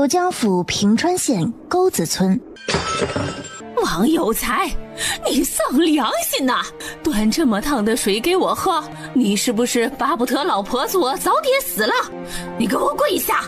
浙江府平川县沟子村。王有才，你丧良心呐！端这么烫的水给我喝，你是不是巴不得老婆子我早点死了？你给我跪下！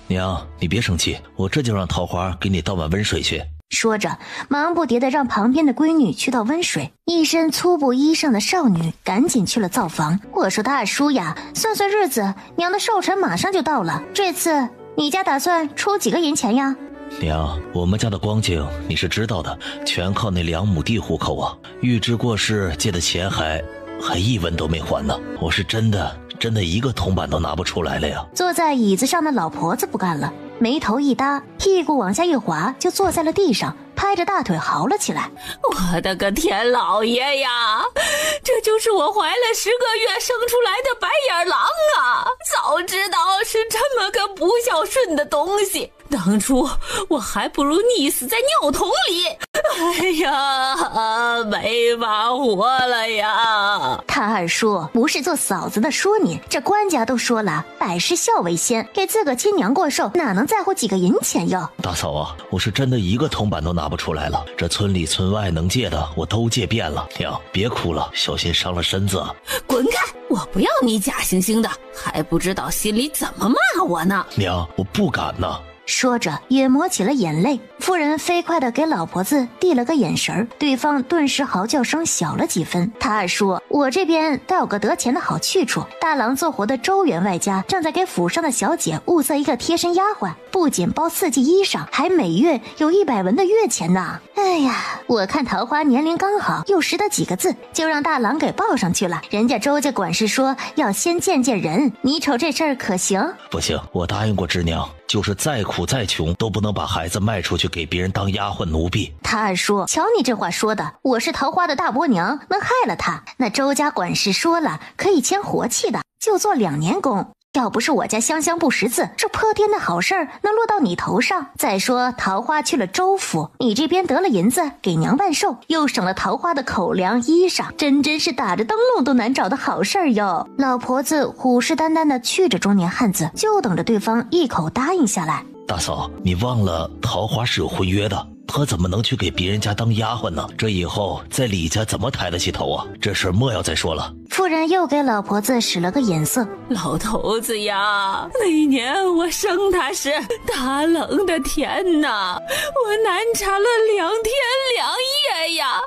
娘，你别生气，我这就让桃花给你倒碗温水去。说着，忙不迭地让旁边的闺女去倒温水。一身粗布衣裳的少女赶紧去了灶房。我说大叔呀，算算日子，娘的寿辰马上就到了，这次你家打算出几个银钱呀？娘，我们家的光景你是知道的，全靠那2亩地糊口啊。玉芝过世借的钱还1文都没还呢，我是真的一个铜板都拿不出来了呀。坐在椅子上的老婆子不干了，眉头一搭，屁股往下一滑，就坐在了地上，拍着大腿嚎了起来。我的个天老爷呀，这就是我怀了10个月生出来的白眼狼啊！早知道是这么个不孝顺的东西，当初我还不如溺死在尿桶里。哎呀，没法活了呀！他二叔不是做嫂子的说你，这官家都说了，百事孝为先，给自个亲娘过寿，哪能在乎几个银钱哟？大嫂啊，我是真的一个铜板都拿不出来了，这村里村外能借的我都借遍了。娘，别哭了，小心伤了身子。滚开！我不要你假惺惺的，还不知道心里怎么骂我呢。娘，我不敢呢。说着也抹起了眼泪。夫人飞快地给老婆子递了个眼神，对方顿时嚎叫声小了几分。他二叔，我这边倒有个得钱的好去处，大郎做活的周员外家正在给府上的小姐物色一个贴身丫鬟，不仅包4季衣裳，还每月有100文的月钱呢。哎呀，我看桃花年龄刚好，又识得几个字，就让大郎给报上去了。人家周家管事说要先见见人，你瞅这事儿可行？不行，我答应过芝娘，就是再苦再穷都不能把孩子卖出去给别人当丫鬟奴婢。他二叔，瞧你这话说的，我是桃花的大伯娘，能害了他？那周家管事说了，可以签活契的，就做2年工。要不是我家香香不识字，这破天的好事儿能落到你头上。再说桃花去了周府，你这边得了银子给娘办寿，又省了桃花的口粮衣裳，真是打着灯笼都难找的好事儿哟。老婆子虎视眈眈地觑着中年汉子，就等着对方一口答应下来。大嫂，你忘了桃花是有婚约的，她怎么能去给别人家当丫鬟呢？这以后在李家怎么抬得起头啊？这事儿莫要再说了。夫人又给老婆子使了个眼色。老头子呀，那年我生他时大冷的天哪，我难产了2天2夜呀，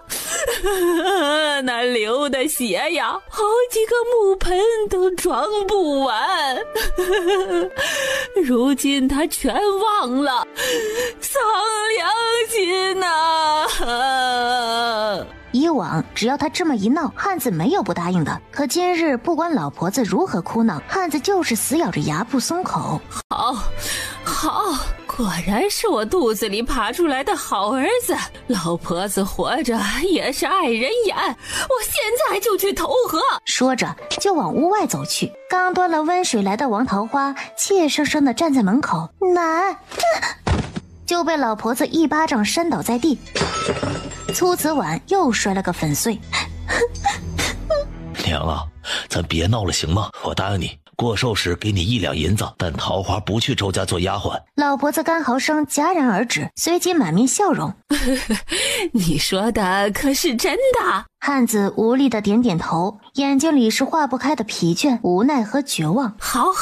那流的血呀，好几个木盆都装不完。如今他全忘了，丧良心呐！以往只要他这么一闹，汉子没有不答应的。可今日不管老婆子如何哭闹，汉子就是死咬着牙不松口。好，果然是我肚子里爬出来的好儿子。老婆子活着也是碍人眼，我现在就去投河。说着就往屋外走去。刚端了温水来的王桃花怯生生地站在门口，奶就被老婆子一巴掌扇倒在地，粗瓷碗又摔了个粉碎。娘啊，咱别闹了行吗？我答应你，过寿时给你1两银子，但桃花不去周家做丫鬟。老婆子干嚎声戛然而止，随即满面笑容。你说的可是真的？汉子无力地点点头，眼睛里是化不开的疲倦、无奈和绝望。好，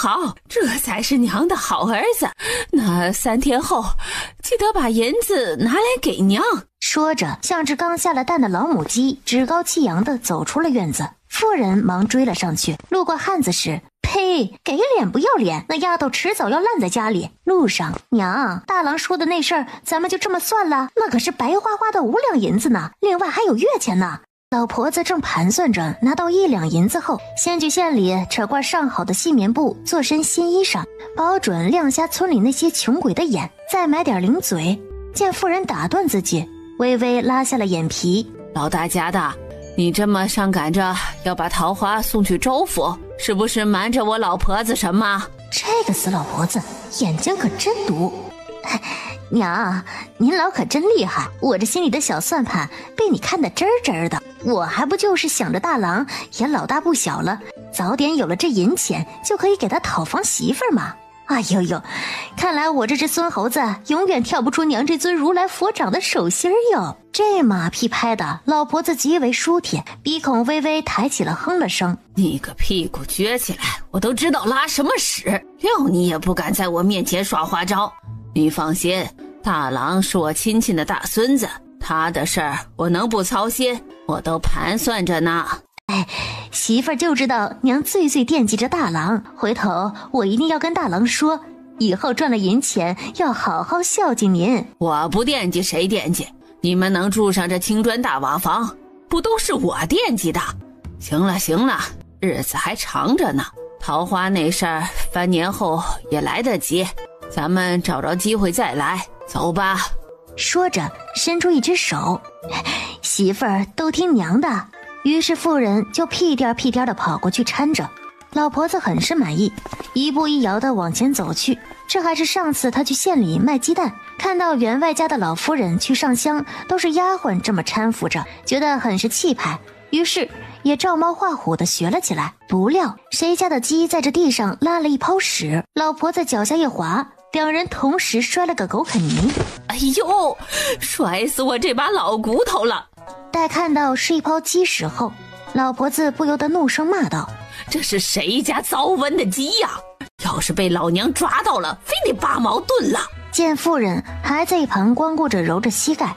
这才是娘的好儿子。那3天后，记得把银子拿来给娘。说着，像只刚下了蛋的老母鸡，趾高气扬地走出了院子。妇人忙追了上去，路过汉子时，呸，给脸不要脸，那丫头迟早要烂在家里。路上，娘，大郎说的那事儿，咱们就这么算了？那可是白花花的5两银子呢，另外还有月钱呢。老婆子正盘算着拿到1两银子后，先去县里扯块上好的细棉布做身新衣裳，保准亮瞎村里那些穷鬼的眼，再买点零嘴。见妇人打断自己，微微拉下了眼皮。老大家的，你这么上赶着要把桃花送去周府，是不是瞒着我老婆子什么？这个死老婆子眼睛可真毒。娘，您老可真厉害，我这心里的小算盘被你看得真真的。我还不就是想着大郎也老大不小了，早点有了这银钱就可以给他讨房媳妇嘛。哎呦呦，看来我这只孙猴子永远跳不出娘这尊如来佛掌的手心哟。这马屁拍的老婆子极为舒帖，鼻孔微微抬起了，哼了声。你个屁股撅起来，我都知道拉什么屎，料你也不敢在我面前耍花招。你放心，大郎是我亲戚的大孙子，他的事儿我能不操心？我都盘算着呢。哎，媳妇儿就知道娘最惦记着大郎，回头我一定要跟大郎说，以后赚了银钱要好好孝敬您。我不惦记谁惦记？你们能住上这青砖大瓦房，不都是我惦记的？行了，日子还长着呢，桃花那事儿翻年后也来得及，咱们找着机会再来，走吧。说着伸出一只手，媳妇儿都听娘的。于是妇人就屁颠地跑过去搀着，老婆子很是满意，一步一摇地往前走去。这还是上次她去县里卖鸡蛋，看到员外家的老夫人去上香都是丫鬟这么搀扶着，觉得很是气派，于是也照猫画虎地学了起来。不料谁家的鸡在这地上拉了一泡屎，老婆子脚下一滑，两人同时摔了个狗啃泥。哎呦，摔死我这把老骨头了！待看到是一泡鸡屎后，老婆子不由得怒声骂道：这是谁家糟瘟的鸡呀？要是被老娘抓到了，非得拔毛炖了。见妇人还在一旁光顾着揉着膝盖，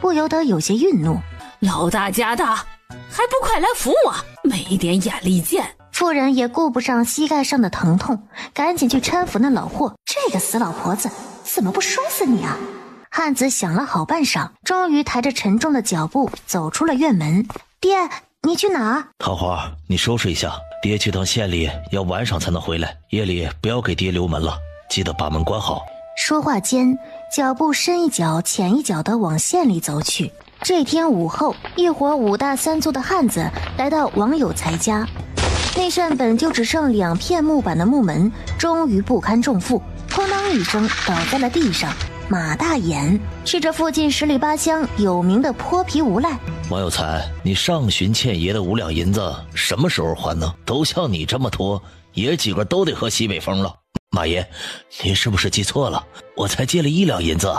不由得有些愠怒。老大家的，还不快来扶我，没点眼力见。妇人也顾不上膝盖上的疼痛，赶紧去搀扶那老货。这个死老婆子，怎么不摔死你啊？汉子想了好半晌，终于抬着沉重的脚步走出了院门。爹，你去哪？桃花，你收拾一下，爹去趟县里，要晚上才能回来，夜里不要给爹留门了，记得把门关好。说话间，脚步深一脚浅一脚地往县里走去。这天午后，一伙5大3粗的汉子来到王有才家，那扇本就只剩2片木板的木门终于不堪重负，哐当一声倒在了地上。马大眼是这附近10里8乡有名的泼皮无赖。王有才，你上旬欠爷的5两银子什么时候还呢？都像你这么拖，爷几个都得喝西北风了。马爷，您是不是记错了？我才借了1两银子，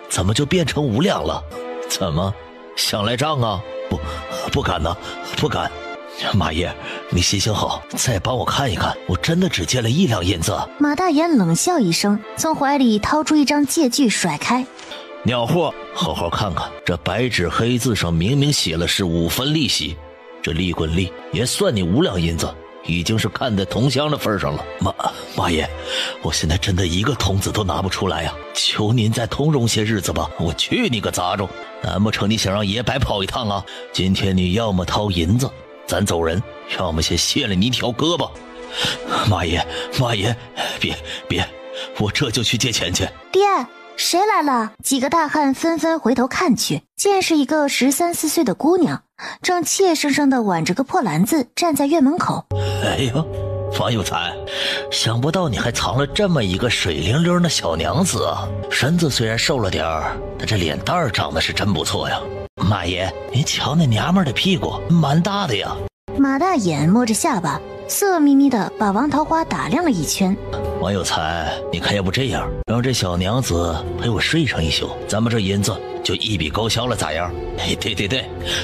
怎么就变成5两了？怎么想来账啊？不敢呢，不敢。马爷，你行行好，再帮我看一看，我真的只借了1两银子。马大眼冷笑一声，从怀里掏出一张借据甩开。鸟货，好好看看，这白纸黑字上明明写了是5分利息，这利滚利也算你5两银子，已经是看在同乡的份上了。马爷，我现在真的一个铜子都拿不出来呀，求您再通融些日子吧。我去你个杂种，难不成你想让爷白跑一趟啊？今天你要么掏银子咱走人，要么先卸了你一条胳膊。马爷，别，我这就去借钱去。爹，谁来了？几个大汉纷纷回头看去，见是一个13、14岁的姑娘，正怯生生地挽着个破篮子站在院门口。哎呀，王有才，想不到你还藏了这么一个水灵灵的小娘子啊！身子虽然瘦了点儿，但这脸蛋儿长得是真不错呀。马爷，您瞧那娘们的屁股，蛮大的呀。马大眼摸着下巴，色眯眯的把王桃花打量了一圈。王有才，你看要不这样，让这小娘子陪我睡上一宿，咱们这银子就一笔勾销了，咋样？哎，对，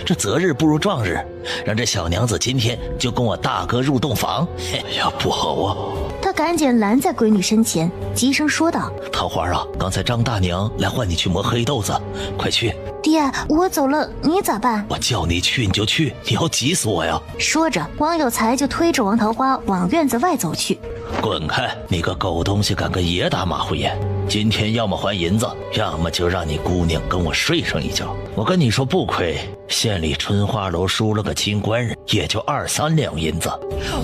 这择日不如撞日，让这小娘子今天就跟我大哥入洞房。哎呀，不好啊！他赶紧拦在闺女身前，急声说道：桃花啊，刚才张大娘来唤你去磨黑豆子，快去。爹，我走了，你咋办？我叫你去你就去，你要急死我呀！说着，王有才就推着王桃花往院子外走去。滚开！你个狗东西，敢跟爷打马虎眼！今天要么还银子，要么就让你姑娘跟我睡上一觉。我跟你说不亏，县里春花楼输了个清官人，也就2、3两银子。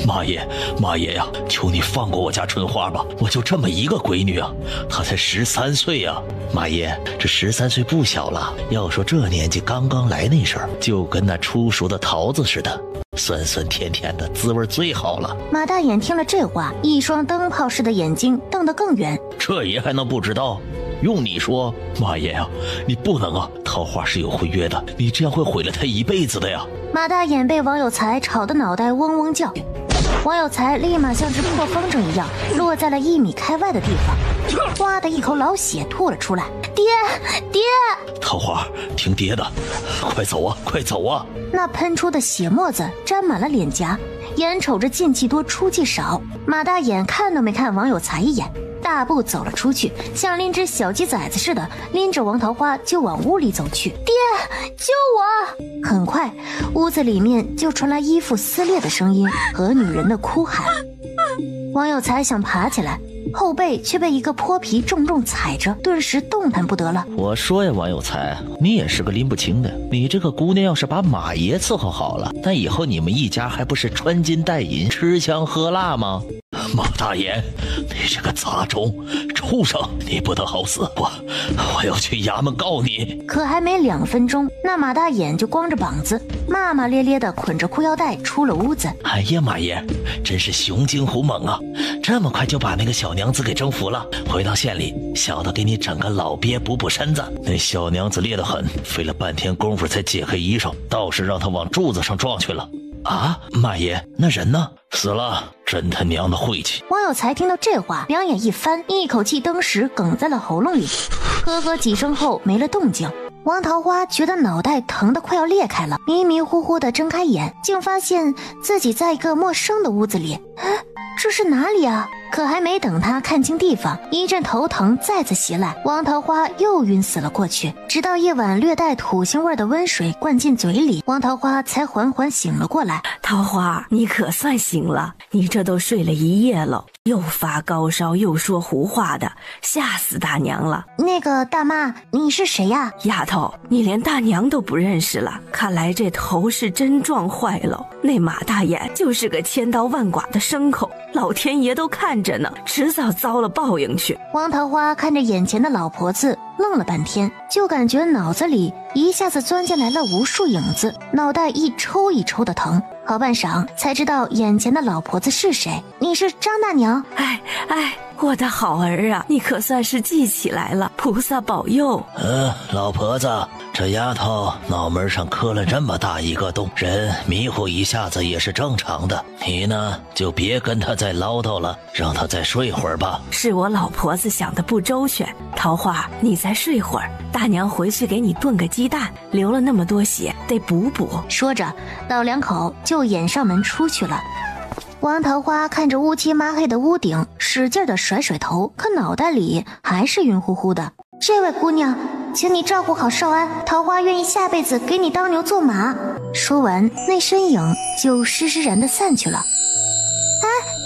马爷呀，求你放过我家春花吧，我就这么一个闺女啊，她才13岁呀。马爷，这13岁不小了，要说这年纪刚刚来那时候，就跟那初熟的桃子似的，酸酸甜甜的，滋味最好了。马大眼听了这话，一双灯泡似的眼睛瞪得更圆。这爷还能不知道？用你说，马爷啊，你不能啊！桃花是有婚约的，你这样会毁了他一辈子的呀！马大眼被王有才吵得脑袋嗡嗡叫。王有才立马像只破风筝一样落在了1米开外的地方，哇的一口老血吐了出来。爹，爹！桃花，听爹的，快走啊，快走啊！那喷出的血沫子沾满了脸颊，眼瞅着进气多出气少，马大眼看都没看王有才一眼，大步走了出去，像拎只小鸡崽子似的拎着王桃花就往屋里走去。爹，救我！很快屋子里面就传来衣服撕裂的声音和女人的哭喊。王有才想爬起来，后背却被一个泼皮重重踩着，顿时动弹不得了。我说呀，王有才，你也是个拎不清的。你这个姑娘要是把马爷伺候好了，那以后你们一家还不是穿金戴银、吃香喝辣吗？马大爷，你这个杂种畜生，你不得好死！我要去衙门告你！可还没2分钟，那马大眼就光着膀子，骂骂咧咧的捆着裤腰带出了屋子。哎呀，马爷，真是雄精虎猛啊！这么快就把那个小娘子给征服了。回到县里，小的给你整个老鳖补补身子。那小娘子烈得很，费了半天功夫才解开衣裳，倒是让她往柱子上撞去了。啊，马爷，那人呢？死了，真他娘的晦气！王有才听到这话，两眼一翻，一口气登时哽在了喉咙里，呵呵几声后没了动静。王桃花觉得脑袋疼得快要裂开了，迷迷糊糊地睁开眼，竟发现自己在一个陌生的屋子里。这是哪里啊？可还没等他看清地方，一阵头疼再次袭来，王桃花又晕死了过去。直到一碗略带土腥味的温水灌进嘴里，王桃花才缓缓醒了过来。桃花，你可算醒了，你这都睡了一夜了，又发高烧又说胡话的，吓死大娘了。那个大妈，你是谁呀？丫头，你连大娘都不认识了，看来这头是真撞坏了。那马大眼就是个千刀万剐的牲口，老天爷都看着呢，迟早遭了报应去。王桃花看着眼前的老婆子，愣了半天，就感觉脑子里一下子钻进来了无数影子，脑袋一抽一抽的疼。好半晌才知道眼前的老婆子是谁。你是张大娘？哎，我的好儿啊，你可算是记起来了，菩萨保佑。老婆子，这丫头脑门上磕了这么大一个洞，人迷糊一下子也是正常的。你呢，就别跟她再唠叨了，让她再睡会儿吧。是我老婆子想的不周全，桃花，你再睡会儿，大娘回去给你炖个鸡蛋，流了那么多血，得补补。说着，老两口就掩上门出去了。王桃花看着乌漆抹黑的屋顶，使劲地甩甩头，可脑袋里还是晕乎乎的。这位姑娘，请你照顾好少安，桃花愿意下辈子给你当牛做马。说完，那身影就施施然地散去了。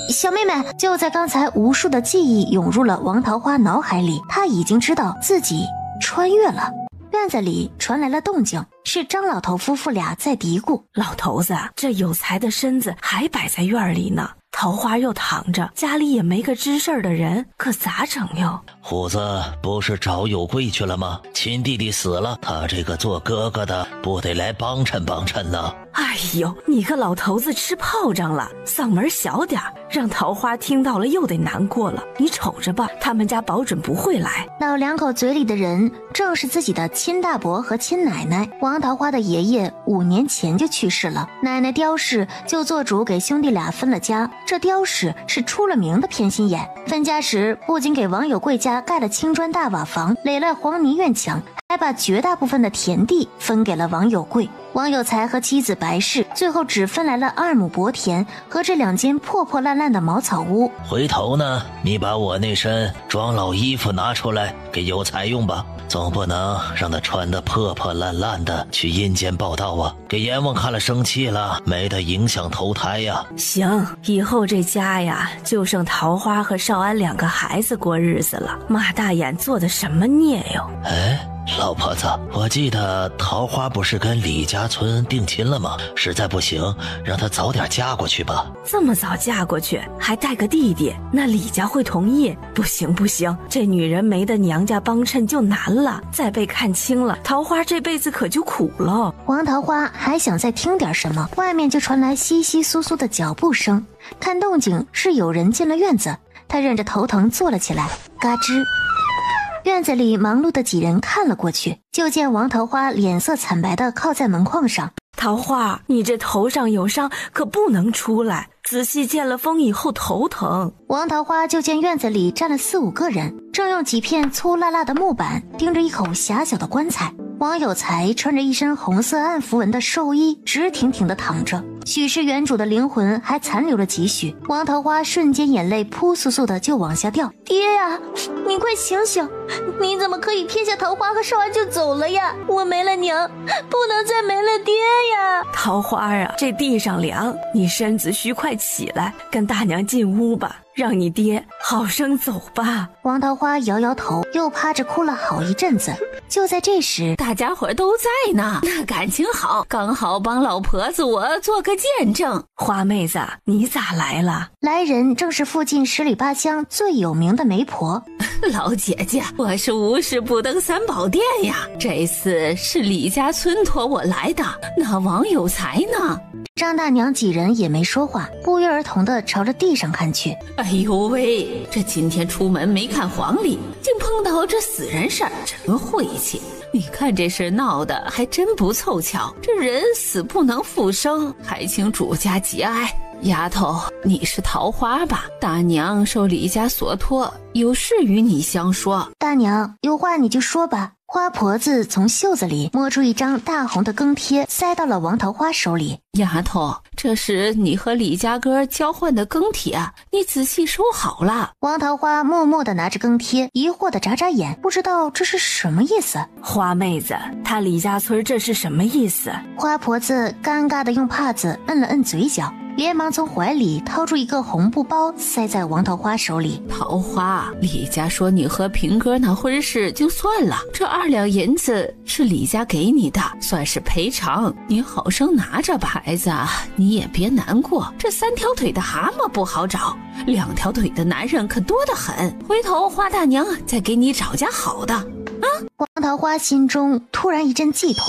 小妹妹！就在刚才，无数的记忆涌入了王桃花脑海里，她已经知道自己穿越了。院子里传来了动静，是张老头夫妇俩在嘀咕：老头子，这有才的身子还摆在院里呢，桃花又躺着，家里也没个知事的人，可咋整哟？虎子不是找有贵去了吗？亲弟弟死了，他这个做哥哥的不得来帮衬帮衬呢？哎呦，你个老头子吃炮仗了，嗓门小点，让桃花听到了又得难过了。你瞅着吧，他们家保准不会来。老两口嘴里的人正是自己的亲大伯和亲奶奶。王桃花的爷爷5年前就去世了，奶奶刁氏就做主给兄弟俩分了家。这刁氏是出了名的偏心眼，分家时不仅给王有贵家盖了青砖大瓦房，垒了黄泥院墙，还把绝大部分的田地分给了王有贵。王有才和妻子白氏最后只分来了2亩薄田和这2间破破烂烂的茅草屋。回头呢，你把我那身装老衣服拿出来给有才用吧，总不能让他穿得破破烂烂的去阴间报道啊，给阎王看了生气了，没得影响投胎呀。行，以后这家呀就剩桃花和少安2个孩子过日子了。马大眼做的什么孽哟？老婆子，我记得桃花不是跟李家村定亲了吗？实在不行，让她早点嫁过去吧。这么早嫁过去，还带个弟弟，那李家会同意？不行，这女人没得娘家帮衬就难了，再被看清了，桃花这辈子可就苦了。王桃花还想再听点什么，外面就传来窸窸窣窣的脚步声，看动静是有人进了院子，他忍着头疼坐了起来，嘎吱。院子里忙碌的几人看了过去，就见王桃花脸色惨白的靠在门框上。桃花，你这头上有伤，可不能出来。仔细见了风以后头疼。王桃花就见院子里站了4、5个人，正用几片粗辣辣的木板钉着一口狭小的棺材。王有才穿着一身红色暗符文的寿衣，直挺挺地躺着，许是原主的灵魂还残留了几许。王桃花瞬间眼泪扑簌簌的就往下掉。爹呀，你快醒醒！你怎么可以撇下桃花和少安就走了呀？我没了娘，不能再没了爹呀！桃花啊，这地上凉，你身子虚，快起来，跟大娘进屋吧，让你爹好生走吧。王桃花摇摇头，又趴着哭了好一阵子。就在这时，大家伙都在呢，那感情好，刚好帮老婆子我做个见证。花妹子，你咋来了？来人正是附近10里8乡最有名的媒婆。老姐姐，我是无事不登三宝殿呀，这次是李家村托我来的，那王有才呢？张大娘几人也没说话，不约而同地朝着地上看去。哎呦喂，这今天出门没看黄历，竟碰到这死人事儿，真晦气。你看这事闹得还真不凑巧，这人死不能复生，还请主家节哀。丫头，你是桃花吧？大娘受李家所托，有事与你相说。大娘，有话你就说吧。花婆子从袖子里摸出一张大红的更贴，塞到了王桃花手里。丫头，这是你和李家哥交换的更帖，你仔细收好了。王桃花默默地拿着更贴，疑惑地眨眨眼，不知道这是什么意思。花妹子，他李家村这是什么意思？花婆子尴尬地用帕子摁了摁嘴角，连忙从怀里掏出一个红布包，塞在王桃花手里。桃花，李家说你和平哥那婚事就算了，这2两银子是李家给你的，算是赔偿，你好生拿着吧。孩子啊，你也别难过，这3条腿的蛤蟆不好找，2条腿的男人可多得很，回头花大娘再给你找家好的啊！王桃花心中突然一阵悸痛，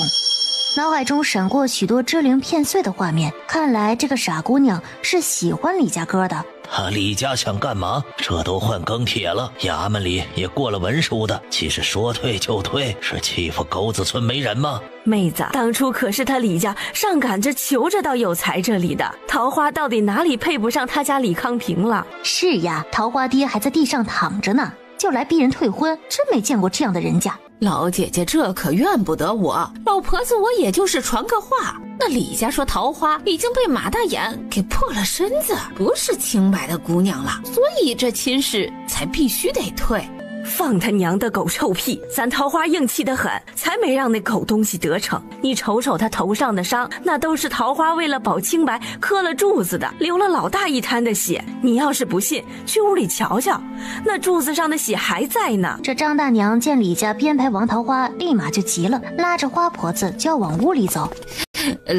脑海中闪过许多支离片碎的画面，看来这个傻姑娘是喜欢李家哥的。李家想干嘛？这都换更帖了，衙门里也过了文书的，岂是说退就退？是欺负狗子村没人吗？妹子，当初可是他李家上赶着求着到有才这里的，桃花到底哪里配不上他家李康平了？是呀，桃花爹还在地上躺着呢，就来逼人退婚，真没见过这样的人家。老姐姐，这可怨不得我，老婆子我也就是传个话。那李家说桃花已经被马大眼给破了身子，不是清白的姑娘了，所以这亲事才必须得退。放他娘的狗臭屁！咱桃花硬气得很，才没让那狗东西得逞。你瞅瞅他头上的伤，那都是桃花为了保清白磕了柱子的，流了老大一滩的血。你要是不信，去屋里瞧瞧，那柱子上的血还在呢。这张大娘见李家编排王桃花，立马就急了，拉着花婆子就要往屋里走。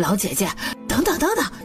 老姐姐，等等，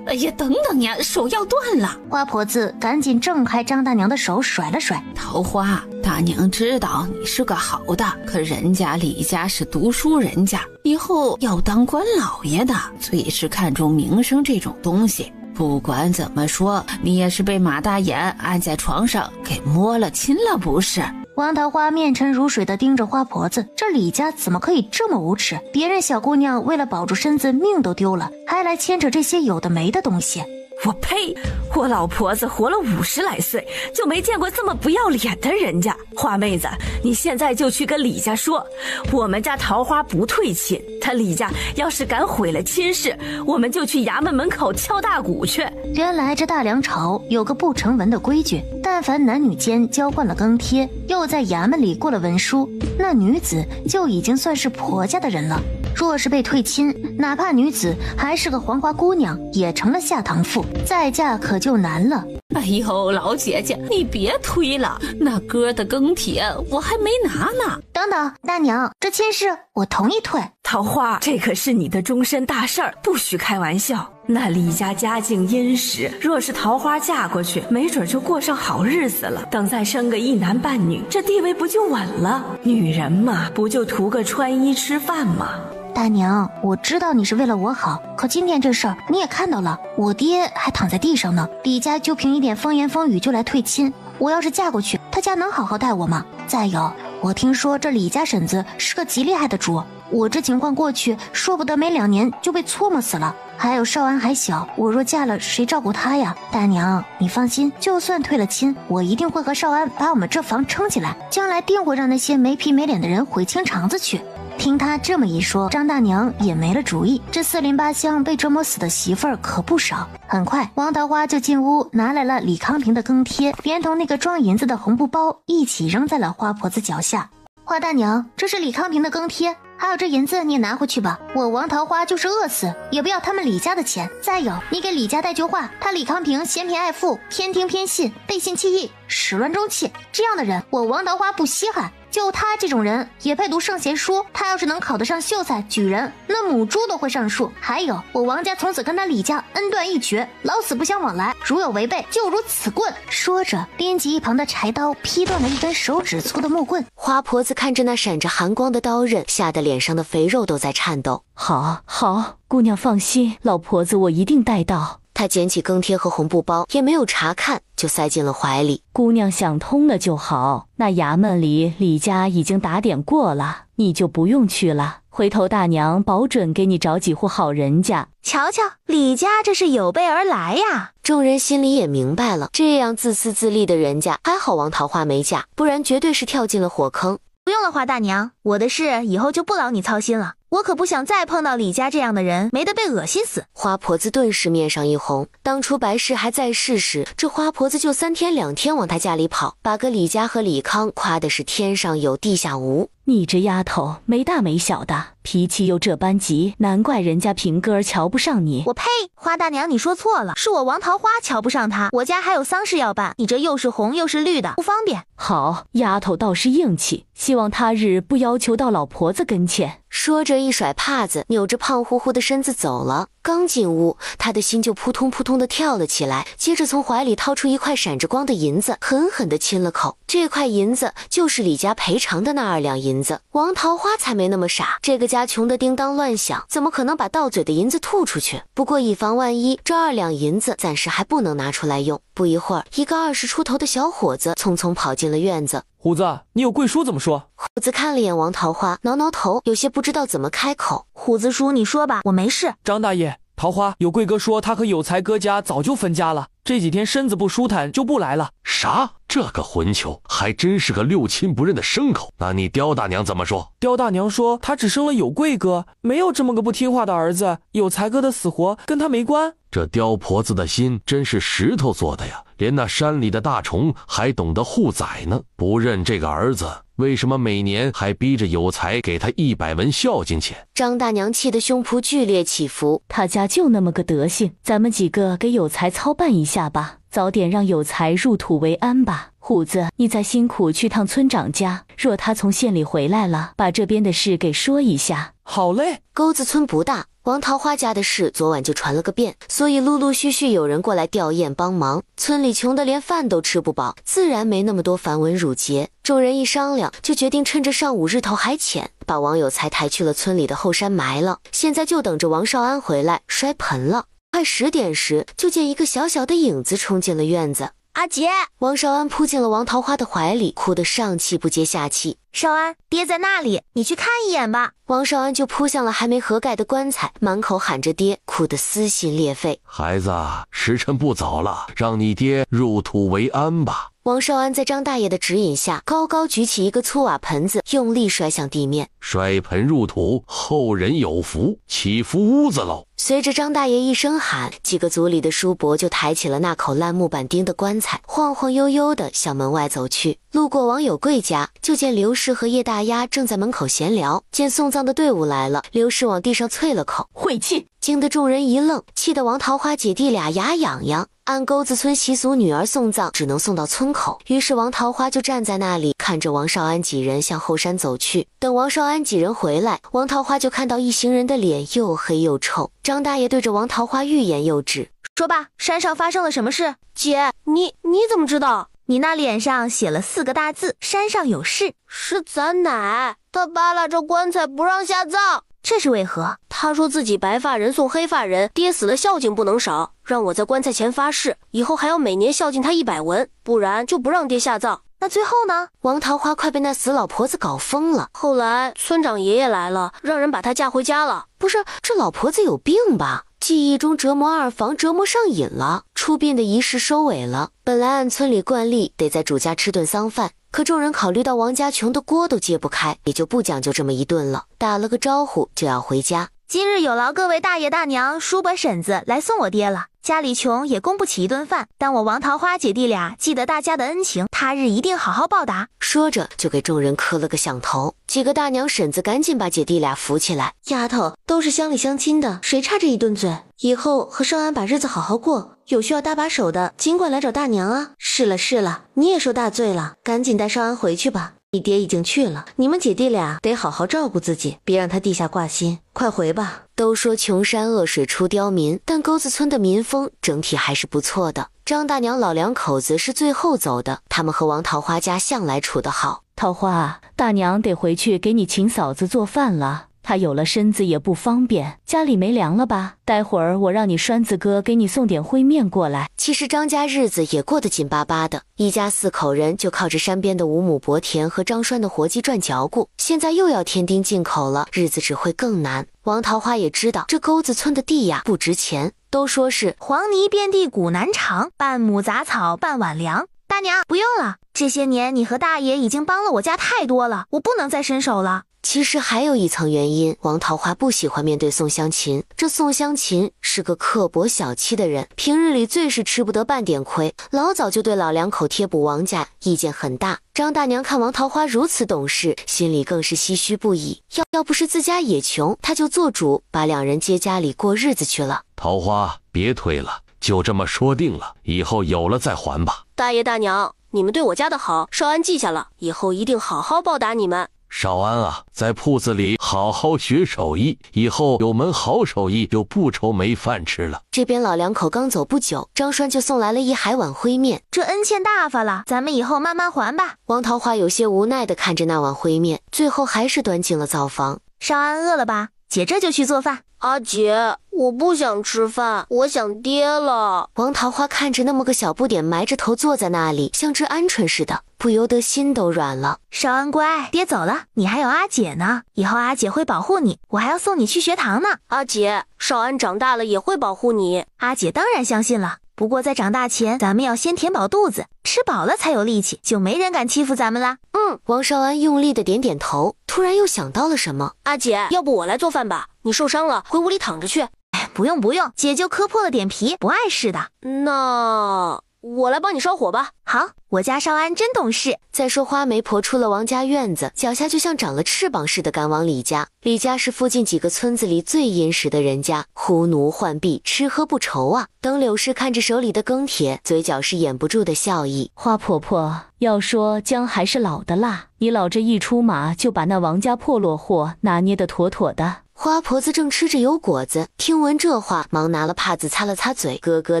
哎呀，等等呀，手要断了。花婆子赶紧挣开张大娘的手，甩了甩。桃花，大娘知道你是个好的，可人家李家是读书人家，以后要当官老爷的，最是看重名声这种东西。不管怎么说，你也是被马大眼按在床上给摸了亲了不是？王桃花面沉如水地盯着花婆子，这李家怎么可以这么无耻？别人小姑娘为了保住身子命都丢了，还来牵扯这些有的没的东西。我呸！我老婆子活了50来岁，就没见过这么不要脸的人家。花妹子，你现在就去跟李家说，我们家桃花不退亲，他李家要是敢毁了亲事，我们就去衙门门口敲大鼓去。原来这大梁朝有个不成文的规矩，但凡男女间交换了更贴，又在衙门里过了文书，那女子就已经算是婆家的人了。若是被退亲，哪怕女子还是个黄花姑娘，也成了下堂妇，再嫁可就难了。哎呦，老姐姐，你别推了，那哥的更帖我还没拿呢。等等，大娘，这亲事我同意退。桃花，这可是你的终身大事儿，不许开玩笑。那李家家境殷实，若是桃花嫁过去，没准就过上好日子了。等再生个一男半女，这地位不就稳了？女人嘛，不就图个穿衣吃饭吗？大娘，我知道你是为了我好，可今天这事儿你也看到了，我爹还躺在地上呢，李家就凭一点风言风语就来退亲，我要是嫁过去，他家能好好待我吗？再有，我听说这李家婶子是个极厉害的主，我这情况过去，说不得没2年就被搓磨死了。还有少安还小，我若嫁了，谁照顾他呀？大娘，你放心，就算退了亲，我一定会和少安把我们这房撑起来，将来定会让那些没皮没脸的人悔清肠子去。听他这么一说，张大娘也没了主意。这4邻8乡被折磨死的媳妇儿可不少。很快，王桃花就进屋拿来了李康平的更贴，连同那个装银子的红布包一起扔在了花婆子脚下。花大娘，这是李康平的更贴，还有这银子你也拿回去吧。我王桃花就是饿死也不要他们李家的钱。再有，你给李家带句话，他李康平嫌贫爱富，偏听偏信，背信弃义，始乱终弃，这样的人我王桃花不稀罕。就他这种人也配读圣贤书，他要是能考得上秀才举人，那母猪都会上树。还有，我王家从此跟他李家恩断义绝，老死不相往来，如有违背就如此棍。说着拎起一旁的柴刀，劈断了一根手指粗的木棍。花婆子看着那闪着寒光的刀刃，吓得脸上的肥肉都在颤抖。好，姑娘放心，老婆子我一定带到。他捡起更贴和红布包，也没有查看，就塞进了怀里。姑娘想通了就好，那衙门里李家已经打点过了，你就不用去了。回头大娘保准给你找几户好人家。瞧瞧，李家这是有备而来呀！众人心里也明白了，这样自私自利的人家，还好王桃花没嫁，不然绝对是跳进了火坑。不用了，花大娘，我的事以后就不劳你操心了。我可不想再碰到李家这样的人，没得被恶心死。花婆子顿时面上一红，当初白氏还在世时，这花婆子就3天2天往他家里跑，把个李家和李康夸的是天上有地下无。你这丫头没大没小的，脾气又这般急，难怪人家平哥儿瞧不上你。我呸！花大娘你说错了，是我王桃花瞧不上他，我家还有丧事要办，你这又是红又是绿的，不方便。好，丫头倒是硬气，希望他日不要求到老婆子跟前。说着一甩帕子，扭着胖乎乎的身子走了。刚进屋，他的心就扑通扑通的跳了起来，接着从怀里掏出一块闪着光的银子，狠狠地亲了口。这块银子就是李家赔偿的那2两银子。王桃花才没那么傻，这个家穷得叮当乱响，怎么可能把到嘴的银子吐出去？不过以防万一，这2两银子暂时还不能拿出来用。不一会儿，一个20出头的小伙子匆匆跑进了院子。虎子，你有贵叔怎么说？虎子看了眼王桃花，挠挠头，有些不知道怎么开口。虎子叔，你说吧，我没事。张大爷，桃花有贵哥说他和有才哥家早就分家了，这几天身子不舒坦就不来了。啥？这个混球还真是个六亲不认的牲口。那你刁大娘怎么说？刁大娘说她只生了有贵哥，没有这么个不听话的儿子，有才哥的死活跟他没关。这刁婆子的心真是石头做的呀，连那山里的大虫还懂得护崽呢。不认这个儿子，为什么每年还逼着有才给他100文孝敬钱？张大娘气得胸脯剧烈起伏。他家就那么个德行，咱们几个给有才操办一下吧，早点让有才入土为安吧。虎子，你再辛苦去趟村长家，若他从县里回来了，把这边的事给说一下。好嘞。沟子村不大，王桃花家的事昨晚就传了个遍，所以陆陆续续有人过来吊唁帮忙。村里穷得连饭都吃不饱，自然没那么多繁文缛节。众人一商量，就决定趁着上午日头还浅，把王有才抬去了村里的后山埋了。现在就等着王少安回来摔盆了。快10点时，就见一个小小的影子冲进了院子。阿杰，王少安扑进了王桃花的怀里，哭得上气不接下气。少安，爹在那里，你去看一眼吧。王少安就扑向了还没合盖的棺材，满口喊着爹，哭得撕心裂肺。孩子，时辰不早了，让你爹入土为安吧。王少安在张大爷的指引下，高高举起一个粗瓦盆子，用力摔向地面。摔盆入土，后人有福，祈福屋子喽。随着张大爷一声喊，几个族里的叔伯就抬起了那口烂木板钉的棺材，晃晃悠悠地向门外走去。路过王有贵家，就见刘氏和叶大丫正在门口闲聊。见送葬的队伍来了，刘氏往地上啐了口晦气，惊得众人一愣，气得王桃花姐弟俩牙痒痒。按沟子村习俗，女儿送葬只能送到村口，于是王桃花就站在那里，看着王少安几人向后山走去。等王少安几人回来，王桃花就看到一行人的脸又黑又臭。张大爷对着王桃花欲言又止，说吧，山上发生了什么事？姐，你怎么知道？你那脸上写了4个大字，山上有事。是咱奶，他扒拉着棺材不让下葬。这是为何？他说自己白发人送黑发人，爹死了孝敬不能少，让我在棺材前发誓，以后还要每年孝敬他100文，不然就不让爹下葬。那最后呢？王桃花快被那死老婆子搞疯了。后来村长爷爷来了，让人把她嫁回家了。不是，这老婆子有病吧？记忆中折磨二房折磨上瘾了，出殡的仪式收尾了。本来按村里惯例得在主家吃顿丧饭，可众人考虑到王家穷的锅都揭不开，也就不讲究这么一顿了。打了个招呼就要回家。今日有劳各位大爷大娘、叔伯婶子来送我爹了。家里穷也供不起一顿饭，但我王桃花姐弟俩记得大家的恩情，他日一定好好报答。说着就给众人磕了个响头。几个大娘婶子赶紧把姐弟俩扶起来。丫头，都是乡里乡亲的，谁差这一顿嘴？以后和少安把日子好好过，有需要搭把手的尽管来找大娘啊。是了，你也受大罪了，赶紧带少安回去吧。你爹已经去了，你们姐弟俩得好好照顾自己，别让他地下挂心。快回吧。都说穷山恶水出刁民，但沟子村的民风整体还是不错的。张大娘老两口子是最后走的，他们和王桃花家向来处得好。桃花，大娘得回去给你请嫂子做饭了。她有了身子也不方便，家里没粮了吧？待会儿我让你栓子哥给你送点烩面过来。其实张家日子也过得紧巴巴的，一家4口人就靠着山边的5亩薄田和张栓的活计赚嚼骨，现在又要添丁进口了，日子只会更难。王桃花也知道这沟子村的地呀不值钱，都说是黄泥遍地谷难长，半亩杂草半碗粮。大娘不用了，这些年你和大爷已经帮了我家太多了，我不能再伸手了。其实还有一层原因，王桃花不喜欢面对宋香琴。这宋香琴是个刻薄小气的人，平日里最是吃不得半点亏，老早就对老两口贴补王家意见很大。张大娘看王桃花如此懂事，心里更是唏嘘不已。要不是自家也穷，她就做主把两人接家里过日子去了。桃花，别推了，就这么说定了，以后有了再还吧。大爷大娘，你们对我家的好，少安记下了，以后一定好好报答你们。少安啊，在铺子里好好学手艺，以后有门好手艺就不愁没饭吃了。这边老两口刚走不久，张栓就送来了一海碗烩面。这恩欠大发了，咱们以后慢慢还吧。王桃花有些无奈地看着那碗烩面，最后还是端进了灶房。少安饿了吧？姐这就去做饭。阿姐，我不想吃饭，我想爹了。王桃花看着那么个小不点埋着头坐在那里，像只鹌鹑似的，不由得心都软了。少安乖，爹走了，你还有阿姐呢，以后阿姐会保护你，我还要送你去学堂呢。阿姐，少安长大了也会保护你。阿姐当然相信了，不过在长大前，咱们要先填饱肚子，吃饱了才有力气，就没人敢欺负咱们啦。王少安用力的点点头，突然又想到了什么。阿姐，要不我来做饭吧？你受伤了，回屋里躺着去。不用，姐就磕破了点皮，不碍事的。那我来帮你烧火吧。好，我家少安真懂事。再说花媒婆出了王家院子，脚下就像长了翅膀似的赶往李家。李家是附近几个村子里最殷实的人家，呼奴唤婢，吃喝不愁啊。等柳氏看着手里的羹帖，嘴角是掩不住的笑意。花婆婆，要说姜还是老的辣，你老这一出马就把那王家破落货拿捏得妥妥的。花婆子正吃着油果子，听闻这话，忙拿了帕子擦了擦嘴，咯咯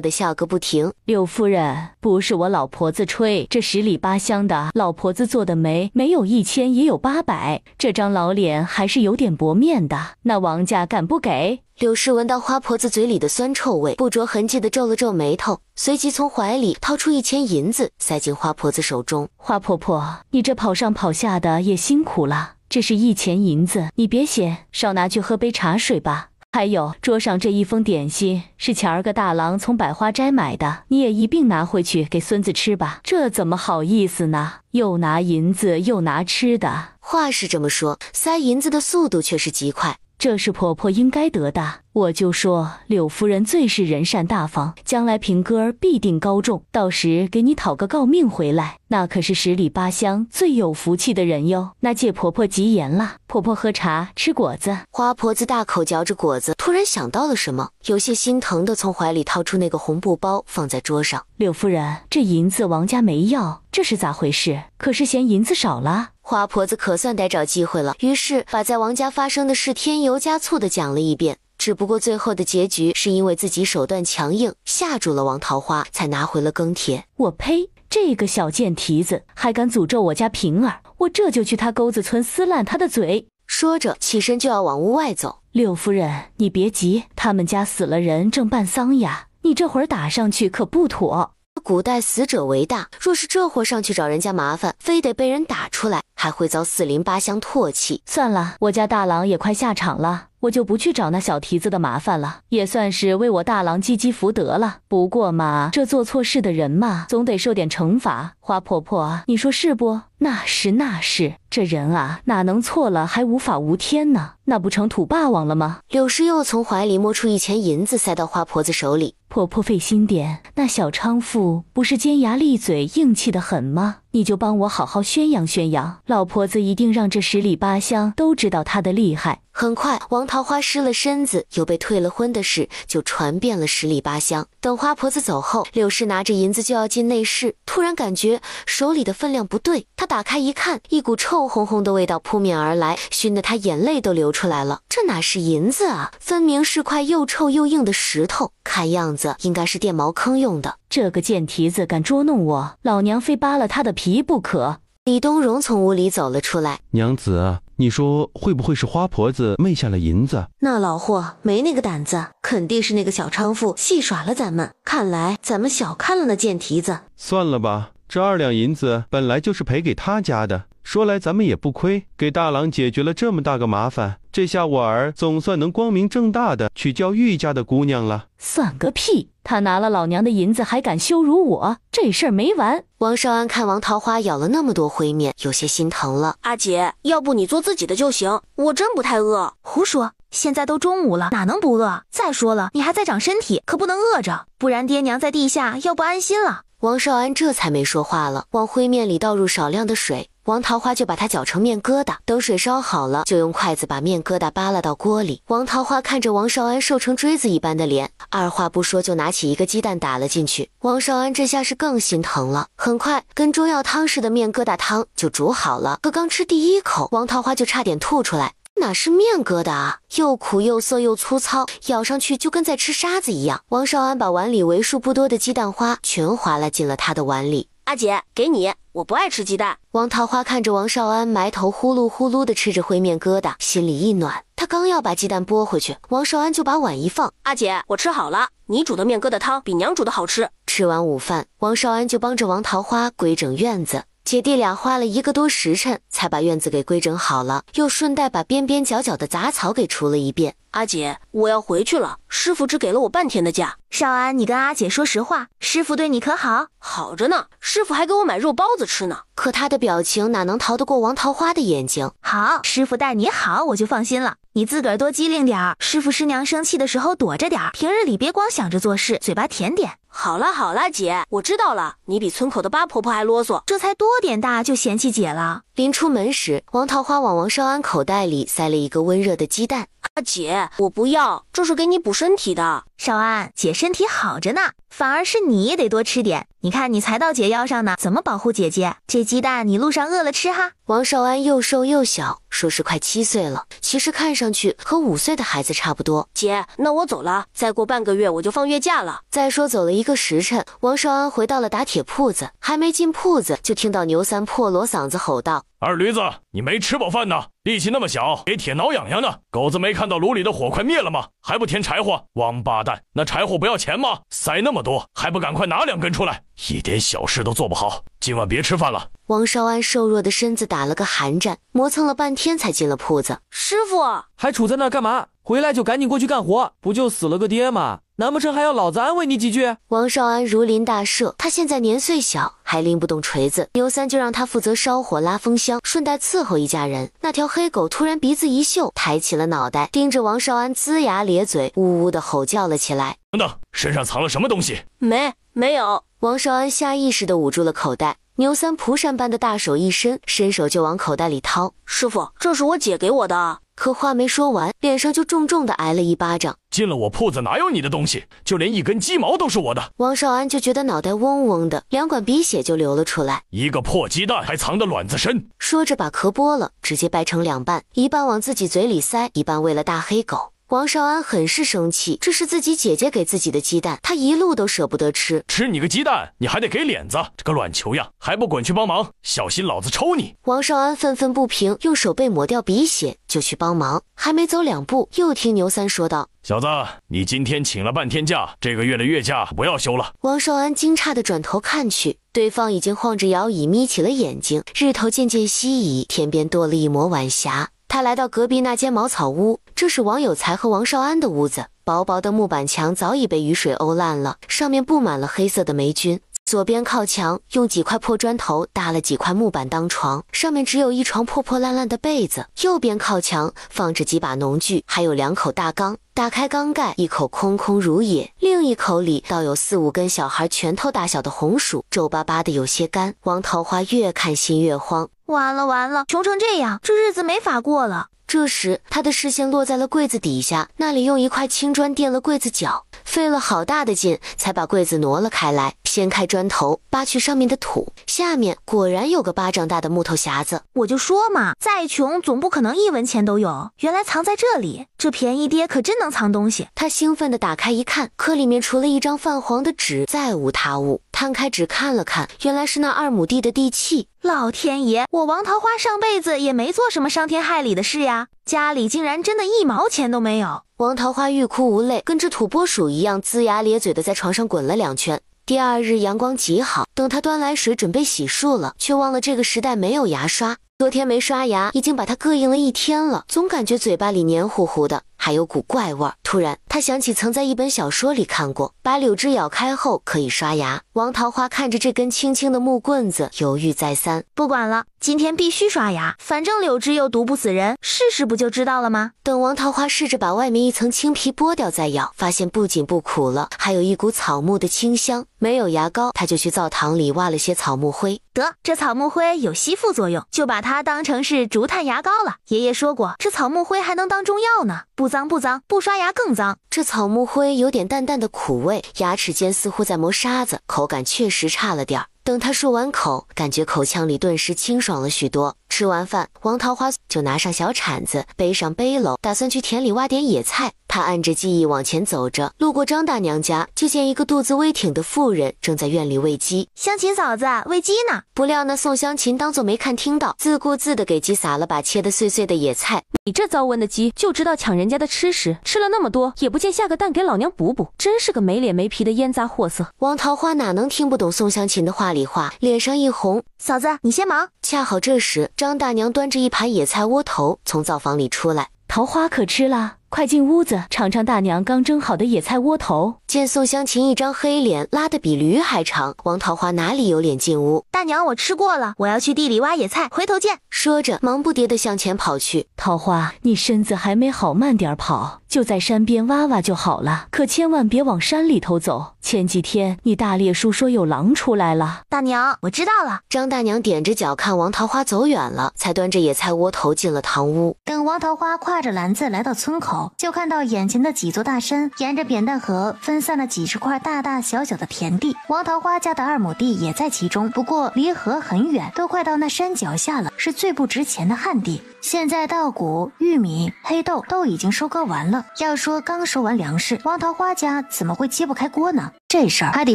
的笑个不停。柳夫人，不是我老婆子吹，这10里8乡的老婆子做的媒，没有1000也有800，这张老脸还是有点薄面的。那王家敢不给？柳氏闻到花婆子嘴里的酸臭味，不着痕迹地皱了皱眉头，随即从怀里掏出1000银子，塞进花婆子手中。花婆婆，你这跑上跑下的也辛苦了，这是1000银子，你别嫌，少拿去喝杯茶水吧。还有桌上这一封点心是前儿个大郎从百花斋买的，你也一并拿回去给孙子吃吧。这怎么好意思呢？又拿银子又拿吃的。话是这么说，塞银子的速度却是极快。这是婆婆应该得的，我就说柳夫人最是人善大方，将来平哥儿必定高中，到时给你讨个诰命回来，那可是10里8乡最有福气的人哟。那借婆婆吉言了，婆婆喝茶吃果子。花婆子大口嚼着果子，突然想到了什么，有些心疼的从怀里掏出那个红布包放在桌上。柳夫人，这银子王家没要，这是咋回事？可是嫌银子少了？花婆子可算逮找机会了，于是把在王家发生的事添油加醋的讲了一遍。只不过最后的结局是因为自己手段强硬，吓住了王桃花，才拿回了羹帖。我呸！这个小贱蹄子还敢诅咒我家平儿，我这就去他沟子村撕烂他的嘴。说着起身就要往屋外走。柳夫人，你别急，他们家死了人正办丧呀，你这会儿打上去可不妥。古代死者为大，若是这会上去找人家麻烦，非得被人打出来，还会遭四邻八乡唾弃。算了，我家大郎也快下场了，我就不去找那小蹄子的麻烦了，也算是为我大郎积积福德了。不过嘛，这做错事的人嘛，总得受点惩罚。花婆婆，你说是不？那是，这人啊，哪能错了还无法无天呢？那不成土霸王了吗？柳氏又从怀里摸出1钱银子，塞到花婆子手里。婆婆费心点，那小娼妇不是尖牙利嘴硬气得很吗？你就帮我好好宣扬宣扬，老婆子一定让这10里8乡都知道她的厉害。很快，王桃花失了身子又被退了婚的事就传遍了10里8乡。等花婆子走后，柳氏拿着银子就要进内室，突然感觉手里的分量不对，她打开一看，一股臭烘烘的味道扑面而来，熏得她眼泪都流出来了。这哪是银子啊，分明是块又臭又硬的石头，看样子应该是垫茅坑用的。这个贱蹄子敢捉弄我，老娘非扒了他的皮不可。李东荣从屋里走了出来。娘子，你说会不会是花婆子昧下了银子？那老货没那个胆子，肯定是那个小娼妇戏耍了咱们。看来咱们小看了那贱蹄子。算了吧，这2两银子本来就是赔给他家的，说来咱们也不亏，给大郎解决了这么大个麻烦。这下我儿总算能光明正大的去教玉家的姑娘了。算个屁！他拿了老娘的银子还敢羞辱我，这事儿没完。王少安看王桃花咬了那么多灰面，有些心疼了。阿姐，要不你做自己的就行，我真不太饿。胡说，现在都中午了，哪能不饿？再说了，你还在长身体，可不能饿着，不然爹娘在地下要不安心了。王少安这才没说话了，往灰面里倒入少量的水。王桃花就把它搅成面疙瘩，等水烧好了，就用筷子把面疙瘩扒拉到锅里。王桃花看着王少安瘦成锥子一般的脸，二话不说就拿起1个鸡蛋打了进去。王少安这下是更心疼了。很快，跟中药汤似的面疙瘩汤就煮好了。可刚吃第1口，王桃花就差点吐出来。哪是面疙瘩啊，又苦又涩又粗糙，咬上去就跟在吃沙子一样。王少安把碗里为数不多的鸡蛋花全划拉进了他的碗里。阿姐，给你，我不爱吃鸡蛋。王桃花看着王少安埋头呼噜呼噜地吃着灰面疙瘩，心里一暖。他刚要把鸡蛋拨回去，王少安就把碗一放。阿姐，我吃好了，你煮的面疙瘩汤比娘煮的好吃。吃完午饭，王少安就帮着王桃花规整院子。姐弟俩花了1个多时辰才把院子给规整好了，又顺带把边边角角的杂草给除了一遍。阿姐，我要回去了，师傅只给了我半天的假。少安，你跟阿姐说实话，师傅对你可好？好着呢，师傅还给我买肉包子吃呢。可他的表情哪能逃得过王桃花的眼睛？好，师傅待你好，我就放心了。你自个儿多机灵点儿，师傅师娘生气的时候躲着点儿，平日里别光想着做事，嘴巴甜点。好了好了，姐，我知道了，你比村口的八婆婆还啰嗦，这才多点大就嫌弃姐了。临出门时，王桃花往王少安口袋里塞了1个温热的鸡蛋。阿姐，我不要，这是给你补身体的。少安，姐身体好着呢，反而是你也得多吃点。你看你才到姐腰上呢，怎么保护姐姐？这鸡蛋你路上饿了吃哈。王少安又瘦又小，说是快7岁了，其实看上去和5岁的孩子差不多。姐，那我走了，再过半个月我就放月假了。再说走了1个时辰，王少安回到了打铁铺子，还没进铺子，就听到牛三破锣嗓子吼道：“二驴子，你没吃饱饭呢？力气那么小，给铁挠痒痒呢。狗子没看到炉里的火快灭了吗？还不添柴火？王八蛋，那柴火不要钱吗？塞那么多，还不赶快拿2根出来？一点小事都做不好，今晚别吃饭了。”王少安瘦弱的身子打了个寒战，磨蹭了半天才进了铺子。师傅，还杵在那儿干嘛？回来就赶紧过去干活，不就死了个爹吗？难不成还要老子安慰你几句？王少安如临大赦，他现在年岁小，还拎不动锤子，牛三就让他负责烧火拉风箱，顺带伺候一家人。那条黑狗突然鼻子一嗅，抬起了脑袋，盯着王少安龇牙咧嘴，呜呜地吼叫了起来。等等，身上藏了什么东西？没有。王少安下意识地捂住了口袋。牛三蒲扇般的大手一伸，伸手就往口袋里掏。师傅，这是我姐给我的。可话没说完，脸上就重重地挨了一巴掌。进了我铺子哪有你的东西？就连1根鸡毛都是我的。王少安就觉得脑袋嗡嗡的，2管鼻血就流了出来。1个破鸡蛋还藏得卵子深。说着把壳剥了，直接掰成2半，一半往自己嘴里塞，一半喂了大黑狗。王少安很是生气，这是自己姐姐给自己的鸡蛋，他一路都舍不得吃。吃你个鸡蛋，你还得给脸子，这个乱球样，还不滚去帮忙，小心老子抽你！王少安愤愤不平，用手背抹掉鼻血就去帮忙，还没走2步，又听牛三说道：小子，你今天请了半天假，这个月的月假不要休了。王少安惊诧地转头看去，对方已经晃着摇椅眯起了眼睛，日头渐渐西移，天边多了一抹晚霞。他来到隔壁那间茅草屋，这是王有才和王少安的屋子。薄薄的木板墙早已被雨水沤烂了，上面布满了黑色的霉菌。左边靠墙用几块破砖头搭了几块木板当床，上面只有一床破破烂烂的被子。右边靠墙放着几把农具，还有2口大缸。打开缸盖，一口空空如也，另一口里倒有4、5根小孩拳头大小的红薯，皱巴巴的有些干。王桃花越看心越慌，完了完了，穷成这样，这日子没法过了。这时他的视线落在了柜子底下，那里用一块青砖垫了柜子角，费了好大的劲才把柜子挪了开来，掀开砖头，扒去上面的土，下面果然有个巴掌大的木头匣子。我就说嘛，再穷总不可能1文钱都有，原来藏在这里，这便宜爹可真能藏东西。他兴奋地打开一看，可里面除了一张泛黄的纸，再无他物。摊开纸看了看，原来是那2亩地的地契。老天爷，我王桃花上辈子也没做什么伤天害理的事呀，家里竟然真的1毛钱都没有。王桃花欲哭无泪，跟只土拨鼠一样龇牙咧嘴的在床上滚了2圈。第2日阳光极好，等他端来水准备洗漱了，却忘了这个时代没有牙刷。昨天没刷牙，已经把他膈应了1天了，总感觉嘴巴里黏糊糊的，还有股怪味儿。突然他想起曾在一本小说里看过，把柳枝咬开后可以刷牙。王桃花看着这根轻轻的木棍子，犹豫再三，不管了，今天必须刷牙，反正柳枝又毒不死人，试试不就知道了吗？等王桃花试着把外面一层青皮剥掉再咬，发现不仅不苦了，还有一股草木的清香。没有牙膏，他就去灶堂里挖了些草木灰。得，这草木灰有吸附作用，就把它当成是竹炭牙膏了。爷爷说过，这草木灰还能当中药呢，不脏不脏，不刷牙更脏。这草木灰有点淡淡的苦味，牙齿间似乎在磨沙子，口感确实差了点儿。等他漱完口，感觉口腔里顿时清爽了许多。吃完饭，王桃花就拿上小铲子，背上背篓，打算去田里挖点野菜。他按着记忆往前走着，路过张大娘家，就见一个肚子微挺的妇人正在院里喂鸡。香琴嫂子，喂鸡呢。不料那宋香琴当作没看听到，自顾自地给鸡撒了把切得碎碎的野菜。你这糟温的鸡就知道抢人家的吃食，吃了那么多也不见下个蛋给老娘补补，真是个没脸没皮的烟杂货色。王桃花哪能听不懂宋香琴的话里话，脸上一红，嫂子你先忙。恰好这时张大娘端着一盘野菜窝头从灶房里出来，桃花可吃了，快进屋子尝尝大娘刚蒸好的野菜窝头。见宋香琴一张黑脸拉得比驴还长，王桃花哪里有脸进屋？大娘我吃过了，我要去地里挖野菜，回头见。说着忙不迭地向前跑去。桃花，你身子还没好，慢点跑，就在山边挖挖就好了，可千万别往山里头走。前几天你大烈叔说有狼出来了。大娘我知道了。张大娘踮着脚看王桃花走远了，才端着野菜窝头进了堂屋。等王桃花挎着篮子来到村口，就看到眼前的几座大山沿着扁担河分散了几十块大大小小的田地，王桃花家的2亩地也在其中，不过离河很远，都快到那山脚下了，是最不值钱的旱地。现在稻谷、玉米、黑豆都已经收割完了，要说刚收完粮食，王桃花家怎么会揭不开锅呢？这事儿还得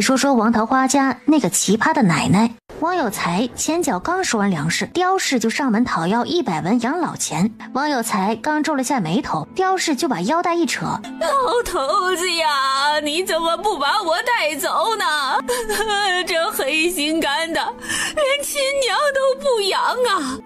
说说王桃花家那个奇葩的奶奶王有才。前脚刚收完粮食，刁氏就上门讨要100文养老钱。王有才刚皱了下眉头，刁氏就把腰带一扯，老头子呀，你怎么不把我带走呢？这黑心肝的连亲娘都不养啊！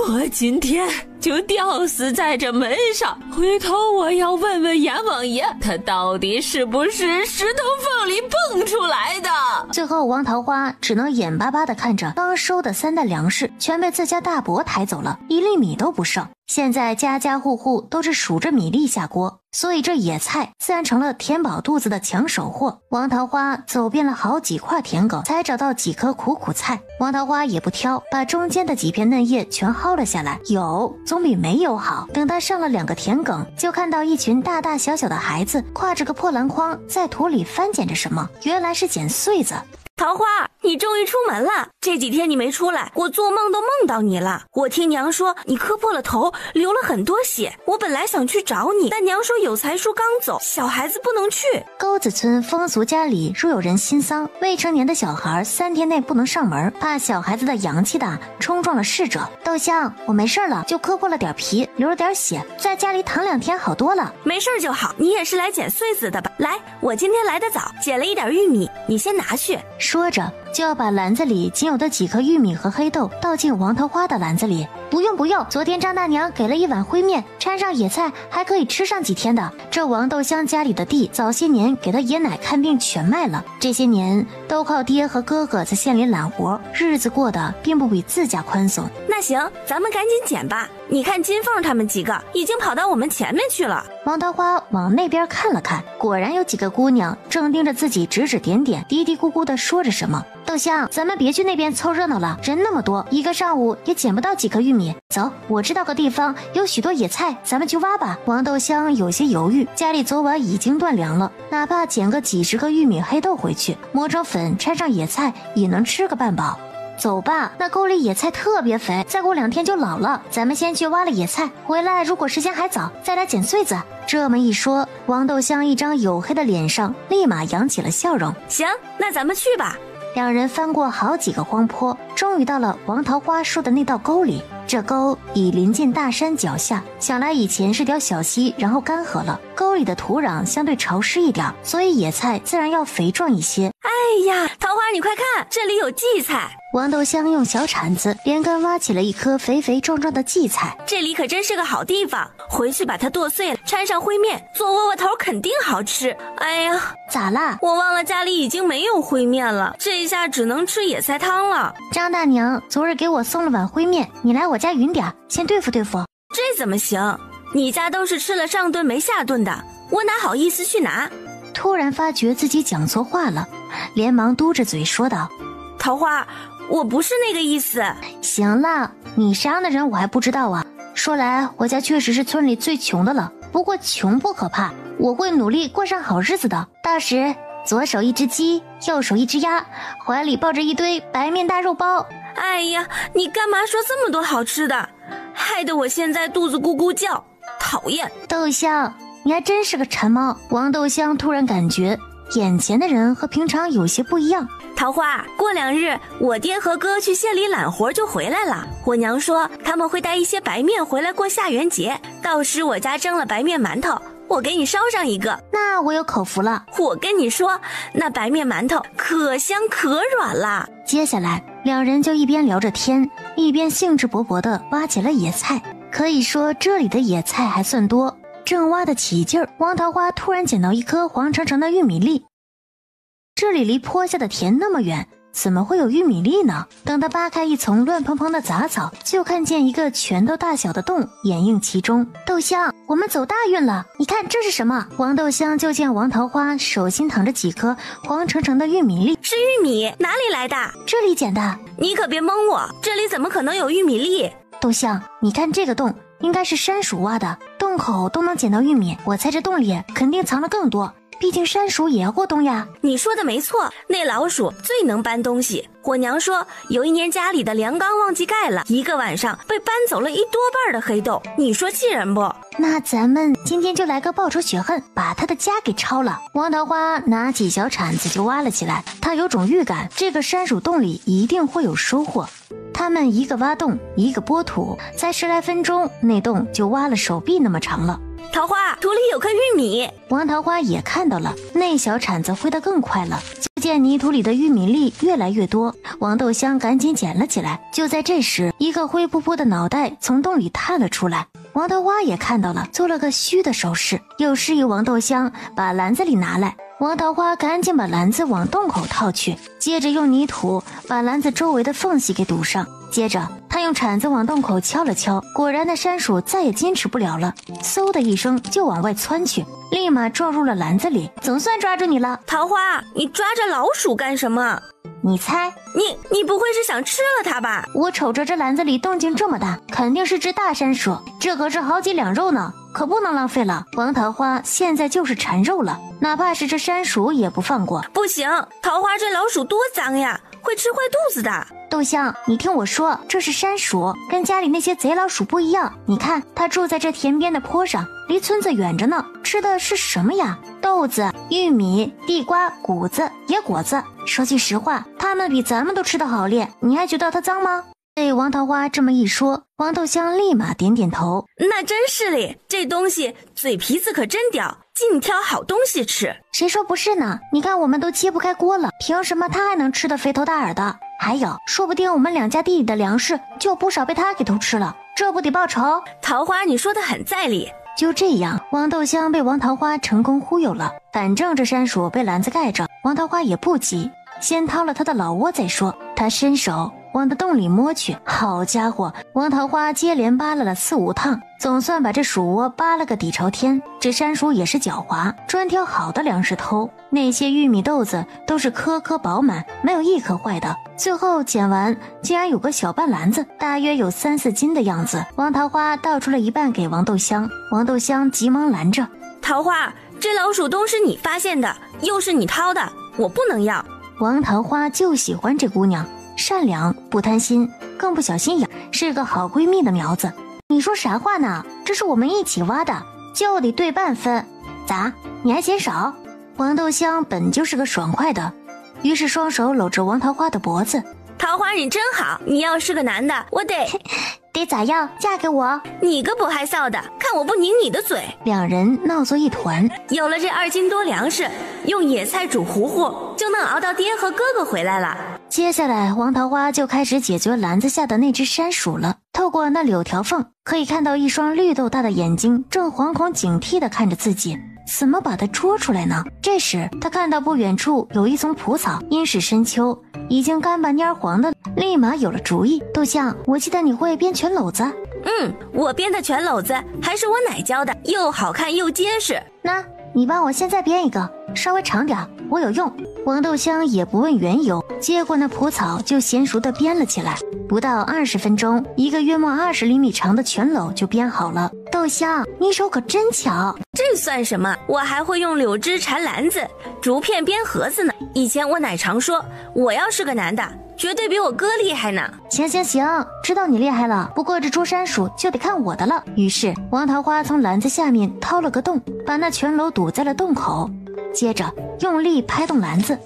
我今天就吊死在这门上，回头我要问问阎王爷，他到底是不是石头缝里蹦出来的。最后王桃花只能眼巴巴地看着刚收的3袋粮食全被自家大伯抬走了，1粒米都不剩。现在家家户户都是数着米粒下锅，所以这野菜自然成了填饱肚子的抢手货。王桃花走遍了好几块田埂，才找到几颗苦苦菜。王桃花也不挑，把中间的几片嫩叶全薅了下来，有总比没有好。等他上了2个田埂，就看到一群大大小小的孩子挎着个破篮筐在土里翻捡着什么，原来是捡穗子。桃花，你终于出门了！这几天你没出来，我做梦都梦到你了。我听娘说你磕破了头，流了很多血。我本来想去找你，但娘说有才叔刚走，小孩子不能去。沟子村风俗，家里若有人新丧，未成年的小孩3天内不能上门，怕小孩子的阳气大冲撞了逝者。豆香，我没事了，就磕破了点皮，流了点血，在家里躺2天好多了。没事就好，你也是来捡穗子的吧？来，我今天来得早，捡了一点玉米，你先拿去。说着就要把篮子里仅有的几颗玉米和黑豆倒进王桃花的篮子里。不用，昨天张大娘给了1碗烩面，掺上野菜，还可以吃上几天的。这王豆香家里的地早些年给他爷奶看病全卖了，这些年都靠爹和哥哥在县里揽活，日子过得并不比自家宽松。那行，咱们赶紧捡吧。你看金凤他们几个已经跑到我们前面去了。王桃花往那边看了看，果然有几个姑娘正盯着自己指指点点，嘀嘀咕咕地说着什么。豆香，咱们别去那边凑热闹了，人那么多，一个上午也捡不到几颗玉米。走，我知道个地方有许多野菜，咱们去挖吧。王豆香有些犹豫，家里昨晚已经断粮了，哪怕捡个几十个玉米黑豆回去，磨成粉掺上野菜也能吃个半饱。走吧，那沟里野菜特别肥，再过2天就老了。咱们先去挖了野菜，回来如果时间还早，再来捡穗子。这么一说，王豆香一张黝黑的脸上立马扬起了笑容。行，那咱们去吧。两人翻过好几个荒坡，终于到了王桃花说的那道沟里。这沟已临近大山脚下，想来以前是条小溪，然后干涸了。沟里的土壤相对潮湿一点，所以野菜自然要肥壮一些。哎呀，桃花你快看，这里有荠菜。王豆香用小铲子连根挖起了一颗肥肥壮壮的荠菜，这里可真是个好地方，回去把它剁碎了，掺上烩面，做窝窝头肯定好吃。哎呀，咋啦？我忘了家里已经没有烩面了，这下只能吃野菜汤了。张大娘昨日给我送了碗烩面，你来我家匀点，先对付对付。这怎么行？你家都是吃了上顿没下顿的，我哪好意思去拿？突然发觉自己讲错话了，连忙嘟着嘴说道：桃花，我不是那个意思。行了，你啥样的人我还不知道啊。说来我家确实是村里最穷的了，不过穷不可怕，我会努力过上好日子的。到时左手一只鸡，右手一只鸭，怀里抱着一堆白面大肉包。哎呀，你干嘛说这么多好吃的，害得我现在肚子咕咕叫，讨厌。豆香，你还真是个馋猫。王豆香突然感觉眼前的人和平常有些不一样。桃花，过2日我爹和哥去县里揽活就回来了，我娘说他们会带一些白面回来过下元节，到时我家蒸了白面馒头，我给你烧上一个。那我有口福了。我跟你说，那白面馒头可香可软了。接下来两人就一边聊着天，一边兴致勃勃地挖起了野菜。可以说这里的野菜还算多，正挖得起劲儿，王桃花突然捡到一颗黄澄澄的玉米粒。这里离坡下的田那么远，怎么会有玉米粒呢？等他扒开一丛乱蓬蓬的杂草，就看见一个拳头大小的洞掩映其中。豆香，我们走大运了，你看这是什么？王豆香就见王桃花手心躺着几颗黄澄澄的玉米粒。是玉米？哪里来的？这里捡的。你可别蒙我，这里怎么可能有玉米粒？豆香，你看这个洞应该是山鼠挖的，洞口都能捡到玉米，我猜这洞里肯定藏了更多，毕竟山鼠也要过冬呀。你说的没错，那老鼠最能搬东西。我娘说有一年家里的粮缸忘记盖了，一个晚上被搬走了1多半的黑豆，你说气人不？那咱们今天就来个报仇雪恨，把他的家给抄了。王桃花拿起小铲子就挖了起来，他有种预感，这个山鼠洞里一定会有收获。他们一个挖洞一个拨土，才10来分钟，那洞就挖了手臂那么长了。桃花，土里有颗玉米。王桃花也看到了，那小铲子挥得更快了，就见泥土里的玉米粒越来越多。王豆香赶紧捡了起来。就在这时，一个灰扑扑的脑袋从洞里探了出来。王桃花也看到了，做了个虚的手势，又示意王豆香把篮子里拿来。王桃花赶紧把篮子往洞口套去，接着用泥土把篮子周围的缝隙给堵上。接着他用铲子往洞口敲了敲，果然那山鼠再也坚持不了了，嗖的一声就往外窜去，立马撞入了篮子里。总算抓住你了。桃花，你抓着老鼠干什么？你猜？你不会是想吃了它吧？我瞅着这篮子里动静这么大，肯定是只大山鼠，这可是好几两肉呢，可不能浪费了。王桃花现在就是馋肉了，哪怕是这山鼠也不放过。不行，桃花这老鼠多脏呀，会吃坏肚子的。豆香，你听我说，这是山鼠，跟家里那些贼老鼠不一样。你看，它住在这田边的坡上，离村子远着呢。吃的是什么呀？豆子、玉米、地瓜、谷子、野果子。说句实话，它们比咱们都吃得好咧。你还觉得它脏吗？被王桃花这么一说，王豆香立马点点头。那真是嘞，这东西嘴皮子可真刁，净挑好东西吃。谁说不是呢？你看我们都揭不开锅了，凭什么他还能吃得肥头大耳的？还有，说不定我们两家地里的粮食就不少被他给偷吃了，这不得报仇？桃花，你说的很在理。就这样，王豆香被王桃花成功忽悠了。反正这山鼠被篮子盖着，王桃花也不急，先掏了他的老窝再说。他伸手往他洞里摸去，好家伙，王桃花接连扒拉了4、5趟，总算把这鼠窝扒了个底朝天。这山鼠也是狡猾，专挑好的粮食偷，那些玉米豆子都是颗颗饱满，没有一颗坏的。最后捡完竟然有个小半篮子，大约有3、4斤的样子。王桃花倒出了一半给王豆香，王豆香急忙拦着：桃花，这老鼠洞是你发现的，又是你掏的，我不能要。王桃花就喜欢这姑娘，善良不贪心，更不小心眼，是个好闺蜜的苗子。你说啥话呢？这是我们一起挖的，就得对半分。咋，你还嫌少？王豆香本就是个爽快的，于是双手搂着王桃花的脖子。桃花你真好，你要是个男的，我得咋样？嫁给我？你个不害臊的，看我不拧你的嘴！两人闹作一团。有了这2斤多粮食，用野菜煮糊糊，就能熬到爹和哥哥回来了。接下来，王桃花就开始解决篮子下的那只山鼠了。透过那柳条缝，可以看到一双绿豆大的眼睛正惶恐警惕地看着自己。怎么把它捉出来呢？这时他看到不远处有一丛蒲草，因是深秋，已经干巴蔫黄的，立马有了主意。豆香，我记得你会编拳篓子。我编的拳篓子还是我奶教的，又好看又结实。那你帮我现在编一个，稍微长点，我有用。王豆香也不问缘由，接过那蒲草就娴熟地编了起来。不到20分钟，一个约莫20厘米长的拳篓就编好了。豆香，你手可真巧。这算什么？我还会用柳枝缠篮子，竹片编盒子呢。以前我奶常说，我要是个男的，绝对比我哥厉害呢。行，知道你厉害了，不过这捉山鼠就得看我的了。于是王桃花从篮子下面掏了个洞，把那拳篓堵在了洞口，接着用力拍动篮子。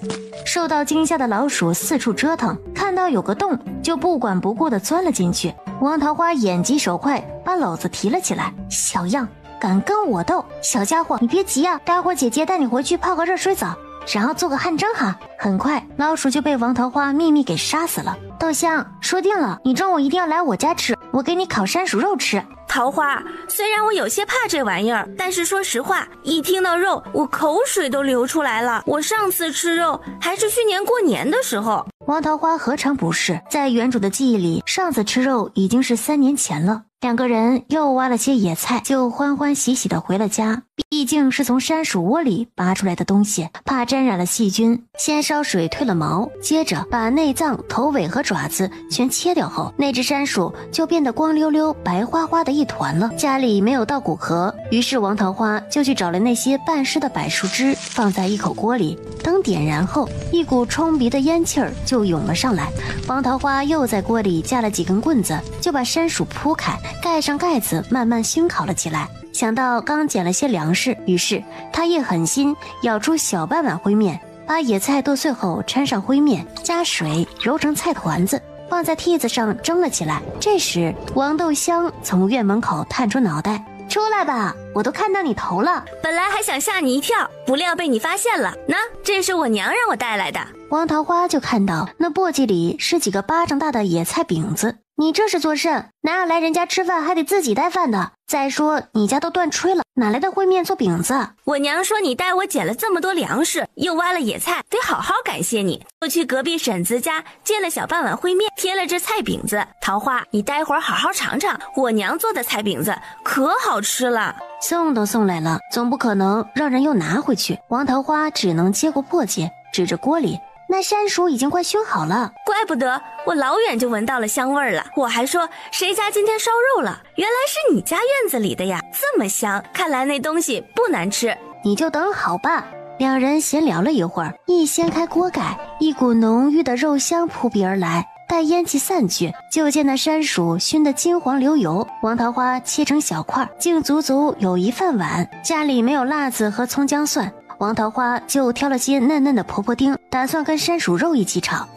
受到惊吓的老鼠四处折腾，看到有个洞就不管不顾地钻了进去。王桃花眼疾手快，把篓子提了起来。小样，敢跟我斗？小家伙，你别急啊，待会儿姐姐带你回去泡个热水澡，然后做个汗蒸哈。很快老鼠就被王桃花秘密给杀死了。豆香，说定了，你中午一定要来我家吃，我给你烤山鼠肉吃。桃花，虽然我有些怕这玩意儿，但是说实话，一听到肉，我口水都流出来了。我上次吃肉还是去年过年的时候。王桃花何尝不是，在原主的记忆里，上次吃肉已经是3年前了。两个人又挖了些野菜，就欢欢喜喜的回了家。毕竟是从山鼠窝里拔出来的东西，怕沾染了细菌，先烧水褪了毛，接着把内脏、头尾和爪子全切掉后，那只山鼠就变得光溜溜、白花花的一团了。家里没有稻谷壳，于是王桃花就去找了那些半湿的柏树枝，放在一口锅里，灯点燃后，一股冲鼻的烟气儿就涌了上来。王桃花又在锅里架了几根棍子，就把山鼠铺开，盖上盖子，慢慢熏烤了起来。想到刚捡了些粮食，于是他一狠心舀出小半碗烩面，把野菜剁碎后掺上烩面，加水揉成菜团子，放在屉子上蒸了起来。这时王豆香从院门口探出脑袋，出来吧，我都看到你头了。本来还想吓你一跳，不料被你发现了。那这是我娘让我带来的。王桃花就看到那簸箕里是几个巴掌大的野菜饼子。你这是做甚？哪有来人家吃饭还得自己带饭的？再说你家都断炊了，哪来的烩面做饼子？我娘说你带我捡了这么多粮食，又挖了野菜，得好好感谢你。就去隔壁婶子家借了小半碗烩面，贴了这菜饼子。桃花，你待会儿好好尝尝我娘做的菜饼子，可好吃了。送都送来了，总不可能让人又拿回去。王桃花只能接过簸箕，指着锅里，那山鼠已经快熏好了。怪不得我老远就闻到了香味了，我还说谁家今天烧肉了，原来是你家院子里的呀，这么香，看来那东西不难吃。你就等好吧。两人闲聊了一会儿，一掀开锅盖，一股浓郁的肉香扑鼻而来。待烟气散去，就见那山薯熏得金黄流油，王桃花切成小块，竟足足有一饭碗。家里没有辣子和葱姜蒜，王桃花就挑了些嫩嫩的婆婆丁，打算跟山薯肉一起炒。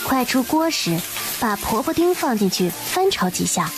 快出锅时，把婆婆丁放进去，翻炒几下，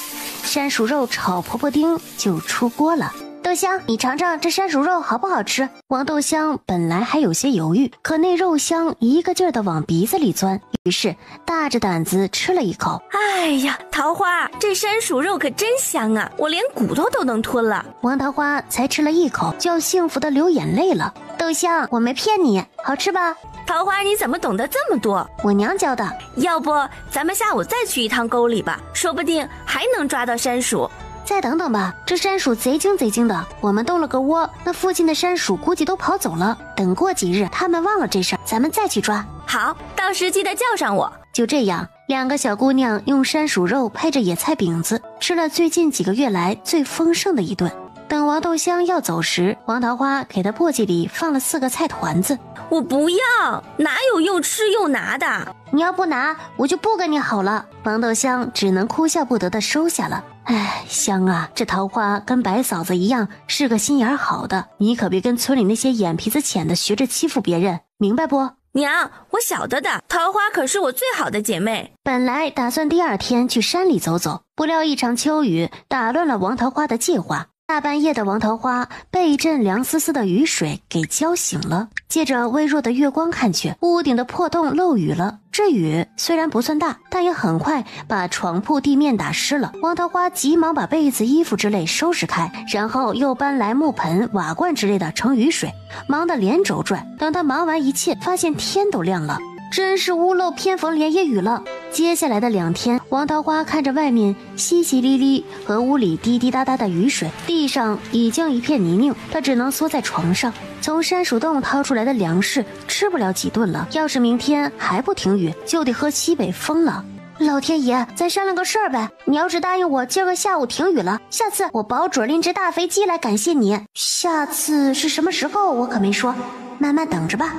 山薯肉炒婆婆丁就出锅了。豆香，你尝尝这山薯肉好不好吃？王豆香本来还有些犹豫，可那肉香一个劲儿的往鼻子里钻，于是大着胆子吃了一口。哎呀，桃花，这山薯肉可真香啊，我连骨头都能吞了。王桃花才吃了一口，就幸福的流眼泪了。豆香，我没骗你，好吃吧？桃花，你怎么懂得这么多？我娘教的。要不咱们下午再去一趟沟里吧，说不定还能抓到山薯。再等等吧，这山薯贼精贼精的，我们动了个窝，那附近的山薯估计都跑走了。等过几日他们忘了这事儿，咱们再去抓。好，到时记得叫上我。就这样，两个小姑娘用山薯肉配着野菜饼子，吃了最近几个月来最丰盛的一顿。等王豆香要走时，王桃花给她簸箕里放了4个菜团子。我不要，哪有又吃又拿的？你要不拿，我就不跟你好了。王豆香只能哭笑不得的收下了。哎，香啊，这桃花跟白嫂子一样，是个心眼好的，你可别跟村里那些眼皮子浅的学着欺负别人，明白不？娘，我晓得的，桃花可是我最好的姐妹。本来打算第2天去山里走走，不料一场秋雨打乱了王桃花的计划。大半夜的王桃花被一阵凉丝丝的雨水给浇醒了，借着微弱的月光看去，屋顶的破洞漏雨了。这雨虽然不算大，但也很快把床铺地面打湿了。王桃花急忙把被子衣服之类收拾开，然后又搬来木盆瓦罐之类的盛雨水，忙得连轴转。等他忙完一切，发现天都亮了，真是屋漏偏逢连夜雨了。接下来的2天，王桃花看着外面淅淅沥沥和屋里滴滴答答的雨水，地上已经一片泥泞，她只能缩在床上。从山薯洞掏出来的粮食吃不了几顿了，要是明天还不停雨，就得喝西北风了。老天爷，咱商量个事儿呗，你要是答应我今个下午停雨了，下次我保准拎只大飞机来感谢你。下次是什么时候我可没说，慢慢等着吧。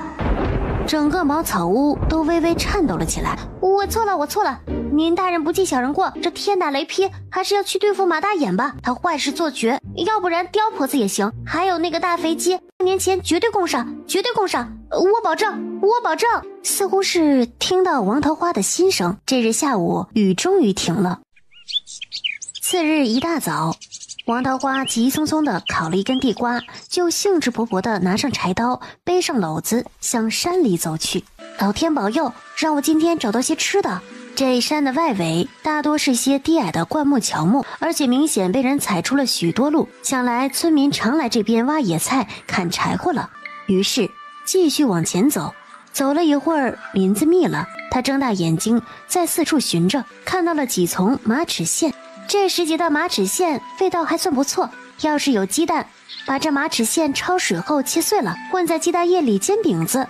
整个茅草屋都微微颤抖了起来。我错了，您大人不计小人过，这天打雷劈，还是要去对付马大眼吧，他坏事做绝，要不然刁婆子也行。还有那个大飞机，2年前绝对供上，我保证。似乎是听到王桃花的心声，这日下午雨终于停了。次日一大早，王桃花急匆匆地烤了一根地瓜，就兴致勃勃地拿上柴刀，背上篓子向山里走去。老天保佑，让我今天找到些吃的。这山的外围大多是些低矮的灌木乔木，而且明显被人踩出了许多路，想来村民常来这边挖野菜砍柴火了。于是继续往前走，走了一会儿，林子密了，他睁大眼睛在四处寻着，看到了几丛马齿苋。这时节的马齿苋味道还算不错，要是有鸡蛋，把这马齿苋焯水后切碎了，混在鸡蛋液里煎饼子，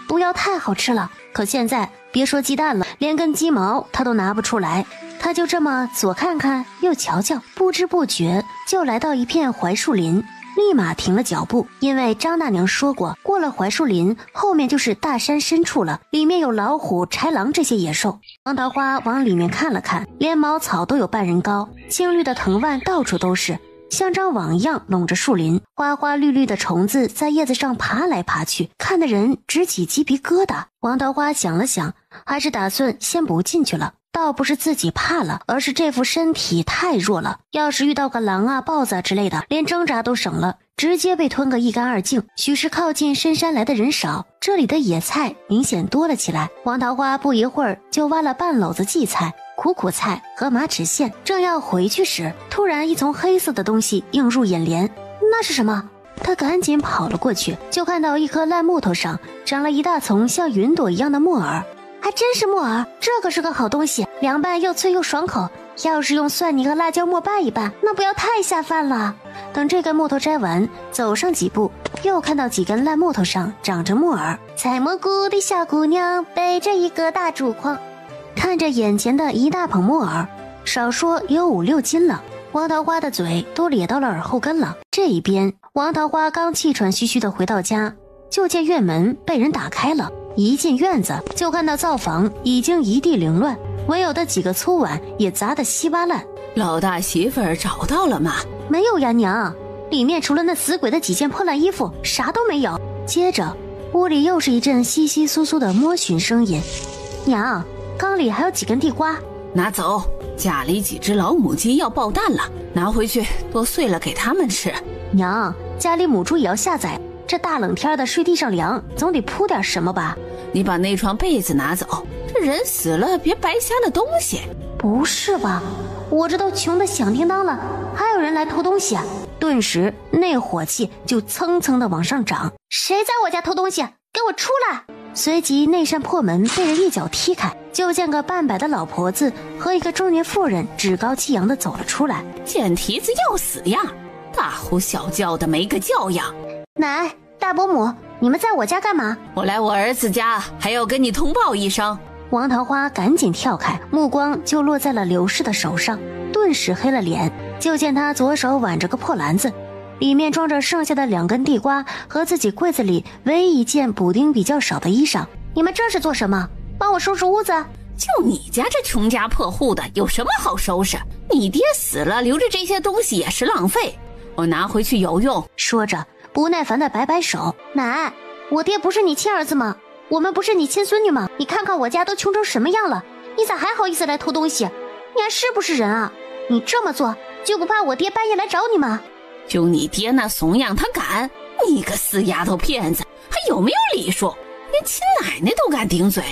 不要太好吃了。可现在别说鸡蛋了，连根鸡毛他都拿不出来。他就这么左看看右瞧瞧，不知不觉就来到一片槐树林，立马停了脚步，因为张大娘说过，过了槐树林后面就是大山深处了，里面有老虎、豺狼这些野兽。王桃花往里面看了看，连茅草都有半人高，青绿的藤蔓到处都是，像张网一样笼着树林，花花绿绿的虫子在叶子上爬来爬去，看得人直起鸡皮疙瘩。王桃花想了想，还是打算先不进去了。倒不是自己怕了，而是这副身体太弱了，要是遇到个狼啊、豹子啊之类的，连挣扎都省了，直接被吞个一干二净。许是靠近深山来的人少，这里的野菜明显多了起来。王桃花不一会儿就挖了半篓子荠菜、苦菜和马齿苋，正要回去时，突然一丛黑色的东西映入眼帘。那是什么？他赶紧跑了过去，就看到一棵烂木头上长了一大丛像云朵一样的木耳。还真是木耳，这可是个好东西，凉拌又脆又爽口，要是用蒜泥和辣椒末拌一拌，那不要太下饭了。等这根木头摘完，走上几步，又看到几根烂木头上长着木耳。采蘑菇的小姑娘背着一个大竹筐，看着眼前的一大捧木耳，少说也有5、6斤了。王桃花的嘴都咧到了耳后根了。这一边，王桃花刚气喘吁吁地回到家，就见院门被人打开了。一进院子就看到灶房已经一地凌乱，唯有的几个粗碗也砸得稀巴烂。老大媳妇儿找到了吗？没有呀，娘。里面除了那死鬼的几件破烂衣服，啥都没有。接着，屋里又是一阵窸窸窣窣的摸寻声音。娘，缸里还有几根地瓜，拿走。家里几只老母鸡要爆蛋了，拿回去剁碎了给他们吃。娘，家里母猪也要下崽，这大冷天的睡地上凉，总得铺点什么吧？你把那床被子拿走，这人死了别白瞎了东西。不是吧？我这都穷得响叮当了，还有人来偷东西啊！顿时那火气就蹭蹭的往上涨。谁在我家偷东西？给我出来！随即那扇破门被人一脚踢开，就见个半百的老婆子和一个中年妇人趾高气扬的走了出来。贱蹄子要死呀，大呼小叫的没个教养。奶，大伯母，你们在我家干嘛？我来我儿子家，还要跟你通报一声。王桃花赶紧跳开，目光就落在了刘氏的手上，顿时黑了脸。就见他左手挽着个破篮子，里面装着剩下的2根地瓜和自己柜子里唯一一件补丁比较少的衣裳。你们这是做什么？帮我收拾屋子？就你家这穷家破户的，有什么好收拾？你爹死了，留着这些东西也是浪费，我拿回去有用。说着不耐烦的摆摆手。奶，我爹不是你亲儿子吗？我们不是你亲孙女吗？你看看我家都穷成什么样了，你咋还好意思来偷东西？你还是不是人啊？你这么做就不怕我爹半夜来找你吗？就你爹那怂样他敢？你个死丫头片子，还有没有礼数？连亲奶奶都敢顶嘴。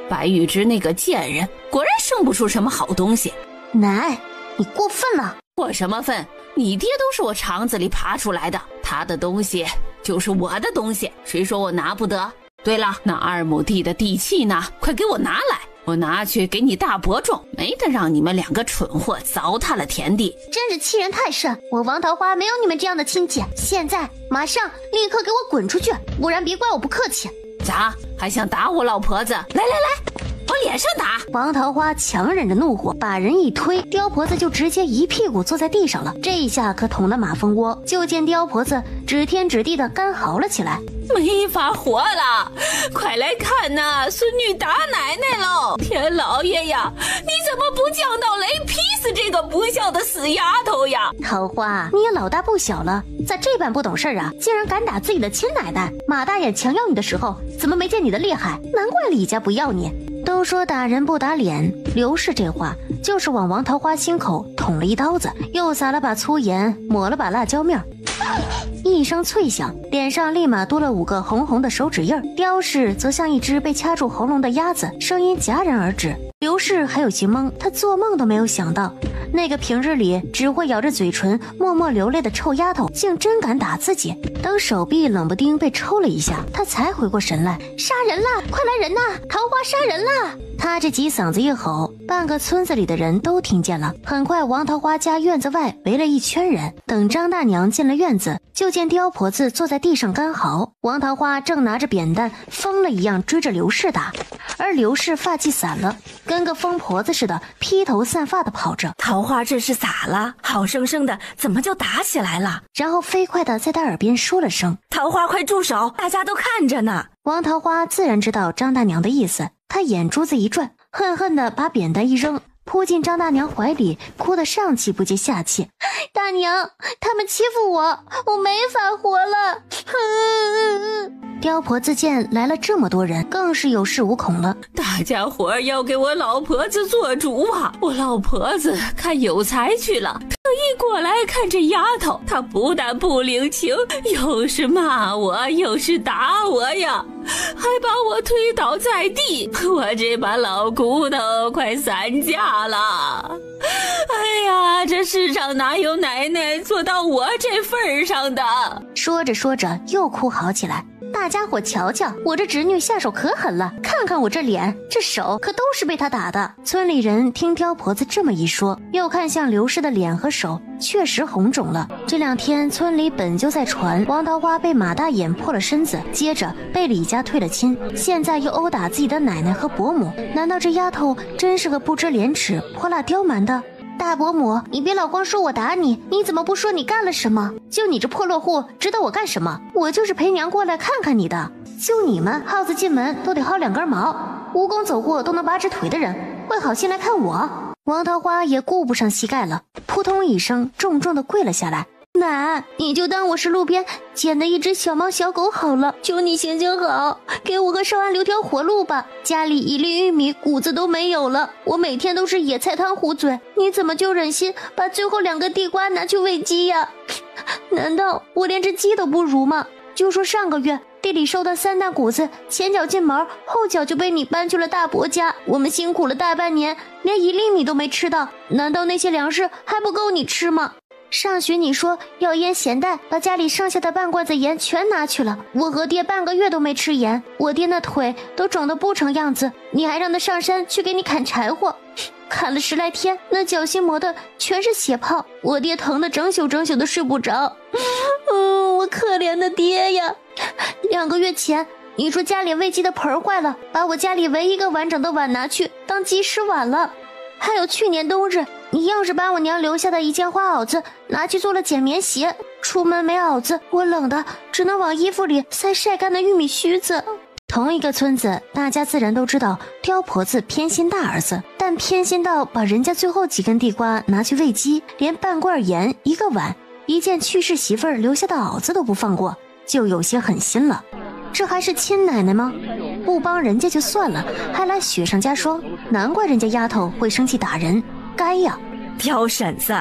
白玉芝那个贱人果然生不出什么好东西。奶，你过分了。过什么分？你爹都是我肠子里爬出来的，他的东西就是我的东西，谁说我拿不得？对了，那2亩地的地契呢？快给我拿来，我拿去给你大伯种，没得让你们2个蠢货糟蹋了田地。真是欺人太甚！我王桃花没有你们这样的亲戚，现在马上立刻给我滚出去，不然别怪我不客气。咋还想打我老婆子？来来来，往脸上打！王桃花强忍着怒火，把人一推，刁婆子就直接一屁股坐在地上了。这一下可捅了马蜂窝，就见刁婆子指天指地的干嚎了起来。没法活了，快来看呐，孙女打奶奶喽！天老爷呀，你怎么不降到雷劈死这个不孝的死丫头呀？桃花，你也老大不小了，咋这般不懂事啊？竟然敢打自己的亲奶奶！马大眼强要你的时候，怎么没见你的厉害？难怪李家不要你。都说打人不打脸，刘氏这话就是往王桃花心口捅了一刀子，又撒了把粗盐，抹了把辣椒面。一声脆响，脸上立马多了5个红红的手指印儿。刁氏则像一只被掐住喉咙的鸭子，声音戛然而止。刘氏还有些懵，他做梦都没有想到，那个平日里只会咬着嘴唇默默流泪的臭丫头，竟真敢打自己。等手臂冷不丁被抽了一下，他才回过神来，杀人啦！快来人呐！桃花杀人啦！他这几嗓子一吼，半个村子里的人都听见了。很快，王桃花家院子外围了一圈人。等张大娘进了院子，就见刁婆子坐在地上干嚎，王桃花正拿着扁担疯了一样追着刘氏打，而刘氏发髻散了，跟个疯婆子似的披头散发的跑着。桃花这是咋了？好生生的怎么就打起来了？然后飞快的在他耳边说了声：桃花快住手，大家都看着呢。王桃花自然知道张大娘的意思，她眼珠子一转，恨恨的把扁担一扔，扑进张大娘怀里，哭得上气不接下气。大娘，他们欺负我没法活了。刁婆子见来了这么多人，更是有恃无恐了。大家伙要给我老婆子做主啊！我老婆子看有才去了，特意过来看这丫头，她不但不领情，又是骂我，又是打我呀，还把我推倒在地，我这把老骨头快散架了。哎呀，这世上哪有奶奶做到我这份上的？说着说着又哭嚎起来。大家伙瞧瞧，我这侄女下手可狠了，看看我这脸，这手可都是被她打的。村里人听刁婆子这么一说，又看向刘氏的脸和手，确实红肿了。这2天村里本就在传王桃花被马大眼破了身子，接着被李家退了亲，现在又殴打自己的奶奶和伯母，难道这丫头真是个不知廉耻泼辣刁蛮的？大伯母，你别老光说我打你，你怎么不说你干了什么？就你这破落户，值得我干什么？我就是陪娘过来看看你的。就你们耗子进门都得薅2根毛，蜈蚣走过都能8只腿的人，会好心来看我？王桃花也顾不上膝盖了，扑通一声重重的跪了下来。奶，你就当我是路边捡的一只小猫小狗好了，求你行行好，给我和少安留条活路吧。家里1粒玉米谷子都没有了，我每天都是野菜汤糊嘴，你怎么就忍心把最后2个地瓜拿去喂鸡呀？难道我连只鸡都不如吗？就说上个月地里收的3担谷子，前脚进门，后脚就被你搬去了大伯家，我们辛苦了大半年，连1粒米都没吃到，难道那些粮食还不够你吃吗？上学你说要腌咸蛋，把家里剩下的半罐子盐全拿去了，我和爹半个月都没吃盐，我爹那腿都肿得不成样子，你还让他上山去给你砍柴火，砍了10来天，那脚心磨的全是血泡，我爹疼得整宿的睡不着。我可怜的爹呀！2个月前你说家里喂鸡的盆坏了，把我家里唯一一个完整的碗拿去当鸡食碗了。还有去年冬日你要是把我娘留下的一件花袄子拿去做了剪棉鞋，出门没袄子，我冷的只能往衣服里塞晒干的玉米须子。同一个村子，大家自然都知道刁婆子偏心大儿子，但偏心到把人家最后几根地瓜拿去喂鸡，连半罐盐、1个碗、一件去世媳妇儿留下的袄子都不放过，就有些狠心了。这还是亲奶奶吗？不帮人家就算了，还来雪上加霜，难怪人家丫头会生气打人，该呀！刁婶子，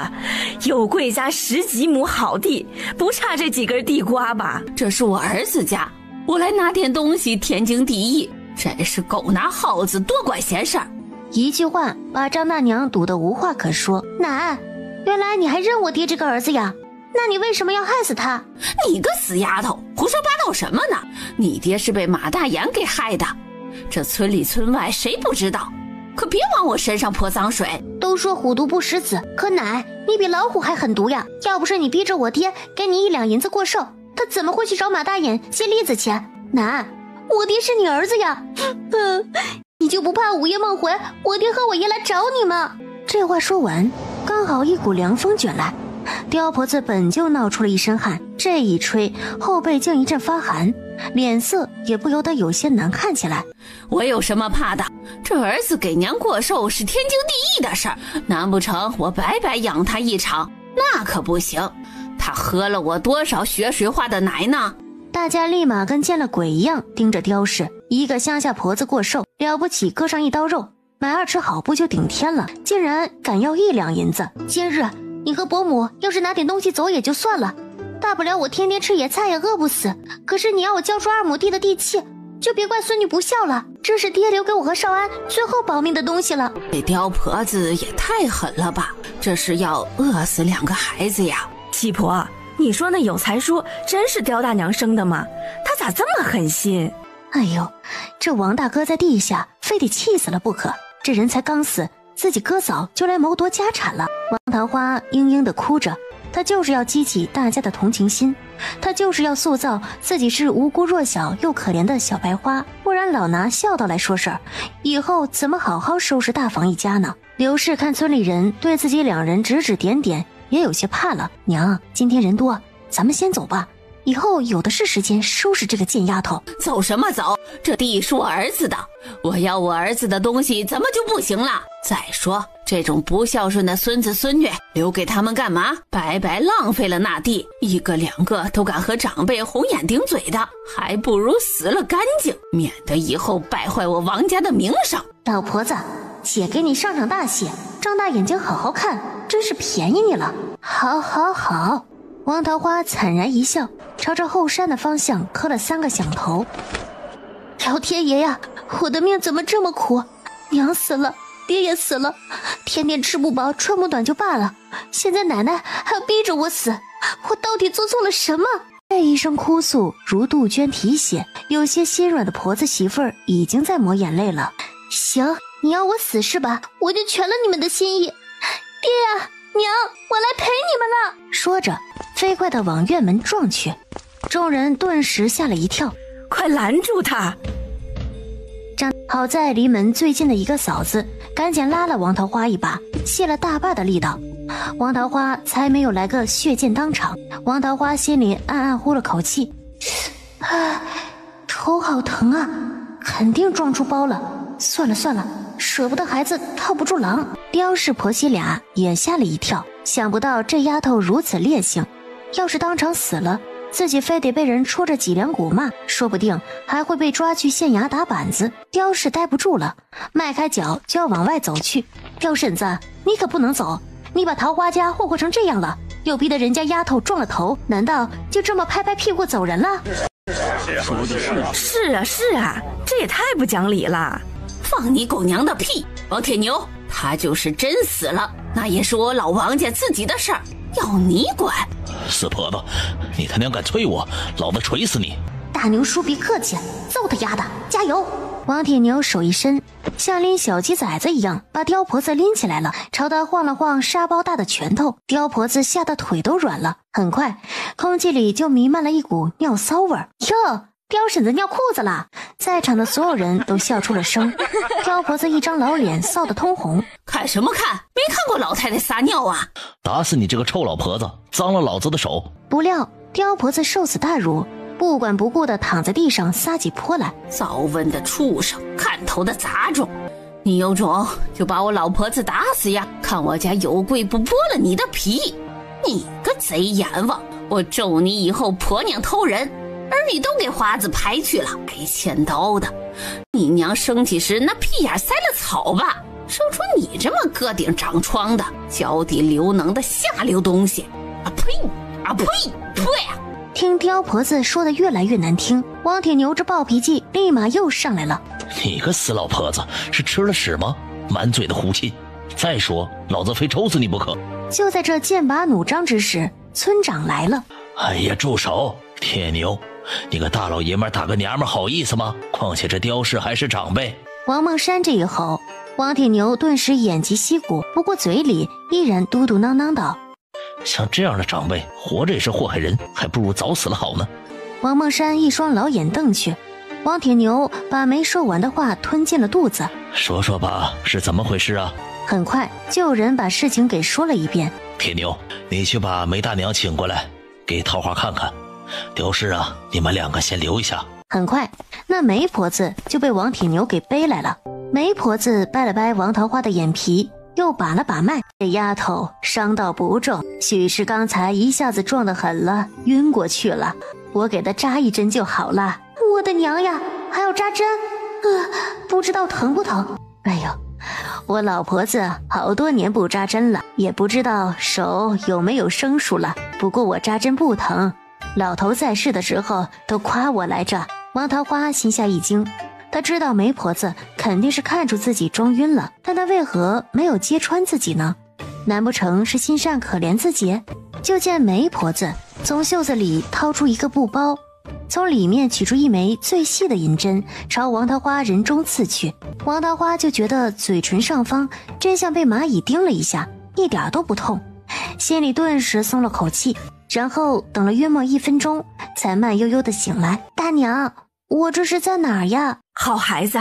有贵家10几亩好地，不差这几根地瓜吧？这是我儿子家，我来拿点东西，天经地义。真是狗拿耗子，多管闲事儿。一句话把张大娘堵得无话可说。奶，原来你还认我爹这个儿子呀？那你为什么要害死他？你个死丫头，胡说八道什么呢？你爹是被马大眼给害的，这村里村外谁不知道？可别往我身上泼脏水。都说虎毒不食子，可奶，你比老虎还狠毒呀！要不是你逼着我爹给你1两银子过寿，他怎么会去找马大眼借栗子钱？奶，我爹是你儿子呀！你就不怕午夜梦回，我爹和我爷来找你吗？这话说完，刚好一股凉风卷来。刁婆子本就闹出了一身汗，这一吹，后背竟一阵发寒，脸色也不由得有些难看起来。我有什么怕的？这儿子给娘过寿是天经地义的事儿，难不成我白白养他一场？那可不行，他喝了我多少血水化的奶呢？大家立马跟见了鬼一样盯着刁氏，一个乡下婆子过寿，了不起割上一刀肉，买2吃好不就顶天了，竟然敢要1两银子。今日你和伯母要是拿点东西走也就算了，大不了我天天吃野菜也饿不死，可是你要我交出2亩地的地契，就别怪孙女不孝了，这是爹留给我和少安最后保命的东西了。这刁婆子也太狠了吧，这是要饿死2个孩子呀！七婆，你说那有才叔真是刁大娘生的吗？他咋这么狠心？哎呦，这王大哥在地下非得气死了不可，这人才刚死，自己哥嫂就来谋夺家产了。王桃花嘤嘤地哭着，她就是要激起大家的同情心，她就是要塑造自己是无辜弱小又可怜的小白花，不然老拿孝道来说事儿，以后怎么好好收拾大房一家呢？刘氏看村里人对自己2人指指点点，也有些怕了。娘，今天人多，咱们先走吧，以后有的是时间收拾这个贱丫头。走什么走？这地是我儿子的，我要我儿子的东西怎么就不行了？再说这种不孝顺的孙子孙女留给他们干嘛？白白浪费了那地，1个2个都敢和长辈红眼顶嘴的，还不如死了干净，免得以后败坏我王家的名声。老婆子，姐给你上场大戏，张大眼睛好好看，真是便宜你了。好好好。王桃花惨然一笑，朝着后山的方向磕了3个响头。老天爷呀，我的命怎么这么苦？娘死了，爹也死了，天天吃不饱穿不暖就罢了，现在奶奶还要逼着我死，我到底做错了什么？这一声哭诉如杜鹃啼血，有些心软的婆子媳妇儿已经在抹眼泪了。行，你要我死是吧？我就全了你们的心意。爹呀，娘，我来陪你们了。说着飞快地往院门撞去，众人顿时吓了一跳，快拦住他！好在离门最近的一个嫂子赶紧拉了王桃花一把，泄了大半的力道，王桃花才没有来个血溅当场。王桃花心里暗暗呼了口气，突头好疼啊，肯定撞出包了。算了算了，舍不得孩子套不住狼。刁氏婆媳俩也吓了一跳，想不到这丫头如此烈性，要是当场死了，自己非得被人戳着脊梁骨骂，说不定还会被抓去县衙打板子。刁氏待不住了，迈开脚就要往外走去。刁婶子，你可不能走，你把桃花家祸祸成这样了，又逼得人家丫头撞了头，难道就这么拍拍屁股走人了？是啊，这也太不讲理了。放你狗娘的屁！王铁牛，他就是真死了，那也是我老王家自己的事儿，要你管。死婆子，你他娘敢催我，老子锤死你！大牛叔别客气，揍他丫的，加油！王铁牛手一伸，像拎小鸡崽子一样把刁婆子拎起来了，朝他晃了晃沙包大的拳头。刁婆子吓得腿都软了，很快空气里就弥漫了一股尿骚味儿。哟，刁婶子尿裤子了！在场的所有人都笑出了声。刁婆子一张老脸臊得通红，看什么看？没看过老太太撒尿啊？打死你这个臭老婆子，脏了老子的手！不料刁婆子受死大辱，不管不顾地躺在地上撒起泼来。早问的畜生，看头的杂种，你有种就把我老婆子打死呀！看我家有贵不剥了你的皮！你个贼阎王，我咒你以后婆娘偷人，儿女都给花子排去了，该欠刀的。你娘生气时那屁眼塞了草吧，生出你这么个顶长疮的脚底流脓的下流东西！啊呸！啊呸！呸！听刁婆子说的越来越难听，王铁牛这暴脾气立马又上来了。你个死老婆子，是吃了屎吗？满嘴的胡气！再说，老子非抽死你不可！就在这剑拔弩张之时，村长来了。哎呀，住手！铁牛，你个大老爷们打个娘们好意思吗？况且这刁氏还是长辈。王梦山这一吼，王铁牛顿时偃旗息鼓，不过嘴里依然嘟嘟囔囔道：像这样的长辈，活着也是祸害人，还不如早死了好呢。王梦山一双老眼瞪去，王铁牛把没说完的话吞进了肚子。说说吧，是怎么回事啊？很快就有人把事情给说了一遍。铁牛，你去把梅大娘请过来，给桃花看看。刁氏啊，你们两个先留一下。很快，那梅婆子就被王铁牛给背来了。梅婆子掰了掰王桃花的眼皮，又把了把脉，这丫头伤到不重，许是刚才一下子撞得狠了，晕过去了。我给她扎一针就好了。我的娘呀，还要扎针？不知道疼不疼？哎呦，我老婆子好多年不扎针了，也不知道手有没有生疏了。不过我扎针不疼，老头在世的时候都夸我来着。王桃花心下一惊，她知道梅婆子肯定是看出自己撞晕了，但她为何没有揭穿自己呢？难不成是心善可怜自己？就见梅婆子从袖子里掏出一个布包，从里面取出一枚最细的银针，朝王桃花人中刺去。王桃花就觉得嘴唇上方真像被蚂蚁叮了一下，一点都不痛，心里顿时松了口气。然后等了约莫1分钟，才慢悠悠地醒来。大娘，我这是在哪儿呀？好孩子，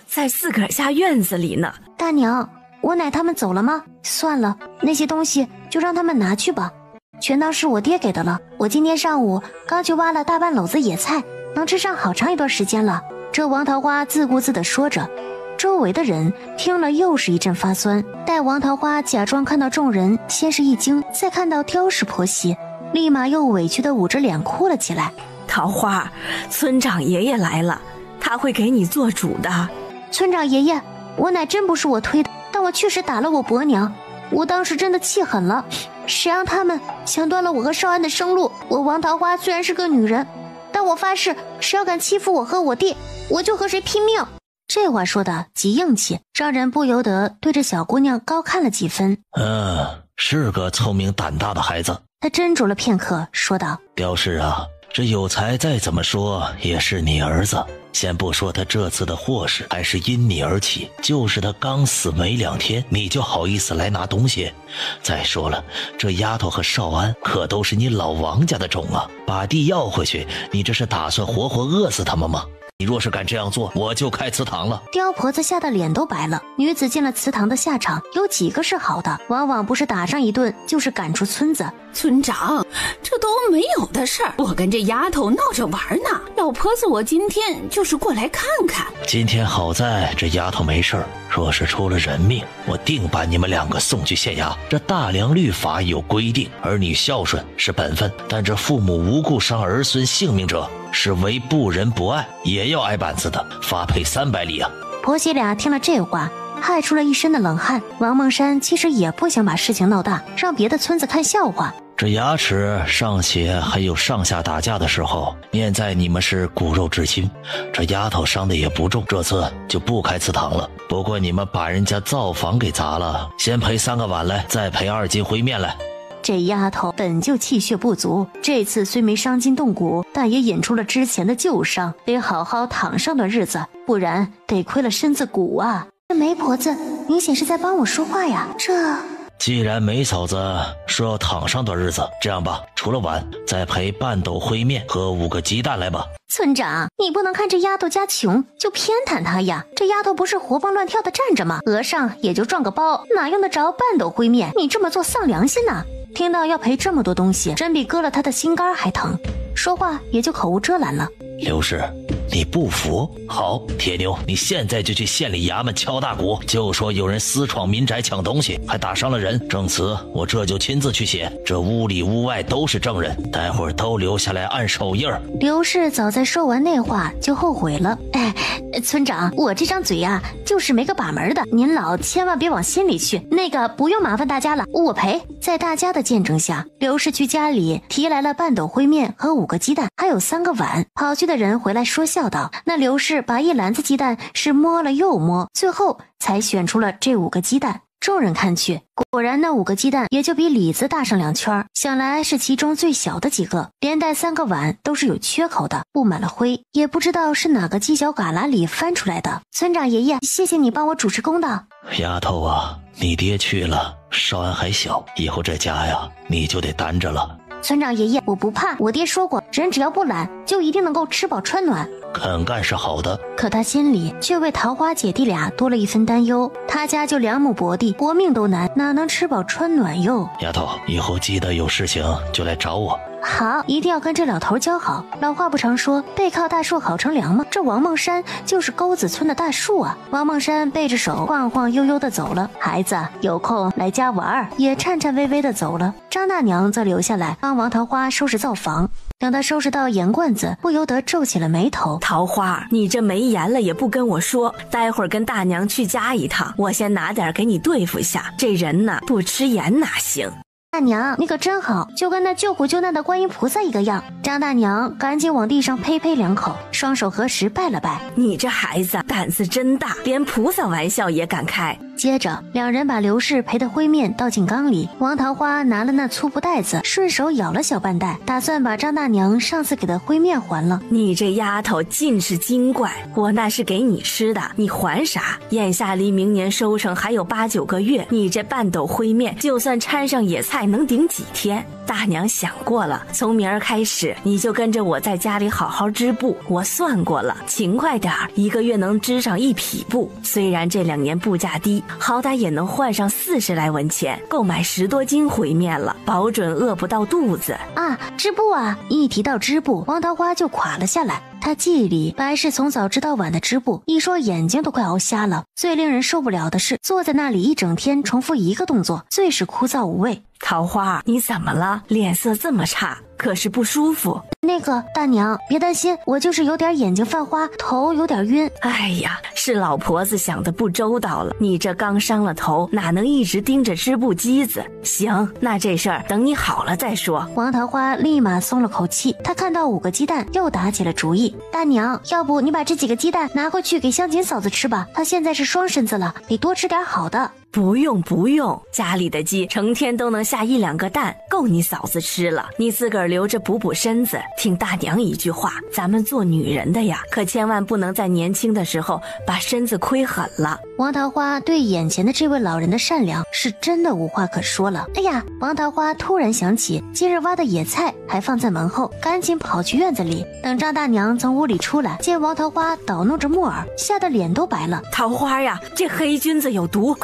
在自个儿家院子里呢。大娘，我奶他们走了吗？算了，那些东西就让他们拿去吧，全当是我爹给的了。我今天上午刚去挖了大半篓子野菜，能吃上好长一段时间了。这王桃花自顾自地说着，周围的人听了又是一阵发酸。待王桃花假装看到众人，先是一惊，再看到刁氏婆媳，立马又委屈地捂着脸哭了起来。桃花，村长爷爷来了，他会给你做主的。村长爷爷，我奶真不是我推的，但我确实打了我伯娘，我当时真的气狠了，谁让他们想断了我和少安的生路。我王桃花虽然是个女人，但我发誓，谁要敢欺负我和我弟，我就和谁拼命。这话说的极硬气，让人不由得对着小姑娘高看了几分。是个聪明胆大的孩子。他斟酌了片刻，说道：刁氏啊，这有才再怎么说也是你儿子，先不说他这次的祸事还是因你而起，就是他刚死没2天，你就好意思来拿东西？再说了，这丫头和少安可都是你老王家的种啊，把地要回去，你这是打算活活饿死他们吗？你若是敢这样做，我就开祠堂了。刁婆子吓得脸都白了。女子进了祠堂的下场有几个是好的，往往不是打上一顿，就是赶出村子。村长，这都没有的事儿，我跟这丫头闹着玩呢。老婆子，我今天就是过来看看。今天好在这丫头没事儿，若是出了人命，我定把你们2个送去县衙。这大梁律法有规定，儿女孝顺是本分，但这父母无故伤儿孙性命者，是为不仁不爱，也要挨板子的，罚赔300里啊！婆媳俩听了这话，害出了一身的冷汗。王梦山其实也不想把事情闹大，让别的村子看笑话。这牙齿尚且还有上下打架的时候，念在你们是骨肉至亲，这丫头伤的也不重，这次就不开祠堂了。不过你们把人家灶房给砸了，先赔3个碗来，再赔2斤烩面来。这丫头本就气血不足，这次虽没伤筋动骨，但也引出了之前的旧伤，得好好躺上段日子，不然得亏了身子骨啊。这媒婆子明显是在帮我说话呀。既然梅嫂子说要躺上段日子，这样吧，除了碗，再赔半斗烩面和5个鸡蛋来吧。村长，你不能看这丫头家穷就偏袒她呀。这丫头不是活蹦乱跳的站着吗？额上也就撞个包，哪用得着半斗烩面？你这么做丧良心呐！听到要赔这么多东西，真比割了他的心肝还疼，说话也就口无遮拦了。刘氏，你不服？好，铁牛，你现在就去县里衙门敲大鼓，就说有人私闯民宅抢东西，还打伤了人，证词我这就亲自去写，这屋里屋外都是证人，待会儿都留下来按手印儿。刘氏早在说完那话就后悔了。村长，我这张嘴啊就是没个把门的，您老千万别往心里去，那个不用麻烦大家了，我赔。在大家的见证下，刘氏去家里提来了半斗烩面和5个鸡蛋，还有3个碗。跑去的人回来说笑道，那刘氏把一篮子鸡蛋是摸了又摸，最后才选出了这5个鸡蛋。众人看去，果然那5个鸡蛋也就比李子大上2圈，想来是其中最小的几个，连带3个碗都是有缺口的，布满了灰，也不知道是哪个犄角旮旯里翻出来的。村长爷爷，谢谢你帮我主持公道。丫头啊，你爹去了，少安还小，以后这家呀你就得担着了。村长爷爷，我不怕，我爹说过，人只要不懒，就一定能够吃饱穿暖。肯干是好的，可他心里却为桃花姐弟俩多了一分担忧。他家就2亩薄地，活命都难，哪能吃饱穿暖哟？丫头，以后记得有事情就来找我。好，一定要跟这老头交好。老话不常说，背靠大树好乘凉吗？这王梦山就是沟子村的大树啊。王梦山背着手晃晃悠悠的走了。孩子有空来家玩，也颤颤巍巍的走了。张大娘则留下来帮王桃花收拾灶房。等他收拾到盐罐子，不由得皱起了眉头。桃花，你这没盐了也不跟我说，待会儿跟大娘去家一趟，我先拿点给你对付下。这人呢，不吃盐哪行？大娘，你可真好，就跟那救苦救难的观音菩萨一个样。张大娘赶紧往地上呸呸2口，双手合十拜了拜。你这孩子胆子真大，连菩萨玩笑也敢开。接着2人把刘氏赔的烩面倒进缸里，王桃花拿了那粗布袋子，顺手舀了小半袋，打算把张大娘上次给的烩面还了。你这丫头尽是精怪，我那是给你吃的，你还啥？眼下离明年收成还有8、9个月，你这半斗烩面就算掺上野菜能顶几天？大娘想过了，从明儿开始你就跟着我在家里好好织布，我算过了，勤快点儿，1个月能织上1匹布。虽然这2年布价低，好歹也能换上40来文钱，够买10多斤烩面了，保准饿不到肚子啊！织布啊！一提到织布，王桃花就垮了下来。他记忆里白氏从早织到晚的织布，一说眼睛都快熬瞎了。最令人受不了的是坐在那里一整天重复一个动作，最是枯燥无味。桃花，你怎么了？脸色这么差，可是不舒服？那个大娘别担心，我就是有点眼睛泛花，头有点晕。哎呀，是老婆子想的不周到了，你这刚伤了头，哪能一直盯着织布机子？行，那这事儿等你好了再说。王桃花立马松了口气，她看到5个鸡蛋，又打起了主意。大娘，要不你把这几个鸡蛋拿回去给香锦嫂子吃吧，她现在是双身子了，得多吃点好的。不用，家里的鸡成天都能下1、2个蛋，够你嫂子吃了。你自个儿留着补补身子。听大娘一句话，咱们做女人的呀，可千万不能在年轻的时候把身子亏狠了。王桃花对眼前的这位老人的善良是真的无话可说了。哎呀，王桃花突然想起今日挖的野菜还放在门后，赶紧跑去院子里。等张大娘从屋里出来，见王桃花捣弄着木耳，吓得脸都白了。桃花呀，这黑菌子有毒，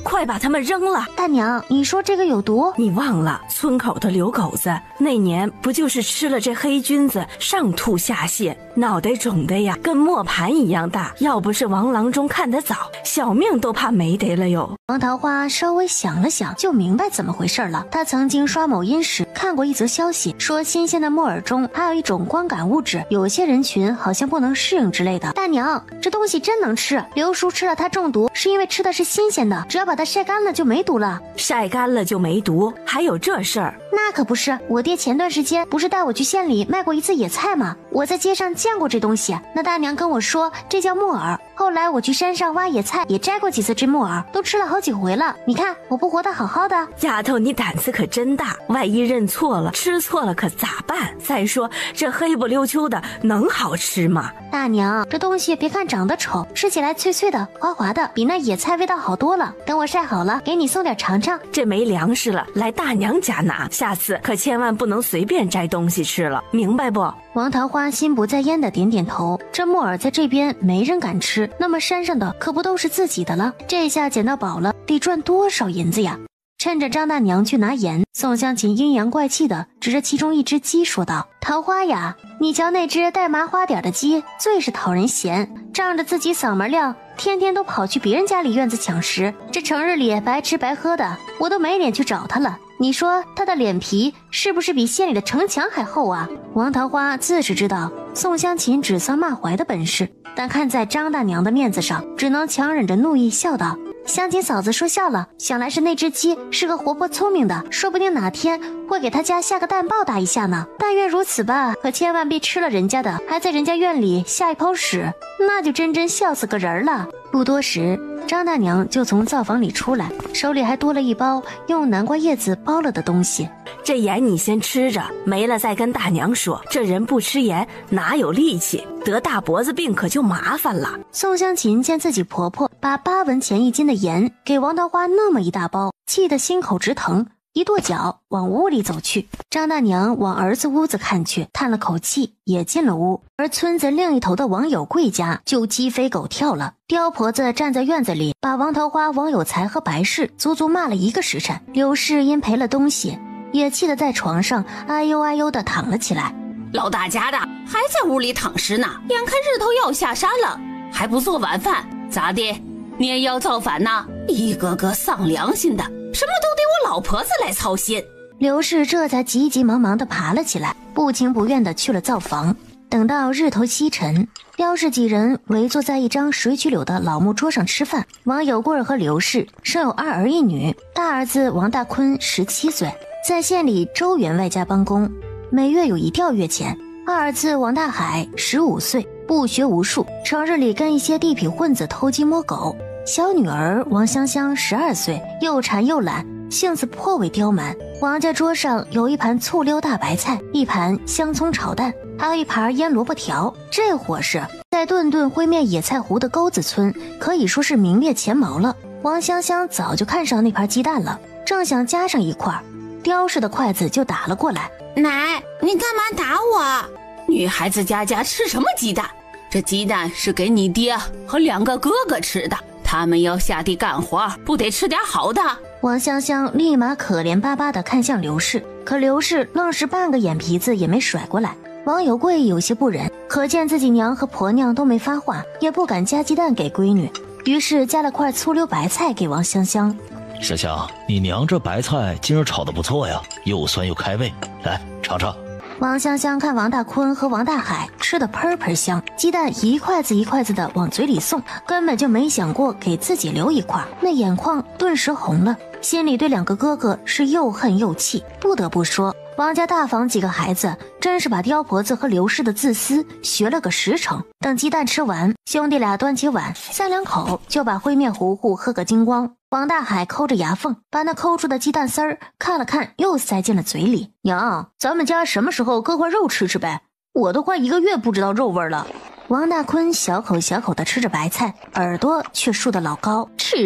快把它们扔了。大娘，你说这个有毒？你忘了村口的刘狗子那年不就是吃了这黑菌子，上吐下泻，脑袋肿的呀跟磨盘一样大，要不是王郎中看得早，小命都怕没得了哟。王桃花稍微想了想，就明白怎么回事了。她曾经刷某音时看过一则消息，说新鲜的木耳中还有一种光感物质，有些人群好像不能适应之类的。大娘，这东西真能吃，刘叔吃了它中毒，是因为吃的是新鲜的，只要把它晒干了就没毒了。晒干了就没毒？还有这事儿？那可不是，我爹前段时间不是带我去县里卖过一次野菜吗？我在街上见过这东西，那大娘跟我说这叫木耳，后来我去山上挖野菜也摘过几次这木耳，都吃了好几回了。你看我不活得好好的？丫头，你胆子可真大，万一认错了吃错了可咋办？再说这黑不溜秋的能好吃吗？大娘，这东西别看长得丑，吃起来脆脆的滑滑的，比那野菜味道好多了。等我晒好了给你送点尝尝。这没粮食了，来大娘家拿，下次可千万不能随便摘东西吃了，明白不？王桃花心不在焉的点点头，这木耳在这边没人敢吃，那么山上的可不都是自己的了？这下捡到宝了，得赚多少银子呀？趁着张大娘去拿盐，宋香琴阴阳怪气的指着其中一只鸡说道：桃花呀，你瞧那只带麻花点的鸡最是讨人嫌，仗着自己嗓门亮，天天都跑去别人家里院子抢食，这成日里白吃白喝的，我都没脸去找他了。你说他的脸皮是不是比县里的城墙还厚啊？王桃花自是知道宋香琴指桑骂槐的本事，但看在张大娘的面子上，只能强忍着怒意笑道：香琴嫂子说笑了，想来是那只鸡是个活泼聪明的，说不定哪天会给他家下个蛋报答一下呢。但愿如此吧，可千万别吃了人家的，还在人家院里下一泡屎，那就真笑死个人了。不多时，张大娘就从灶房里出来，手里还多了一包用南瓜叶子包了的东西。这盐你先吃着，没了再跟大娘说，这人不吃盐哪有力气，得大脖子病可就麻烦了。宋香琴见自己婆婆把8文钱1斤的盐给王桃花那么一大包，气得心口直疼，一跺脚往屋里走去。张大娘往儿子屋子看去，叹了口气也进了屋。而村子另一头的王有贵家就鸡飞狗跳了，刁婆子站在院子里把王桃花、王有才和白氏足足骂了1个时辰。刘氏因赔了东西也气得在床上哎呦哎呦的躺了起来。老大家的还在屋里躺尸呢，眼看日头要下山了，还不做晚饭，咋的？你也要造反呐？一个个丧良心的，什么都得我老婆子来操心。刘氏这才急急忙忙地爬了起来，不情不愿地去了灶房。等到日头西沉，刁氏几人围坐在一张水曲柳的老木桌上吃饭。王有贵和刘氏生有2儿1女，大儿子王大坤17岁，在县里周员外家帮工，每月有1吊月钱。二儿子王大海15岁，不学无术，成日里跟一些地痞混子偷鸡摸狗。小女儿王香香12岁，又馋又懒，性子颇为刁蛮。王家桌上有一盘醋溜大白菜，一盘香葱炒蛋，还有一盘腌萝卜条。这伙食在顿顿灰面野菜湖的沟子村可以说是名列前茅了。王香香早就看上那盘鸡蛋了，正想夹上一块，刁氏的筷子就打了过来。奶，你干嘛打我？女孩子家吃什么鸡蛋？这鸡蛋是给你爹和2个哥哥吃的，他们要下地干活，不得吃点好的？王香香立马可怜巴巴地看向刘氏，可刘氏愣是半个眼皮子也没甩过来。王有贵有些不忍，可见自己娘和婆娘都没发话，也不敢夹鸡蛋给闺女，于是夹了块醋溜白菜给王香香。香香，你娘这白菜今儿炒得不错呀，又酸又开胃，来尝尝。王香香看王大坤和王大海吃得喷喷香，鸡蛋一筷子一筷子的往嘴里送，根本就没想过给自己留一块，那眼眶顿时红了，心里对2个哥哥是又恨又气。不得不说，王家大房几个孩子真是把刁婆子和刘氏的自私学了个10成。等鸡蛋吃完，兄弟俩端起碗，3两口就把灰面糊糊喝个精光。王大海抠着牙缝，把那抠出的鸡蛋丝儿看了看，又塞进了嘴里。娘，咱们家什么时候割块肉吃吃呗？我都快1个月不知道肉味了。王大坤小口小口地吃着白菜，耳朵却竖得老高。吃，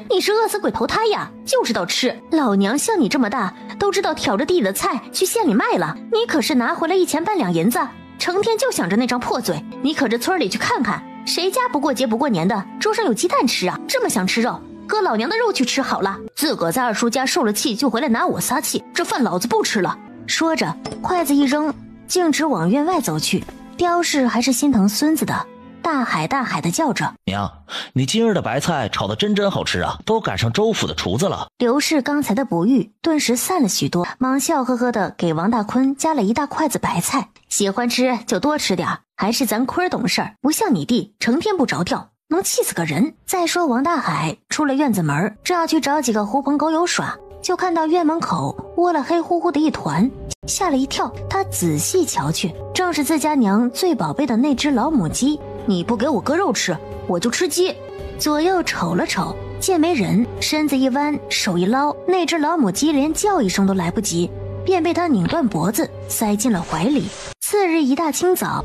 你是饿死鬼投胎呀？就知道吃。老娘像你这么大，都知道挑着地里的菜去县里卖了。你可是拿回来1钱半两银子，成天就想着那张破嘴。你可这村里去看看，谁家不过节不过年的，桌上有鸡蛋吃啊？这么想吃肉，割老娘的肉去吃好了。自个在二叔家受了气，就回来拿我撒气，这饭老子不吃了。说着，筷子一扔，径直往院外走去。刁氏还是心疼孙子的，大海的叫着：娘，你今日的白菜炒得真好吃啊，都赶上周府的厨子了。刘氏刚才的不悦顿时散了许多，忙笑呵呵的给王大坤夹了1大筷子白菜。喜欢吃就多吃点，还是咱坤懂事，不像你弟成天不着调，能气死个人。再说王大海出了院子门，正要去找几个狐朋狗友耍，就看到院门口窝了黑乎乎的一团，吓了一跳。他仔细瞧去，正是自家娘最宝贝的那只老母鸡。你不给我割肉吃，我就吃鸡。左右瞅了瞅，见没人，身子一弯，手一捞，那只老母鸡连叫一声都来不及，便被他拧断脖子塞进了怀里。次日一大清早，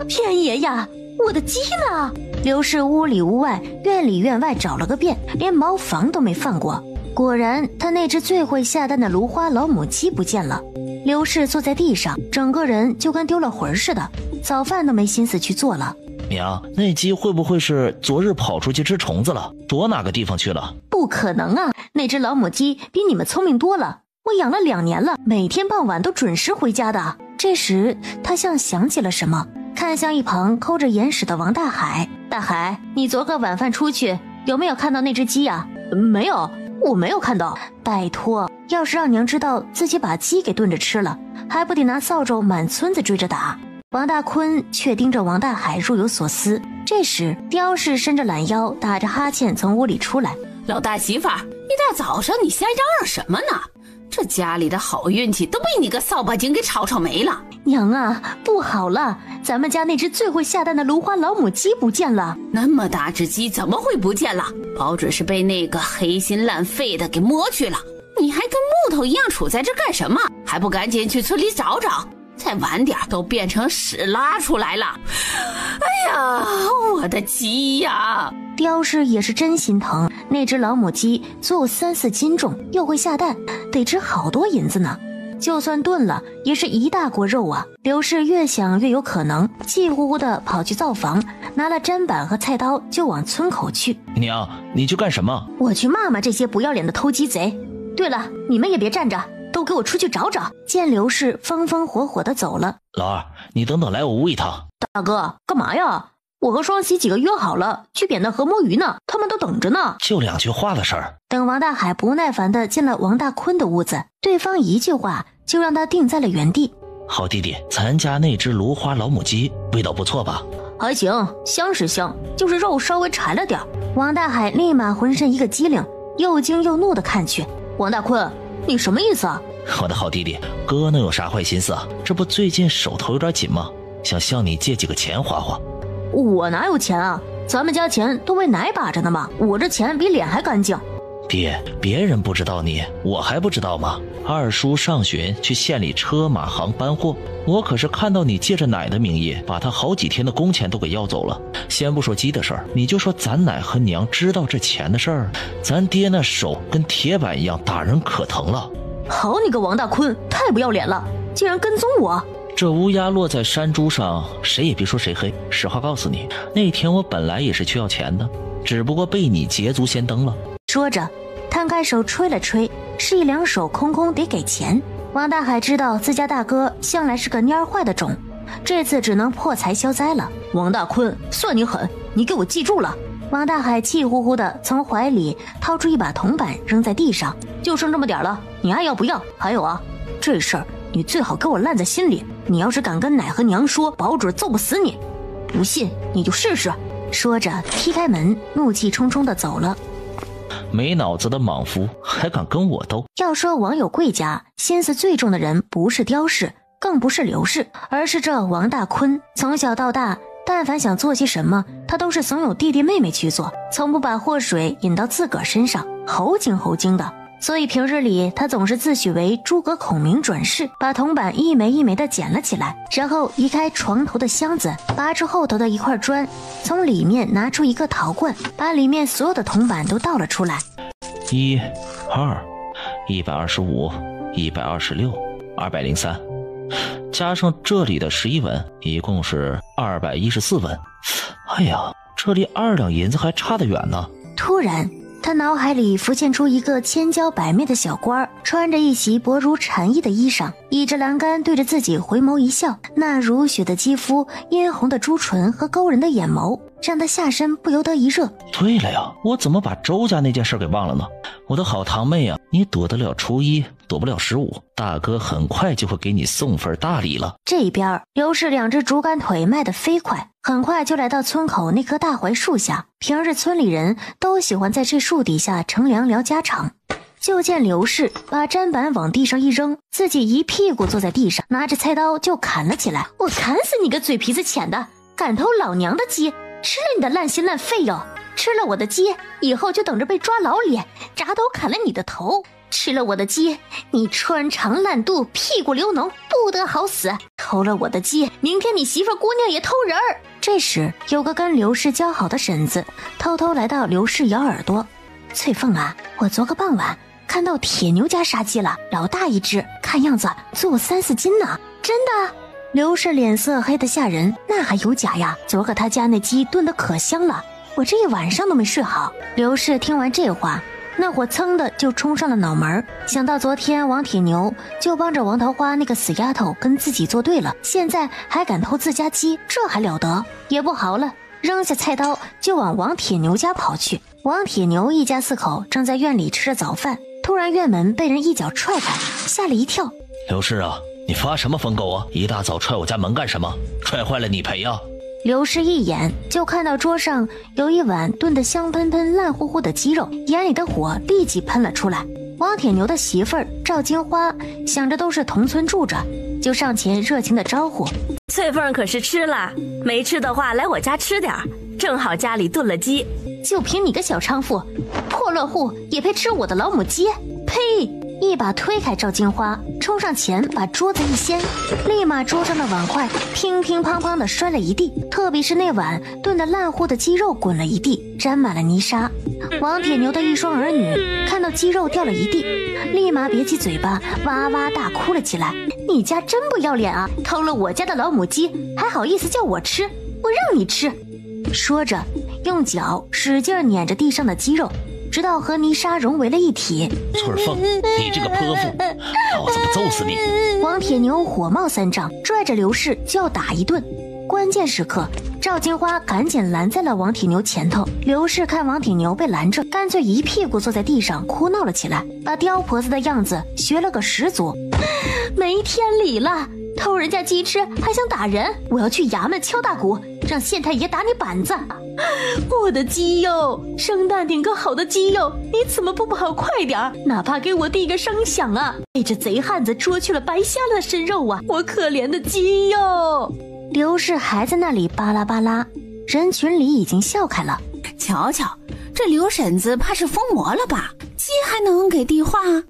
天爷呀，我的鸡呢？刘氏屋里屋外院里院外找了个遍，连茅房都没放过。果然他那只最会下蛋的芦花老母鸡不见了。刘氏坐在地上，整个人就跟丢了魂似的，早饭都没心思去做了。娘，那鸡会不会是昨日跑出去吃虫子了，躲哪个地方去了？不可能啊，那只老母鸡比你们聪明多了，我养了2年了，每天傍晚都准时回家的。这时他像想起了什么，看向一旁抠着眼屎的王大海。大海，你昨个晚饭出去有没有看到那只鸡呀？没有，我没有看到。拜托，要是让娘知道自己把鸡给炖着吃了，还不得拿扫帚满村子追着打。王大坤却盯着王大海若有所思。这时刁氏伸着懒腰，打着哈欠从屋里出来。老大媳妇儿，一大早上你瞎嚷嚷什么呢？这家里的好运气都被你个扫把精给吵没了。娘啊，不好了，咱们家那只最会下蛋的芦花老母鸡不见了。那么大只鸡怎么会不见了？保准是被那个黑心烂肺的给摸去了。你还跟木头一样杵在这干什么？还不赶紧去村里找找，再晚点都变成屎拉出来了。哎呀，我的鸡呀！刁氏也是真心疼，那只老母鸡足有3、4斤重，又会下蛋，得值好多银子呢。就算炖了，也是一大锅肉啊！刘氏越想越有可能，气呼呼地跑去灶房，拿了砧板和菜刀就往村口去。娘，你去干什么？我去骂这些不要脸的偷鸡贼。对了，你们也别站着，都给我出去找找。见刘氏风风火火地走了，老二，你等等来我屋一趟。大哥，干嘛呀？我和双喜几个约好了去扁担河摸鱼呢，他们都等着呢。就2句话的事儿。等王大海不耐烦地进了王大坤的屋子，对方一句话就让他定在了原地。好弟弟，咱家那只芦花老母鸡味道不错吧？还行，香是香，就是肉稍微柴了点。王大海立马浑身一个机灵，又惊又怒地看去。王大坤，你什么意思啊？我的好弟弟，哥能有啥坏心思啊？这不最近手头有点紧吗？想向你借几个钱花花。我哪有钱啊？咱们家钱都为奶把着呢嘛，我这钱比脸还干净。爹，别人不知道你，我还不知道吗？二叔上旬去县里车马行搬货，我可是看到你借着奶的名义，把他好几天的工钱都给要走了。先不说鸡的事儿，你就说咱奶和娘知道这钱的事儿，咱爹那手跟铁板一样，打人可疼了。好你个王大坤，太不要脸了，竟然跟踪我！这乌鸦落在山猪上，谁也别说谁黑。实话告诉你，那天我本来也是去要钱的，只不过被你捷足先登了。说着摊开手吹了吹，示意2手空空得给钱。王大海知道自家大哥向来是个蔫坏的种，这次只能破财消灾了。王大坤，算你狠，你给我记住了。王大海气呼呼地从怀里掏出一把铜板扔在地上，就剩这么点了，你爱要不要？还有啊，这事儿你最好给我烂在心里，你要是敢跟奶和娘说，保准揍不死你。不信你就试试。说着踢开门，怒气冲冲地走了。没脑子的莽夫还敢跟我斗？要说王有贵家心思最重的人，不是刁氏，更不是刘氏，而是这王大坤。从小到大，但凡想做些什么，他都是怂恿弟弟妹妹去做，从不把祸水引到自个儿身上，猴精的。所以平日里他总是自诩为诸葛孔明转世，把铜板一枚一枚的捡了起来，然后移开床头的箱子，拔出后头的一块砖，从里面拿出一个陶罐，把里面所有的铜板都倒了出来。1、2、125、126、203，加上这里的11文，一共是214文。哎呀，这离2两银子还差得远呢。突然他脑海里浮现出一个千娇百媚的小官，穿着一袭薄如蝉翼的衣裳，倚着栏杆对着自己回眸一笑，那如雪的肌肤，嫣红的朱唇和勾人的眼眸，让他下身不由得一热。对了呀，我怎么把周家那件事给忘了呢？我的好堂妹啊，你躲得了初一，躲不了15，大哥很快就会给你送份大礼了。这边刘氏2只竹竿腿迈得飞快，很快就来到村口那棵大槐树下。平日村里人都喜欢在这树底下乘凉聊家常，就见刘氏把砧板往地上一扔，自己一屁股坐在地上，拿着菜刀就砍了起来。我砍死你个嘴皮子浅的，敢偷老娘的鸡，吃了你的烂心烂肺哟！吃了我的鸡，以后就等着被抓老脸，铡刀砍了你的头。吃了我的鸡，你穿肠烂肚，屁股流脓，不得好死。偷了我的鸡，明天你媳妇姑娘也偷人儿。这时有个跟刘氏交好的婶子偷偷来到刘氏咬耳朵：翠凤啊，我昨个傍晚看到铁牛家杀鸡了，老大一只，看样子做3-4斤呢。真的？刘氏脸色黑得吓人，那还有假呀？昨个他家那鸡炖得可香了，我这一晚上都没睡好。刘氏听完这话，那火噌的就冲上了脑门，想到昨天王铁牛就帮着王桃花那个死丫头跟自己作对了，现在还敢偷自家鸡，这还了得？也不好了，扔下菜刀就往王铁牛家跑去。王铁牛一家4口正在院里吃着早饭，突然院门被人一脚踹开，吓了一跳。刘氏啊，你发什么疯狗啊？一大早踹我家门干什么？踹坏了你赔啊！刘氏一眼就看到桌上有一碗炖得香喷喷烂乎乎的鸡肉，眼里的火立即喷了出来。王铁牛的媳妇儿赵金花想着都是同村住着，就上前热情的招呼：翠凤可是吃了，没吃的话来我家吃点，正好家里炖了鸡。就凭你个小娼妇，破落户也配吃我的老母鸡？呸！一把推开赵金花，冲上前把桌子一掀，立马桌上的碗筷乒乒乓乓的摔了一地，特别是那碗炖得烂乎的鸡肉滚了一地，沾满了泥沙。王铁牛的一双儿女看到鸡肉掉了一地，立马瘪起嘴巴哇哇大哭了起来。你家真不要脸啊，偷了我家的老母鸡还好意思叫我吃，我让你吃。说着用脚使劲撵着地上的鸡肉，直到和泥沙融为了一体。翠凤，你这个泼妇，老子不揍死你！王铁牛火冒三丈，拽着刘氏就要打一顿。关键时刻，赵金花赶紧拦在了王铁牛前头。刘氏看王铁牛被拦着，干脆一屁股坐在地上哭闹了起来，把刁婆子的样子学了个10足。没天理了，偷人家鸡吃还想打人，我要去衙门敲大鼓，让县太爷打你板子。我的鸡肉，生蛋顶个好的鸡肉，你怎么不跑快点，哪怕给我递个声响啊！被这贼汉子捉去了，白瞎了身肉啊，我可怜的鸡肉。刘氏还在那里巴拉巴拉，人群里已经笑开了。瞧瞧，这刘婶子怕是疯魔了吧？鸡还能给递话？哟，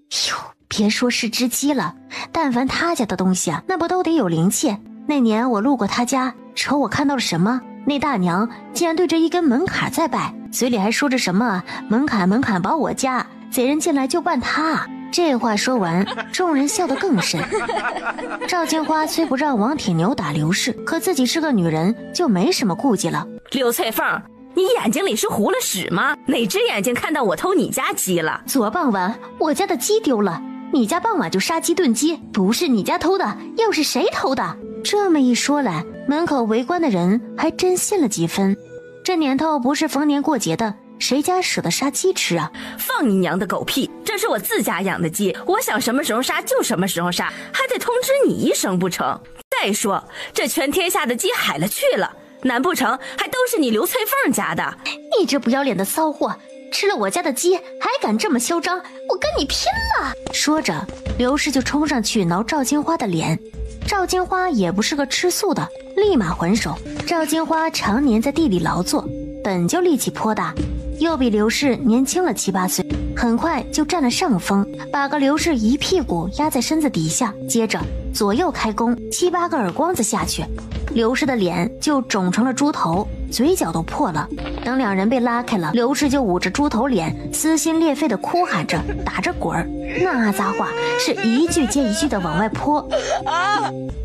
别说是只鸡了，但凡他家的东西啊，那不都得有灵气？那年我路过他家，瞅我看到了什么？那大娘竟然对着一根门槛在拜，嘴里还说着什么门槛门槛保我家，贼人进来就办他。这话说完，众人笑得更甚。赵金花虽不让王铁牛打刘氏，可自己是个女人，就没什么顾忌了。刘翠凤，你眼睛里是糊了屎吗？哪只眼睛看到我偷你家鸡了？昨傍晚我家的鸡丢了，你家傍晚就杀鸡炖鸡，不是你家偷的，又是谁偷的？这么一说来，门口围观的人还真信了几分。这年头不是逢年过节的，谁家舍得杀鸡吃啊？放你娘的狗屁！这是我自家养的鸡，我想什么时候杀就什么时候杀，还得通知你一声不成？再说这全天下的鸡海了去了，难不成还都是你刘翠凤家的？你这不要脸的骚货，吃了我家的鸡还敢这么嚣张，我跟你拼了！说着，刘氏就冲上去挠赵金花的脸。赵金花也不是个吃素的，立马还手。赵金花常年在地里劳作，本就力气颇大，又比刘氏年轻了7、8岁，很快就占了上风，把个刘氏一屁股压在身子底下，接着左右开弓，7、8个耳光子下去，刘氏的脸就肿成了猪头，嘴角都破了。等两人被拉开了，刘氏就捂着猪头脸，撕心裂肺的哭喊着，打着滚儿，那杂话是一句接一句的往外泼。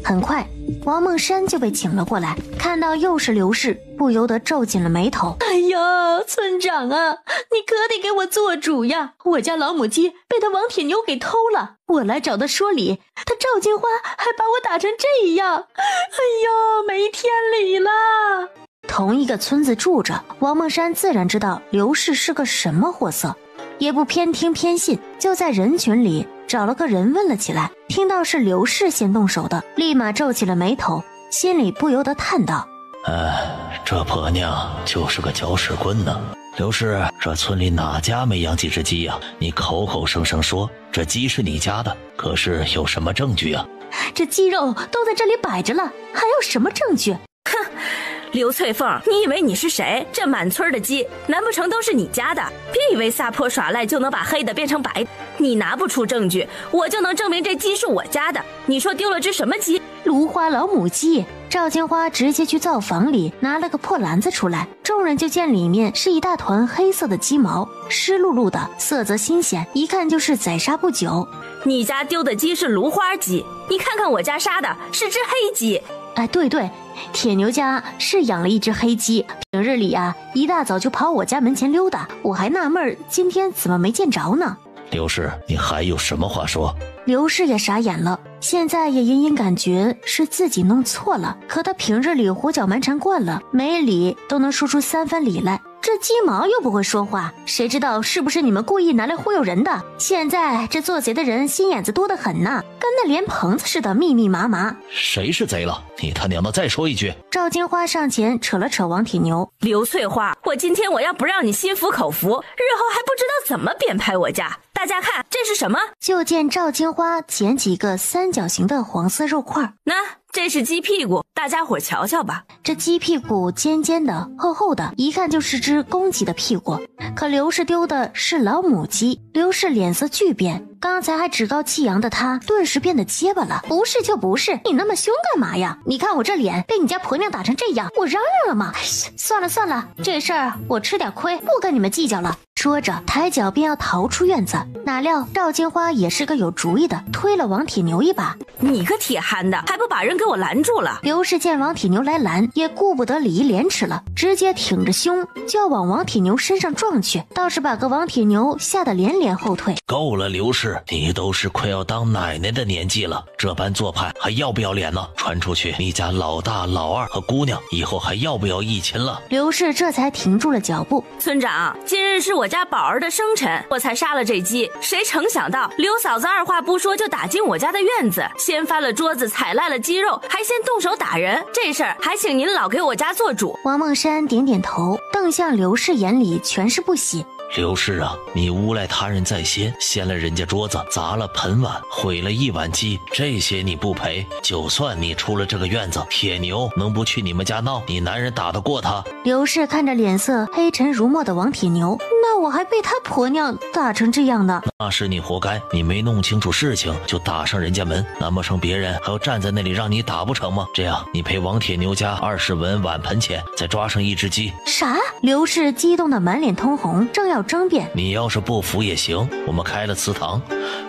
很快，王梦山就被请了过来，看到又是刘氏，不由得皱紧了眉头。哎呀，村长啊，你可得给我做主呀！我家老母鸡被他王铁牛给偷了，我来找他说理，他赵金花还把我打成这样，哎呀，没天理了！同一个村子住着，王梦山自然知道刘氏是个什么货色，也不偏听偏信，就在人群里找了个人问了起来。听到是刘氏先动手的，立马皱起了眉头，心里不由得叹道：这婆娘就是个搅屎棍呢。刘氏，这村里哪家没养几只鸡呀？你口口声声说这鸡是你家的，可是有什么证据啊？这鸡肉都在这里摆着了，还有什么证据？哼，刘翠凤，你以为你是谁？这满村的鸡，难不成都是你家的？别以为撒泼耍赖就能把黑的变成白的，你拿不出证据，我就能证明这鸡是我家的。你说丢了只什么鸡？芦花老母鸡。赵金花直接去灶房里拿了个破篮子出来，众人就见里面是一大团黑色的鸡毛，湿漉漉的，色泽新鲜，一看就是宰杀不久。你家丢的鸡是芦花鸡，你看看我家杀的是只黑鸡。哎，对对，铁牛家是养了一只黑鸡，平日里啊，一大早就跑我家门前溜达，我还纳闷今天怎么没见着呢。刘氏，你还有什么话说？刘氏也傻眼了，现在也隐隐感觉是自己弄错了，可他平日里胡搅蛮缠惯了，没理都能说出3分理来，这鸡毛又不会说话，谁知道是不是你们故意拿来忽悠人的？现在这做贼的人心眼子多得很呐，跟那莲蓬子似的密密麻麻。谁是贼了？你他娘的再说一句！赵金花上前扯了扯王铁牛。刘翠花，我今天我要不让你心服口服，日后还不知道怎么编排我家。大家看这是什么？就见赵金花捡起一个三角形的黄色肉块，那这是鸡屁股，大家伙瞧瞧吧。这鸡屁股尖尖的厚厚的，一看就是只公鸡的屁股，可刘氏丢的是老母鸡。刘氏脸色巨变，刚才还趾高气扬的他顿时变得结巴了。不是就不是，你那么凶干嘛呀？你看我这脸被你家婆娘打成这样，我嚷嚷了吗？算了算了，这事儿我吃点亏，不跟你们计较了。说着抬脚便要逃出院子，哪料赵金花也是个有主意的，推了王铁牛一把。你个铁憨的，还不把人给我拦住了？刘氏见王铁牛来拦，也顾不得礼义廉耻了，直接挺着胸就要往王铁牛身上撞去，倒是把个王铁牛吓得连连后退。够了，刘氏，你都是快要当奶奶的年纪了，这般做派还要不要脸呢？传出去，你家老大、老二和姑娘以后还要不要一亲了？刘氏这才停住了脚步。村长，今日是我家宝儿的生辰，我才杀了这鸡，谁成想到刘嫂子二话不说就打进我家的院子，掀翻了桌子，踩烂了鸡肉，还先动手打人，这事儿还请您老给我家做主。王梦山点点头，瞪向刘氏，眼里全是不喜。刘氏啊，你诬赖他人在先，掀了人家桌子，砸了盆碗，毁了一碗鸡，这些你不赔，就算你出了这个院子，铁牛能不去你们家闹？你男人打得过他？刘氏看着脸色黑沉如墨的王铁牛，那我还被他婆娘打成这样呢？那是你活该，你没弄清楚事情就打上人家门，难不成别人还要站在那里让你打不成吗？这样，你赔王铁牛家20文碗盆钱，再抓上一只鸡。啥？刘氏激动的满脸通红，正要争辩。你要是不服也行，我们开了祠堂，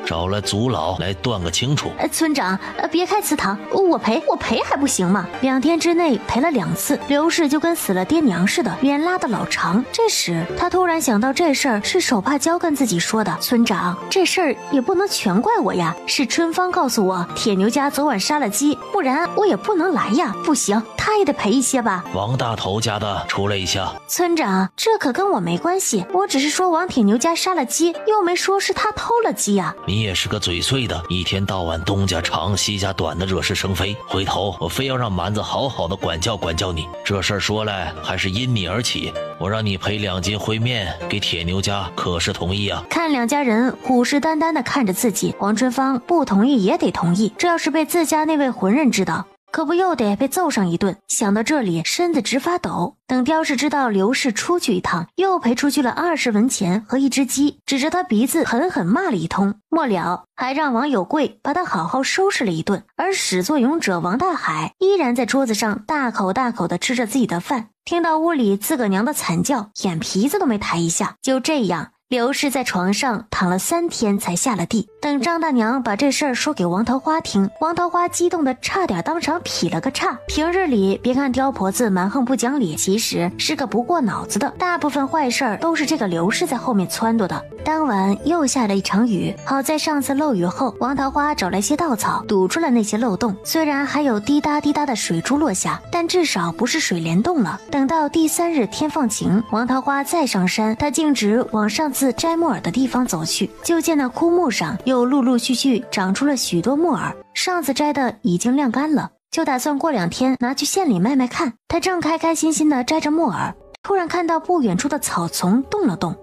找来族老来断个清楚。村长，别开祠堂，我赔还不行吗？2天之内赔了2次，刘氏就跟死了爹娘似的，脸拉得老长。这时他突然想到这事儿是手帕胶跟自己说的，村长，这事儿也不能全怪我呀，是春芳告诉我铁牛家昨晚杀了鸡，不然我也不能来呀。不行，他也得赔一些吧。王大头家的出来一下。村长，这可跟我没关系，我只是说王铁牛家杀了鸡，又没说是他偷了鸡呀。你也是个嘴碎的，一天到晚东家长西家短的惹是生非，回头我非要让蛮子好好的管教管教你。这事儿说来还是因你而起，我让你赔2斤烩面给铁牛家，可是同意啊？看两家人虎视眈眈地看着自己，王春芳不同意也得同意，这要是被自家那位浑人知道，可不又得被揍上一顿。想到这里，身子直发抖。等刁氏知道刘氏出去一趟，又赔出去了20文钱和一只鸡，指着他鼻子狠狠骂了一通，末了还让王有贵把他好好收拾了一顿。而始作俑者王大海依然在桌子上大口大口地吃着自己的饭，听到屋里自个娘的惨叫，眼皮子都没抬一下。就这样，刘氏在床上躺了3天才下了地。等张大娘把这事儿说给王桃花听，王桃花激动的差点当场劈了个叉。平日里别看刁婆子蛮横不讲理，其实是个不过脑子的，大部分坏事儿都是这个刘氏在后面撺掇的。当晚又下了一场雨，好在上次漏雨后，王桃花找来些稻草堵住了那些漏洞，虽然还有滴答滴答的水珠落下，但至少不是水帘洞了。等到第3日天放晴，王桃花再上山，他径直往上次摘木耳的地方走去，就见那枯木上又陆陆续续长出了许多木耳，上次摘的已经晾干了，就打算过2天拿去县里卖卖看。他正开开心心的摘着木耳，突然看到不远处的草丛动了动，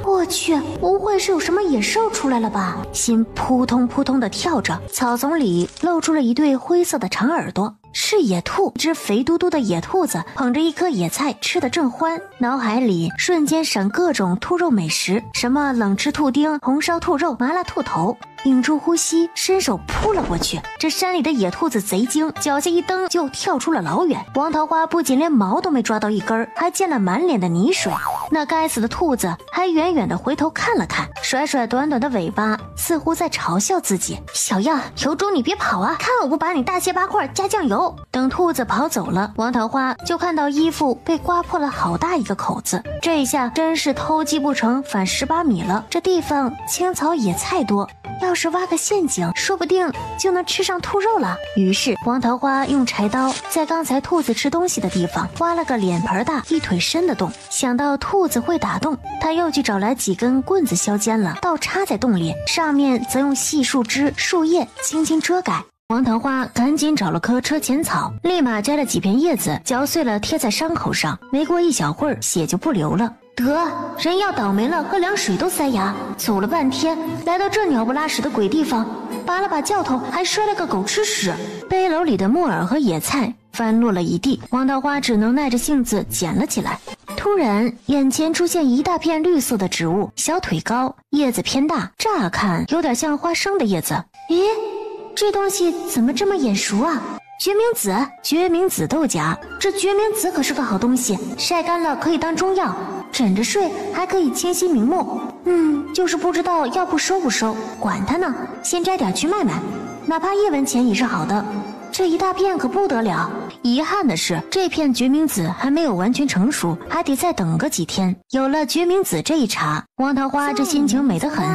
我去，不会是有什么野兽出来了吧？心扑通扑通的跳着，草丛里露出了一对灰色的长耳朵，是野兔。一只肥嘟嘟的野兔子捧着一颗野菜吃得正欢，脑海里瞬间闪各种兔肉美食，什么冷吃兔丁、红烧兔肉、麻辣兔头。屏住呼吸，伸手扑了过去。这山里的野兔子贼精，脚下一蹬就跳出了老远。王桃花不仅连毛都没抓到一根，还溅了满脸的泥水。那该死的兔子还远远地回头看了看，甩甩短短的尾巴，似乎在嘲笑自己。小样，有种你别跑啊，看我不把你大卸8块加酱油。等兔子跑走了，王桃花就看到衣服被刮破了好大一个口子，这一下真是偷鸡不成反18米了。这地方青草野菜多，要是挖个陷阱，说不定就能吃上兔肉了。于是王桃花用柴刀在刚才兔子吃东西的地方挖了个脸盆大1腿深的洞，想到兔子会打洞，他又去找来几根棍子削尖了，倒插在洞里，上面则用细树枝树叶轻轻遮盖。王桃花赶紧找了棵车前草，立马摘了几片叶子，嚼碎了贴在伤口上，没过一小会儿，血就不流了。得，人要倒霉了，喝凉水都塞牙。走了半天，来到这鸟不拉屎的鬼地方，拔了把教头，还摔了个狗吃屎。背篓里的木耳和野菜翻落了一地，王桃花只能耐着性子捡了起来。突然，眼前出现一大片绿色的植物，小腿高，叶子偏大，乍看有点像花生的叶子。咦，这东西怎么这么眼熟啊？决明子，决明子豆荚，这决明子可是个好东西，晒干了可以当中药，枕着睡还可以清晰明目。就是不知道要不收不收，管它呢，先摘点去卖卖，哪怕1文钱也是好的。这一大片可不得了。遗憾的是，这片决明子还没有完全成熟，还得再等个几天。有了决明子这一茬，王桃花这心情美得很，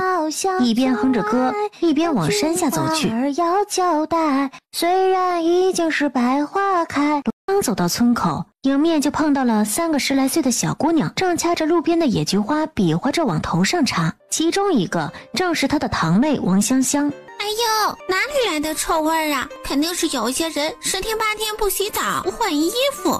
一边哼着歌，一边往山下走去。要交代，虽然已经是百花开。刚走到村口，迎面就碰到了3个10来岁的小姑娘，正掐着路边的野菊花比划着往头上插，其中一个正是她的堂妹王香香。哎呦，哪里来的臭味啊？肯定是有一些人10天8天不洗澡不换衣服。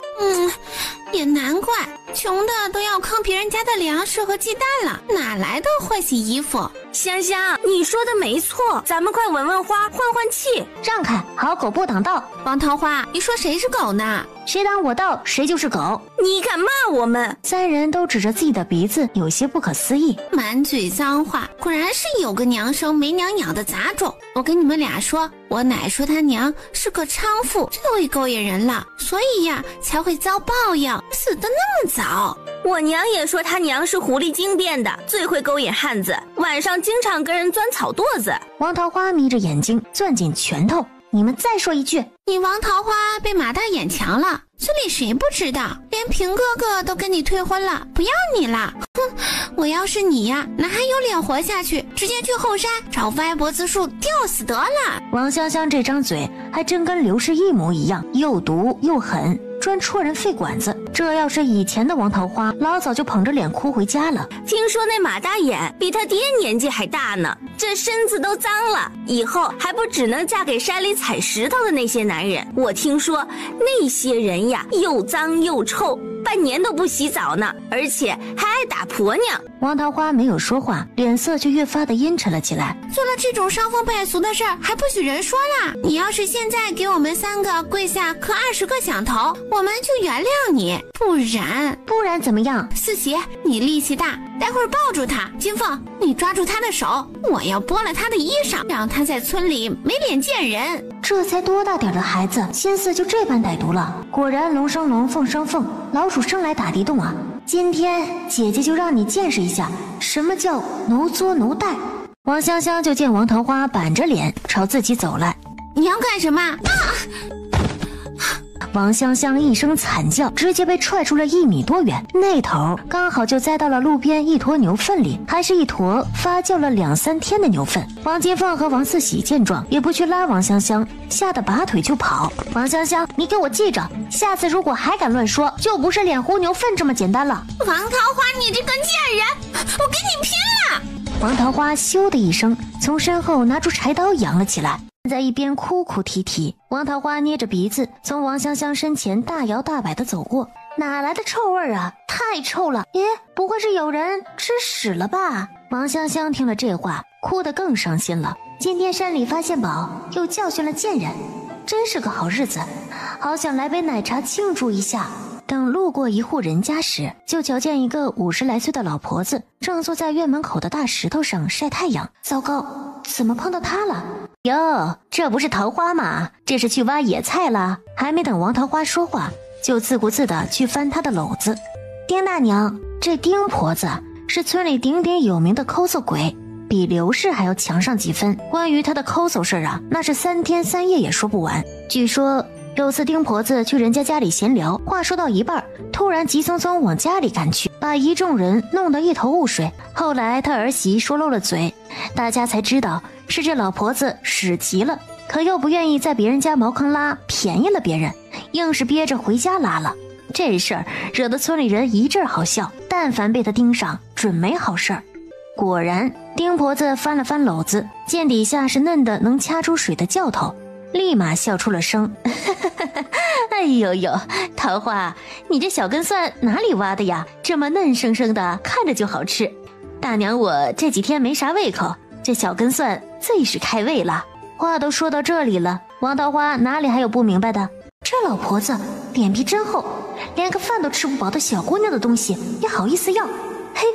也难怪，穷的都要坑别人家的粮食和鸡蛋了，哪来的会洗衣服？香香，你说的没错，咱们快闻闻花，换换气。让开，好狗不挡道。王桃花，你说谁是狗呢？谁挡我道，谁就是狗。你敢骂我们？3人都指着自己的鼻子，有些不可思议，满嘴脏话，果然是有个娘生没娘养的杂种。我跟你们俩说，我奶说她娘是个娼妇，最勾引人了，所以呀才会遭报应，死得那么早。我娘也说她娘是狐狸精变的，最会勾引汉子，晚上经常跟人钻草垛子。王桃花眯着眼睛攥紧拳头，你们再说一句。你王桃花被马大眼强了，村里谁不知道？连平哥哥都跟你退婚了，不要你了。哼，我要是你呀，哪还有脸活下去？直接去后山找歪脖子树吊死得了。王香香这张嘴还真跟刘氏一模一样，又毒又狠，专戳人肺管子。这要是以前的王桃花，老早就捧着脸哭回家了。听说那马大眼比他爹年纪还大呢，这身子都脏了，以后还不只能嫁给山里采石头的那些男人。我听说那些人呀，又脏又臭，半年都不洗澡呢，而且还爱打婆娘。王桃花没有说话，脸色却越发的阴沉了起来。做了这种伤风败俗的事儿，还不许人说啦！你要是现在给我们3个跪下磕20个响头，我们就原谅你。不然怎么样？四喜，你力气大，待会儿抱住他。金凤，你抓住他的手，我要剥了他的衣裳，让他在村里没脸见人。这才多大点的孩子，心思就这般歹毒了。果然龙生龙，凤生凤，老鼠生来打地洞啊！今天姐姐就让你见识一下什么叫奴作奴待。王香香就见王桃花板着脸朝自己走来，你要干什么？王香香一声惨叫，直接被踹出了1米多远，那头刚好就栽到了路边一坨牛粪里，还是一坨发酵了2、3天的牛粪。王金凤和王四喜见状，也不去拉王香香，吓得拔腿就跑。王香香，你给我记着，下次如果还敢乱说，就不是脸糊牛粪这么简单了。王桃花，你这个贱人，我跟你拼了！王桃花咻的一声从身后拿出柴刀扬了起来，在一边哭哭啼啼。王桃花捏着鼻子从王香香身前大摇大摆地走过，哪来的臭味啊？太臭了！耶，不会是有人吃屎了吧？王香香听了这话，哭得更伤心了。今天山里发现宝，又教训了贱人，真是个好日子，好想来杯奶茶庆祝一下。等路过一户人家时，就瞧见一个50来岁的老婆子正坐在院门口的大石头上晒太阳。糟糕，怎么碰到她了？哟，这不是桃花吗？这是去挖野菜了。还没等王桃花说话，就自顾自地去翻她的篓子。丁大娘，这丁婆子是村里鼎鼎有名的抠搜鬼，比刘氏还要强上几分。关于她的抠搜事啊，那是3天3夜也说不完。据说有次丁婆子去人家家里闲聊，话说到一半，突然急匆匆往家里赶去，把一众人弄得一头雾水。后来她儿媳说漏了嘴，大家才知道是这老婆子屎急了，可又不愿意在别人家茅坑拉，便宜了别人，硬是憋着回家拉了。这事儿惹得村里人一阵好笑，但凡被她盯上，准没好事儿。果然，丁婆子翻了翻篓子，见底下是嫩的能掐出水的酵头，立马笑出了声。哎呦呦，桃花，你这小根蒜哪里挖的呀？这么嫩生生的，看着就好吃。大娘我这几天没啥胃口，这小根蒜最是开胃了。话都说到这里了，王桃花哪里还有不明白的？这老婆子脸皮真厚，连个饭都吃不饱的小姑娘的东西也好意思要。嘿，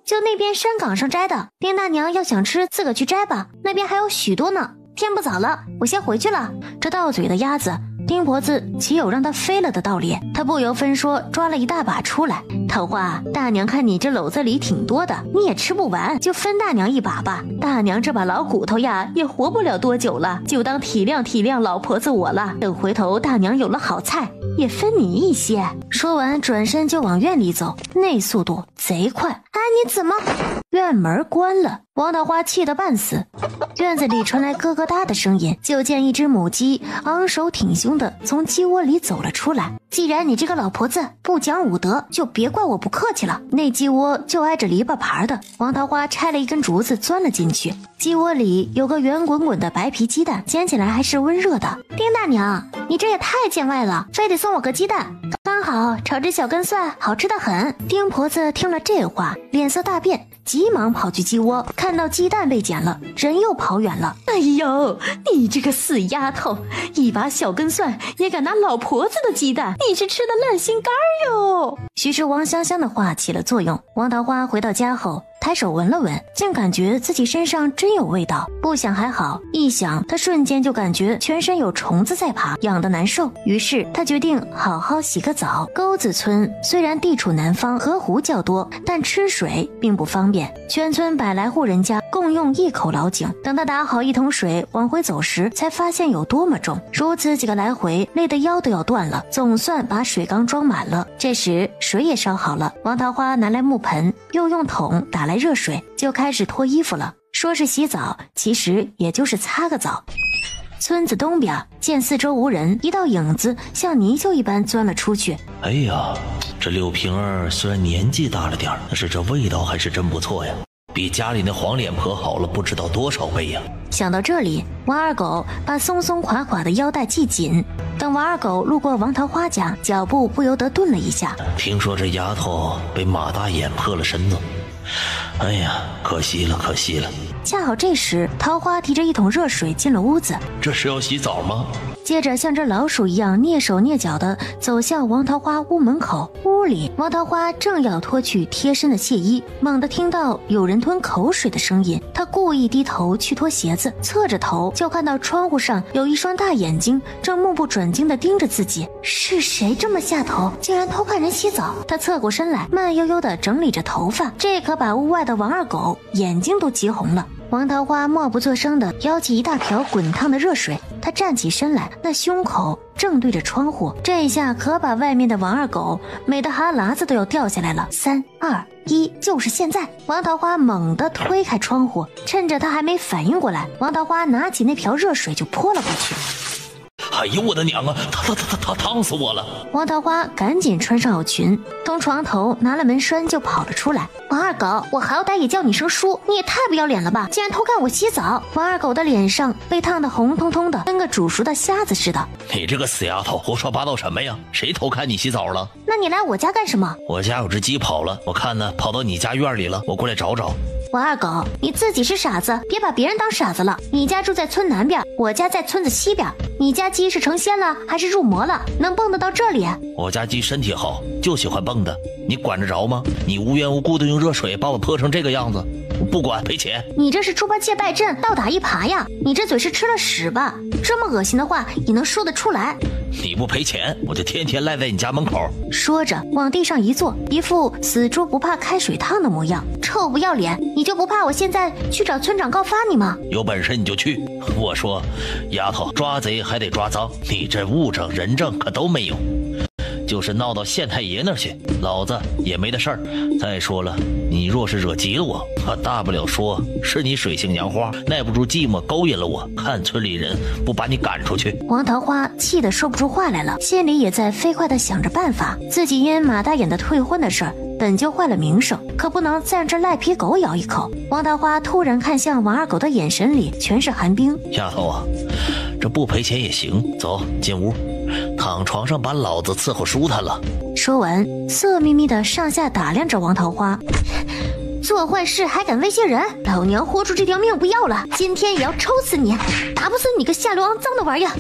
就那边山岗上摘的，丁大娘要想吃自个去摘吧，那边还有许多呢。天不早了，我先回去了。这到嘴的鸭子，丁婆子岂有让它飞了的道理？她不由分说抓了一大把出来。桃花，大娘看你这篓子里挺多的，你也吃不完，就分大娘一把吧。大娘这把老骨头呀，也活不了多久了，就当体谅体谅老婆子我了。等回头大娘有了好菜，也分你一些。说完，转身就往院里走，那速度贼快。哎，你怎么？院门关了，王桃花气得半死。院子里传来咯咯哒的声音，就见一只母鸡昂首挺胸的从鸡窝里走了出来。既然你这个老婆子不讲武德，就别怪我不客气了。那鸡窝就挨着篱笆牌的，王桃花拆了一根竹子钻了进去。鸡窝里有个圆滚滚的白皮鸡蛋，捡起来还是温热的。丁大娘，你这也太见外了，非得送我个鸡蛋，刚好炒只小根蒜，好吃得很。丁婆子听了这话，脸色大变，急忙跑去鸡窝，看到鸡蛋被捡了，人又跑远了。哎呦，你这个死丫头，一把小根蒜也敢拿老婆子的鸡蛋，你是吃的烂心肝哟！许是王香香的话起了作用，王桃花回到家后，抬手闻了闻，竟感觉自己身上真有味道。不想还好，一想他瞬间就感觉全身有虫子在爬，痒得难受。于是他决定好好洗个澡。沟子村虽然地处南方，河湖较多，但吃水并不方便。全村100来户人家共用一口老井。等他打好1桶水往回走时，才发现有多么重。如此几个来回，累得腰都要断了，总算把水缸装满了。这时水也烧好了，王桃花拿来木盆，又用桶打来热水，就开始脱衣服了。说是洗澡，其实也就是擦个澡。村子东边见四周无人，一道影子像泥鳅一般钻了出去。哎呀，这六平儿虽然年纪大了点，但是这味道还是真不错呀，比家里那黄脸婆好了不知道多少倍呀。想到这里，王二狗把松松垮垮的腰带系紧。等王二狗路过王桃花家，脚步不由得顿了一下。听说这丫头被马大眼破了身子，哎呀，可惜了可惜了。恰好这时，桃花提着1桶热水进了屋子。这是要洗澡吗？接着像只老鼠一样蹑手蹑脚地走向王桃花屋门口。屋里，王桃花正要脱去贴身的亵衣，猛地听到有人吞口水的声音。他故意低头去脱鞋子，侧着头就看到窗户上有一双大眼睛正目不转睛地盯着自己。是谁这么下头，竟然偷看人洗澡？他侧过身来，慢悠悠地整理着头发，这可把屋外的王二狗眼睛都急红了。王桃花默不作声地舀起一大瓢滚烫的热水，他站起身来，那胸口正对着窗户，这一下可把外面的王二狗美得哈喇子都要掉下来了。3、2、1，就是现在！王桃花猛地推开窗户，趁着他还没反应过来，王桃花拿起那瓢热水就泼了过去。哎呦我的娘啊，他烫死我了！王桃花赶紧穿上袄裙，从床头拿了门栓就跑了出来。王二狗，我好歹也叫你声叔，你也太不要脸了吧，竟然偷看我洗澡！王二狗的脸上被烫得红彤彤的，跟个煮熟的虾子似的。你这个死丫头，胡说八道什么呀？谁偷看你洗澡了？那你来我家干什么？我家有只鸡跑了，我看呢跑到你家院里了，我过来找找。王二狗，你自己是傻子，别把别人当傻子了。你家住在村南边，我家在村子西边。你家鸡是成仙了还是入魔了，能蹦得到这里？我家鸡身体好，就喜欢蹦的，你管得着吗？你无缘无故的用热水把我泼成这个样子，我不管，赔钱。你这是猪八戒拜阵，倒打一耙呀！你这嘴是吃了屎吧？这么恶心的话也能说得出来？你不赔钱，我就天天赖在你家门口。说着往地上一坐，一副死猪不怕开水烫的模样。臭不要脸，你就不怕我现在去找村长告发你吗？有本事你就去。我说丫头，抓贼还得抓赃，你这物证人证可都没有，就是闹到县太爷那儿去，老子也没的事儿。再说了，你若是惹急了我，大不了说是你水性杨花，耐不住寂寞勾引了我，看村里人不把你赶出去。王桃花气得说不出话来了，心里也在飞快地想着办法。自己因马大眼的退婚的事儿本就坏了名声，可不能再让这赖皮狗咬一口。王桃花突然看向王二狗的眼神里全是寒冰。丫头啊，这不赔钱也行，走进屋，躺床上把老子伺候舒坦了。说完，色眯眯的上下打量着王桃花。做坏事还敢威胁人，老娘豁出这条命不要了，今天也要抽死你，打不死你个下流肮脏的玩意儿！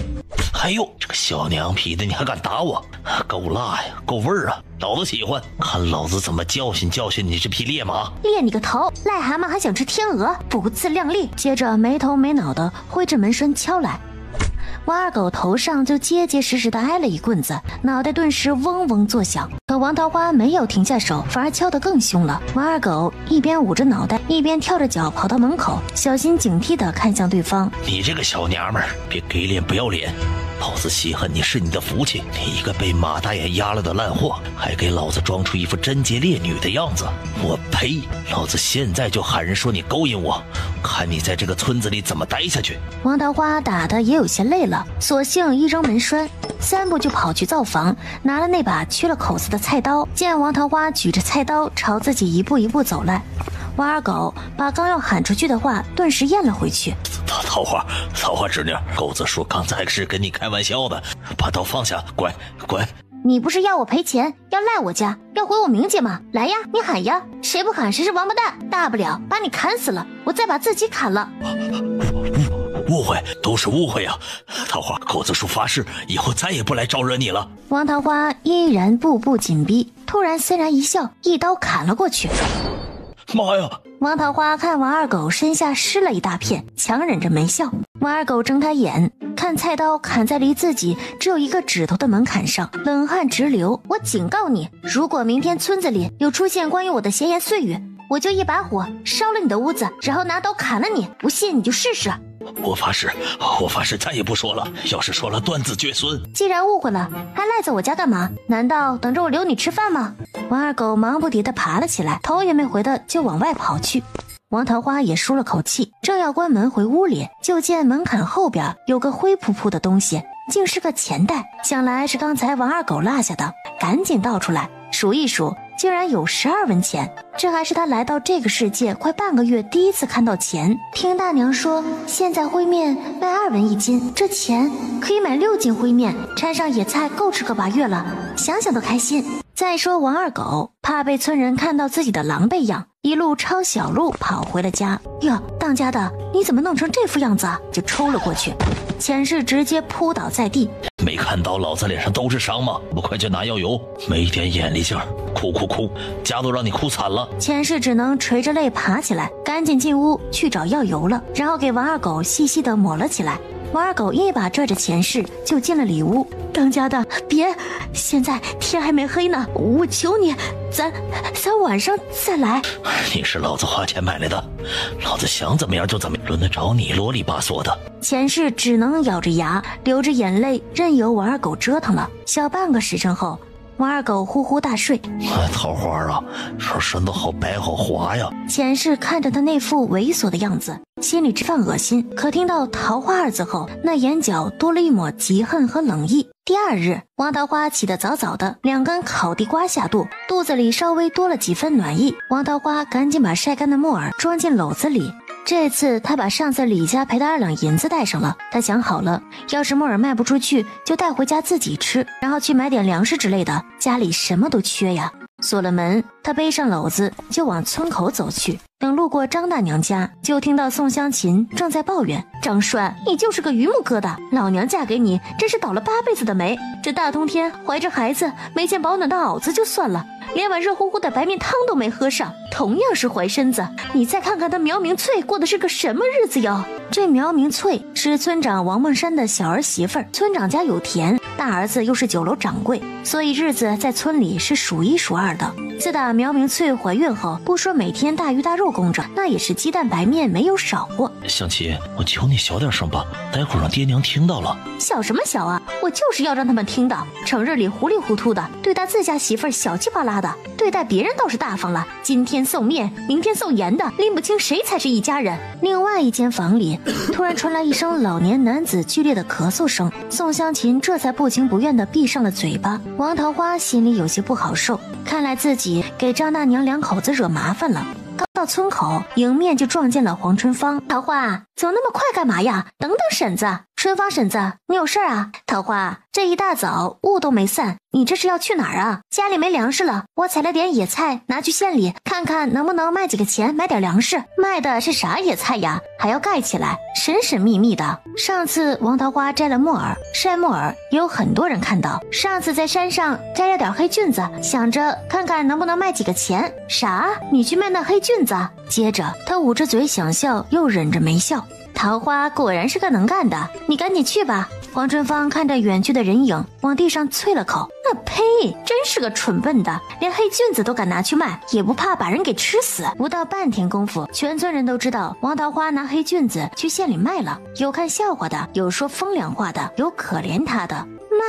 哎呦，这个小娘皮的你还敢打我，够辣呀，够味儿啊，老子喜欢，看老子怎么教训教训你这匹烈马。烈你个头，癞蛤蟆还想吃天鹅，不自量力！接着没头没脑的挥着门栓敲来，王二狗头上就结结实实的挨了一棍子，脑袋顿时嗡嗡作响。可王桃花没有停下手，反而敲得更凶了。王二狗一边捂着脑袋，一边跳着脚跑到门口，小心警惕地看向对方。你这个小娘们儿，别给脸不要脸，老子稀罕你是你的福气，你一个被马大爷压了的烂货，还给老子装出一副贞洁烈女的样子，我呸！老子现在就喊人说你勾引我，看你在这个村子里怎么待下去。王桃花打得也有些累了，索性一扔门栓，3步就跑去灶房，拿了那把缺了口子的菜刀。见王桃花举着菜刀朝自己一步一步走来，王二狗把刚要喊出去的话顿时咽了回去。桃花侄女，狗子说刚才是跟你开玩笑的，把刀放下，乖。你不是要我赔钱，要赖我家，要毁我名节吗？来呀，你喊呀，谁不喊谁是王八蛋，大不了把你砍死了，我再把自己砍了。误会，都是误会呀！桃花，狗子叔发誓以后再也不来招惹你了。王桃花依然步步紧逼，突然森然一笑，一刀砍了过去。妈呀！王桃花看王二狗身下湿了一大片，强忍着没笑。王二狗睁开眼，看菜刀砍在离自己只有1个指头的门槛上，冷汗直流。我警告你，如果明天村子里有出现关于我的闲言碎语，我就一把火烧了你的屋子，然后拿刀砍了你。不信你就试试。我发誓再也不说了，要是说了断子绝孙。既然误会了，还赖在我家干嘛？难道等着我留你吃饭吗？王二狗忙不迭地爬了起来，头也没回的就往外跑去。王桃花也舒了口气，正要关门回屋里，就见门槛后边有个灰扑扑的东西，竟是个钱袋，想来是刚才王二狗落下的，赶紧倒出来数一数，竟然有12文钱，这还是他来到这个世界快半个月第一次看到钱。听大娘说，现在灰面卖2文1斤，这钱可以买6斤灰面，掺上野菜够吃个把月了，想想都开心。再说王二狗怕被村人看到自己的狼狈样，一路抄小路跑回了家。哟，当家的，你怎么弄成这副样子啊？就抽了过去，钱氏直接扑倒在地。没看到老子脸上都是伤吗？不快去拿药油，没点眼力劲儿，哭，家都让你哭惨了。钱氏只能垂着泪爬起来，赶紧进屋去找药油了，然后给王二狗细细的抹了起来。王二狗一把拽着钱氏就进了里屋。当家的，别，现在天还没黑呢，我求你，咱晚上再来。你是老子花钱买来的，老子想怎么样就怎么样，轮得着你啰里吧嗦的。钱氏只能咬着牙，流着眼泪，任由王二狗折腾了。小半个时辰后，王二狗呼呼大睡。桃花啊，这身子好白好滑呀。钱氏看着他那副猥琐的样子，心里直犯恶心，可听到桃花2字后，那眼角多了一抹嫉恨和冷意。第2日，王桃花起得早早的，2根烤地瓜下肚，肚子里稍微多了几分暖意。王桃花赶紧把晒干的木耳装进篓子里。这次他把上次李家赔的2两银子带上了，他想好了，要是木耳卖不出去，就带回家自己吃，然后去买点粮食之类的，家里什么都缺呀。锁了门，他背上篓子就往村口走去。等路过张大娘家，就听到宋香琴正在抱怨：张栓，你就是个榆木疙瘩，老娘嫁给你真是倒了8辈子的霉，这大冬天怀着孩子，没件保暖的袄子就算了，连碗热乎乎的白面汤都没喝上，同样是怀身子，你再看看他苗明翠过的是个什么日子哟。这苗明翠是村长王梦山的小儿媳妇儿，村长家有田，大儿子又是酒楼掌柜，所以日子在村里是数1数2的。自打苗明翠怀孕后，不说每天大鱼大肉供着，那也是鸡蛋白面没有少过。香琪，我求你小点声吧，待会儿让爹娘听到了。小什么小啊，我就是要让他们听到，成日里糊里糊涂的对待自家媳妇儿小气巴拉的，对待别人倒是大方了，今天送面明天送盐的，拎不清谁才是一家人。另外一间房里突然传来一声老年男子剧烈的咳嗽声，宋香琴这才不情不愿地闭上了嘴巴。王桃花心里有些不好受，看来自己给张大娘2口子惹麻烦了。刚到村口，迎面就撞见了黄春芳。桃花，走那么快干嘛呀？等等婶子。春芳婶子，你有事啊？桃花，这一大早雾都没散，你这是要去哪儿啊？家里没粮食了，我采了点野菜拿去县里看看能不能卖几个钱买点粮食。卖的是啥野菜呀？还要盖起来，神神秘秘的。上次王桃花摘了木耳，晒木耳也有很多人看到。上次在山上摘了点黑菌子，想着看看能不能卖几个钱。啥？你去卖那黑菌子？接着他捂着嘴想笑，又忍着没笑。桃花果然是个能干的，你赶紧去吧。黄春芳看着远去的人影，往地上啐了口，那呸，真是个蠢笨的，连黑菌子都敢拿去卖，也不怕把人给吃死。不到半天功夫，全村人都知道王桃花拿黑菌子去县里卖了，有看笑话的，有说风凉话的，有可怜他的。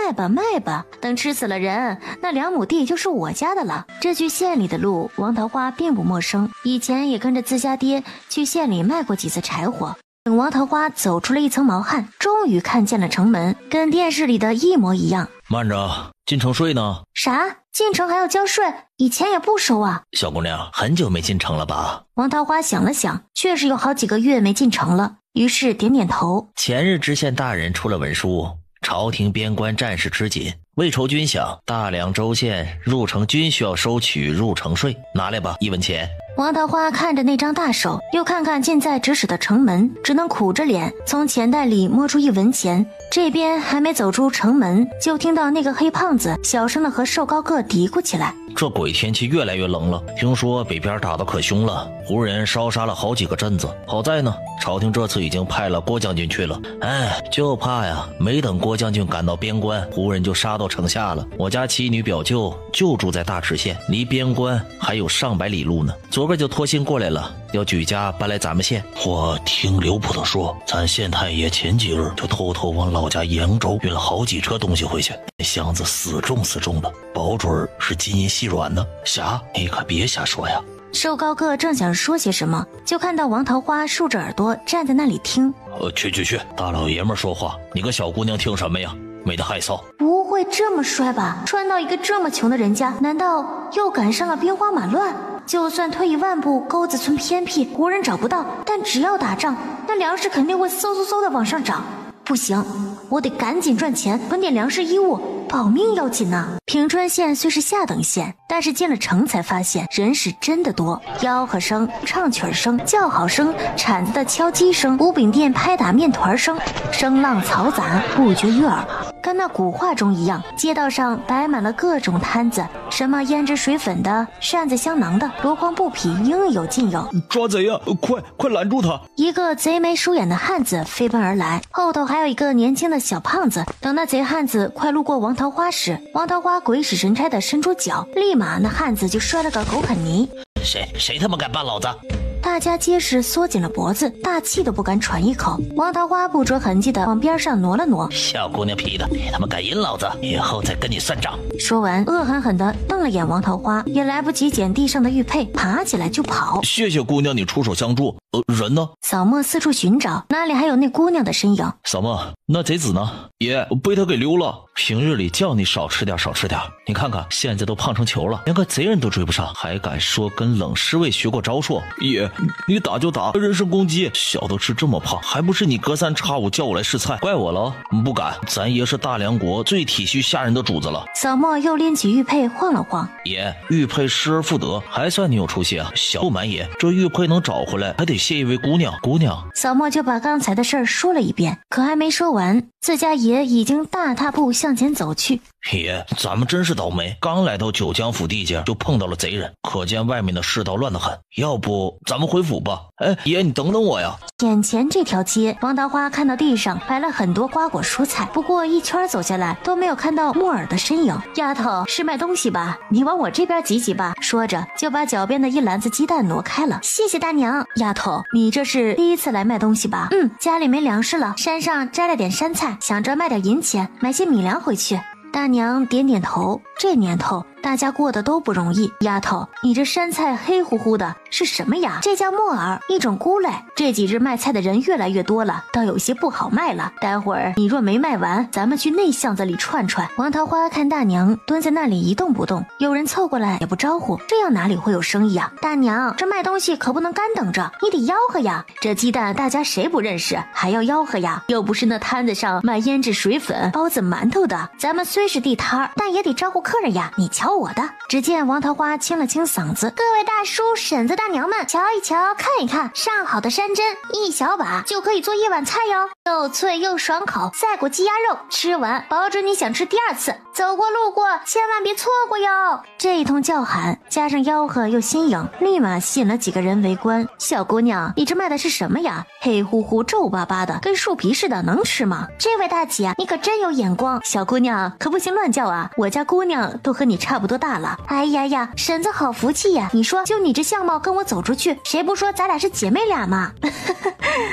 卖吧卖吧，等吃死了人，那2亩地就是我家的了。这去县里的路，王桃花并不陌生，以前也跟着自家爹去县里卖过几次柴火。等王桃花走出了一层毛汗，终于看见了城门，跟电视里的一模一样。慢着，进城税呢？啥？进城还要交税？以前也不收啊。小姑娘，很久没进城了吧？王桃花想了想，确实有好几个月没进城了，于是点点头。前日知县大人出了文书，朝廷边关战事吃紧，为筹军饷，大梁州县入城均需要收取入城税，拿来吧，1文钱。王桃花看着那张大手，又看看近在咫尺的城门，只能苦着脸从钱袋里摸出1文钱。这边还没走出城门，就听到那个黑胖子小声的和瘦高个嘀咕起来：这鬼天气越来越冷了，听说北边打得可凶了，胡人烧杀了好几个镇子。好在呢，朝廷这次已经派了郭将军去了。就怕呀，没等郭将军赶到边关，胡人就杀到城下了。我家妻女表舅就住在大池县，离边关还有上百里路呢。昨个就托信过来了，要举家搬来咱们县。我听刘捕头说，咱县太爷前几日就偷偷往老家扬州运了好几车东西回去，箱子死重的，保准是金银细软呢。瞎，你可别瞎说呀。瘦高个正想说些什么，就看到王桃花竖着耳朵站在那里听。去，大老爷们说话，你个小姑娘听什么呀？美得害臊。不会这么衰吧？穿到一个这么穷的人家，难道又赶上了兵荒马乱？就算退1万步，沟子村偏僻，胡人找不到，但只要打仗，那粮食肯定会嗖的往上涨。不行，我得赶紧赚钱，囤点粮食衣物，保命要紧呐。平川县虽是下等县，但是进了城才发现人是真的多，吆喝声、唱曲声、叫好声、铲子的敲击声、五饼店拍打面团声，声浪嘈杂，不绝于耳。跟那古话中一样，街道上摆满了各种摊子，什么胭脂水粉的、扇子香囊的、箩筐布匹，应有尽有。抓贼呀！快拦住他！一个贼眉鼠眼的汉子飞奔而来，后头还有一个年轻的小胖子。等那贼汉子快路过王桃花时，王桃花鬼使神差的伸出脚，立马那汉子就摔了个狗啃泥。谁他妈敢办老子？大家皆是缩紧了脖子，大气都不敢喘一口。王桃花不着痕迹的往边上挪了挪。小姑娘皮的，别他妈敢引老子，以后再跟你算账。说完，恶狠狠的瞪了眼王桃花，也来不及捡地上的玉佩，爬起来就跑。谢谢姑娘你出手相助。人呢？扫墨四处寻找，哪里还有那姑娘的身影？扫墨，那贼子呢？爷，被他给溜了。平日里叫你少吃点，你看看现在都胖成球了，连个贼人都追不上，还敢说跟冷侍卫学过招数？爷，你打就打，人身攻击，小的吃这么胖，还不是你隔三差五叫我来试菜，怪我了？不敢，咱爷是大梁国最体恤下人的主子了。扫墨又拎起玉佩晃了晃。爷，玉佩失而复得，还算你有出息啊。小不瞒爷，这玉佩能找回来，还得谢一位姑娘。扫墨就把刚才的事儿说了一遍，可还没说完，自家爷已经大踏步向前走去。爷，咱们真是倒霉，刚来到九江府地界就碰到了贼人，可见外面的世道乱得很，要不咱们回府吧？爷，你等等我呀。眼前这条街，王桃花看到地上摆了很多瓜果蔬菜，不过一圈走下来都没有看到木耳的身影。丫头是卖东西吧？你往我这边挤挤吧。说着就把脚边的一篮子鸡蛋挪开了。谢谢大娘。丫头，你这是第一次来卖东西吧？家里没粮食了，山上摘了点山菜，想着卖点银钱，买些米粮回去。大娘点点头，这年头大家过得都不容易。丫头，你这山菜黑乎乎的是什么呀？这叫木耳，一种菇类。这几日卖菜的人越来越多了，倒有些不好卖了。待会儿你若没卖完，咱们去那巷子里串串。王桃花看大娘蹲在那里一动不动，有人凑过来也不招呼，这样哪里会有生意啊？大娘，这卖东西可不能干等着，你得吆喝呀。这鸡蛋大家谁不认识，还要吆喝呀？又不是那摊子上卖胭脂水粉、包子、馒头的，咱们虽是地摊儿，但也得招呼客人呀。你瞧我的。只见王桃花清了清嗓子，各位大叔婶子大娘们，瞧一瞧看一看，上好的山珍一小把就可以做一碗菜哟，又脆又爽口，赛过鸡鸭肉，吃完保准你想吃第二次。走过路过千万别错过哟。这一通叫喊加上吆喝又新颖，立马吸引了几个人围观。小姑娘，你这卖的是什么呀？黑乎乎皱巴巴的跟树皮似的，能吃吗？这位大姐你可真有眼光。小姑娘可不行乱叫啊，我家姑娘都和你差不多大了。哎呀呀，婶子好福气呀，你说就你这相貌跟我走出去，谁不说咱俩是姐妹俩嘛？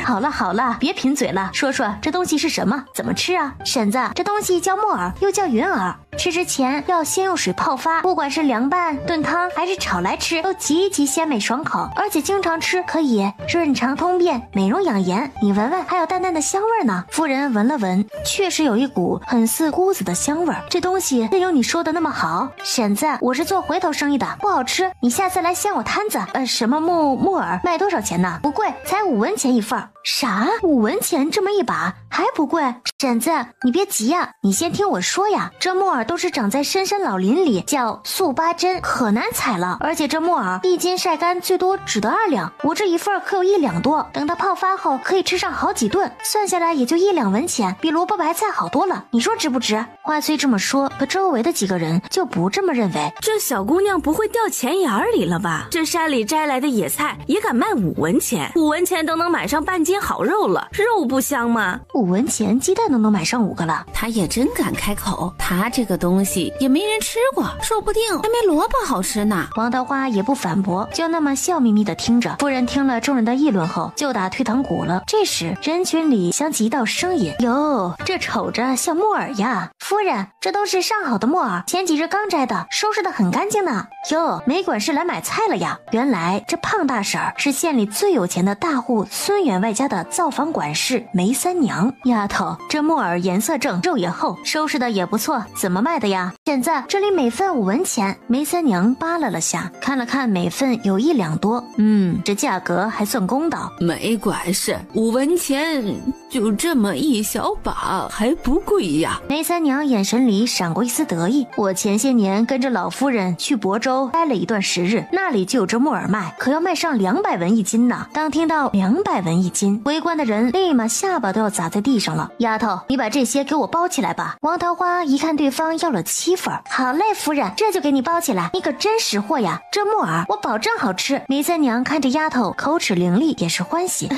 好了，别贫嘴了，说说这东西是什么，怎么吃啊？婶子，这东西叫木耳，又叫云耳，吃之前要先用水泡发，不管是凉拌、炖汤还是炒来吃，都极其鲜美爽口，而且经常吃可以润肠通便、美容养颜。你闻闻，还有淡淡的香味呢。夫人闻了闻，确实有一股很似菇子的香味，这东西真有你说的那么好？婶子，我是做回头生意的，不好吃，你下次来掀我摊子。什么木耳卖多少钱呢？不贵，才5文钱一份。啥？5文钱这么一把？还不贵。婶子，你别急呀，你先听我说呀。这木耳都是长在深山老林里，叫速八珍，可难采了。而且这木耳1斤晒干最多只得2两，我这一份可有1两多。等它泡发后，可以吃上好几顿，算下来也就1两文钱，比萝卜白菜好多了。你说值不值？话虽这么说，可周围的几个人就不这么认为。这小姑娘不会掉钱眼里了吧？这山里摘来的野菜也敢卖5文钱，5文钱都能买上半斤好肉了，肉不香吗？5文钱鸡蛋都能买上5个了。他也真敢开口，他这个东西也没人吃过，说不定还没萝卜好吃呢。王桃花也不反驳，就那么笑眯眯的听着。夫人听了众人的议论后，就打退堂鼓了。这时人群里响起一道声音：哟，这瞅着像木耳呀！夫人，这都是上好的木耳，前几日刚摘的，收拾得很干净呢。哟，没管是来买菜了呀。原来这胖大婶儿是县里最有钱的大户孙员外家的造房管事梅三娘。丫头，这木耳颜色正，肉也厚，收拾的也不错，怎么卖的呀？婶子，这里每份5文钱。梅三娘扒拉了下，看了看每份有1两多，这价格还算公道。没管事，5文钱就这么一小把，还不贵呀。梅三娘眼神里闪过一丝得意。我前些年跟着老夫人去亳州待了一段时日，那里就有这木耳卖，可要卖上200文1斤呢。当听到200文1斤，围观的人立马下巴都要砸在地上了。丫头，你把这些给我包起来吧。王桃花一看对方要了7份，好嘞，夫人，这就给你包起来。你可真识货呀，这木耳我保证好吃。梅三娘看着丫头口齿伶俐，也是欢喜。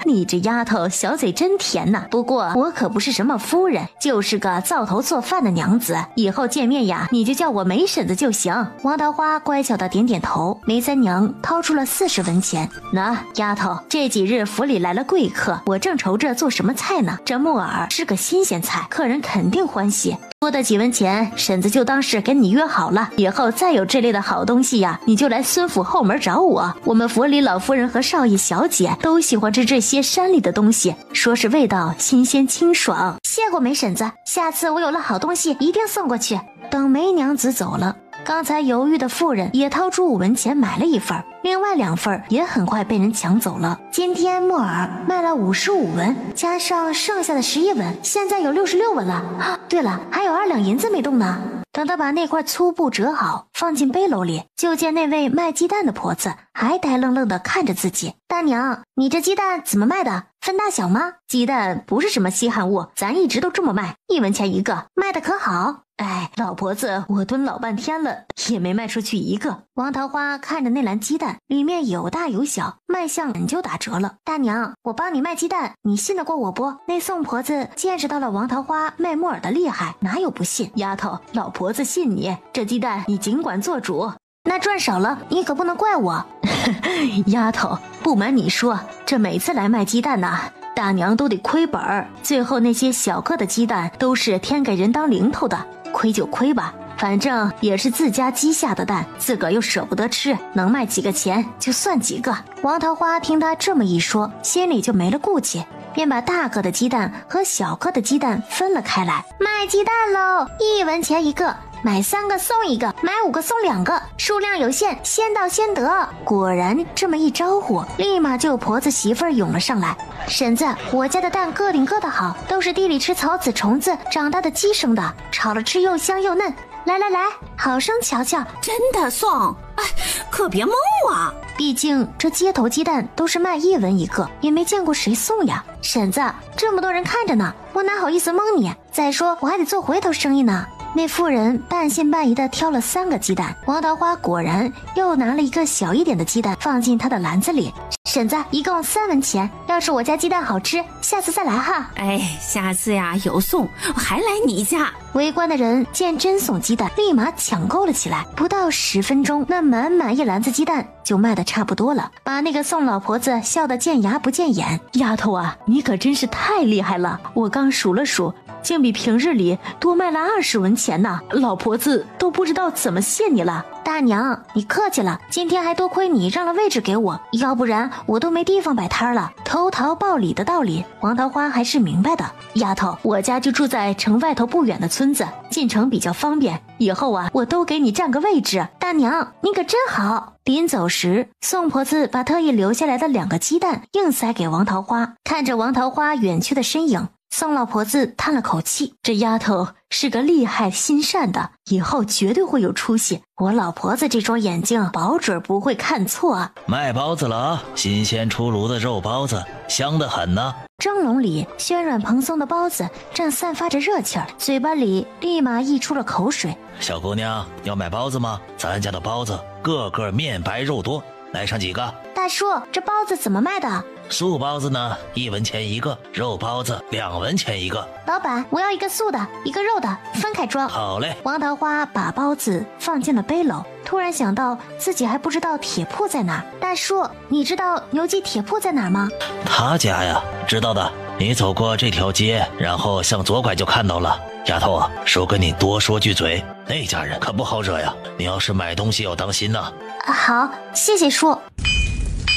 你这丫头小嘴真甜呐，不过我可不是什么夫人，就是个灶头做饭的娘子，以后见面呀，你就叫我梅婶子就行。王桃花乖巧的点点头。梅三娘掏出了40文钱，那丫头，这几日府里来了贵客，我正愁着做什么菜呢，这木耳是个新鲜菜，客人肯定欢喜。多的几文钱，婶子就当是跟你约好了，以后再有这类的好东西呀，你就来孙府后门找我。我们府里老夫人和少爷小姐都喜欢吃这些山里的东西，说是味道新鲜清爽。谢过梅婶子，下次我有了好东西一定送过去。等梅娘子走了，刚才犹豫的妇人也掏出5文钱买了1份，另外2份也很快被人抢走了。今天木耳卖了55文，加上剩下的11文，现在有66文了。啊，对了，还有2两银子没动呢。等他把那块粗布折好，放进背篓里，就见那位卖鸡蛋的婆子还呆愣愣地看着自己。大娘，你这鸡蛋怎么卖的？分大小吗？鸡蛋不是什么稀罕物，咱一直都这么卖，1文钱1个，卖的可好？哎，老婆子，我蹲老半天了，也没卖出去1个。王桃花看着那篮鸡蛋，里面有大有小，卖相本就打折了。大娘，我帮你卖鸡蛋，你信得过我不？那宋婆子见识到了王桃花卖木耳的厉害，哪有不信？丫头，老婆子信你，这鸡蛋你尽管做主。那赚少了你可不能怪我。丫头，不瞒你说，这每次来卖鸡蛋呐，大娘都得亏本儿，最后那些小个的鸡蛋都是添给人当零头的，亏就亏吧，反正也是自家鸡下的蛋，自个儿又舍不得吃，能卖几个钱就算几个。王桃花听他这么一说，心里就没了顾忌，便把大个的鸡蛋和小个的鸡蛋分了开来。卖鸡蛋喽，1文钱1个，买3个送1个，买5个送2个，数量有限，先到先得。果然这么一招呼，立马就有婆子媳妇儿涌了上来。婶子，我家的蛋个顶个的好，都是地里吃草籽虫子长大的鸡生的，炒了吃又香又嫩。来来来，好生瞧瞧。真的送？哎，可别蒙我。毕竟这街头鸡蛋都是卖1文1个，也没见过谁送呀。婶子，这么多人看着呢，我哪好意思蒙你？再说我还得做回头生意呢。那妇人半信半疑地挑了3个鸡蛋，王桃花果然又拿了一个小一点的鸡蛋放进她的篮子里。婶子，一共3文钱，要是我家鸡蛋好吃，下次再来哈。哎，下次呀有送，我还来你家。围观的人见真送鸡蛋，立马抢购了起来。不到10分钟，那满满一篮子鸡蛋就卖得差不多了，把那个宋老婆子笑得见牙不见眼。丫头啊，你可真是太厉害了！我刚数了数，竟比平日里多卖了20文钱呢，老婆子都不知道怎么谢你了。大娘，你客气了，今天还多亏你让了位置给我，要不然我都没地方摆摊了。投桃报李的道理，王桃花还是明白的。丫头，我家就住在城外头不远的村子，进城比较方便，以后啊，我都给你占个位置。大娘，你可真好。临走时，宋婆子把特意留下来的2个鸡蛋硬塞给王桃花。看着王桃花远去的身影，宋老婆子叹了口气，这丫头是个厉害心善的，以后绝对会有出息。我老婆子这双眼睛保准不会看错啊。卖包子了啊，新鲜出炉的肉包子，香得很呢。蒸笼里暄软蓬松的包子正散发着热气儿，嘴巴里立马溢出了口水。小姑娘要买包子吗？咱家的包子个个面白肉多，来上几个？大叔，这包子怎么卖的？素包子呢，1文钱一个；肉包子2文钱一个。老板，我要一个素的，一个肉的，分开装。好嘞。王桃花把包子放进了背篓，突然想到自己还不知道铁铺在哪儿。大叔，你知道牛记铁铺在哪儿吗？他家呀，知道的。你走过这条街，然后向左拐就看到了。丫头啊，叔跟你多说句嘴，那家人可不好惹呀，你要是买东西要当心呐。好，谢谢叔。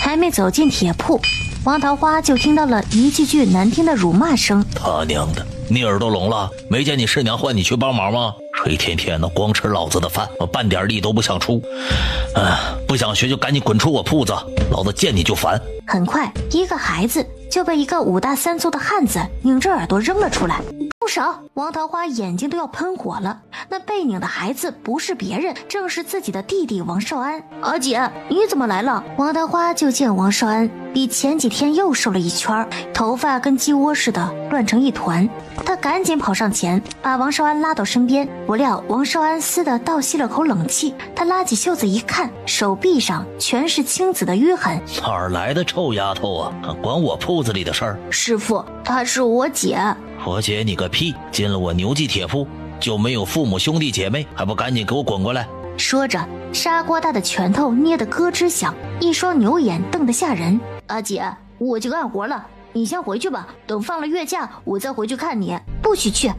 还没走进铁铺，王桃花就听到了一句句难听的辱骂声。他娘的，你耳朵聋了？没见你师娘唤你去帮忙吗？一天天的光吃老子的饭，我半点力都不想出。不想学就赶紧滚出我铺子，老子见你就烦。很快，一个孩子就被一个5大3粗的汉子拧着耳朵扔了出来。住手！王桃花眼睛都要喷火了。那被拧的孩子不是别人，正是自己的弟弟王少安。阿姐，你怎么来了？王桃花就见王少安比前几天又瘦了一圈，头发跟鸡窝似的乱成一团。他赶紧跑上前，把王少安拉到身边。不料王少安似的倒吸了口冷气，他拉起袖子一看，手臂上全是青紫的淤痕。哪儿来的臭丫头啊，管我铺子里的事儿？师傅，她是我姐。我姐你个屁！进了我牛记铁铺就没有父母兄弟姐妹，还不赶紧给我滚过来！说着，砂锅大的拳头捏得咯吱响，一双牛眼瞪得吓人。阿姐，我去干活了，你先回去吧，等放了月假我再回去看你。不许去！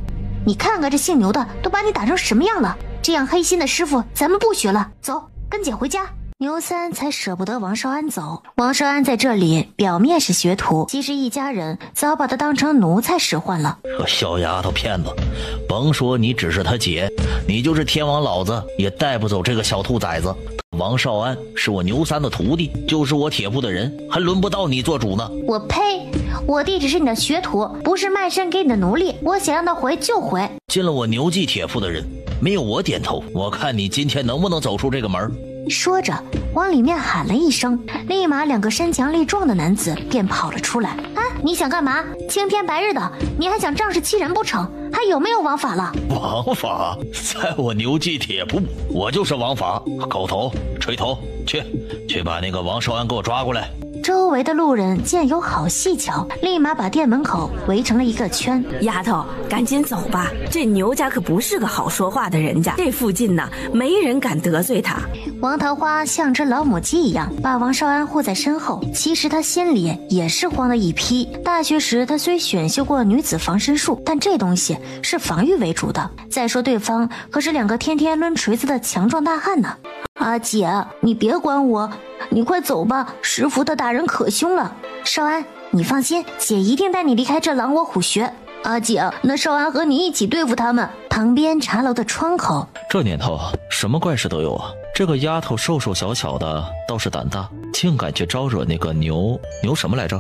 你看看这姓牛的都把你打成什么样了，这样黑心的师傅咱们不学了，走，跟姐回家。牛三才舍不得王少安走。王少安在这里表面是学徒，其实一家人早把他当成奴才使唤了。小丫头骗子，甭说你只是他姐，你就是天王老子也带不走这个小兔崽子。王少安是我牛三的徒弟，就是我铁铺的人，还轮不到你做主呢。我呸！我弟只是你的学徒，不是卖身给你的奴隶，我想让他回就回。进了我牛记铁铺的人没有我点头，我看你今天能不能走出这个门。说着往里面喊了一声，立马2个身强力壮的男子便跑了出来。啊，你想干嘛？青天白日的，你还想仗势欺人不成？还有没有王法了？王法？在我牛记铁铺，我就是王法。狗头锤头，去把那个王少安给我抓过来。周围的路人见有好戏瞧，立马把店门口围成了一个圈。丫头，赶紧走吧，这牛家可不是个好说话的人家，这附近呢，没人敢得罪他。王桃花像只老母鸡一样把王少安护在身后，其实他心里也是慌的一批。大学时他虽选修过女子防身术，但这东西是防御为主的。再说对方可是2个天天抡锤子的强壮大汉呢。阿姐，你别管我，你快走吧，师傅他打人可凶了。少安，你放心，姐一定带你离开这狼窝虎穴。阿姐，那少安和你一起对付他们。旁边茶楼的窗口，这年头什么怪事都有啊。这个丫头瘦瘦小小的，倒是胆大，竟敢去招惹那个牛什么来着？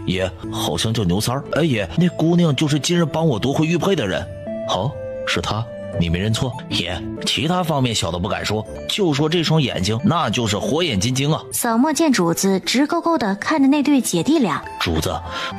爷好像叫牛三儿。哎爷，那姑娘就是今日帮我夺回玉佩的人。好，是她。你没认错，爷，其他方面小的不敢说，就说这双眼睛，那就是火眼金睛啊。扫墨见主子直勾勾的看着那对姐弟俩。主子，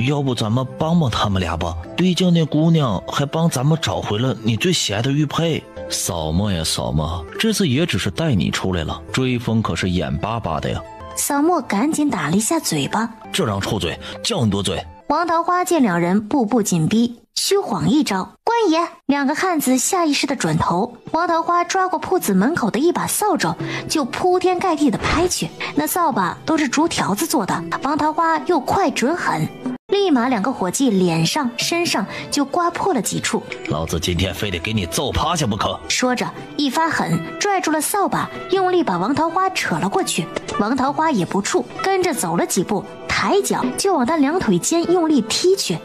要不咱们帮帮他们俩吧，毕竟那姑娘还帮咱们找回了你最喜爱的玉佩。扫墨呀扫墨，这次也只是带你出来了，追风可是眼巴巴的呀。扫墨赶紧打了一下嘴巴，这张臭嘴叫你多嘴。王桃花见2人步步紧逼，虚晃一招，官爷！2个汉子下意识的转头，王桃花抓过铺子门口的一把扫帚，就铺天盖地的拍去。那扫把都是竹条子做的，王桃花又快准狠，立马2个伙计脸上身上就刮破了几处。老子今天非得给你揍趴下不可。说着一发狠，拽住了扫把，用力把王桃花扯了过去。王桃花也不怵，跟着走了几步，抬脚就往他2腿间用力踢去。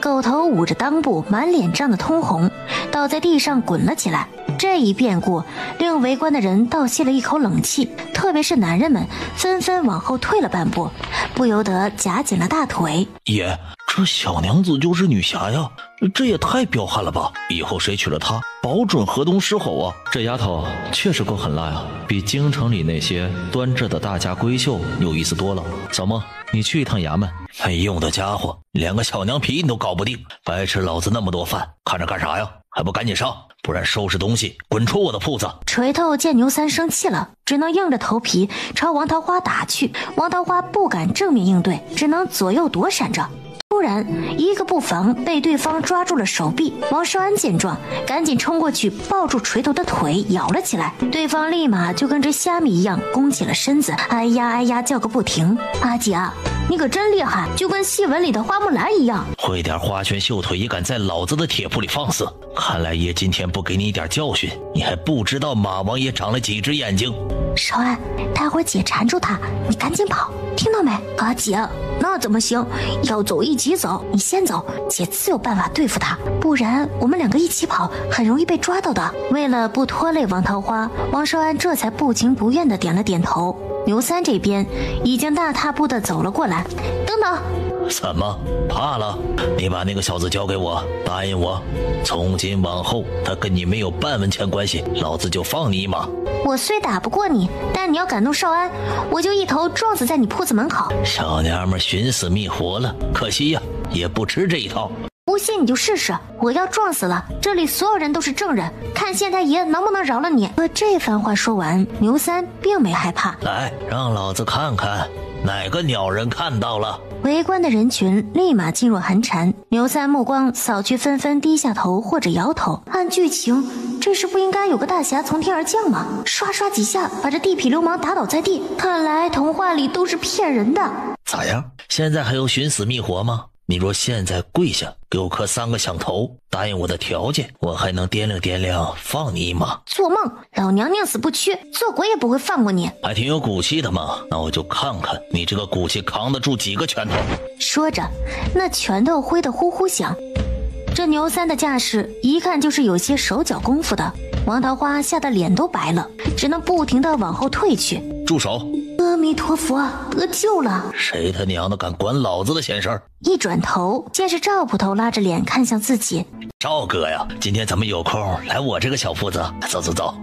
狗头捂着裆部，满脸涨得通红，倒在地上滚了起来。这一变故令围观的人倒吸了一口冷气，特别是男人们纷纷往后退了半步，不由得夹紧了大腿。爷，这小娘子就是女侠呀，这也太彪悍了吧！以后谁娶了她，保准河东狮吼啊！这丫头确实够狠辣呀，比京城里那些端着的大家闺秀有意思多了。小梦，你去一趟衙门。没用的家伙，连个小娘皮你都搞不定，白吃老子那么多饭，看着干啥呀？还不赶紧上，不然收拾东西滚出我的铺子！锤头见牛三生气了，只能硬着头皮朝王桃花打去。王桃花不敢正面应对，只能左右躲闪着。突然一个不防被对方抓住了手臂，王少安见状赶紧冲过去抱住锤头的腿咬了起来，对方立马就跟只虾米一样弓起了身子，哎呀哎呀叫个不停。阿姐啊，你可真厉害，就跟戏文里的花木兰一样，会点花拳绣腿也敢在老子的铁铺里放肆，看来爷今天不给你一点教训，你还不知道马王爷长了几只眼睛。少安，待会儿姐缠住他，你赶紧跑，听到没？阿姐，那怎么行？要走一起走，你先走，姐自有办法对付他，不然我们2个一起跑，很容易被抓到的。为了不拖累王桃花，王少安这才不情不愿地点了点头。牛三这边已经大踏步地走了过来。等等，怎么怕了？你把那个小子交给我，答应我，从今往后他跟你没有半文钱关系，老子就放你一马。我虽打不过你，但你要敢动少安，我就一头撞死在你铺子门口。小娘们寻死觅活了，可惜呀，也不吃这一套。不信你就试试，我要撞死了，这里所有人都是证人，看县太爷能不能饶了你。可这番话说完，牛三并没害怕。来，让老子看看哪个鸟人看到了。围观的人群立马噤若寒蝉，牛三目光扫去，纷纷低下头或者摇头。按剧情，这时不应该有个大侠从天而降吗？刷刷几下把这地痞流氓打倒在地。看来童话里都是骗人的。咋样？现在还有寻死觅活吗？你若现在跪下给我磕3个响头，答应我的条件，我还能掂量掂量放你一马。做梦，老娘宁死不屈，做鬼也不会放过你。还挺有骨气的嘛，那我就看看你这个骨气扛得住几个拳头。说着那拳头挥得呼呼响，这牛三的架势一看就是有些手脚功夫的。王桃花吓得脸都白了，只能不停地往后退去。住手！阿弥陀佛，得救了！谁他娘的敢管老子的闲事儿？一转头见是赵捕头拉着脸看向自己。赵哥呀，今天咱们有空来我这个小铺子，走走走，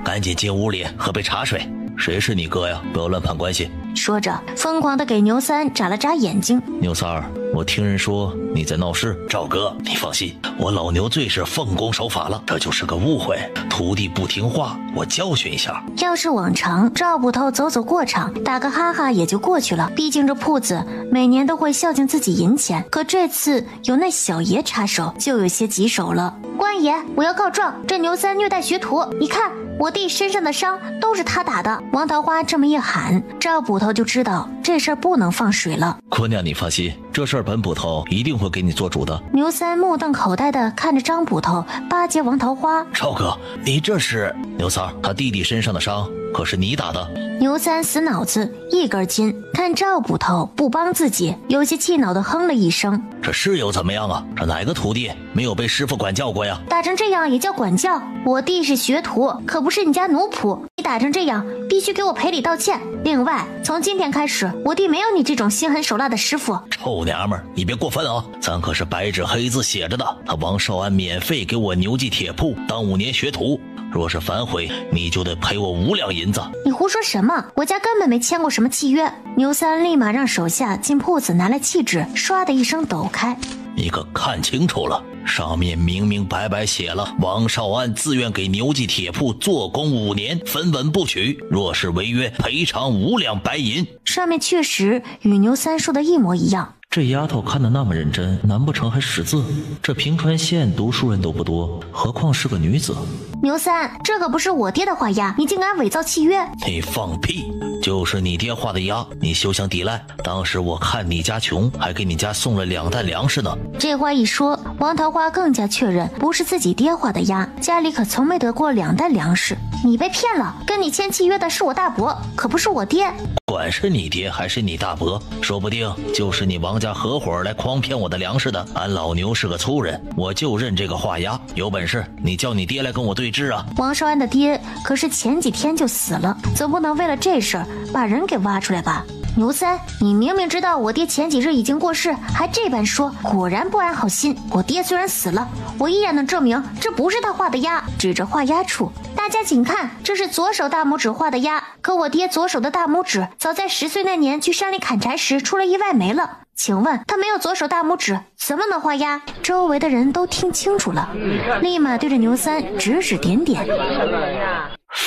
赶紧进屋里喝杯茶水。谁是你哥呀？不要乱攀关系。说着疯狂地给牛三眨了眨眼睛。牛三儿，我听人说你在闹事。赵哥你放心，我老牛最是奉公守法了，这就是个误会，徒弟不听话，我教训一下。要是往常，赵捕头走走过场打个哈哈也就过去了，毕竟这铺子每年都会孝敬自己银钱，可这次有那小爷插手，就有些棘手了。官爷，我要告状，这牛三虐待学徒，你看我弟身上的伤都是他打的。王桃花这么一喊，赵捕头就知道这事儿不能放水了。姑娘你放心，这事儿本捕头一定会给你做主的。牛三目瞪口呆的看着张捕头巴结王桃花。赵哥，你这是？牛三儿，他弟弟身上的伤可是你打的？牛三死脑子一根筋，看赵捕头不帮自己，有些气恼的哼了一声。这室友怎么样啊？这哪个徒弟没有被师傅管教过呀？打成这样也叫管教？我弟是学徒，可不是你家奴仆，你打成这样必须给我赔礼道歉。另外，从今天开始，我弟没有你这种心狠手辣的师傅。臭娘们儿，你别过分啊！咱可是白纸黑字写着的，他王少安免费给我牛记铁铺当5年学徒，若是反悔，你就得赔我5两银子。你胡说什么？我家根本没签过什么契约。牛三立马让手下进铺子拿来契纸，唰的一声抖开。你可看清楚了，上面明明白白写了，王少安自愿给牛记铁铺做工5年，分文不取，若是违约赔偿5两白银。上面确实与牛三说的一模一样。这丫头看得那么认真，难不成还识字？这平川县读书人都不多，何况是个女子。牛三，这可不是我爹的画押，你竟敢伪造契约！你放屁！就是你爹画的押，你休想抵赖。当时我看你家穷，还给你家送了2担粮食呢。这话一说，王桃花更加确认不是自己爹画的押，家里可从没得过2担粮食。你被骗了，跟你签契约的是我大伯，可不是我爹。管是你爹还是你大伯，说不定就是你王家合伙来诓骗我的粮食的。俺老牛是个粗人，我就认这个画押。有本事你叫你爹来跟我对质啊！王少安的爹可是前几天就死了，总不能为了这事儿把人给挖出来吧？牛三，你明明知道我爹前几日已经过世，还这般说，果然不安好心。我爹虽然死了，我依然能证明这不是他画的押。指着画押处，大家请看，这是左手大拇指画的押。可我爹左手的大拇指早在10岁那年去山里砍柴时出了意外没了。请问他没有左手大拇指，怎么能画押？周围的人都听清楚了，立马对着牛三指指点点。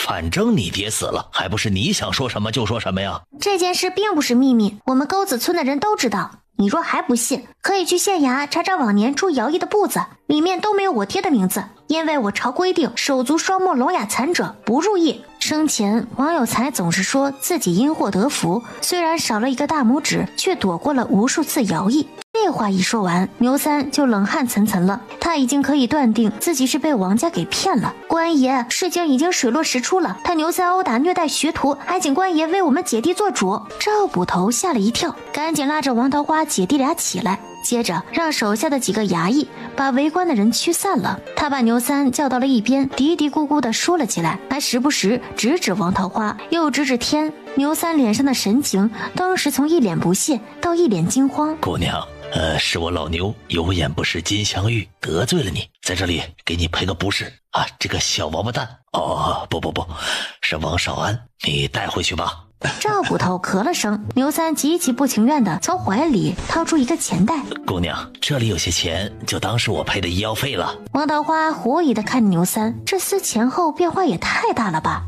反正你爹死了，还不是你想说什么就说什么呀？这件事并不是秘密，我们沟子村的人都知道。你若还不信，可以去县衙查查往年出徭役的簿子，里面都没有我爹的名字，因为我朝规定手足双目聋哑残者不入役。生前王有才总是说自己因祸得福，虽然少了一个大拇指，却躲过了无数次徭役。这话一说完，牛三就冷汗涔涔了。他已经可以断定自己是被王家给骗了。官爷，事情已经水落石出了，他牛三殴打虐待学徒，还请官爷为我们姐弟做主。赵捕头吓了一跳，赶紧拉着王桃花姐弟俩起来，接着让手下的几个衙役把围观的人驱散了。他把牛三叫到了一边，嘀嘀咕咕地说了起来，还时不时指指王桃花，又指指天。牛三脸上的神情当时从一脸不屑到一脸惊慌。姑娘，是我老牛有眼不识金镶玉，得罪了你，在这里给你赔个不是啊！这个小王八蛋，哦，不，是王少安，你带回去吧。赵捕头咳了声，牛三极其不情愿地从怀里掏出一个钱袋。姑娘，这里有些钱，就当是我赔的医药费了。王桃花狐疑地看着牛三，这厮前后变化也太大了吧？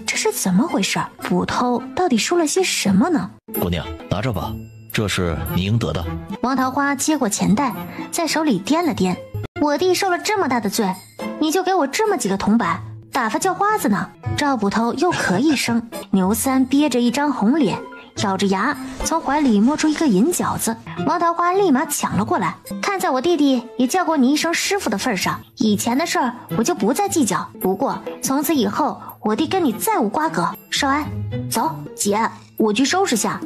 这是怎么回事？捕头到底说了些什么呢？姑娘，拿着吧，这是你应得的。王桃花接过钱袋，在手里掂了掂。我弟受了这么大的罪，你就给我这么几个铜板，打发叫花子呢？赵捕头又咳一声，牛三憋着一张红脸，咬着牙从怀里摸出一个银饺子。王桃花立马抢了过来，看在我弟弟也叫过你一声师傅的份上，以前的事儿我就不再计较，不过从此以后我弟跟你再无瓜葛。少安，走，姐，我去收拾下。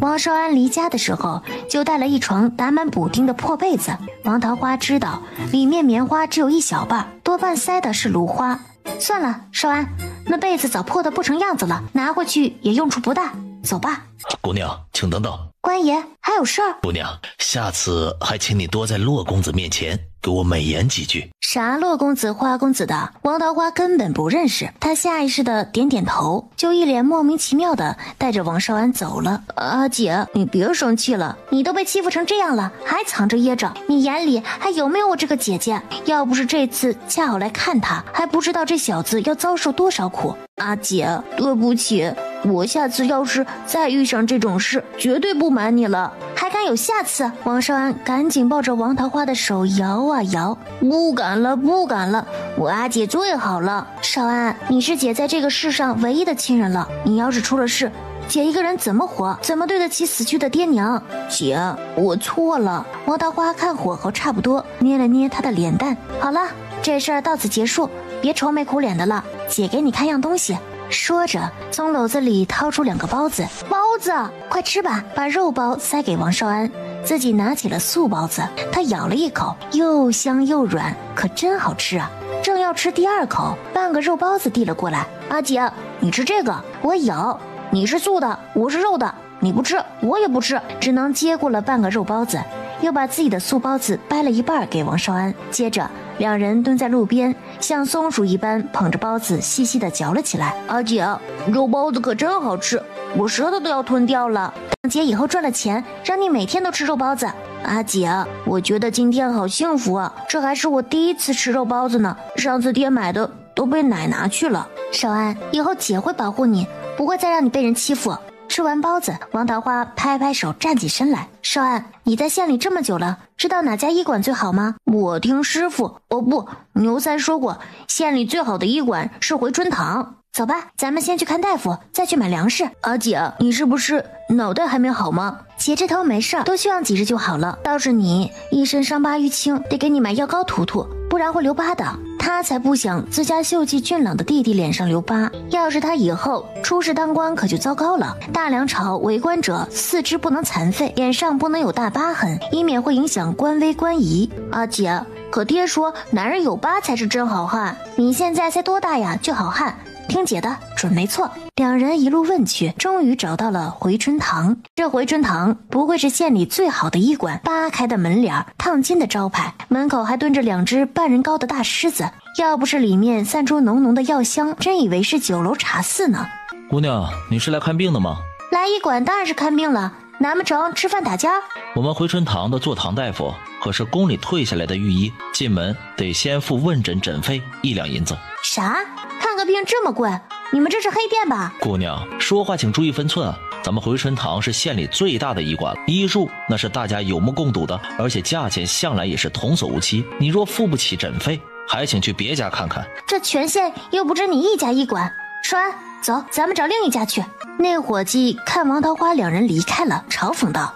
王少安离家的时候就带了一床打满补丁的破被子，王桃花知道里面棉花只有一小半，多半塞的是芦花。算了，少安，那被子早破得不成样子了，拿回去也用处不大，走吧。姑娘，请等等。官爷，还有事儿？姑娘，下次还请你多在骆公子面前给我美言几句。啥骆公子花公子的，王桃花根本不认识。他下意识的点点头，就一脸莫名其妙的带着王少安走了。阿姐，你别生气了，你都被欺负成这样了，还藏着掖着，你眼里还有没有我这个姐姐？要不是这次恰好来看他，还不知道这小子要遭受多少苦。阿姐，对不起，我下次要是再遇上这种事，绝对不瞒你了。还敢有下次？王少安赶紧抱着王桃花的手摇啊摇，不敢了，不敢了，我阿姐最好了。少安，你是姐在这个世上唯一的亲人了，你要是出了事，姐一个人怎么活？怎么对得起死去的爹娘？姐，我错了。王桃花看火候差不多，捏了捏她的脸蛋。好了，这事儿到此结束，别愁眉苦脸的了，姐给你看样东西。说着从篓子里掏出2个包子。包子，快吃吧。把肉包塞给王少安，自己拿起了素包子。他咬了一口，又香又软，可真好吃啊。正要吃第2口，半个肉包子递了过来。阿姐，你吃这个，我咬。你是素的，我是肉的，你不吃我也不吃，只能接过了半个肉包子，又把自己的素包子掰了一半给王少安。接着2人蹲在路边，像松鼠一般捧着包子细细的嚼了起来。阿姐，肉包子可真好吃，我舌头都要吞掉了。等姐以后赚了钱，让你每天都吃肉包子。阿姐，我觉得今天好幸福啊，这还是我第一次吃肉包子呢，上次爹买的都被奶拿去了。少安，以后姐会保护你，不会再让你被人欺负。吃完包子，王桃花拍拍手站起身来。少安，你在县里这么久了，知道哪家医馆最好吗？我听师傅，牛三说过，县里最好的医馆是回春堂。走吧，咱们先去看大夫，再去买粮食。阿姐，你是不是脑袋还没好吗？姐这头没事，多休养几日就好了。倒是你一身伤疤淤青，得给你买药膏涂涂，不然会留疤的。他才不想自家秀气俊朗的弟弟脸上留疤，要是他以后出仕当官可就糟糕了。大梁朝为官者四肢不能残废，脸上不能有大疤痕，以免会影响官威官仪。阿姐，可爹说男人有疤才是真好汉，你现在才多大呀，就好汉？听姐的，准没错。两人一路问去，终于找到了回春堂。这回春堂不愧是县里最好的医馆，扒开的门帘，烫金的招牌，门口还蹲着2只半人高的大狮子。要不是里面散出浓浓的药香，真以为是酒楼茶肆呢。姑娘，你是来看病的吗？来医馆当然是看病了，难不成吃饭打架？我们回春堂的坐堂大夫可是宫里退下来的御医，进门得先付问诊诊费1两银子。啥？看个病这么贵？你们这是黑店吧？姑娘，说话请注意分寸啊！咱们回春堂是县里最大的医馆，医术那是大家有目共睹的，而且价钱向来也是童叟无欺。你若付不起诊费，还请去别家看看。这全县又不止你一家医馆。说安，走，咱们找另一家去。那伙计看王桃花两人离开了，嘲讽道：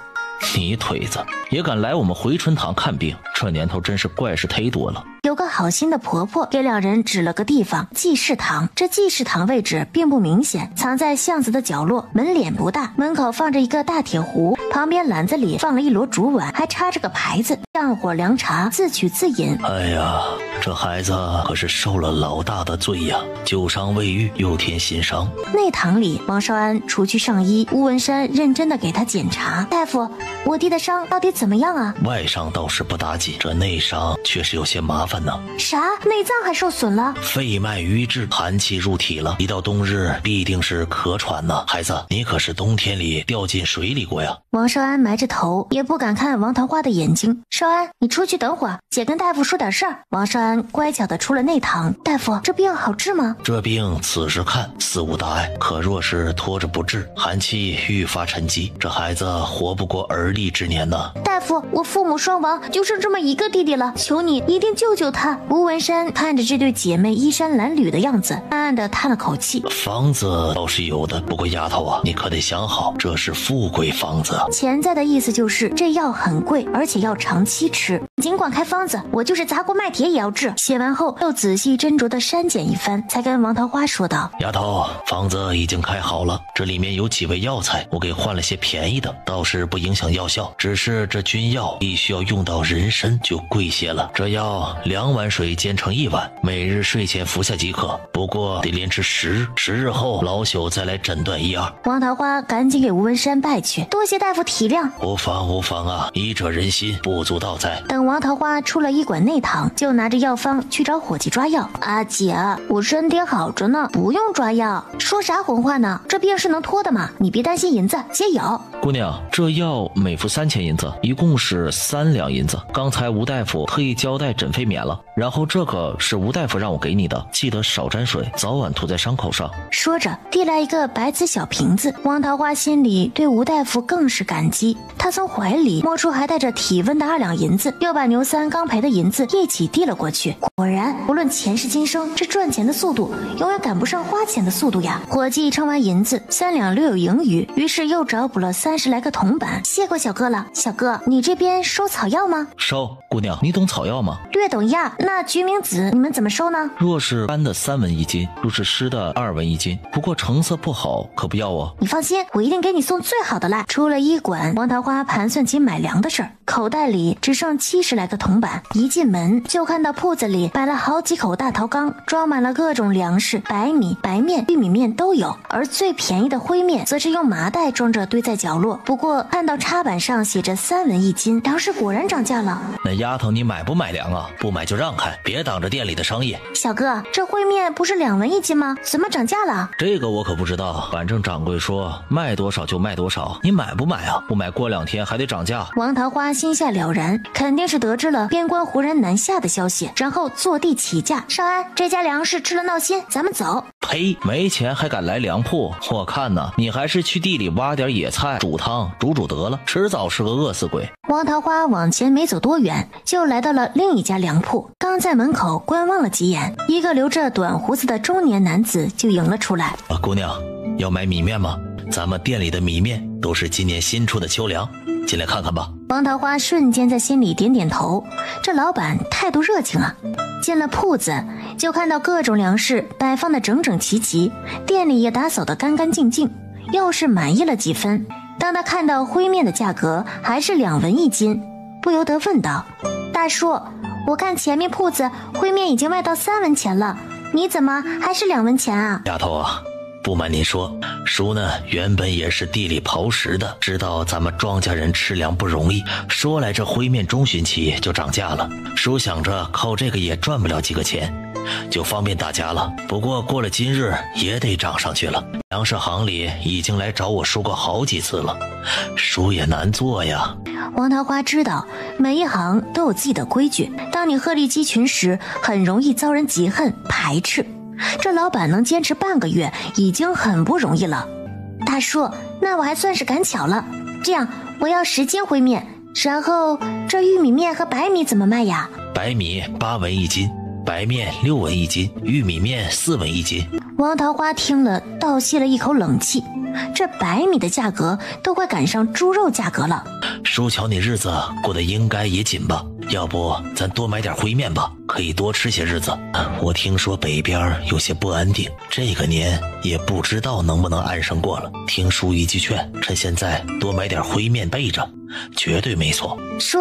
你腿子也敢来我们回春堂看病，这年头真是怪事忒多了。有个好心的婆婆给两人指了个地方，济世堂。这济世堂位置并不明显，藏在巷子的角落，门脸不大，门口放着一个大铁壶，旁边篮子里放了一摞竹碗，还插着个牌子，上火凉茶，自取自饮。哎呀，这孩子可是受了老大的罪呀，旧伤未愈，又添新伤。内堂里，王少安除去上衣，吴文山认真的给他检查。大夫，我弟的伤到底怎么样啊？外伤倒是不打紧，这内伤确实有些麻烦呢。啥？内脏还受损了？肺脉瘀滞，寒气入体了，一到冬日必定是咳喘呢。孩子，你可是冬天里掉进水里过呀？王少安埋着头，也不敢看王桃花的眼睛。少安，你出去等会儿，姐跟大夫说点事儿。王少安乖巧的出了内堂。大夫，这病好治吗？这病此时看似无大碍，可若是拖着不治，寒气愈发沉积，这孩子活不过而立之年呢。大夫，我父母双亡，就剩这么一个弟弟了，求你一定救救他。吴文山看着这对姐妹衣衫褴褛的样子，暗暗地叹了口气。方子倒是有的，不过丫头啊，你可得想好，这是富贵方子。潜在的意思就是这药很贵，而且要长期吃。尽管开方子，我就是砸锅卖铁也要治。写完后又仔细斟酌地删减一番，才跟王桃花说道：丫头，方子已经开好了，这里面有几味药材，我给换了些便宜的，倒是不影响药效，只是这君药必须要用到人参，就贵些了。这药2碗水煎成1碗，每日睡前服下即可，不过得连吃10日，10日后老朽再来诊断1、2。王桃花赶紧给吴文山拜去，多谢大夫体谅。无妨无妨啊，医者仁心，不足道哉。等王桃花出了医馆内堂，就拿着药方去找伙计抓药。阿姐，我身体好着呢，不用抓药。说啥混话呢？这病是能拖的吗？你别担心银子，姐有。姑娘，这药每服3000银子，一共是3两银子。刚才吴大夫特意交代诊费免了，然后这个是吴大夫让我给你的，记得少沾水，早晚涂在伤口上。说着递来一个白瓷小瓶子。王桃花心里对吴大夫更是感激，他从怀里摸出还带着体温的2两银子，又把牛三刚赔的银子一起递了过去。果然无论前世今生，这赚钱的速度永远赶不上花钱的速度呀。伙计称完银子，3两略有盈余，于是又找补了30来个铜板。谢过小哥了。小哥，你这边收草药吗？收。姑娘，你懂草药吗？略懂呀。那决明子你们怎么收呢？若是干的3文1斤，若是湿的2文1斤，不过成色不好，可不要哦。你放心，我一定给你送最好的来。出了医馆，王桃花盘算起买粮的事儿，口袋里只剩70来个铜板。一进门就看到铺子里摆了好几口大陶缸，装满了各种粮食，白米、白面、玉米面都有，而最便宜的灰面则是用麻袋装着堆在角落。不过看到插板上写着3文1斤，粮食果然涨价了。那丫头，你买不买粮啊？不买就让开，别挡着店里的商业。小哥，这灰面不是2文1斤吗？怎么涨价了？这个我可不知道，反正掌柜说卖多少就卖多少，你买不买啊？不买过2天还得涨价。王桃花心下了然，肯定是得知了边关忽然南下的消息，然后坐地起价。少安，这家粮食吃了闹心，咱们走。呸！没钱还敢来粮铺？我看呢，你还是去地里挖点野菜煮汤煮得了，迟早是个饿死鬼。王桃花往前没走多远，就来到了另一家粮铺。刚在门口观望了几眼，一个留着短胡子的中年男子就迎了出来。姑娘，要买米面吗？咱们店里的米面都是今年新出的秋粮，进来看看吧。王桃花瞬间在心里点点头，这老板态度热情啊。进了铺子，就看到各种粮食摆放的整整齐齐，店里也打扫得干干净净，又是满意了几分。当他看到灰面的价格还是2文1斤，不由得问道：大叔，我看前面铺子灰面已经卖到3文钱了，你怎么还是2文钱啊？丫头啊，不瞒您说，叔呢原本也是地里刨食的，知道咱们庄稼人吃粮不容易，说来这灰面中旬期就涨价了，叔想着靠这个也赚不了几个钱，就方便大家了。不过过了今日也得涨上去了，粮食行里已经来找我说过好几次了，叔也难做呀。王桃花知道每一行都有自己的规矩，当你鹤立鸡群时，很容易遭人嫉恨排斥。这老板能坚持半个月已经很不容易了。大叔，那我还算是赶巧了。这样，我要10斤灰面，然后这玉米面和白米怎么卖呀？白米8文1斤，白面6文1斤，玉米面4文1斤。王桃花听了倒吸了一口冷气，这白米的价格都快赶上猪肉价格了。叔瞧你日子过得应该也紧吧，要不咱多买点灰面吧，可以多吃些日子。我听说北边有些不安定，这个年也不知道能不能安生过了。听叔一句劝，趁现在多买点灰面备着，绝对没错。叔，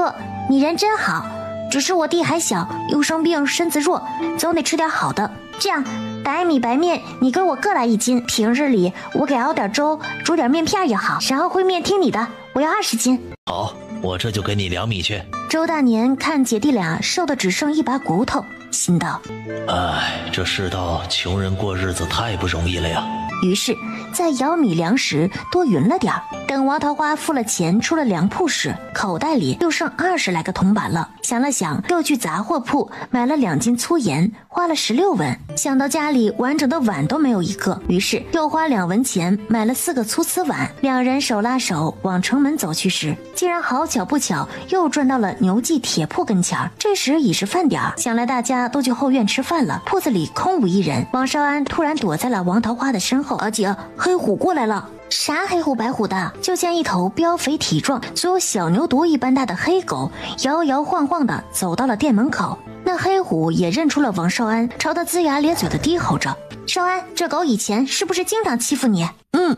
你人真好，只是我弟还小，又生病，身子弱，总得吃点好的。这样，白米白面你给我各来1斤，平日里我给熬点粥，煮点面片也好，然后灰面听你的，我要20斤。好，我这就给你量米去。周大年看姐弟俩瘦的只剩一把骨头，心道：哎，这世道穷人过日子太不容易了呀。于是在舀米粮时多匀了点儿。等王桃花付了钱出了粮铺时，口袋里又剩20来个铜板了。想了想，又去杂货铺买了2斤粗盐，花了16文。想到家里完整的碗都没有一个，于是又花2文钱买了4个粗瓷碗。两人手拉手往城门走去时，竟然好巧不巧又转到了牛记铁铺跟前儿。这时已是饭点儿，想来大家都去后院吃饭了，铺子里空无一人。王少安突然躲在了王桃花的身后。阿姐，黑虎过来了。啥黑虎白虎的？就见一头膘肥体壮，足有小牛犊一般大的黑狗摇摇晃晃的走到了店门口。那黑虎也认出了王少安，朝他龇牙咧嘴的低吼着：少安，这狗以前是不是经常欺负你？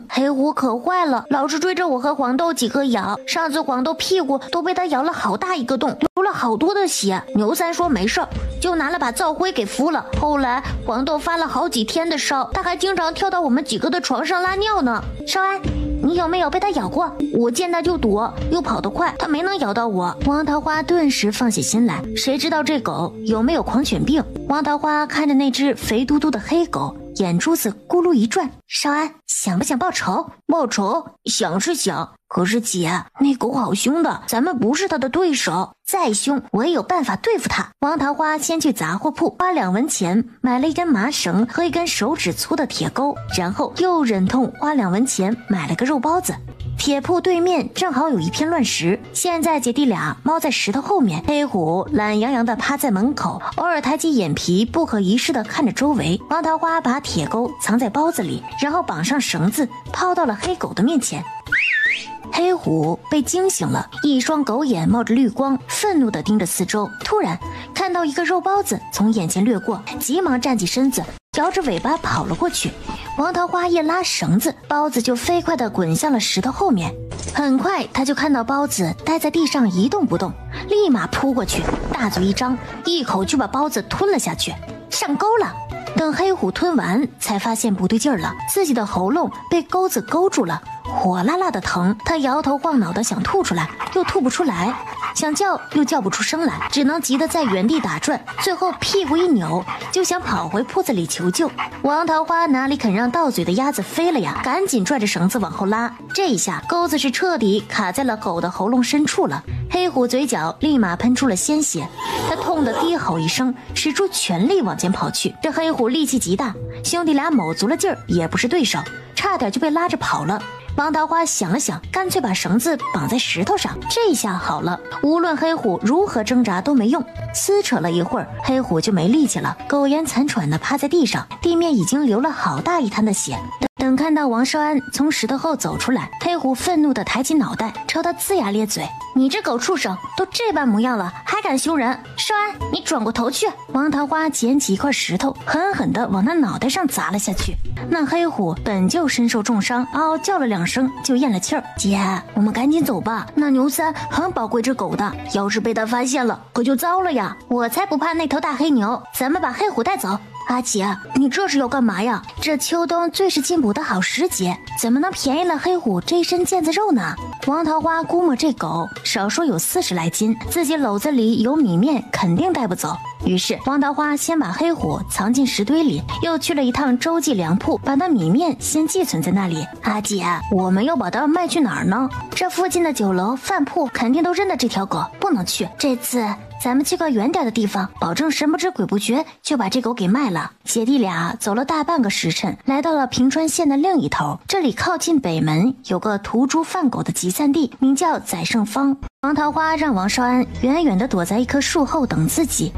黑虎可坏了，老是追着我和黄豆几个咬，上次黄豆屁股都被他咬了好大一个洞，流了好多的血。牛三说没事儿，就拿了把灶灰给敷了。后来黄豆发了好几天的烧，他还经常跳到我们几个的床上拉尿呢。少安，你有没有被他咬过？我见他就躲，又跑得快，他没能咬到我。王桃花顿时放下心来，谁知道这狗有没有狂犬病？王桃花看着那只肥嘟嘟的黑狗，眼珠子咕噜一转。少安，想不想报仇？报仇？想是想，可是姐，那狗好凶的，咱们不是他的对手。再凶，我也有办法对付他。王桃花先去杂货铺花2文钱买了一根麻绳和一根手指粗的铁钩，然后又忍痛花2文钱买了个肉包子。铁铺对面正好有一片乱石，现在姐弟俩猫在石头后面，黑虎懒洋洋地趴在门口，偶尔抬起眼皮，不可一世地看着周围。王桃花把铁钩藏在包子里，然后绑上绳子，抛到了黑狗的面前。黑虎被惊醒了，一双狗眼冒着绿光，愤怒地盯着四周。突然看到一个肉包子从眼前掠过，急忙站起身子，摇着尾巴跑了过去。王桃花一拉绳子，包子就飞快地滚向了石头后面。很快他就看到包子待在地上一动不动，立马扑过去，大嘴一张，一口就把包子吞了下去。上钩了。等黑虎吞完，才发现不对劲儿了，自己的喉咙被钩子勾住了，火辣辣的疼。他摇头晃脑的想吐出来，又吐不出来，想叫又叫不出声来，只能急得在原地打转。最后屁股一扭，就想跑回铺子里求救。王桃花哪里肯让到嘴的鸭子飞了呀，赶紧拽着绳子往后拉。这一下钩子是彻底卡在了狗的喉咙深处了。黑虎嘴角立马喷出了鲜血，他痛得低吼一声，使出全力往前跑去。这黑虎力气极大，兄弟俩卯足了劲儿也不是对手，差点就被拉着跑了。王桃花想了想，干脆把绳子绑在石头上，这下好了，无论黑虎如何挣扎都没用。撕扯了一会儿，黑虎就没力气了，苟延残喘地趴在地上，地面已经流了好大一滩的血。等看到王少安从石头后走出来，黑虎愤怒地抬起脑袋，朝他龇牙咧嘴：“你这狗畜生，都这般模样了，还敢凶人！少安，你转过头去！”王桃花捡起一块石头，狠狠地往他脑袋上砸了下去。那黑虎本就身受重伤，嗷嗷叫了2声，就咽了气儿。姐，我们赶紧走吧，那牛三很宝贵这狗的，要是被他发现了，可就糟了呀！我才不怕那头大黑牛，咱们把黑虎带走。阿姐，你这是要干嘛呀？这秋冬最是进补的好时节，怎么能便宜了黑虎这一身腱子肉呢？王桃花估摸这狗少说有40来斤，自己篓子里有米面，肯定带不走。于是王桃花先把黑虎藏进石堆里，又去了一趟周记粮铺，把那米面先寄存在那里。阿姐，我们要把它卖去哪儿呢？这附近的酒楼饭铺肯定都认得这条狗，不能去。这次咱们去个远点的地方，保证神不知鬼不觉就把这狗给卖了。姐弟俩走了大半个时辰，来到了平川县的另一头。这里靠近北门，有个屠猪贩狗的集散地，名叫宰胜坊。王桃花让王少安远远地躲在一棵树后等自己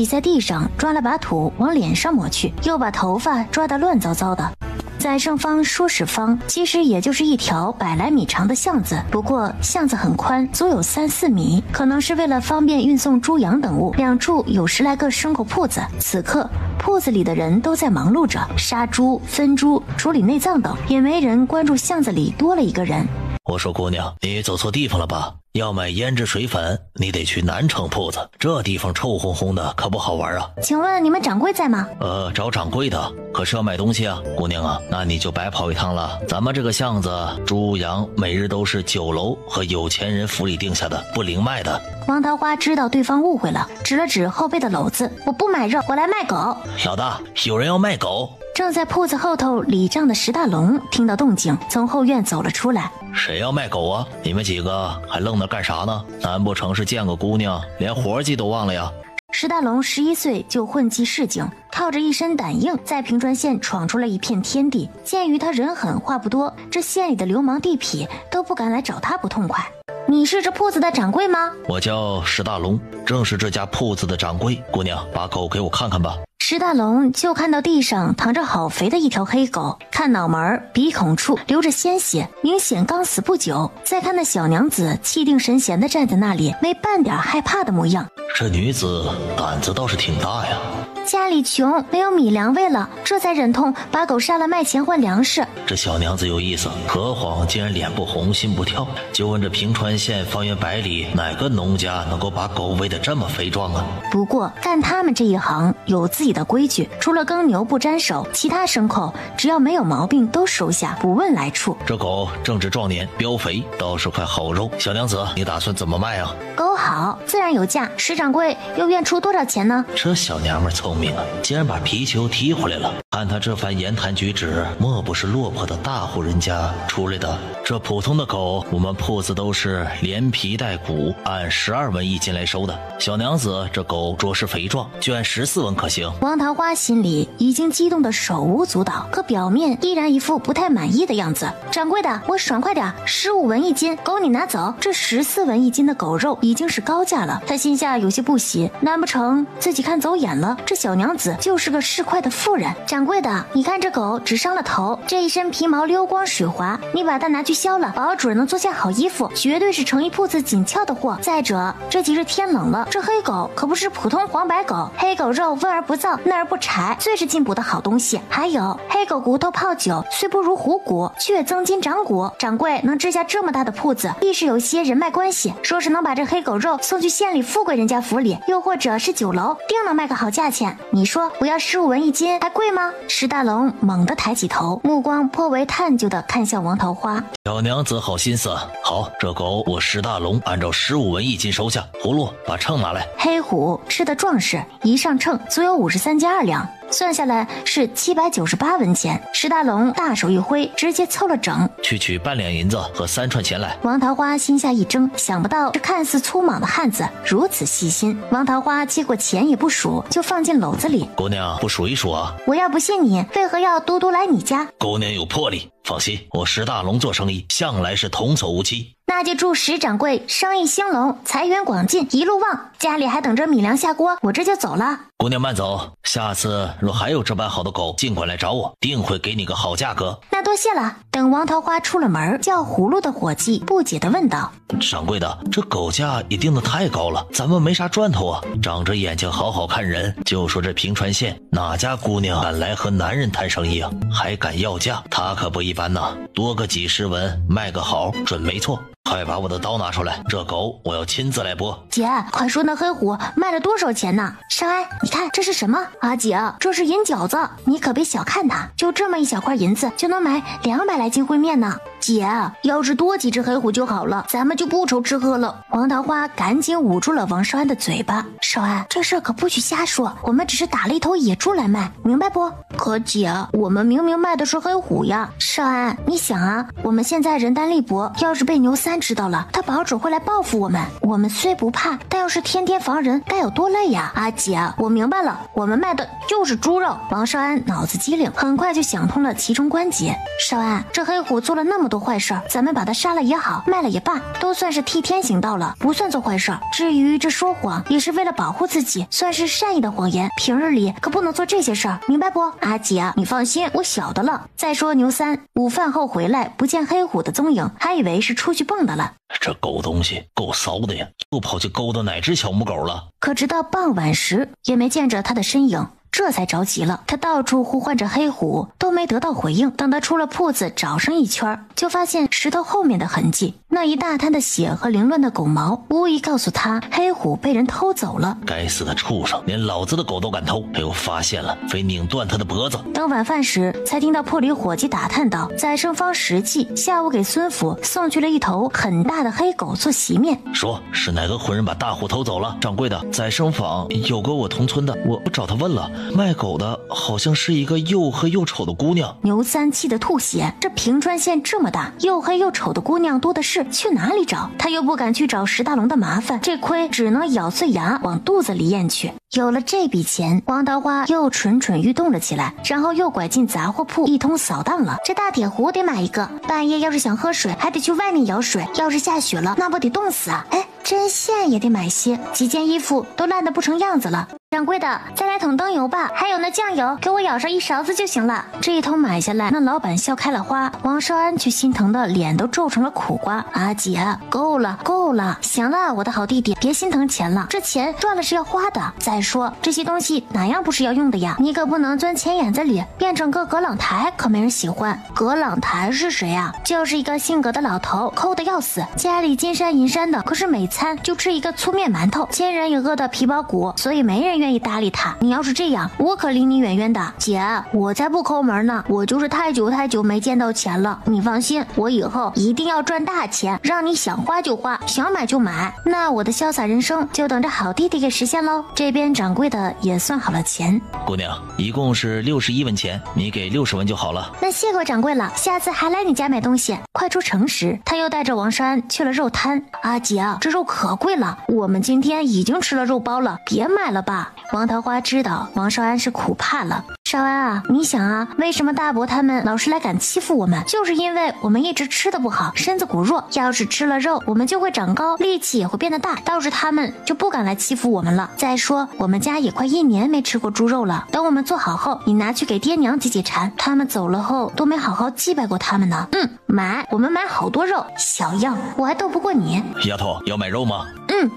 在地上抓了把土往脸上抹去，又把头发抓得乱糟糟的。宰胜坊说是坊，其实也就是一条100来米长的巷子，不过巷子很宽，足有3、4米，可能是为了方便运送猪羊等物。两处有10来个牲口铺子，此刻铺子里的人都在忙碌着杀猪、分猪、处理内脏等，也没人关注巷子里多了一个人。我说姑娘，你走错地方了吧？要买胭脂水粉，你得去南城铺子，这地方臭烘烘的，可不好玩啊。请问你们掌柜在吗？找掌柜的，可是要买东西啊。姑娘啊，那你就白跑一趟了。咱们这个巷子，猪羊每日都是酒楼和有钱人府里定下的，不零卖的。王桃花知道对方误会了，指了指后背的篓子：“我不买肉，我来卖狗。”老大，有人要卖狗。正在铺子后头礼账的石大龙听到动静，从后院走了出来。谁要卖狗啊？你们几个还愣那干啥呢？难不成是见个姑娘连活计都忘了呀？石大龙11岁就混迹市井，靠着一身胆硬，在平川县闯出了一片天地。鉴于他人狠话不多，这县里的流氓地痞都不敢来找他不痛快。你是这铺子的掌柜吗？我叫石大龙，正是这家铺子的掌柜。姑娘，把狗给我看看吧。石大龙就看到地上躺着好肥的一条黑狗，看脑门鼻孔处流着鲜血，明显刚死不久。再看那小娘子气定神闲地站在那里，没半点害怕的模样。这女子胆子倒是挺大呀。家里穷，没有米粮喂了，这才忍痛把狗杀了卖钱换粮食。这小娘子有意思，何况竟然脸不红心不跳。就问这平川县方圆100里，哪个农家能够把狗喂得这么肥壮啊？不过干他们这一行有自己的规矩，除了耕牛不沾手，其他牲口只要没有毛病都收下，不问来处。这狗正值壮年，膘肥，倒是块好肉。小娘子，你打算怎么卖啊？狗好，自然有价。石掌柜又愿出多少钱呢？这小娘们聪明啊，竟然把皮球踢回来了。看她这番言谈举止，莫不是落魄的大户人家出来的？这普通的狗，我们铺子都是连皮带骨，按12文1斤来收的。小娘子这狗着实肥壮，就按14文可行。王桃花心里已经激动得手舞足蹈，可表面依然一副不太满意的样子。掌柜的，我爽快点，15文1斤，狗你拿走。这14文1斤的狗肉已经是高价了，他心下有些不喜，难不成自己看走眼了？这小娘子就是个市侩的妇人。掌柜的，你看这狗只伤了头，这一身皮毛溜光水滑，你把它拿去削了，保准能做下好衣服，绝对是成衣铺子紧俏的货。再者，这几日天冷了，这黑狗可不是普通黄白狗，黑狗肉温而不燥，嫩而不柴，最是进补的好东西。还有黑狗骨头泡酒，虽不如虎骨，却增筋长骨。掌柜能支下这么大的铺子，必是有些人脉关系，说是能把这黑狗肉送去县里富贵人家府里，又或者是酒楼，定能卖个好价钱。你说不要15文1斤还贵吗？石大龙猛地抬起头，目光颇为探究地看向王桃花。小娘子好心思，好，这狗我石大龙按照15文1斤收下。葫芦，把秤拿来。黑虎吃得壮实，一上秤足有53斤2两。算下来是798文钱。石大龙大手一挥，直接凑了整，去取半两银子和3串钱来。王桃花心下一怔，想不到这看似粗莽的汉子如此细心。王桃花接过钱也不数，就放进篓子里。姑娘不数一数啊？我要不信你，为何要嘟嘟来你家？姑娘有魄力，放心，我石大龙做生意向来是童叟无欺。那就祝石掌柜生意兴隆，财源广进，一路旺。家里还等着米粮下锅，我这就走了。姑娘慢走，下次若还有这般好的狗，尽管来找我，定会给你个好价格。那多谢了。等王桃花出了门，叫葫芦的伙计不解地问道：掌柜的，这狗价也定得太高了，咱们没啥赚头啊。长着眼睛好好看人，就说这平川县哪家姑娘敢来和男人谈生意啊？还敢要价，他可不一般呐，多个几十文卖个好，准没错。快把我的刀拿出来，这狗我要亲自来剥。姐，快说那黑虎卖了多少钱呢？少安，你看这是什么？啊姐，这是银饺子，你可别小看它，就这么一小块银子就能买200来斤烩面呢。姐，要是多几只黑虎就好了，咱们就不愁吃喝了。王桃花赶紧捂住了王少安的嘴巴。少安，这事可不许瞎说，我们只是打了一头野猪来卖，明白不？可姐，我们明明卖的是黑虎呀。少安，你想啊，我们现在人单力薄，要是被牛三知道了，他保准会来报复我们。我们虽不怕，但要是天天防人，该有多累呀！啊姐，我明白了，我们卖的就是猪肉。王少安脑子机灵，很快就想通了其中关节。少安，这黑虎做了那么多坏事，咱们把他杀了也好，卖了也罢，都算是替天行道了，不算做坏事。至于这说谎，也是为了保护自己，算是善意的谎言。平日里可不能做这些事儿，明白不？阿姐，你放心，我晓得了。再说牛三午饭后回来，不见黑虎的踪影，还以为是出去蹦的了。这狗东西够骚的呀，又跑去勾搭哪只小母狗了？可直到傍晚时，也没见着他的身影。这才着急了，他到处呼唤着黑虎，都没得到回应。等他出了铺子找上一圈，就发现石头后面的痕迹，那一大滩的血和凌乱的狗毛，无疑告诉他黑虎被人偷走了。该死的畜生，连老子的狗都敢偷，被我发现了，非拧断他的脖子。等晚饭时，才听到铺里伙计打探道，宰生坊石记下午给孙府送去了一头很大的黑狗做席面。说是哪个混人把大虎偷走了？掌柜的，宰生坊有个我同村的，我找他问了，卖狗的好像是一个又黑又丑的姑娘。牛三气得吐血，这平川县这么大，又黑又丑的姑娘多的是，去哪里找？他又不敢去找石大龙的麻烦，这亏只能咬碎牙往肚子里咽去。有了这笔钱，王桃花又蠢蠢欲动了起来，然后又拐进杂货铺一通扫荡了。这大铁壶得买一个，半夜要是想喝水还得去外面舀水，要是下雪了那不得冻死啊！哎，针线也得买些，几件衣服都烂得不成样子了。掌柜的，再来桶灯油吧，还有那酱油，给我舀上1勺子就行了。这一桶买下来，那老板笑开了花，王少安却心疼的脸都皱成了苦瓜。阿姐，够了够了，行了，我的好弟弟，别心疼钱了，这钱赚了是要花的。再说这些东西哪样不是要用的呀？你可不能钻钱眼子里，变成个葛朗台，可没人喜欢。葛朗台是谁啊？就是一个姓葛的老头，抠得要死，家里金山银山的，可是每餐就吃一个粗面馒头，亲人也饿得皮包骨，所以没人愿意搭理他。你要是这样，我可离你远远的。姐，我才不抠门呢，我就是太久没见到钱了。你放心，我以后一定要赚大钱，让你想花就花，想买就买。那我的潇洒人生就等着好弟弟给实现喽。这边掌柜的也算好了钱。姑娘，一共是61文钱，你给60文就好了。那谢过掌柜了，下次还来你家买东西。快出城时，他又带着王少安去了肉摊。阿姐，这肉可贵了，我们今天已经吃了肉包了，别买了吧。王桃花知道王少安是苦怕了。少安啊，你想啊，为什么大伯他们老是来敢欺负我们？就是因为我们一直吃的不好，身子骨弱，要是吃了肉，我们就会长高，力气也会变得大，倒是他们就不敢来欺负我们了。再说我们家也快1年没吃过猪肉了，等我们做好后，你拿去给爹娘解解馋，他们走了后都没好好祭拜过他们呢。买，我们买好多肉。小样，我还斗不过你。丫头，要买肉吗？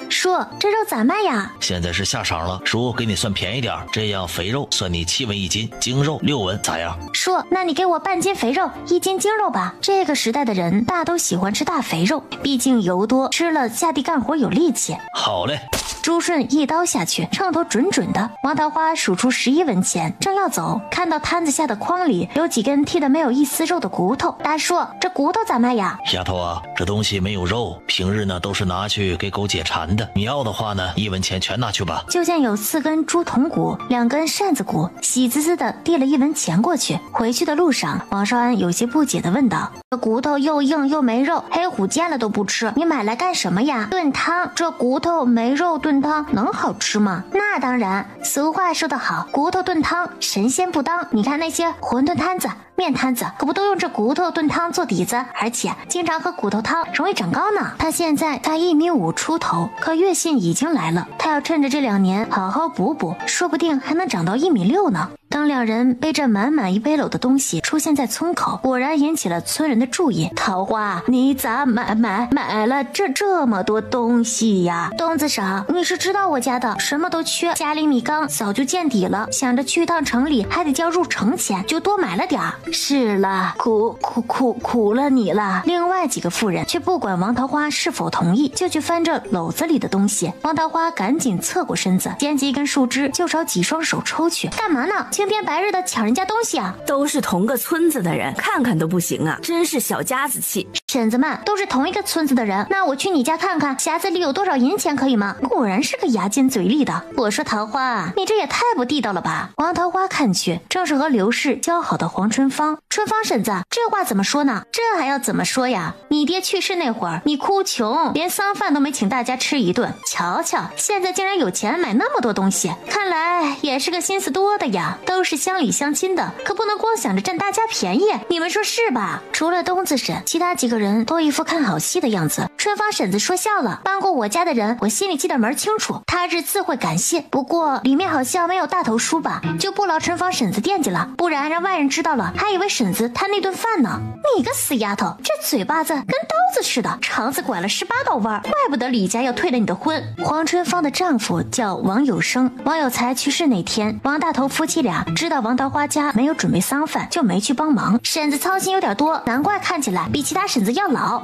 叔，这肉咋卖呀？现在是下场了，叔给你算便宜点，这样肥肉算你7文1斤，精肉6文，咋样？叔，那你给我半斤肥肉，1斤精肉吧。这个时代的人大都喜欢吃大肥肉，毕竟油多，吃了下地干活有力气。好嘞。朱顺一刀下去，秤头准准的。王桃花数出11文钱，正要走，看到摊子下的筐里有几根剔得没有一丝肉的骨头。大叔，这骨头咋卖呀？丫头啊，这东西没有肉，平日呢都是拿去给狗解馋馋的。你要的话呢，1文钱全拿去吧。就见有4根猪筒骨，2根扇子骨，喜滋滋的递了1文钱过去。回去的路上，王少安有些不解的问道：这骨头又硬又没肉，黑虎见了都不吃，你买来干什么呀？炖汤，这骨头没肉炖汤能好吃吗？那当然，俗话说得好，骨头炖汤神仙不当。你看那些馄饨摊子、面摊子，可不都用这骨头炖汤做底子，而且经常喝骨头汤，容易长高呢。他现在才1.5米出头，可月薪已经来了，他要趁着这2年好好补补，说不定还能长到1.6米呢。当2人背着满满1背篓的东西出现在村口，果然引起了村人的注意。桃花，你咋买了这么多东西呀？东子嫂，你是知道我家的什么都缺，家里米缸早就见底了，想着去一趟城里还得交入城钱，就多买了点儿。是了，苦了你了。另外几个妇人却不管王桃花是否同意，就去翻着篓子里的东西。王桃花赶紧侧过身子，捡起一根树枝就朝几双手抽去。干嘛呢？青天白日的抢人家东西啊！都是同个村子的人，看看都不行啊，真是小家子气。婶子们都是同一个村子的人，那我去你家看看匣子里有多少银钱可以吗？果然是个牙尖嘴利的。我说桃花，你这也太不地道了吧。王桃花看去，正是和刘氏交好的黄春芳。春芳婶子，这话怎么说呢？这还要怎么说呀？你爹去世那会儿，你哭穷，连丧饭都没请大家吃一顿。瞧瞧，现在竟然有钱买那么多东西，看来也是个心思多的呀。都是乡里乡亲的，可不能光想着占大家便宜，你们说是吧？除了东子婶，其他几个人都一副看好戏的样子。春芳婶子说笑了，帮过我家的人，我心里记得门清楚，他日自会感谢。不过里面好像没有大头书吧，就不劳春芳婶子惦记了，不然让外人知道了，还以为婶子贪那顿饭呢。你个死丫头，这嘴巴子跟刀子似的，肠子拐了18道弯，怪不得李家要退了你的婚。黄春芳的丈夫叫王有生，王有才去世那天，王大头夫妻俩知道王桃花家没有准备丧饭，就没去帮忙。婶子操心有点多，难怪看起来比其他婶子要老。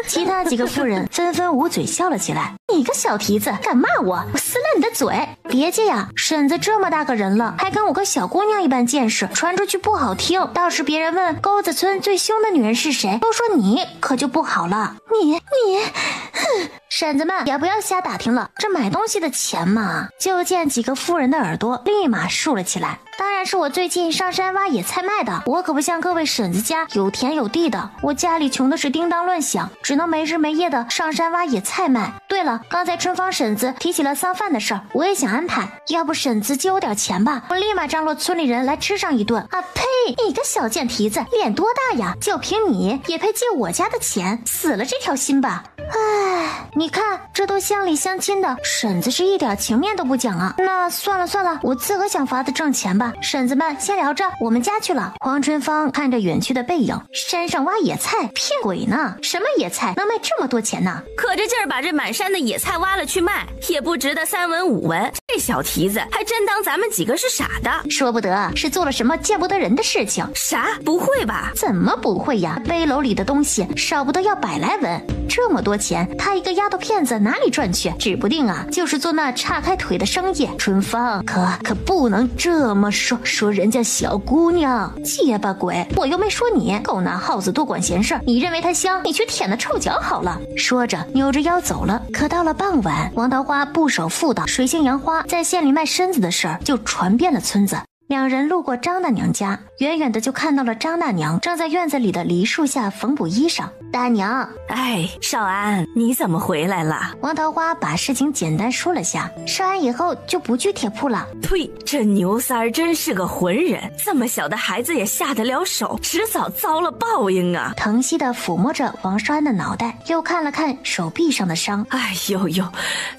其他几个妇人纷纷捂嘴笑了起来。你个小蹄子，敢骂我，我撕烂你的嘴！别介呀，婶子这么大个人了，还跟我个小姑娘一般见识，传出去不好听。到时别人问沟子村最凶的女人是谁，都说你，可就不好了。你，哼！婶子们也不要瞎打听了，这买东西的钱嘛。就见几个妇人的耳朵立马竖了起来。当然是我最近上山挖野菜卖的，我可不像各位婶子家有田有地的，我家里穷的是叮当乱响，只能没日没夜的上山挖野菜卖。对了，刚才春芳婶子提起了丧饭的事儿，我也想安排，要不婶子借我点钱吧，我立马张罗村里人来吃上一顿。啊呸！你个小贱蹄子，脸多大呀？就凭你也配借我家的钱？死了这条心吧！唉，你看这都乡里乡亲的，婶子是一点情面都不讲啊。那算了，我自个想法子挣钱吧。婶子们先聊着，我们家去了。黄春芳看着远去的背影，山上挖野菜，骗鬼呢？什么野菜能卖这么多钱呢？可这劲儿把这满山的野菜挖了去卖，也不值得3文5文。这小蹄子还真当咱们几个是傻的，说不得是做了什么见不得人的事情。啥？不会吧？怎么不会呀？背篓里的东西少不得要100来文，这么多钱，他一个丫头片子哪里赚去？指不定啊，就是做那岔开腿的生意。春芳，可不能这么说人家小姑娘，结巴鬼！我又没说你，狗拿耗子多管闲事，你认为它香，你去舔那臭脚好了。说着扭着腰走了。可到了傍晚，王桃花不守妇道，水性杨花，在县里卖身子的事儿就传遍了村子。2人路过张大娘家，远远的就看到了张大娘正在院子里的梨树下缝补衣裳。大娘，哎，少安，你怎么回来了？王桃花把事情简单说了下，少安以后就不去铁铺了。呸，这牛三儿真是个浑人，这么小的孩子也下得了手，迟早遭了报应啊！疼惜的抚摸着王少安的脑袋，又看了看手臂上的伤。哎呦呦，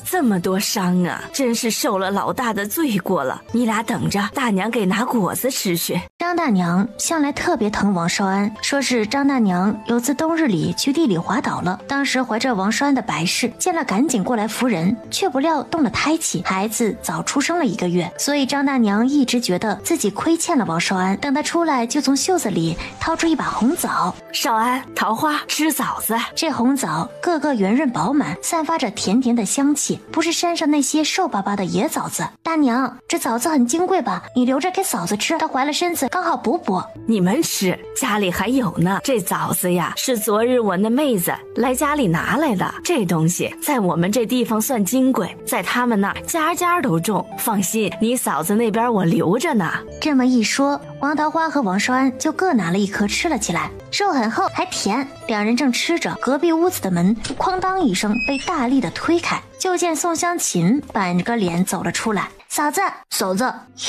这么多伤啊，真是受了老大的罪过了。你俩等着，大娘给拿果子吃去。张大娘向来特别疼王少安，说是张大娘有次冬日里去地里滑倒了，当时怀着王少安的白事，见了赶紧过来扶人，却不料动了胎气，孩子早出生了1个月，所以张大娘一直觉得自己亏欠了王少安。等他出来，就从袖子里掏出一把红枣。少安，桃花，吃枣子。这红枣个个圆润饱满，散发着甜甜的香气，不是山上那些瘦巴巴的野枣子。大娘，这枣子很金贵吧？你留着着给嫂子吃，她怀了身子，刚好补补。你们吃，家里还有呢。这枣子呀，是昨日我那妹子来家里拿来的。这东西在我们这地方算金贵，在他们那儿家家都种。放心，你嫂子那边我留着呢。这么一说，王桃花和王少安就各拿了一颗吃了起来，肉很厚还甜。两人正吃着，隔壁屋子的门哐当一声被大力的推开，就见宋香琴板着个脸走了出来。嫂子，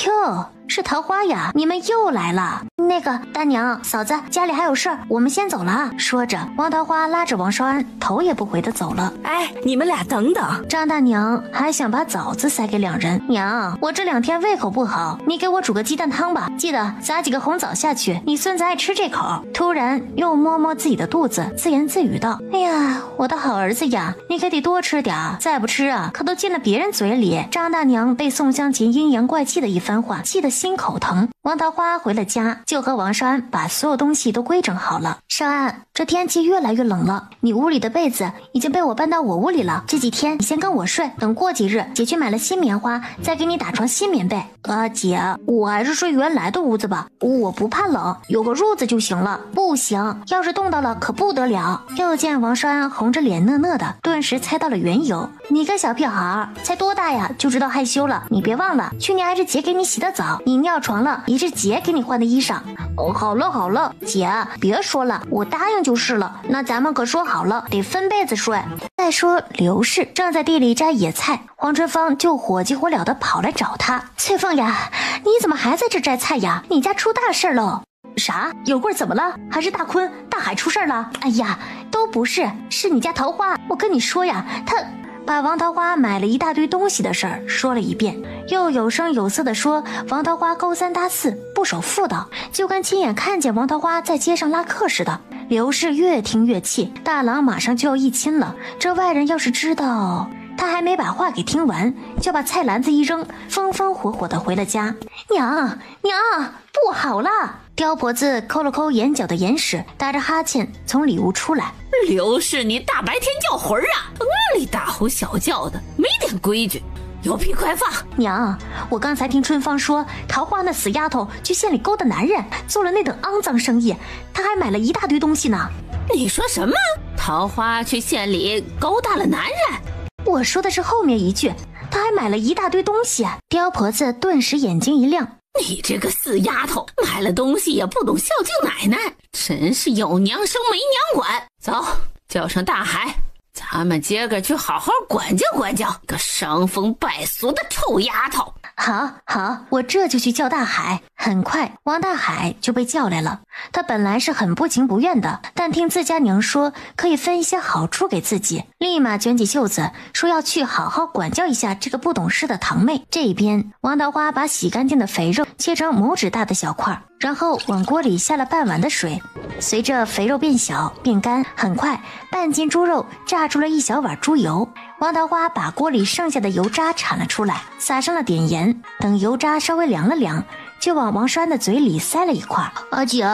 哟，是桃花呀，你们又来了。那个大娘，嫂子家里还有事儿，我们先走了。说着，王桃花拉着王少安头也不回的走了。哎，你们俩等等。张大娘还想把枣子塞给两人。娘，我这2天胃口不好，你给我煮个鸡蛋汤吧，记得撒几个红枣下去，你孙子爱吃这口。突然又摸摸自己的肚子，自言自语道：哎呀，我的好儿子呀，你可得多吃点，再不吃啊，可都进了别人嘴里。张大娘被宋香琴阴阳怪气的一番话气得心口疼。王桃花回了家，就和王少安把所有东西都规整好了。少安，这天气越来越冷了，你屋里的被子已经被我搬到我屋里了，这几天你先跟我睡，等过几日姐去买了新棉花，再给你打床新棉被。姐，我还是睡原来的屋子吧，我不怕冷，有个褥子就行了。不行，要是冻到了可不得了。又见王少安红着脸讷讷的，顿时猜到了缘由。你个小屁孩才多大呀，就知道害羞了。你别忘了，去年还是姐给你洗的澡，你尿床了也是姐给你换的衣裳。好了，姐别说了，我答应就是了。那咱们可说好了，得分被子睡。再说刘氏正在地里摘野菜，黄春芳就火急火燎的跑来找他。翠凤呀，你怎么还在这摘菜呀？你家出大事喽！啥？有贵怎么了？还是大坤、大海出事了？哎呀，都不是，是你家桃花。我跟你说呀，他把王桃花买了一大堆东西的事儿说了一遍，又有声有色地说王桃花勾三搭四，不守妇道，就跟亲眼看见王桃花在街上拉客似的。刘氏越听越气，大郎马上就要议亲了，这外人要是知道……他还没把话给听完，就把菜篮子一扔，风风火火地回了家。娘，不好了！刁婆子抠了抠眼角的眼屎，打着哈欠从里屋出来。刘氏，你大白天叫魂啊，屋里大呼小叫的，没点规矩，有屁快放！娘，我刚才听春芳说，桃花那死丫头去县里勾搭男人，做了那等肮脏生意，她还买了一大堆东西呢。你说什么？桃花去县里勾搭了男人？我说的是后面一句，她还买了一大堆东西。刁婆子顿时眼睛一亮，你这个死丫头，买了东西也不懂孝敬奶奶，真是有娘生没娘管。走，叫上大海，咱们接个去好好管教管教个伤风败俗的臭丫头。好，我这就去叫大海。很快王大海就被叫来了，他本来是很不情不愿的，但听自家娘说可以分一些好处给自己，立马卷起袖子说要去好好管教一下这个不懂事的堂妹。这边王桃花把洗干净的肥肉切成拇指大的小块，然后往锅里下了半碗的水，随着肥肉变小变干，很快半斤猪肉炸出了一小碗猪油。王桃花把锅里剩下的油渣铲了出来，撒上了点盐，等油渣稍微凉了凉，就往王栓的嘴里塞了一块。姐，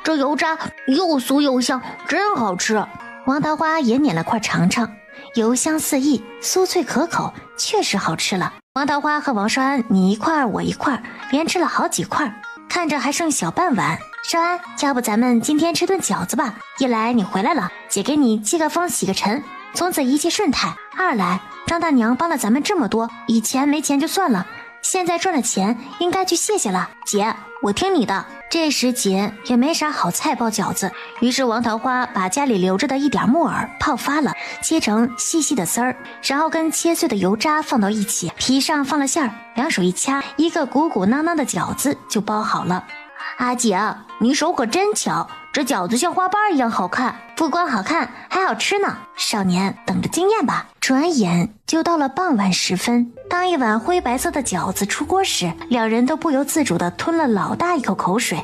这油渣又酥又香，真好吃。王桃花也捻了块尝尝，油香四溢，酥脆可口，确实好吃了。王桃花和王少安你一块我一块，连吃了好几块，看着还剩小半碗。少安，要不咱们今天吃顿饺子吧？一来你回来了，姐给你接个风洗个尘，从此一切顺态；二来张大娘帮了咱们这么多，以前没钱就算了，现在赚了钱应该去谢谢了。姐，我听你的。这时节也没啥好菜包饺子，于是王桃花把家里留着的一点木耳泡发了，切成细细的丝儿，然后跟切碎的油渣放到一起，皮上放了馅儿，两手一掐，一个鼓鼓囊囊的饺子就包好了。姐，你手可真巧，这饺子像花瓣一样好看，不光好看还好吃呢。少年，等着惊艳吧。转眼就到了傍晚时分，当一碗灰白色的饺子出锅时，两人都不由自主地吞了老大一口口水。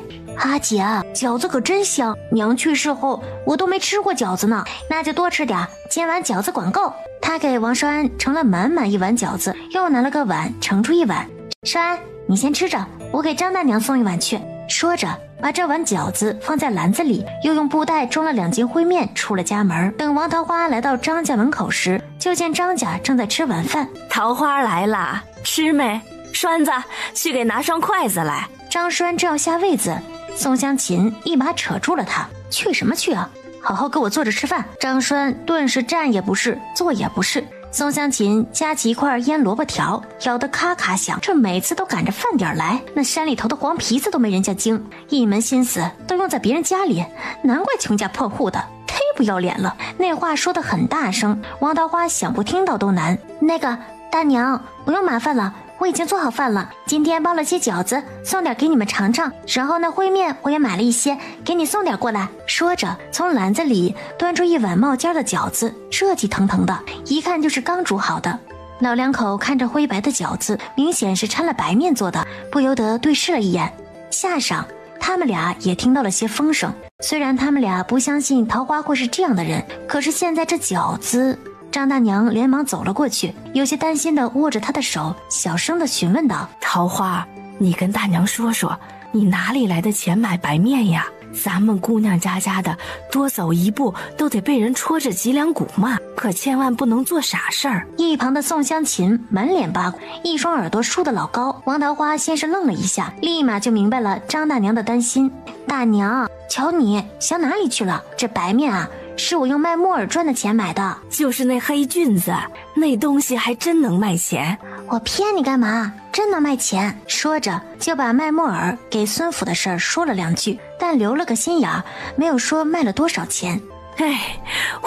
姐，饺子可真香，娘去世后我都没吃过饺子呢。那就多吃点，今晚饺子管够。他给王少安盛了满满一碗饺子，又拿了个碗盛出一碗。少安，你先吃着，我给张大娘送一碗去。说着把这碗饺子放在篮子里，又用布袋装了2斤烩面出了家门。等王桃花来到张家门口时，就见张家正在吃晚饭。桃花来了，吃没？栓子，去给拿双筷子来。张栓正要下位子，宋香琴一把扯住了他。去什么去啊？好好给我坐着吃饭。张栓顿时站也不是，坐也不是。宋香琴夹起一块腌萝卜条，咬得咔咔响。这每次都赶着饭点来，那山里头的黄皮子都没人家精，一门心思都用在别人家里，难怪穷家破户的，忒不要脸了。那话说得很大声，王桃花想不听到都难。那个大娘，不用麻烦了，我已经做好饭了，今天包了些饺子，送点给你们尝尝。然后那烩面我也买了一些，给你送点过来。说着，从篮子里端出一碗冒尖的饺子，热气腾腾的，一看就是刚煮好的。老两口看着灰白的饺子，明显是掺了白面做的，不由得对视了一眼。下晌，他们俩也听到了些风声。虽然他们俩不相信桃花会是这样的人，可是现在这饺子……张大娘连忙走了过去，有些担心地握着她的手，小声地询问道：桃花，你跟大娘说说，你哪里来的钱买白面呀？咱们姑娘家的多走一步都得被人戳着脊梁骨嘛，可千万不能做傻事儿。一旁的宋香琴满脸八卦，一双耳朵竖得老高。王桃花先是愣了一下，立马就明白了张大娘的担心。大娘，瞧你想哪里去了？这白面啊，是我用卖木耳赚的钱买的。就是那黑菌子，那东西还真能卖钱。我骗你干嘛？真能卖钱。说着就把卖木耳给孙府的事儿说了两句，但留了个心眼，没有说卖了多少钱。哎，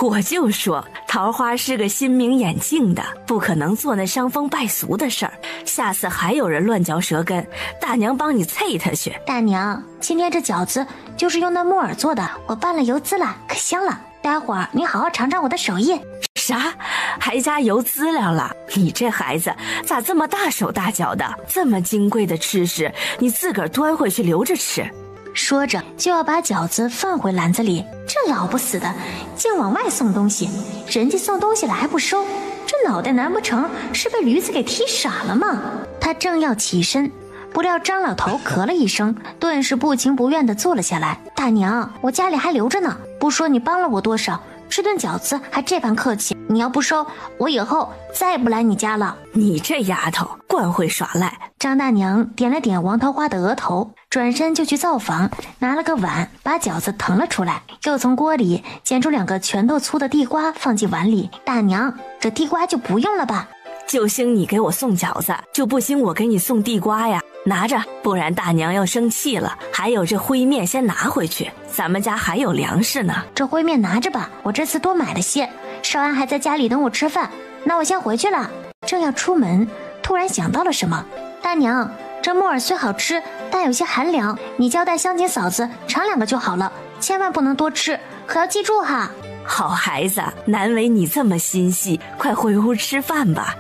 我就说桃花是个心明眼净的，不可能做那伤风败俗的事儿。下次还有人乱嚼舌根，大娘帮你啐他去。大娘，今天这饺子就是用那木耳做的，我拌了油滋了，可香了。待会儿你好好尝尝我的手艺。啥？还加油滋料了？你这孩子咋这么大手大脚的？这么金贵的吃食，你自个儿端回去留着吃。说着就要把饺子放回篮子里。这老不死的竟往外送东西，人家送东西了还不收，这脑袋难不成是被驴子给踢傻了吗？他正要起身，不料张老头咳了一声，顿时不情不愿地坐了下来。大娘，我家里还留着呢，不说你帮了我多少，吃顿饺子还这般客气，你要不收，我以后再也不来你家了。你这丫头惯会耍赖。张大娘点了点王桃花的额头，转身就去灶房拿了个碗，把饺子腾了出来，又从锅里捡出2个拳头粗的地瓜放进碗里。大娘，这地瓜就不用了吧？就兴你给我送饺子，就不兴我给你送地瓜呀。拿着，不然大娘要生气了。还有这灰面先拿回去，咱们家还有粮食呢。这灰面拿着吧，我这次多买了些，少安还在家里等我吃饭，那我先回去了。正要出门，突然想到了什么。大娘，这木耳虽好吃，但有些寒凉，你交代香琴嫂子尝2个就好了，千万不能多吃，可要记住哈。好孩子，难为你这么心细，快回屋吃饭吧。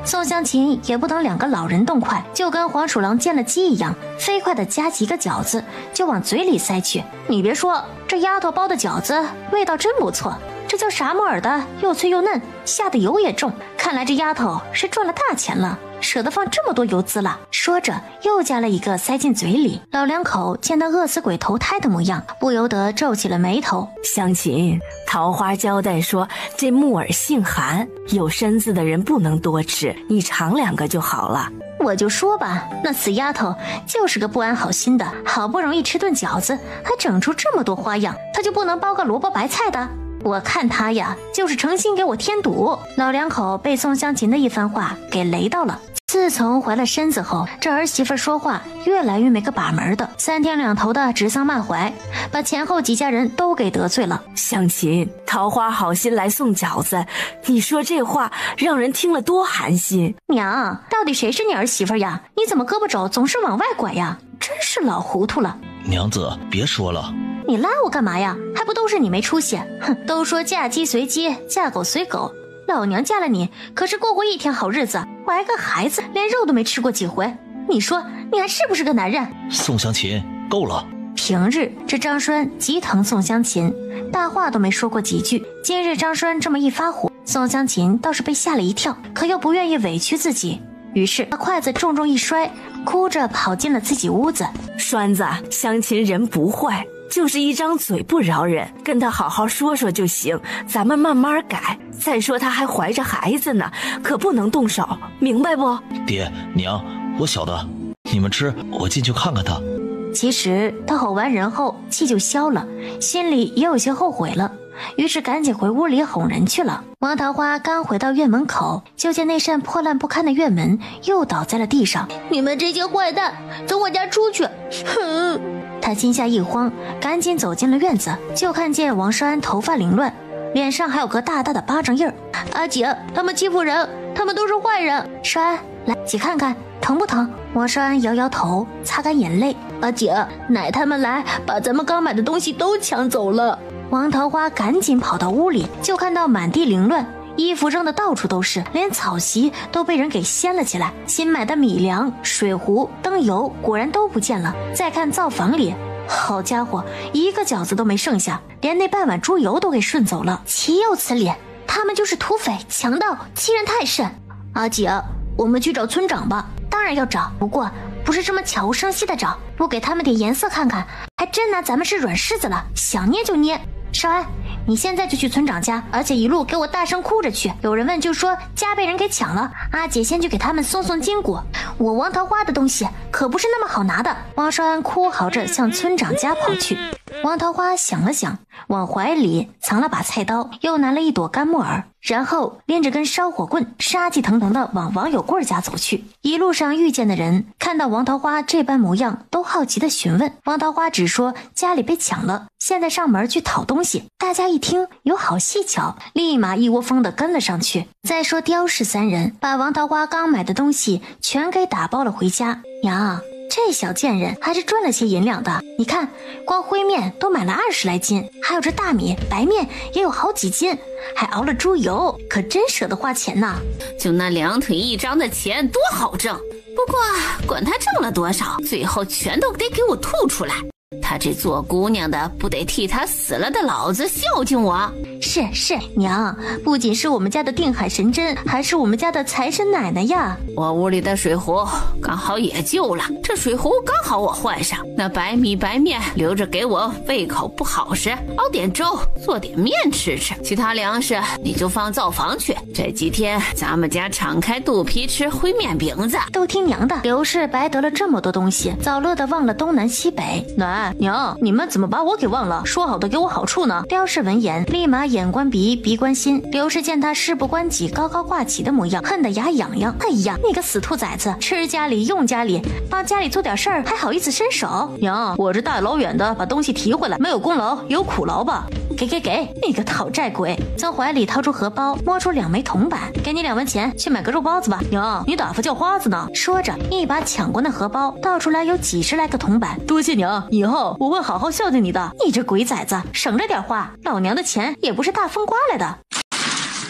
宋香琴也不等2个老人动筷，就跟黄鼠狼见了鸡一样，飞快地夹起一个饺子就往嘴里塞去。你别说，这丫头包的饺子味道真不错，这叫啥木耳的，又脆又嫩，下的油也重，看来这丫头是赚了大钱了，舍得放这么多油滋了。说着又夹了一个塞进嘴里。老两口见他饿死鬼投胎的模样，不由得皱起了眉头。香琴，桃花交代说这木耳性寒，有身子的人不能多吃，你尝2个就好了。我就说吧，那死丫头就是个不安好心的，好不容易吃顿饺子，还整出这么多花样，她就不能包个萝卜白菜的？我看她呀，就是诚心给我添堵。老两口被宋香琴的一番话给雷到了。自从怀了身子后，这儿媳妇说话越来越没个把门的，3天2头的指桑骂槐，把前后几家人都给得罪了。香琴，桃花好心来送饺子，你说这话让人听了多寒心。娘，到底谁是你儿媳妇呀？你怎么胳膊肘总是往外拐呀？真是老糊涂了。娘子，别说了。你拉我干嘛呀？还不都是你没出息？哼，都说嫁鸡随鸡，嫁狗随狗，老娘嫁了你可是过一天好日子，怀个孩子连肉都没吃过几回，你说你还是不是个男人？宋香琴，够了。平日这张栓极疼宋香琴，大话都没说过几句，今日张栓这么一发火，宋香琴倒是被吓了一跳，可又不愿意委屈自己，于是把筷子重重一摔，哭着跑进了自己屋子。栓子，香琴人不坏，就是一张嘴不饶人，跟他好好说说就行，咱们慢慢改。再说他还怀着孩子呢，可不能动手，明白不？爹娘，我晓得，你们吃，我进去看看他。其实他吼完人后气就消了，心里也有些后悔了，于是赶紧回屋里哄人去了。王桃花刚回到院门口，就见那扇破烂不堪的院门又倒在了地上。你们这些坏蛋，从我家出去！哼！他心下一慌，赶紧走进了院子，就看见王少安头发凌乱，脸上还有个大大的巴掌印儿。阿姐，他们欺负人，他们都是坏人。少安，来挤看看，疼不疼？王少安摇摇头，擦干眼泪。阿姐，奶他们来，把咱们刚买的东西都抢走了。王桃花赶紧跑到屋里，就看到满地凌乱，衣服扔的到处都是，连草席都被人给掀了起来。新买的米粮、水壶、灯油果然都不见了。再看灶房里，好家伙，一个饺子都没剩下，连那半碗猪油都给顺走了。岂有此理！他们就是土匪、强盗，欺人太甚。阿姐，我们去找村长吧。当然要找，不过不是这么悄无声息的找，不给他们点颜色看看，还真拿咱们是软柿子了，想捏就捏。少安，你现在就去村长家，而且一路给我大声哭着去，有人问就说家被人给抢了，阿姐先去给他们送送筋骨，我王桃花的东西可不是那么好拿的。王少安哭嚎着向村长家跑去。王桃花想了想，往怀里藏了把菜刀，又拿了一朵干木耳，然后拎着根烧火棍，杀气腾腾地往王有贵家走去。一路上遇见的人看到王桃花这般模样，都好奇地询问。王桃花只说家里被抢了，现在上门去讨东西。大家一听有好戏瞧，立马一窝蜂地跟了上去。再说刁氏三人把王桃花刚买的东西全给打包了回家。娘，这小贱人还是赚了些银两的，你看光灰面都买了20来斤，还有这大米白面也有好几斤，还熬了猪油，可真舍得花钱呐。就那2腿1张的钱多好挣，不过管他挣了多少，最后全都得给我吐出来。她这做姑娘的不得替她死了的老子孝敬我？是娘，不仅是我们家的定海神针，还是我们家的财神奶奶呀。我屋里的水壶刚好也旧了，这水壶刚好我换上，那白米白面留着给我胃口不好时熬点粥做点面吃吃，其他粮食你就放灶房去。这几天咱们家敞开肚皮吃灰面饼子。都听娘的。刘氏白得了这么多东西，早乐的忘了东南西北。奶娘，你们怎么把我给忘了？说好的给我好处呢？刁氏闻言立马眼观鼻，鼻观心。刘氏见他事不关己，高高挂起的模样，恨得牙痒痒。哎呀，那个死兔崽子，吃家里用家里，帮家里做点事儿还好意思伸手。娘，我这大老远的把东西提回来，没有功劳有苦劳吧？给，那个讨债鬼从怀里掏出荷包，摸出2枚铜板，给你2文钱，去买个肉包子吧。娘，你打发叫花子呢？说着一把抢过那荷包，倒出来有几10来个铜板。多谢娘，以后我会好好孝敬你的。你这鬼崽子，省着点花，老娘的钱也不是大风刮来的。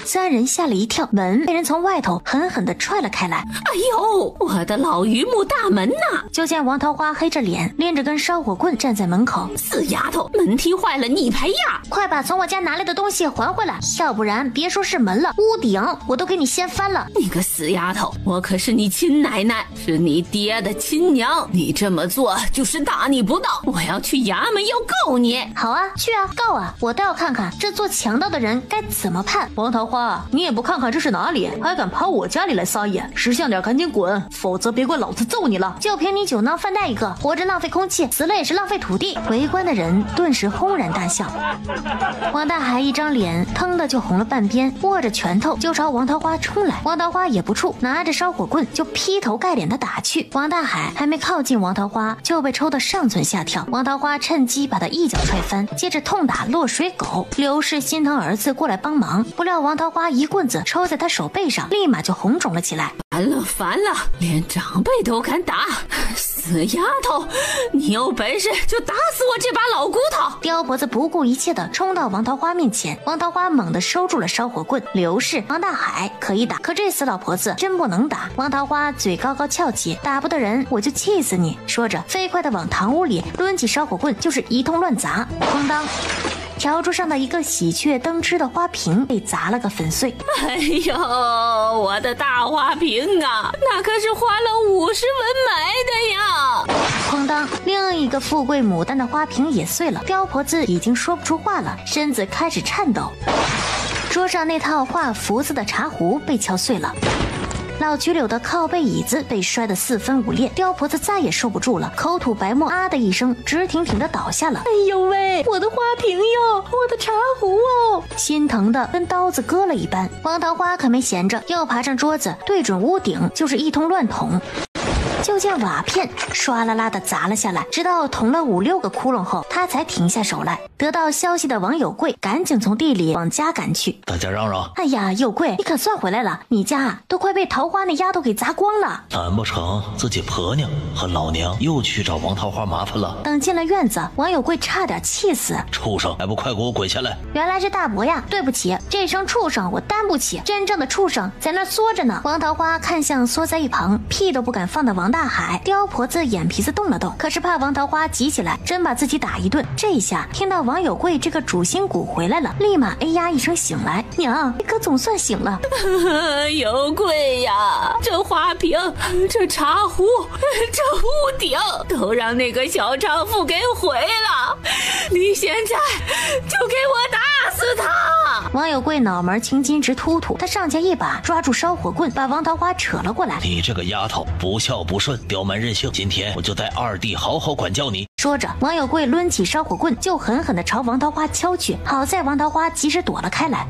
三人吓了一跳，门被人从外头狠狠地踹了开来。哎呦，我的老榆木大门呐！就见王桃花黑着脸，拎着根烧火棍站在门口。死丫头，门踢坏了你赔呀！快把从我家拿来的东西还回来，要不然别说是门了，屋顶我都给你掀翻了。你个死丫头，我可是你亲奶奶，是你爹的亲娘，你这么做就是大逆不道，我要去衙门要告你。好啊，去啊，告啊，我倒要看看这做强盗的人该怎么判。王桃花，你也不看看这是哪里，还敢跑我家里来撒野，识相点赶紧滚，否则别怪老子揍你了。就凭你酒囊饭袋一个，活着浪费空气，死了也是浪费土地。围观的人顿时轰然大笑。王大海一张脸腾的就红了半边，握着拳头就朝王桃花冲来。王桃花也不怵，拿着烧火棍就劈头盖脸的打去。王大海还没靠近王桃花，就被抽得上蹿下跳。王桃花趁机把他一脚踹翻，接着痛打落水狗。刘氏心疼儿子过来帮忙，不料王桃花一棍子抽在他手背上，立马就红肿了起来。烦了，连长辈都敢打，死丫头，你有本事就打死我这把老骨头！刁婆子不顾一切的冲到王桃花面前，王桃花猛地收住了烧火棍。刘氏、王大海可以打，可这死老婆子真不能打。王桃花嘴高高翘起，打不得人我就气死你！说着飞快的往堂屋里抡起烧火棍就是一通乱砸，哐当，笤帚上的一个喜鹊灯枝的花瓶被砸了个粉碎。哎呦，我的大花瓶啊，那可是花了50文买的呀！哐当，另一个富贵牡丹的花瓶也碎了。刁婆子已经说不出话了，身子开始颤抖。桌上那套画福字的茶壶被敲碎了。老曲柳的靠背椅子被摔得四分五裂，刁婆子再也受不住了，口吐白沫，啊的一声，直挺挺的倒下了。哎呦喂，我的花瓶哟，我的茶壶哦，心疼的跟刀子割了一般。王桃花可没闲着，又爬上桌子，对准屋顶就是一通乱捅。就见瓦片唰啦啦的砸了下来，直到捅了5、6个窟窿后，他才停下手来。得到消息的王有贵赶紧从地里往家赶去。大家让让！哎呀，有贵，你可算回来了！你家都快被桃花那丫头给砸光了。难不成自己婆娘和老娘又去找王桃花麻烦了？等进了院子，王有贵差点气死。畜生，还不快给我滚下来！原来是大伯呀，对不起，这声畜生我担不起，真正的畜生在那缩着呢。王桃花看向缩在一旁屁都不敢放的王大海，刁婆子眼皮子动了动，可是怕王桃花急起来真把自己打一顿。这下听到王有贵这个主心骨回来了，立马哎呀一声醒来。娘，你可总算醒了。有贵呀，这花瓶，这茶壶，这屋顶都让那个小娼妇给毁了，你现在就给我打死他！王有贵脑门青筋直突突，他上前一把抓住烧火棍，把王桃花扯了过来。你这个丫头不孝不顺，刁蛮任性，今天我就带二弟好好管教你。说着，王有贵抡起烧火棍就狠狠地朝王桃花敲去，好在王桃花及时躲了开来。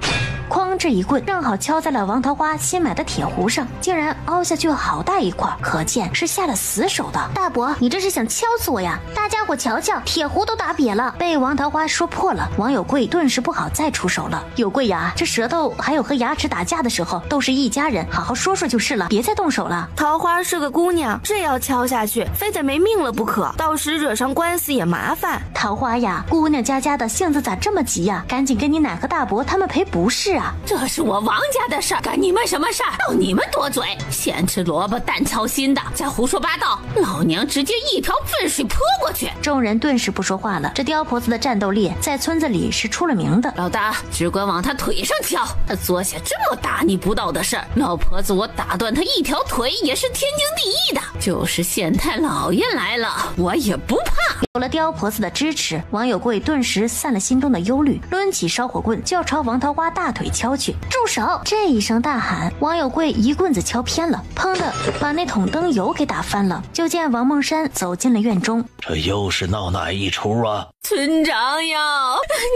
哐，这一棍正好敲在了王桃花新买的铁壶上，竟然凹下去好大一块，可见是下了死手的。大伯，你这是想敲死我呀？大家伙瞧瞧，铁壶都打瘪了。被王桃花说破了，王有贵顿时不好再出手了。有贵呀，这舌头还有和牙齿打架的时候都是一家人，好好说说就是了，别再动手了。桃花是个姑娘，这要敲下去非得没命了不可，到时惹上官司也麻烦。桃花呀，姑娘家的性子咋这么急呀？赶紧跟你奶和大伯他们赔不是啊！这是我王家的事儿，干你们什么事儿？要你们多嘴，先吃萝卜淡操心的，再胡说八道，老娘直接一瓢粪水泼过去。众人顿时不说话了。这刁婆子的战斗力在村子里是出了名的，老大只管往他腿上敲，他做下这么大逆不道的事儿，老婆子我打断他一条腿也是天经地义的。就是县太老爷来了，我也不怕。有了刁婆子的支持，王有贵顿时散了心中的忧虑，抡起烧火棍就要朝王桃花大腿敲去。住手！这一声大喊，王有贵一棍子敲偏了，砰的把那桶灯油给打翻了。就见王梦山走进了院中，这又是闹哪一出啊？村长呀，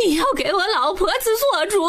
你要给我老婆子做主，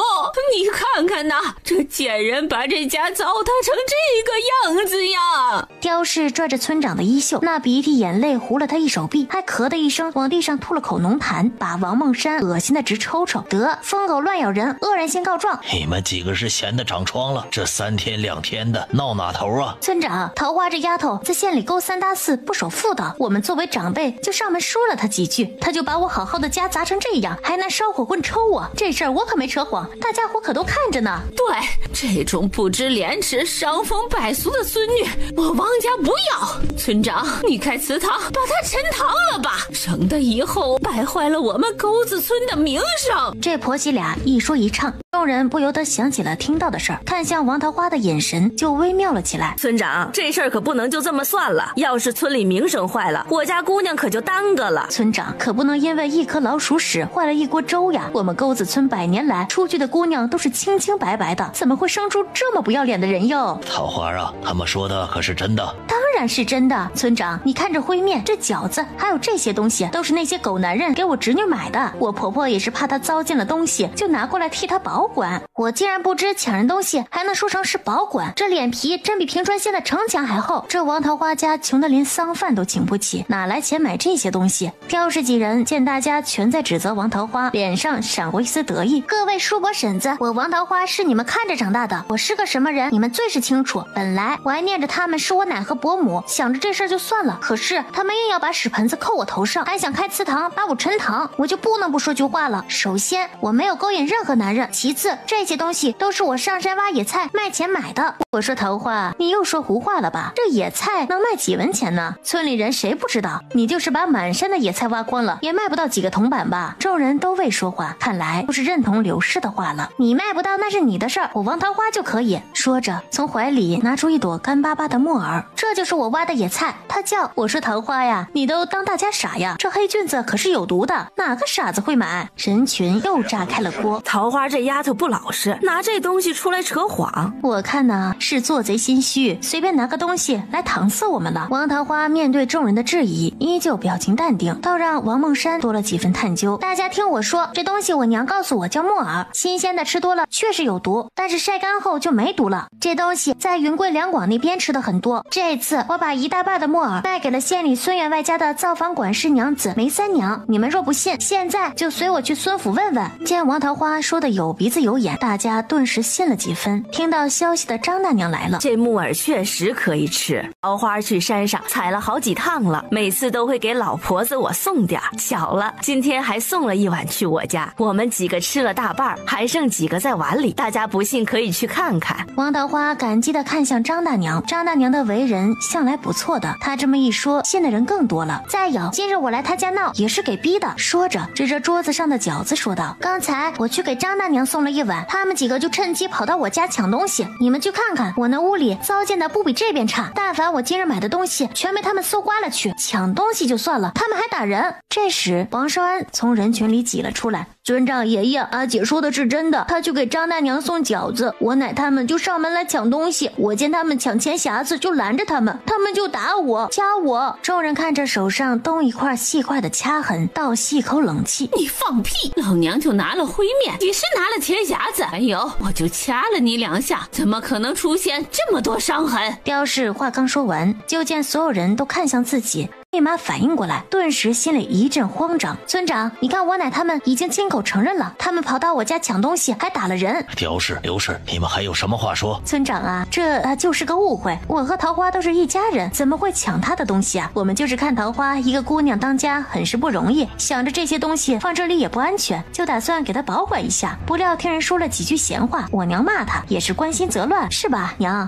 你看看呐，这贱人把这家糟蹋成这个样子呀！刁氏拽着村长的衣袖，那鼻涕眼泪糊了他一手臂，还咳的一声往地上吐了口浓痰，把王梦山恶心的直抽抽。得，疯狗乱咬人，恶人先告状。你们几个是闲的长疮了，这3天2天的闹哪头啊？村长，桃花这丫头在县里勾三搭四，不守妇道，我们作为长辈就上门说了她几句，她就把我好好的家砸成这样，还拿烧火棍抽我。这事儿我可没扯谎，大家伙可都看着呢。对，这种不知廉耻伤风败俗的孙女，我王家不要。村长，你开祠堂把她沉塘了吧，省得以后败坏了我们沟子村的名声。这婆媳俩一说一唱，众人不由得想起了听到的事儿，看向王桃花的眼神就微妙了起来。村长，这事儿可不能就这么算了，要是村里名声坏了，我家姑娘可就耽搁了。村长可不能因为一颗老鼠屎坏了一锅粥呀！我们沟子村100年来出去的姑娘都是清清白白的，怎么会生出这么不要脸的人哟？桃花啊，他们说的可是真的？当然是真的。村长，你看这灰面、这饺子还有这些东西，都是那些狗男人给我侄女买的。我婆婆也是怕她糟践了东西，就拿过来替她保管。我竟然不知抢人东西还能说成是保管，这脸皮真比平川县的城墙还厚。这王桃花家穷得连丧饭都请不起，哪来钱买这些东西？刁氏几人见大家全在指责王桃花，脸上闪过一丝得意。各位叔伯婶子，我王桃花是你们看着长大的，我是个什么人你们最是清楚。本来我还念着他们是我奶和伯母，想着这事儿就算了，可是他们硬要把屎盆子扣我头上，还想开祠堂把我沉塘，我就不能不说句话了。首先我没有勾引任何男人，其次这些东西都是我上山挖野菜卖钱买的。我说桃花，你又说胡话了吧？这野菜能卖几文钱呢？村里人谁不知道，你就是把满山的野菜挖光了，也卖不到几个铜板吧？众人都未说话，看来都是认同刘氏的话了。你卖不到那是你的事儿，我王桃花就可以。说着从怀里拿出一朵干巴巴的木耳，这就是我挖的野菜，它叫。我说桃花呀，你都当大家傻呀？这黑菌子可是有毒的，哪个傻子会买？人群又炸开了锅。桃花这丫丫头不老实，拿这东西出来扯谎。我看呢是做贼心虚，随便拿个东西来搪塞我们了。王桃花面对众人的质疑，依旧表情淡定，倒让王梦山多了几分探究。大家听我说，这东西我娘告诉我叫木耳，新鲜的吃多了确实有毒，但是晒干后就没毒了。这东西在云贵两广那边吃的很多，这次我把一大半的木耳卖给了县里孙员外家的造房管事娘子梅三娘，你们若不信，现在就随我去孙府问问。见王桃花说的有鼻子有眼，大家顿时信了几分。听到消息的张大娘来了，这木耳确实可以吃。桃花去山上采了好几趟了，每次都会给老婆子我送点，巧了，今天还送了一碗去我家，我们几个吃了大半，还剩几个在碗里，大家不信可以去看看。王桃花感激地看向张大娘，张大娘的为人向来不错的，她这么一说，信的人更多了。再有，今日我来她家闹也是给逼的。说着指着桌子上的饺子说道，刚才我去给张大娘送了一碗，他们几个就趁机跑到我家抢东西，你们去看看，我那屋里糟践的不比这边差，但凡我今日买的东西全被他们搜刮了去，抢东西就算了，他们还打人。这时王少安从人群里挤了出来，尊长爷爷，阿姐说的是真的，他去给张大娘送饺子，我奶他们就上门来抢东西，我见他们抢钱匣子就拦着他们，他们就打我掐我。众人看着手上东一块西块的掐痕，倒吸一口冷气，你放屁，老娘就拿了灰面，你是拿了钱匣子，还有我就掐了你2下，怎么可能出现这么多伤痕？刁氏话刚说完，就见所有人都看向自己，立马反应过来，顿时心里一阵慌张。村长，你看我奶他们已经亲口承认了，他们跑到我家抢东西还打了人。刁氏、刘氏，你们还有什么话说？村长啊，这就是个误会，我和桃花都是一家人，怎么会抢他的东西啊？我们就是看桃花一个姑娘当家很是不容易，想着这些东西放这里也不安全，就打算给她保管一下，不料听人说了几句闲话，我娘骂她也是关心则乱，是吧娘？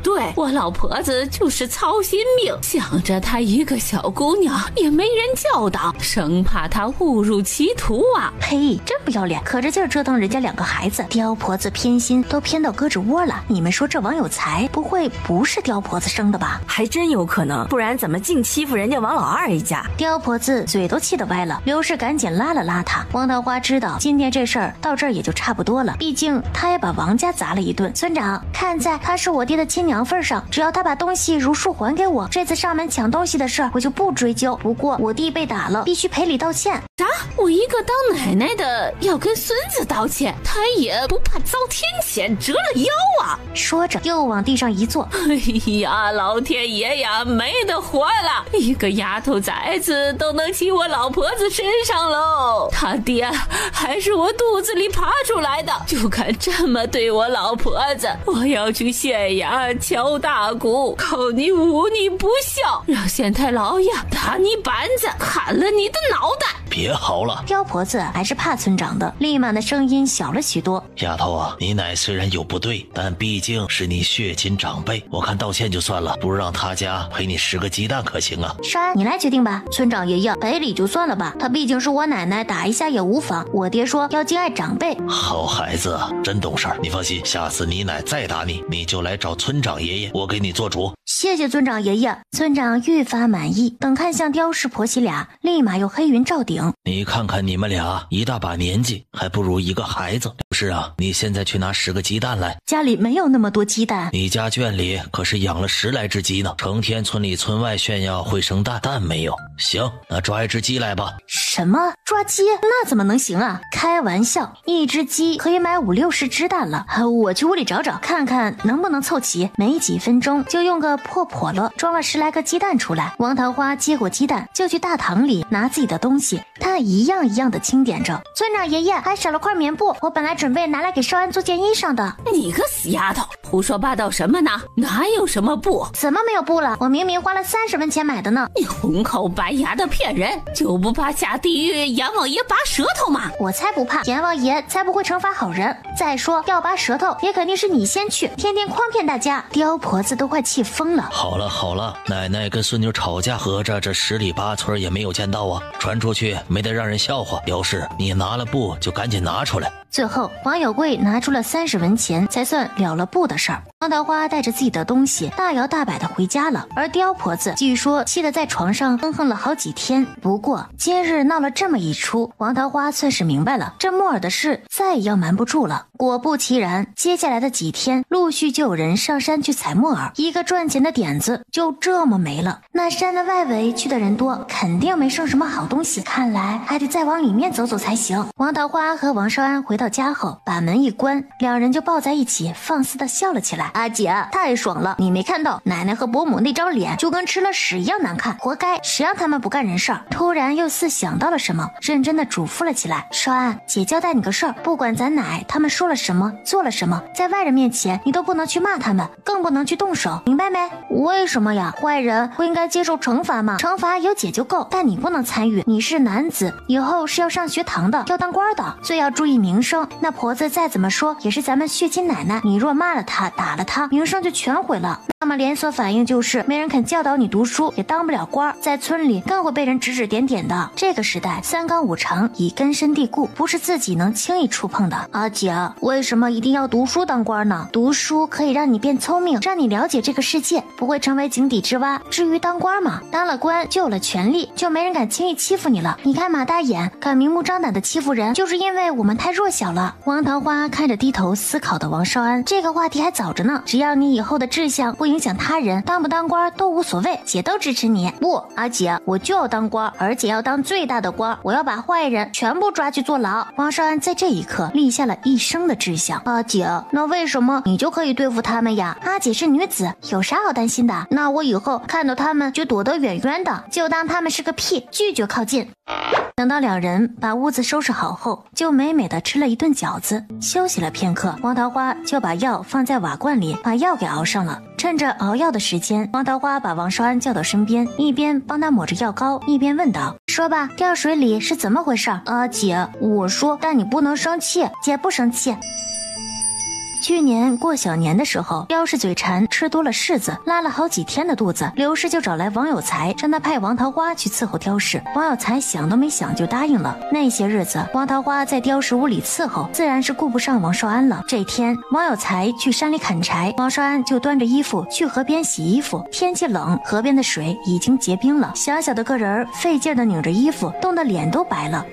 对，我老婆子就是操心病，想着她一个小姑娘也没人教导，生怕她误入歧途啊。呸，真不要脸，可着劲儿折腾人家2个孩子，刁婆子偏心都偏到胳肢窝了。你们说这王有才不会不是刁婆子生的吧？还真有可能，不然怎么净欺负人家王老二一家？刁婆子嘴都气得歪了，刘氏赶紧拉了拉他。王桃花知道今天这事儿到这儿也就差不多了，毕竟他也把王家砸了一顿。村长，看在他是我爹的亲娘份上，只要他把东西如数还给我，这次上门抢东西的事儿我就不追究。不过我弟被打了，必须赔礼道歉。啥？我一个当奶奶的要跟孙子道歉，他也不怕遭天谴折了腰啊？说着又往地上一坐。哎呀，老天爷呀，没得活了！一个丫头崽子都能骑我老婆子身上喽！他爹还是我肚子里爬出来的，就敢这么对我老婆子！我要去县衙敲大鼓，告你忤逆不孝，让县太老爷打你板子，砍了你的脑袋！别嚎了，刁婆子还是怕村长的，立马的声音小了许多。丫头啊，你奶虽然有不对，但毕竟是你血亲长辈，我看道歉就算了，不如让他家赔你10个鸡蛋可行啊？少安，你来决定吧。村长爷爷赔礼就算了吧，他毕竟是我奶奶，打一下也无妨。我爹说要敬爱长辈。好孩子啊，真懂事儿。你放心，下次你奶再打你，你就来找村长爷爷，我给你做主。谢谢村长爷爷。村长愈发满意，等看向刁氏婆媳俩，立马又黑云罩顶。你看看你们俩一大把年纪，还不如一个孩子。是啊，你现在去拿10个鸡蛋来。家里没有那么多鸡蛋。你家圈里可是养了10来只鸡呢，成天村里村外炫耀会生蛋，蛋没有。行，那抓1只鸡来吧。什么？抓鸡？那怎么能行啊？开玩笑，一只鸡可以买5、60只蛋了。我去屋里找找，看看能不能凑齐。没几分钟，就用个破笸箩装了10来个鸡蛋出来。王桃花接过鸡蛋，就去大堂里拿自己的东西，他一样一样的清点着。村长爷爷还少了块棉布，我本来准备拿来给少安做件衣裳的。你个死丫头，胡说八道什么呢？哪有什么布？怎么没有布了？我明明花了30文钱买的呢。你红口白牙的骗人，就不怕下地狱阎王爷拔舌头吗？我才不怕，阎王爷才不会惩罚好人。再说要拔舌头也肯定是你先去，天天诓骗大家。刁婆子都快气疯了。好了，奶奶跟孙女吵架，合着这10里8村也没有见到啊，传出去没得让人笑话。要是你拿了布就赶紧拿出来。最后王有贵拿出了30文钱，才算了了布的事。事儿。王桃花带着自己的东西大摇大摆的回家了，而刁婆子据说气得在床上哼哼了好几天。不过今日闹了这么一出，王桃花算是明白了，这木耳的事再也要瞒不住了。果不其然，接下来的几天陆续就有人上山去采木耳，一个赚钱的点子就这么没了。那山的外围去的人多，肯定没剩什么好东西，看来还得再往里面走走才行。王桃花和王少安回到家后，把门一关，两人就抱在一起放肆的笑了起来。阿姐，太爽了，你没看到奶奶和伯母那张脸就跟吃了屎一样难看，活该，谁让他们不干人事儿。突然又似想到了什么，认真的嘱咐了起来。少安，姐交代你个事儿，不管咱奶他们说了什么做了什么，在外人面前你都不能去骂他们，更不能去动手，明白没？为什么呀？坏人不应该接受惩罚吗？惩罚有姐就够，但你不能参与，你是男子，以后是要上学堂的，要当官的，最要注意名声。那婆子再怎么说也是咱们血亲奶奶，你若骂了她打了她，名声就全毁了。那么连锁反应就是没人肯教导你读书，也当不了官，在村里更会被人指指点点的。这个时代三纲五常已根深蒂固，不是自己能轻易触碰的。阿姐，为什么一定要读书当官呢？读书可以让你变聪明，让你了解这个世界，不会成为井底之蛙。至于当官嘛，当了官就有了权力，就没人敢轻易欺负你了。你看马大眼敢明目张胆的欺负人，就是因为我们太弱小了。王桃花看着低头思考的王少安，这个话题还早着呢，只要你以后的志向不影响他人，当不当官都无所谓，姐都支持你。不，阿姐，我就要当官，而且要当最大的官，我要把坏人全部抓去坐牢。王少安在这一刻立下了一生的志向。阿姐，那为什么你就可以对付他们呀？阿姐是女子，有啥好担心的？那我以后看到他们就躲得远远的，就当他们是个屁，拒绝靠近。等到两人把屋子收拾好后，就美美的吃了一顿饺子，休息了片刻，王桃花就把药放在瓦罐里，把药给熬上了。趁着熬药的时间，王桃花把王少安叫到身边，一边帮他抹着药膏，一边问道：说吧，掉水里是怎么回事？姐，我说，但你不能生气。姐不生气。去年过小年的时候，刁氏嘴馋，吃多了柿子，拉了好几天的肚子。刘氏就找来王有才，让他派王桃花去伺候刁氏。王有才想都没想就答应了。那些日子，王桃花在刁氏屋里伺候，自然是顾不上王少安了。这天，王有才去山里砍柴，王少安就端着衣服去河边洗衣服。天气冷，河边的水已经结冰了，小小的个人费劲的拧着衣服，冻得脸都白了。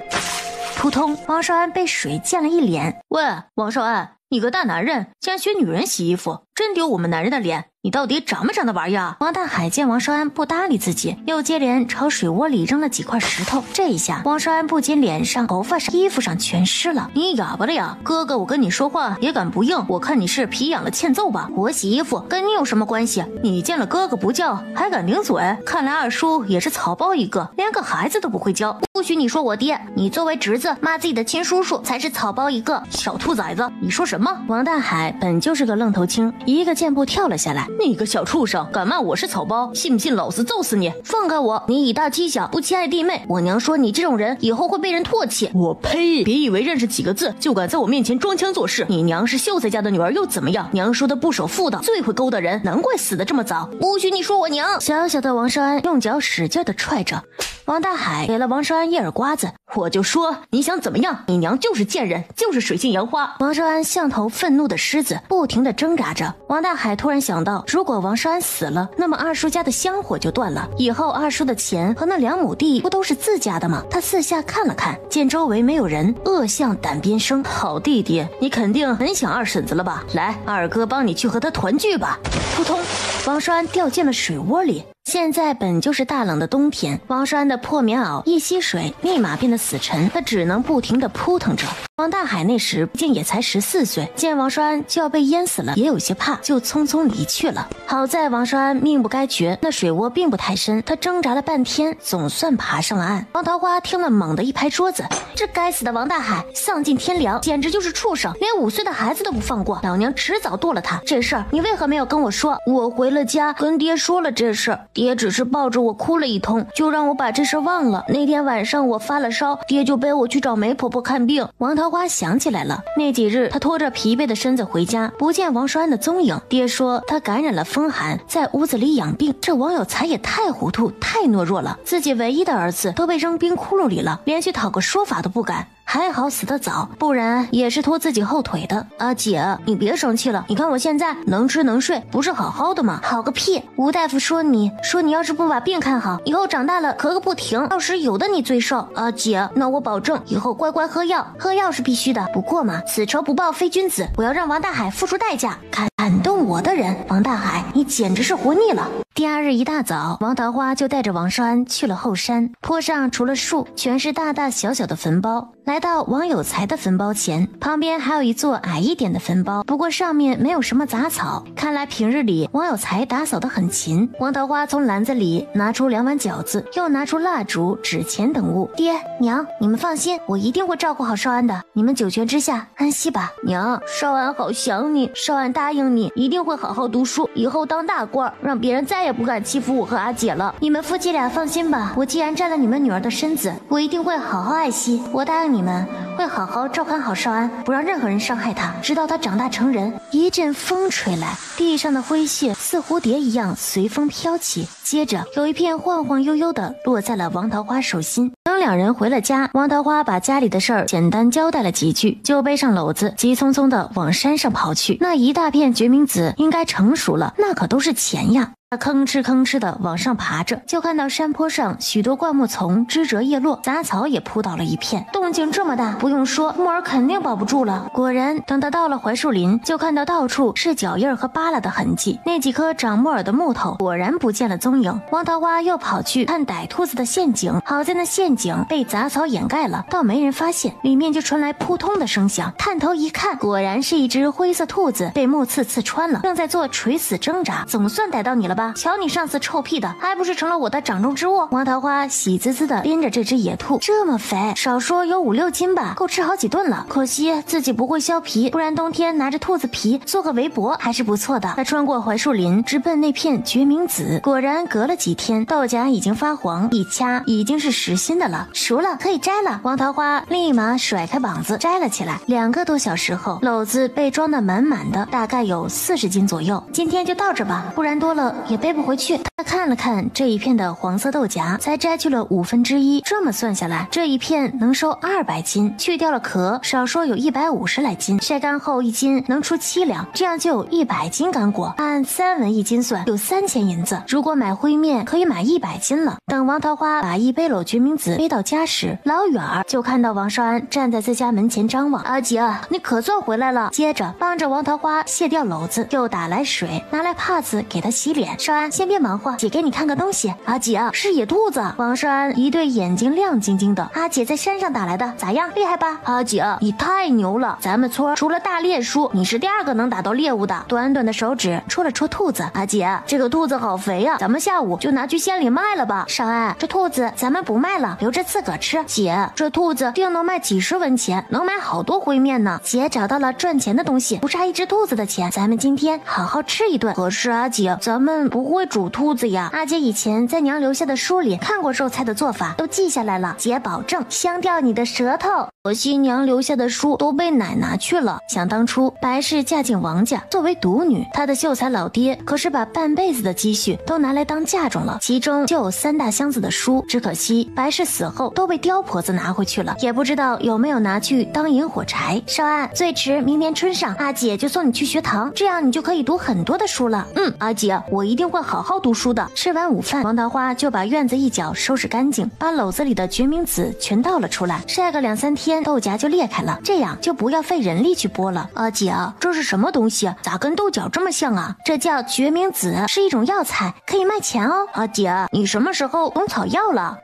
扑通，王少安被水溅了一脸。喂，王少安，你个大男人竟然学女人洗衣服，真丢我们男人的脸，你到底长没长那玩意儿？王大海见王少安不搭理自己，又接连朝水窝里扔了几块石头，这一下王少安不仅脸上、头发上、衣服上全湿了。你哑巴了呀？哥哥，我跟你说话也敢不应？我看你是皮痒了欠揍吧？我洗衣服跟你有什么关系？你见了哥哥不叫，还敢顶嘴？看来二叔也是草包一个，连个孩子都不会教。不许你说我爹，你作为侄子骂自己的亲叔叔才是草包一个，小兔崽子！你说什么？王大海本就是个愣头青，一个箭步跳了下来。你个小畜生，敢骂我是草包，信不信老子揍死你？放开我！你以大欺小，不亲爱弟妹，我娘说你这种人以后会被人唾弃。我呸！别以为认识几个字就敢在我面前装腔作势。你娘是秀才家的女儿又怎么样？娘说的不守妇道，最会勾搭人，难怪死得这么早。不许你说我娘！小小的王少安用脚使劲的踹着。王大海给了王少安一耳刮子，我就说你想怎么样？你娘就是贱人，就是水性杨花。王少安像头愤怒的狮子，不停地挣扎着。王大海突然想到，如果王少安死了，那么二叔家的香火就断了，以后二叔的钱和那2亩地不都是自家的吗？他四下看了看，见周围没有人，恶向胆边生。好弟弟，你肯定很想二婶子了吧？来，二哥帮你去和她团聚吧。扑通，王少安掉进了水窝里。现在本就是大冷的冬天，王少安的破棉袄一吸水，立马变得死沉，他只能不停地扑腾着。王大海那时毕竟也才14岁，见王少安就要被淹死了，也有些怕，就匆匆离去了。好在王少安命不该绝，那水窝并不太深，他挣扎了半天，总算爬上了岸。王桃花听了，猛地一拍桌子：这该死的王大海，丧尽天良，简直就是畜生，连5岁的孩子都不放过，老娘迟早剁了他。这事儿你为何没有跟我说？我回了家跟爹说了这事儿，爹只是抱着我哭了一通，就让我把这事忘了。那天晚上我发了烧，爹就背我去找梅婆婆看病。王桃花想起来了，那几日他拖着疲惫的身子回家，不见王少安的踪影。爹说他感染了风寒，在屋子里养病。这王有才也太糊涂太懦弱了，自己唯一的儿子都被扔冰窟窿里了，连去讨个说法都不敢。还好死得早，不然也是拖自己后腿的。阿姐，你别生气了，你看我现在能吃能睡，不是好好的吗？好个屁！吴大夫说你要是不把病看好，以后长大了咳个不停，到时有的你罪受。阿姐，那我保证以后乖乖喝药，喝药是必须的。不过嘛，此仇不报非君子，我要让王大海付出代价。感动我的人，王大海，你简直是活腻了。第二日一大早，王桃花就带着王少安去了后山。坡上除了树，全是大大小小的坟包。来到王有才的坟包前，旁边还有一座矮一点的坟包，不过上面没有什么杂草，看来平日里王有才打扫得很勤。王桃花从篮子里拿出2碗饺子，又拿出蜡烛、纸钱等物。爹娘，你们放心，我一定会照顾好少安的，你们九泉之下安息吧。娘，少安好想你，少安答应你一定会好好读书，以后当大官，让别人再也不敢欺负我和阿姐了。你们夫妻俩放心吧，我既然占了你们女儿的身子，我一定会好好爱惜。我答应你们会好好照看好少安，不让任何人伤害他，直到他长大成人。一阵风吹来，地上的灰屑似蝴蝶一样随风飘起，接着有一片晃晃悠悠的落在了王桃花手心。等两人回了家，王桃花把家里的事儿简单交代了几句，就背上篓子急匆匆的往山上跑去。那一大片决明子应该成熟了，那可都是钱呀。他吭哧吭哧的往上爬着，就看到山坡上许多灌木丛枝折叶落，杂草也铺倒了一片。动静这么大，不用说，木儿肯定保不住了。果然，等他到了槐树林，就看到到处是脚印和扒拉的痕迹，那几棵长木耳的木头果然不见了踪影。王桃花又跑去看歹兔子的陷阱，好在那陷阱被杂草掩盖了，倒没人发现，里面就传来扑通的声响。探头一看，果然是一只灰色兔子被木刺刺穿了，正在做垂死挣扎。总算逮到你了吧，瞧你上次臭屁的，还不是成了我的掌中之物。王桃花喜滋滋的拎着这只野兔，这么肥，少说有5、6斤吧，够吃好几顿了。可惜自己不会削皮，不然冬天拿着兔子皮做个围脖还是不错的。他穿过槐树林，直奔那片决明子，果然隔了几天，豆荚已经发黄，一掐已经是实心的了，熟了，可以摘了。王桃花立马甩开膀子摘了起来。2个多小时后，篓子被装得满满的，大概有40斤左右。今天就到这吧，不然多了也背不回去。他看了看这一片的黄色豆荚，才摘去了1/5，这么算下来，这一片能收200斤，去掉了壳，少说有150来斤，晒干后1斤能出7两，这样就有100斤干果，按3文1斤算，有3000银子。如果买灰面，可以买100斤了。等王桃花把一背篓决明子背到家时，老远儿就看到王少安站在自家门前张望。阿姐，你可算回来了。接着帮着王桃花卸掉篓子，又打来水，拿来帕子给他洗脸。少安，先别忙活，姐给你看个东西。阿姐，是野兔子。王少安一对眼睛亮晶晶的。阿姐在山上打来的，咋样，厉害吧？阿姐，你太牛了，咱们村除了大猎叔，你是第2个能打到猎物的。短短的手指戳了戳兔子。阿姐，这个兔子好肥呀，咱们下午就拿去县里卖了吧。少安，这兔子咱们不卖了，留着自个儿吃。姐，这兔子定能卖几10文钱，能买好多灰面呢。姐找到了赚钱的东西，不差一只兔子的钱，咱们今天好好吃一顿。可是阿姐，咱们不会煮兔子呀。阿姐以前在娘留下的书里看过肉菜的做法，都记下来了，姐保证香掉你的舌头。可惜娘留下的书都被奶拿去了。想当初白氏嫁进王家，作为独女，她的秀才老爹可是把半辈子的积蓄都拿来当嫁妆了，其中就有3大箱子的书，只可惜白氏死后都被刁婆子拿回去了，也不知道有没有拿去当引火柴。少安，最迟明年春上，阿姐就送你去学堂，这样你就可以读很多的书了。阿姐，我一定会好好读书的。吃完午饭，王桃花就把院子一角收拾干净，把篓子里的决明子全倒了出来，晒个2、3天，豆荚就裂开了，这样就不要费人力去剥了。阿姐，这是什么东西？咋跟豆角这么像啊？这叫决明子，是一种药材，可以卖钱哦。阿姐，你什么时候懂草药了？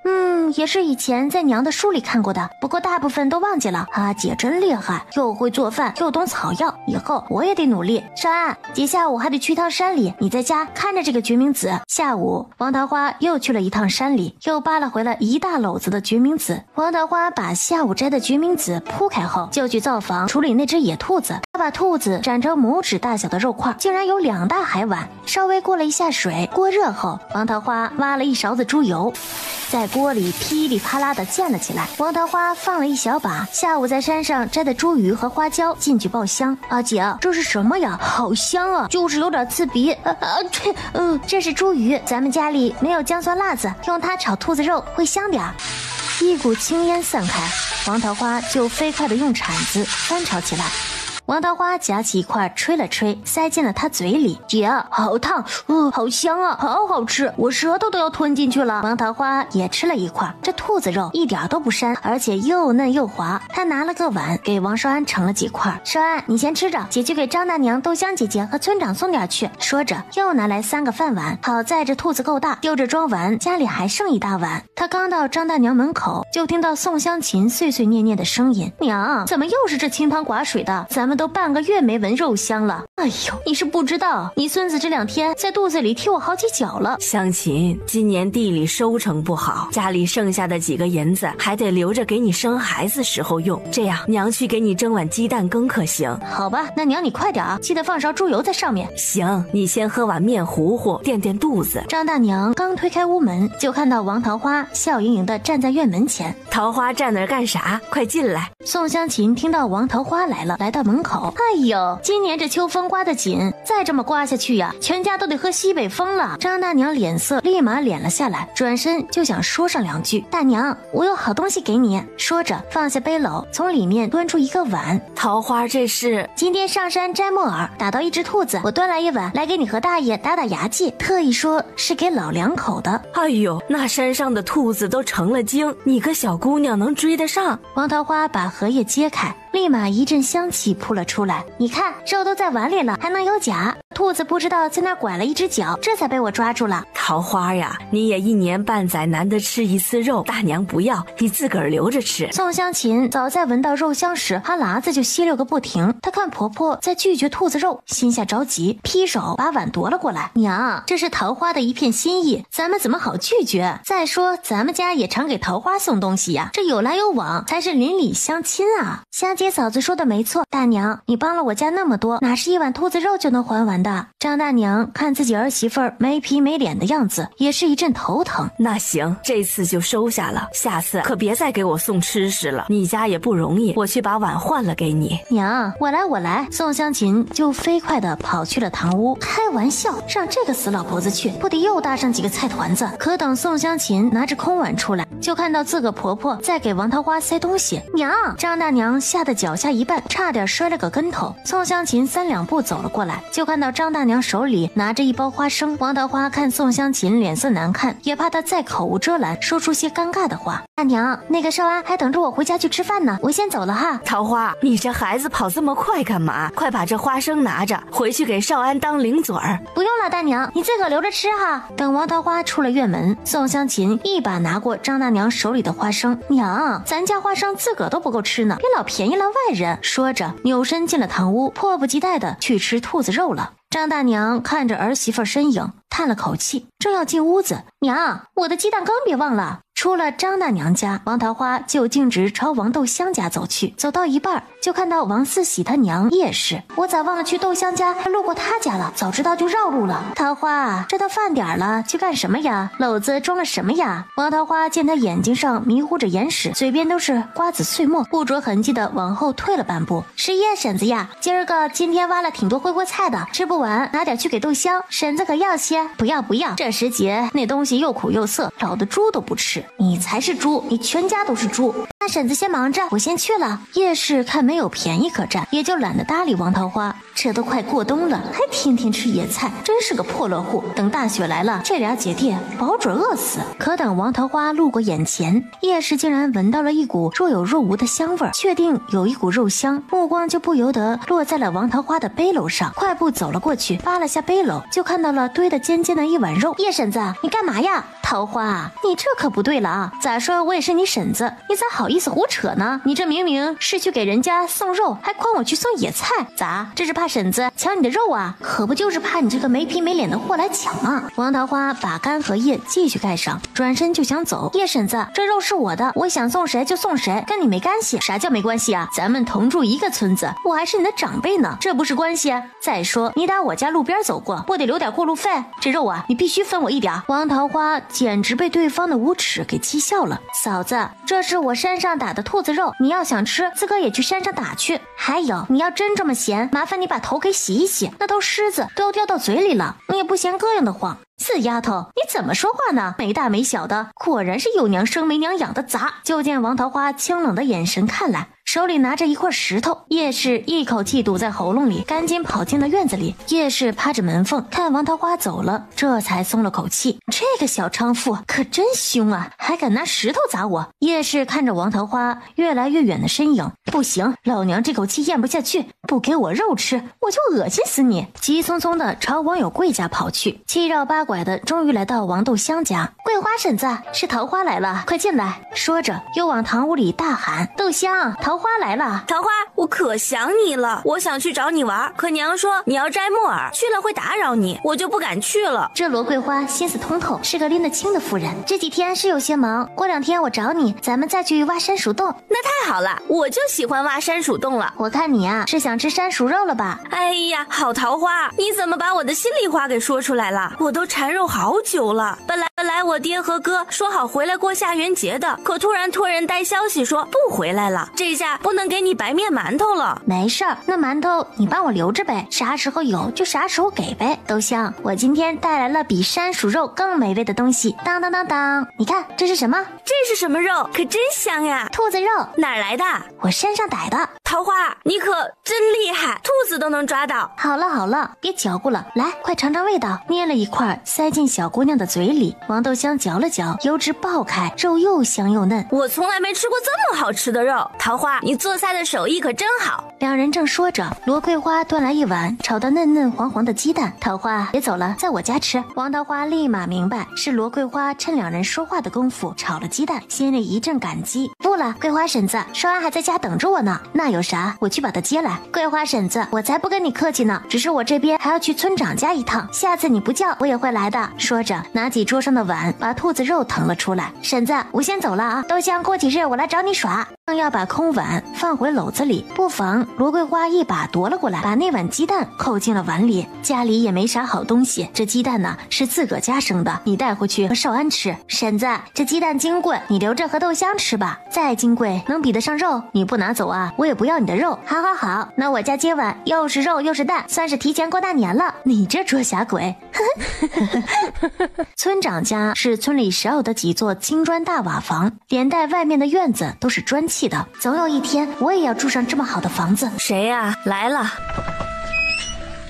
也是以前在娘的书里看过的，不过大部分都忘记了。阿姐真厉害，又会做饭，又懂草药，以后我也得努力。少安，姐下午还得去趟山里，你在家看着这个决明子。下午，王桃花又去了一趟山里，又扒拉回了一大篓子的决明子。王桃花把下午摘的决明子铺开后，就去灶房处理那只野兔子。他把兔子斩成拇指大小的肉块，竟然有2大海碗，稍微过了一下水，锅热后，王桃花挖了一勺子猪油，在锅里噼里啪啦的溅了起来。王桃花放了一小把下午在山上摘的猪鱼和花椒进去爆香。阿姐，这是什么呀？好香啊，就是有点刺鼻。这是猪鱼，咱们家里没有姜蒜辣子，用它炒兔子肉会香点儿。一股青烟散开，王桃花就飞快地用铲子翻炒起来。王桃花夹起一块吹了吹，塞进了他嘴里。姐，好烫，好香啊，好好吃，我舌头都要吞进去了。王桃花也吃了一块，这兔子肉一点都不膻，而且又嫩又滑。他拿了个碗给王少安盛了几块。少安，你先吃着，姐去给张大娘、豆香姐姐和村长送点去。说着又拿来3个饭碗。好在这兔子够大，丢着装完，家里还剩一大碗。他刚到张大娘门口，就听到宋香琴碎碎念念的声音：娘，怎么又是这清汤寡水的？咱们都半个月没闻肉香了。哎呦，你是不知道，你孙子这2天在肚子里踢我好几脚了。香琴，今年地里收成不好，家里剩下的几个银子还得留着给你生孩子时候用。这样，娘去给你蒸碗鸡蛋羹可行？好吧，那娘你快点啊，记得放勺猪油在上面。行，你先喝碗面糊糊垫垫肚子。张大娘刚推开屋门，就看到王桃花笑盈盈地站在院门前。桃花站那儿干啥？快进来。宋香琴听到王桃花来了，来到门口。哎呦，今年这秋风刮得紧，再这么刮下去呀，全家都得喝西北风了。张大娘脸色立马敛了下来，转身就想说上2句。大娘，我有好东西给你。说着放下背篓，从里面端出一个碗。桃花，这是今天上山摘木耳，打到一只兔子，我端来一碗来给你和大爷打打牙祭，特意说是给老2口的。哎呦，那山上的兔子都成了精，你个小姑娘能追得上？王桃花把荷叶揭开，立马一阵香气扑了出来。你看，肉都在碗里了，还能有假？兔子不知道在那拐了一只脚，这才被我抓住了。桃花呀，你也1年半载难得吃1次肉，大娘不要，你自个儿留着吃。宋香琴早在闻到肉香时，哈喇子就吸溜个不停。她看婆婆在拒绝兔子肉，心下着急，劈手把碗夺了过来。娘，这是桃花的一片心意，咱们怎么好拒绝？再说咱们家也常给桃花送东西呀，这有来有往才是邻里相亲啊。香姐嫂子说的没错，大娘，你帮了我家那么多，哪是1碗兔子肉就能还完的？张大娘看自己儿媳妇儿没皮没脸的样子，也是一阵头疼。那行，这次就收下了，下次可别再给我送吃食了，你家也不容易，我去把碗换了给你。娘，我来。宋香琴就飞快地跑去了堂屋。开玩笑，让这个死老婆子去，不得又搭上几个菜团子。可等宋香琴拿着空碗出来，就看到自个婆婆在给王桃花塞东西。娘，张大娘吓得脚下一绊，差点摔了个跟头。宋香琴3两步走了过来，就看到张大娘手里拿着一包花生。王桃花看宋香琴脸色难看，也怕她再口无遮拦，说出些尴尬的话。大娘，那个少安还等着我回家去吃饭呢，我先走了哈。桃花，你这孩子跑这么快干嘛？快把这花生拿着，回去给少安当零嘴儿。不用了，大娘，你自个留着吃哈。等王桃花出了院门，宋香琴一把拿过张大娘手里的花生。娘，咱家花生自个都不够吃呢，别老便宜了外人。说着扭身进了堂屋，迫不及待的去吃兔子肉了。张大娘看着儿媳妇身影，叹了口气，正要进屋子。娘，我的鸡蛋羹别忘了。出了张大娘家，王桃花就径直朝王豆香家走去。走到一半，就看到王四喜他娘叶氏。我咋忘了去豆香家，还路过他家了？早知道就绕路了。桃花，这到饭点了，去干什么呀？篓子装了什么呀？王桃花见他眼睛上迷糊着眼屎，嘴边都是瓜子碎末，不着痕迹的往后退了半步。是叶婶子呀，今天挖了挺多灰锅菜的，吃不完拿点去给豆香，婶子可要些。不要，这时节那东西又苦又涩，老的猪都不吃。你才是猪，你全家都是猪。那婶子先忙着，我先去了。叶氏看没有便宜可占，也就懒得搭理王桃花。这都快过冬了，还天天吃野菜，真是个破落户。等大雪来了，这俩姐弟保准饿死。可等王桃花路过眼前，叶氏竟然闻到了一股若有若无的香味儿，确定有一股肉香，目光就不由得落在了王桃花的背篓上，快步走了过去，扒了下背篓，就看到了堆得尖尖的一碗肉。叶婶子，你干嘛呀？桃花，你这可不对了啊！咋说我也是你婶子，你咋好意思胡扯呢？你这明明是去给人家送肉，还诓我去送野菜，咋？这是怕婶子抢你的肉啊？可不就是怕你这个没皮没脸的货来抢吗？王桃花把干荷叶继续盖上，转身就想走。叶婶子，这肉是我的，我想送谁就送谁，跟你没关系。啥叫没关系啊？咱们同住一个村子，我还是你的长辈呢，这不是关系啊。再说你打我家路边走过，不得留点过路费？这肉啊，你必须分我一点。王桃花简直被对方的无耻给讥笑了。嫂子，这是我山上打的兔子肉，你要想吃，自个也去山上打去。还有，你要真这么咸，麻烦你把头给洗一洗，那头虱子都要掉到嘴里了，你也不嫌膈应的慌。死丫头，你怎么说话呢？没大没小的，果然是有娘生没娘养的杂。就见王桃花清冷的眼神看来，手里拿着一块石头。叶氏一口气堵在喉咙里，赶紧跑进了院子里。叶氏趴着门缝看王桃花走了，这才松了口气。这个小娼妇可真凶啊，还敢拿石头砸我。叶氏看着王桃花越来越远的身影，不行，老娘这口气咽不下去，不给我肉吃，我就恶心死你。急匆匆的朝王有贵家跑去，七绕八拐的终于来到王豆香家。桂花婶子，是桃花来了，快进来。说着又往堂屋里大喊，豆香，桃花来了。桃花，我可想你了，我想去找你玩，可娘说你要摘木耳，去了会打扰你，我就不敢去了。这罗桂花心思通透，是个拎得清的妇人。这几天是有些忙，过2天我找你，咱们再去挖山鼠洞。那太好了，我就喜欢挖山鼠洞了。我看你啊，是想吃山鼠肉了吧？哎呀，好桃花，你怎么把我的心里话给说出来了？我都馋肉好久了。本来我爹和哥说好回来过下元节的，可突然托人带消息说不回来了，这下不能给你白面馒头了。没事儿，那馒头你帮我留着呗，啥时候有就啥时候给呗。豆香，我今天带来了比山鼠肉更美味的东西。当当当当，你看这是什么？这是什么肉？可真香呀！兔子肉。哪儿来的？我山上逮的。桃花，你可真厉害，兔子都能抓到。好了，别嚼咕了，来，快尝尝味道。捏了一块塞进小姑娘的嘴里，王豆香嚼了嚼，油脂爆开，肉又香又嫩。我从来没吃过这么好吃的肉。桃花，你做菜的手艺可真好。两人正说着，罗桂花端来一碗炒得嫩嫩黄黄的鸡蛋。桃花，别走了，在我家吃。王桃花立马明白是罗桂花趁两人说话的功夫炒了鸡蛋，心里一阵感激。不了，桂花婶子，少安还在家等着我呢。那有啥，我去把他接来。桂花婶子，我才不跟你客气呢，只是我这边还要去村长家一趟，下次你不叫我也会来的。说着拿起桌上的碗，把兔子肉腾了出来。婶子，我先走了啊，豆香过几日我来找你耍。正要把空碗放回篓子里，不妨罗桂花一把夺了过来，把那碗鸡蛋扣进了碗里。家里也没啥好东西，这鸡蛋呢是自个家生的，你带回去和少安吃。婶子，这鸡蛋金贵，你留着和豆香吃吧。再金贵能比得上肉？你不拿走啊，我也不要你的肉。好，那我家今晚又是肉又是蛋，算是提前过大年了。你这捉瞎鬼。村长家是村里少有的几座青砖大瓦房，连带外面的院子都是砖砌的。总有一天我也要住上这么好的房子。谁呀？来了。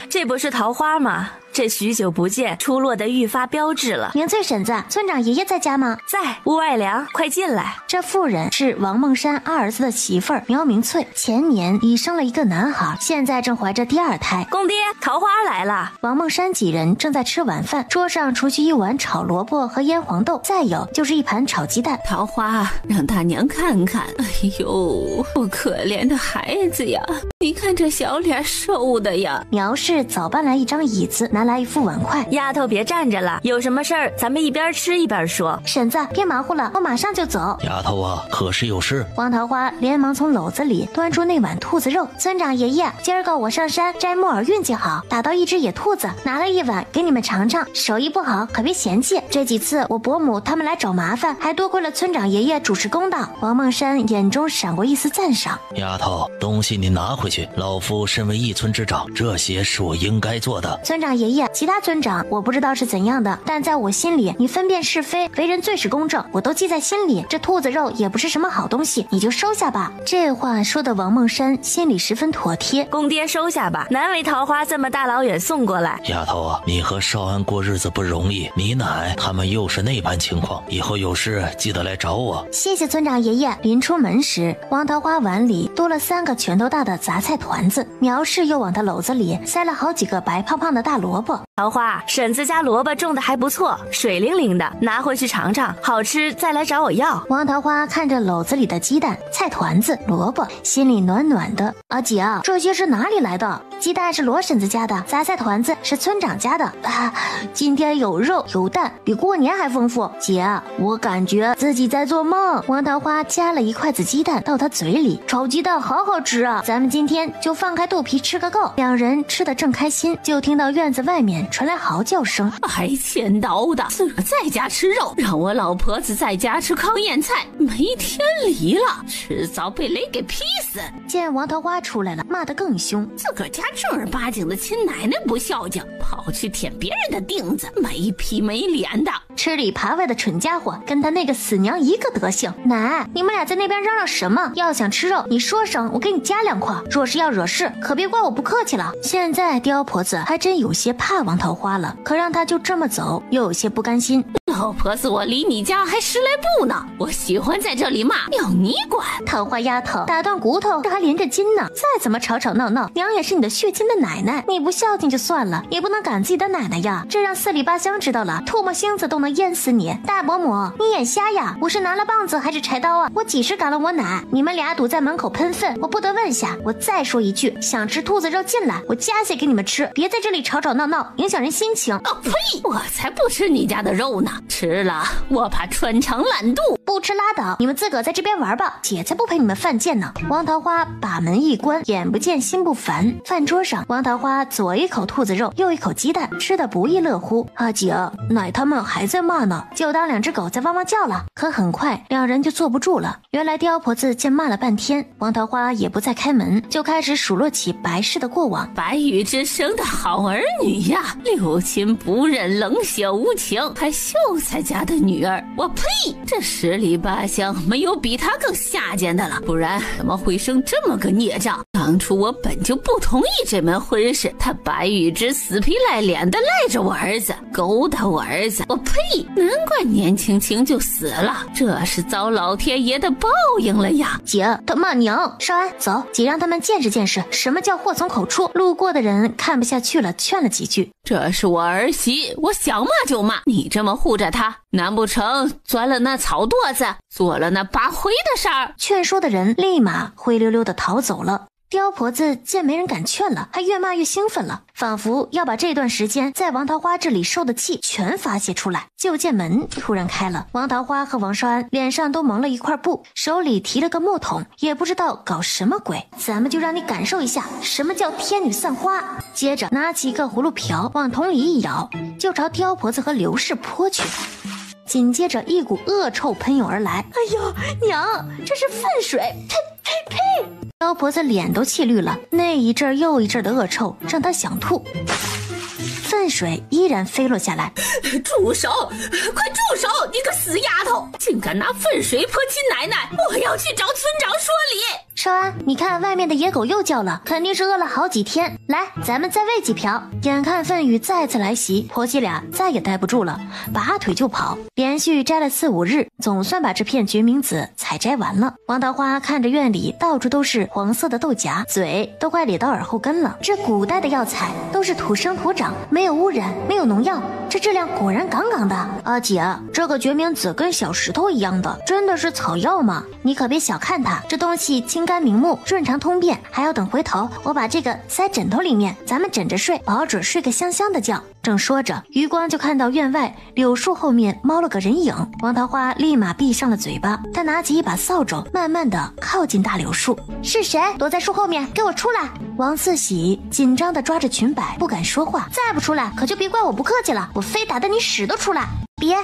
这不是桃花吗？这许久不见，出落的愈发标致了。明翠婶子，村长爷爷在家吗？在，屋外凉，快进来。这妇人是王梦山二儿子的媳妇儿苗明翠，前年已生了一个男孩，现在正怀着第二胎。公爹，桃花来了。王梦山几人正在吃晚饭，桌上除去一碗炒萝卜和腌黄豆，再有就是一盘炒鸡蛋。桃花，让大娘看看。哎呦，我可怜的孩子呀，你看这小脸瘦的呀。苗氏早搬来一张椅子，拿来一副碗筷。丫头别站着了，有什么事儿咱们一边吃一边说。婶子别忙活了，我马上就走。丫头啊，可是有事？王桃花连忙从篓子里端出那碗兔子肉。村长爷爷，今儿个我上山摘木耳运气好，打到一只野兔子，拿了一碗给你们尝尝，手艺不好可别嫌弃。这几次我伯母他们来找麻烦，还多亏了村长爷爷主持公道。王梦山眼中闪过一丝赞赏。丫头，东西你拿回去，老夫身为一村之长，这些是我应该做的。村长爷爷，其他村长我不知道是怎样的，但在我心里，你分辨是非，为人最是公正，我都记在心里。这兔子肉也不是什么好东西，你就收下吧。这话说的王梦山心里十分妥帖。公爹收下吧，难为桃花这么大老远送过来。丫头啊，你和少安过日子不容易，你奶他们又是那般情况，以后有事记得来找我。谢谢村长爷爷。临出门时，王桃花碗里多了3个拳头大的杂菜团子，苗氏又往他篓子里塞了好几个白胖胖的大萝卜。桃花，婶子家萝卜种的还不错，水灵灵的，拿回去尝尝，好吃再来找我要。王桃花看着篓子里的鸡蛋、菜团子、萝卜，心里暖暖的。啊姐啊，这些是哪里来的？鸡蛋是罗婶子家的，杂菜团子是村长家的。今天有肉有蛋，比过年还丰富。姐，我感觉自己在做梦。王桃花夹了一筷子鸡蛋到他嘴里，炒鸡蛋好好吃啊，咱们今天就放开肚皮吃个够。两人吃得正开心，就听到院子外面传来嚎叫声。还欠刀的，自个在家吃肉，让我老婆子在家吃糠咽菜，没天理了，迟早被雷给劈死。见王桃花出来了，骂得更凶，自个儿家正儿八经的亲奶奶不孝敬，跑去舔别人的腚子，没皮没脸的，吃里扒外的蠢家伙，跟他那个死娘一个德行。奶，你们俩在那边嚷嚷什么？要想吃肉，你说声，我给你加2块。若是要惹事，可别怪我不客气了。现在刁婆子还真有些怕王桃花了，可让他就这么走，又有些不甘心。老婆子，我离你家还10来步呢，我喜欢在这里骂，要你管。桃花丫头，打断骨头这还连着筋呢，再怎么吵吵闹闹，娘也是你的血亲的奶奶，你不孝敬就算了，也不能赶自己的奶奶呀，这让4里8乡知道了，唾沫星子都能淹死你。大伯母，你眼瞎呀？我是拿了棒子还是柴刀啊？我几时赶了我奶？你们俩堵在门口喷粪，我不得问下。我再说一句，想吃兔子肉进来，我夹些给你们吃，别在这里吵吵闹闹，影响人心情。哦呸！我才不吃你家的肉呢，吃了我怕穿肠烂肚。不吃拉倒，你们自个儿在这边玩吧，姐才不陪你们犯贱呢。王桃花把门一关，眼不见心不烦。饭桌上，王桃花左一口兔子肉，右一口鸡蛋，吃得不亦乐乎。阿姐，奶他们还在骂呢，就当2只狗在汪汪叫了。可很快2人就坐不住了。原来刁婆子见骂了半天，王桃花也不再开门，就开始数落起白氏的过往。白玉之生的好儿女呀，六亲不认，冷血无情，还秀才家的女儿，我呸！这10里8乡没有比他更下贱的了，不然怎么会生这么个孽障？当初我本就不同意这门婚事，他白玉之死皮赖脸的赖着我儿子，勾搭我儿子，我呸！难怪年轻轻就死了，这是遭老天爷的报应了呀！姐，他骂娘。少安，走，姐让他们见识见识什么叫祸从口出。路过的人看不下去了，劝了几句。这是我儿媳，我想骂就骂，你这么护着她，难不成钻了那草垛子，做了那拔灰的事儿？劝说的人立马灰溜溜的逃走了。刁婆子见没人敢劝了，还越骂越兴奋了，仿佛要把这段时间在王桃花这里受的气全发泄出来。就见门突然开了，王桃花和王少安脸上都蒙了一块布，手里提了个木桶，也不知道搞什么鬼。咱们就让你感受一下什么叫天女散花。接着拿起一个葫芦瓢，往桶里一舀，就朝刁婆子和刘氏泼去。紧接着一股恶臭喷涌而来。哎呦，娘，这是粪水！呸呸呸！刁婆子脸都气绿了，那一阵又一阵的恶臭让她想吐。粪水依然飞落下来。住手！快住手！你个死丫头，竟敢拿粪水泼亲奶奶！我要去找村长说理。少安，你看外面的野狗又叫了，肯定是饿了好几天。来，咱们再喂几瓢。眼看粪雨再次来袭，婆媳俩再也待不住了，拔腿就跑。连续摘了4、5日，总算把这片决明子采摘完了。王桃花看着院里到处都是黄色的豆荚，嘴都快咧到耳后根了。这古代的药材都是土生土长，没有污染，没有农药，这质量果然杠杠的。阿姐，这个决明子跟小石头一样的，真的是草药吗？你可别小看它，这东西清肝明目，润肠通便，还要等回头我把这个塞枕头里面，咱们枕着睡，保准睡个香香的觉。正说着，余光就看到院外柳树后面猫了个人影。王桃花立马闭上了嘴巴，他拿起一把扫帚，慢慢的靠近大柳树。是谁躲在树后面？给我出来！王四喜紧张的抓着裙摆，不敢说话。再不出来，可就别怪我不客气了，我非打得你屎都出来！别，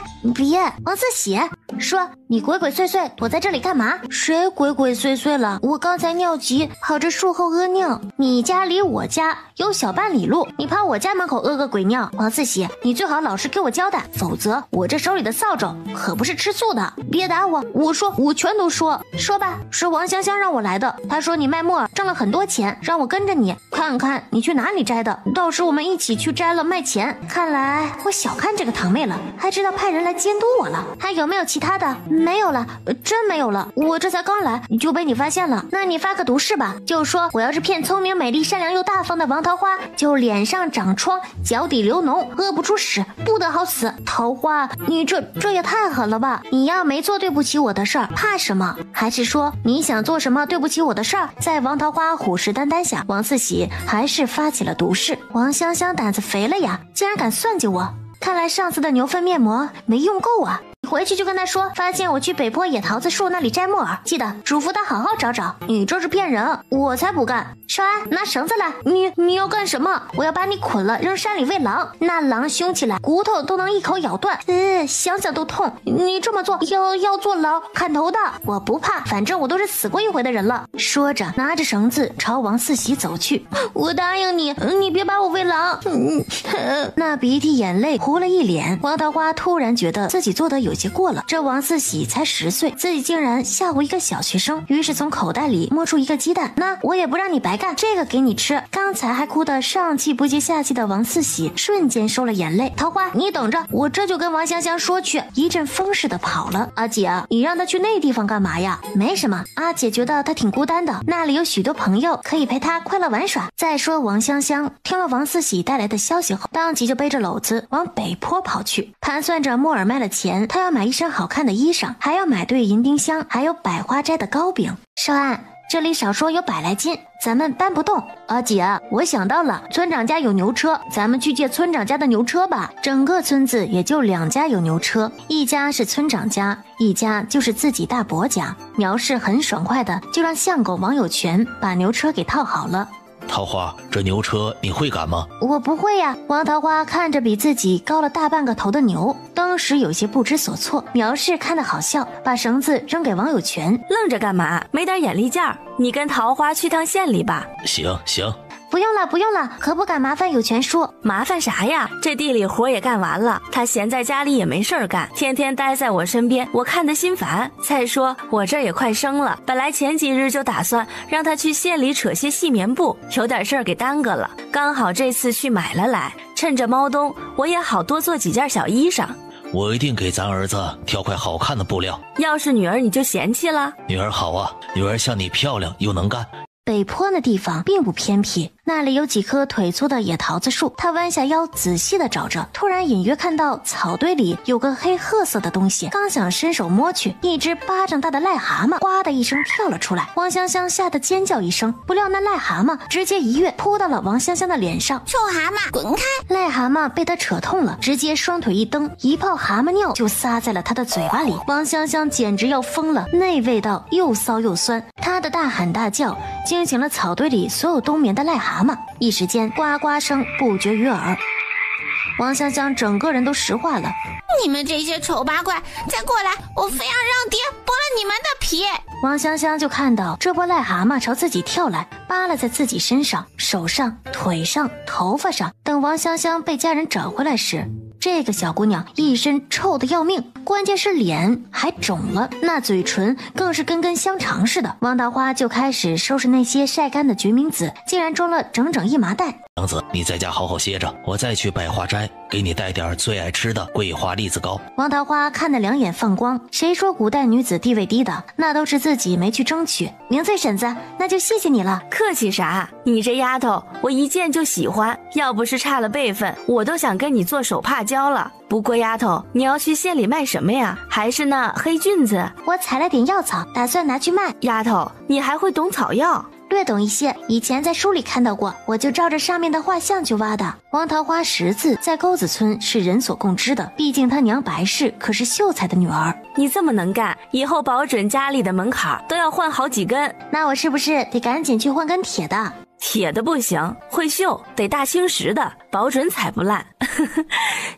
王四喜，说你鬼鬼祟祟躲在这里干嘛？谁鬼鬼祟祟了？我刚才尿急，跑着树后屙尿。你家离我家有小半里路，你跑我家门口屙个鬼尿？王四喜，你最好老实给我交代，否则我这手里的扫帚可不是吃素的。别打我，我全都说吧。是王香香让我来的，她说你卖木耳挣了很多钱，让我跟着你看看你去哪里摘的，到时我们一起去摘了卖钱。看来我小看这个堂妹了，还知道派人来监督我了。还有没有其他的？没有了，真没有了。我这才刚来就被你发现了，那你发个毒誓吧，就说我要是骗聪明美丽善良又大方的王桃花，就脸上长疮，脚底流脓，屙不出屎，不得好死。桃花，你这也太狠了吧！你要没做对不起我的事儿，怕什么？还是说你想做什么对不起我的事儿？在王桃花虎视眈眈下，王四喜还是发起了毒誓。王香香胆子肥了呀，竟然敢算计我，看来上次的牛粪面膜没用够啊！回去就跟他说，发现我去北坡野桃子树那里摘木耳，记得嘱咐他好好找找。你这是骗人，我才不干。少安，拿绳子来，你要干什么？我要把你捆了，扔山里喂狼。那狼凶起来，骨头都能一口咬断，想想都痛。你这么做要坐牢砍头的。我不怕，反正我都是死过一回的人了。说着，拿着绳子朝王四喜走去。我答应你，你别把我喂狼。那鼻涕眼泪糊了一脸。王桃花突然觉得自己做的有些过了。这王四喜才10岁，自己竟然吓唬一个小学生。于是从口袋里摸出一个鸡蛋，那我也不让你白干，这个给你吃。刚才还哭得上气不接下气的王四喜瞬间收了眼泪。桃花，你等着，我这就跟王香香说去。一阵风似的跑了。阿姐，你让他去那地方干嘛呀？没什么，阿姐觉得他挺孤单的，那里有许多朋友可以陪他快乐玩耍。再说王香香听了王四喜带来的消息后，当即就背着篓子往北坡跑去，盘算着木耳卖了钱，他要买一身好看的衣裳，还要买对银丁香，还有百花斋的糕饼。少安，这里少说有100来斤，咱们搬不动。阿姐，我想到了，村长家有牛车，咱们去借村长家的牛车吧。整个村子也就2家有牛车，一家是村长家，一家就是自己大伯家。苗氏很爽快的就让相公王有权把牛车给套好了。桃花，这牛车你会赶吗？我不会呀。王桃花看着比自己高了大半个头的牛，当时有些不知所措。苗氏看得好笑，把绳子扔给王有权。愣着干嘛？没点眼力劲儿？你跟桃花去趟县里吧。行。不用了，可不敢麻烦有权叔。麻烦啥呀？这地里活也干完了，他闲在家里也没事儿干，天天待在我身边，我看得心烦。再说我这也快生了，本来前几日就打算让他去县里扯些细棉布，有点事儿给耽搁了，刚好这次去买了来，趁着猫冬，我也好多做几件小衣裳。我一定给咱儿子挑块好看的布料。要是女儿你就嫌弃了？女儿好啊，女儿像你漂亮又能干。北坡那地方并不偏僻，那里有几棵腿粗的野桃子树。他弯下腰仔细地找着，突然隐约看到草堆里有个黑褐色的东西，刚想伸手摸去，一只巴掌大的癞蛤蟆呱的一声跳了出来。王香香吓得尖叫一声，不料那癞蛤蟆直接一跃扑到了王香香的脸上。臭蛤蟆滚开！癞蛤蟆被他扯痛了，直接双腿一蹬，一泡蛤蟆尿就撒在了他的嘴巴里。王香香简直要疯了，那味道又骚又酸，她的大喊大叫惊醒了草堆里所有冬眠的癞蛤蟆，一时间呱呱声不绝于耳。王香香整个人都石化了。你们这些丑八怪，再过来，我非要让爹剥了你们的皮！王香香就看到这波癞蛤蟆朝自己跳来，扒拉在自己身上、手上、腿上、头发上。等王香香被家人找回来时，这个小姑娘一身臭得要命，关键是脸还肿了，那嘴唇更是跟香肠似的。王桃花就开始收拾那些晒干的决明子，竟然装了整整1麻袋。娘子，你在家好好歇着，我再去百花斋给你带点最爱吃的桂花栗子糕。王桃花看得两眼放光，谁说古代女子地位低的，那都是自己没去争取。明翠婶子，那就谢谢你了。客气啥？你这丫头，我一见就喜欢，要不是差了辈分，我都想跟你做手帕交了。不过丫头，你要去县里卖什么呀？还是那黑菌子？我采了点药草，打算拿去卖。丫头，你还会懂草药？略懂一些，以前在书里看到过，我就照着上面的画像去挖的。王桃花识字在沟子村是人所共知的，毕竟他娘白氏可是秀才的女儿。你这么能干，以后保准家里的门槛都要换好几根。那我是不是得赶紧去换根铁的？铁的不行，会锈，得大青石的，保准踩不烂。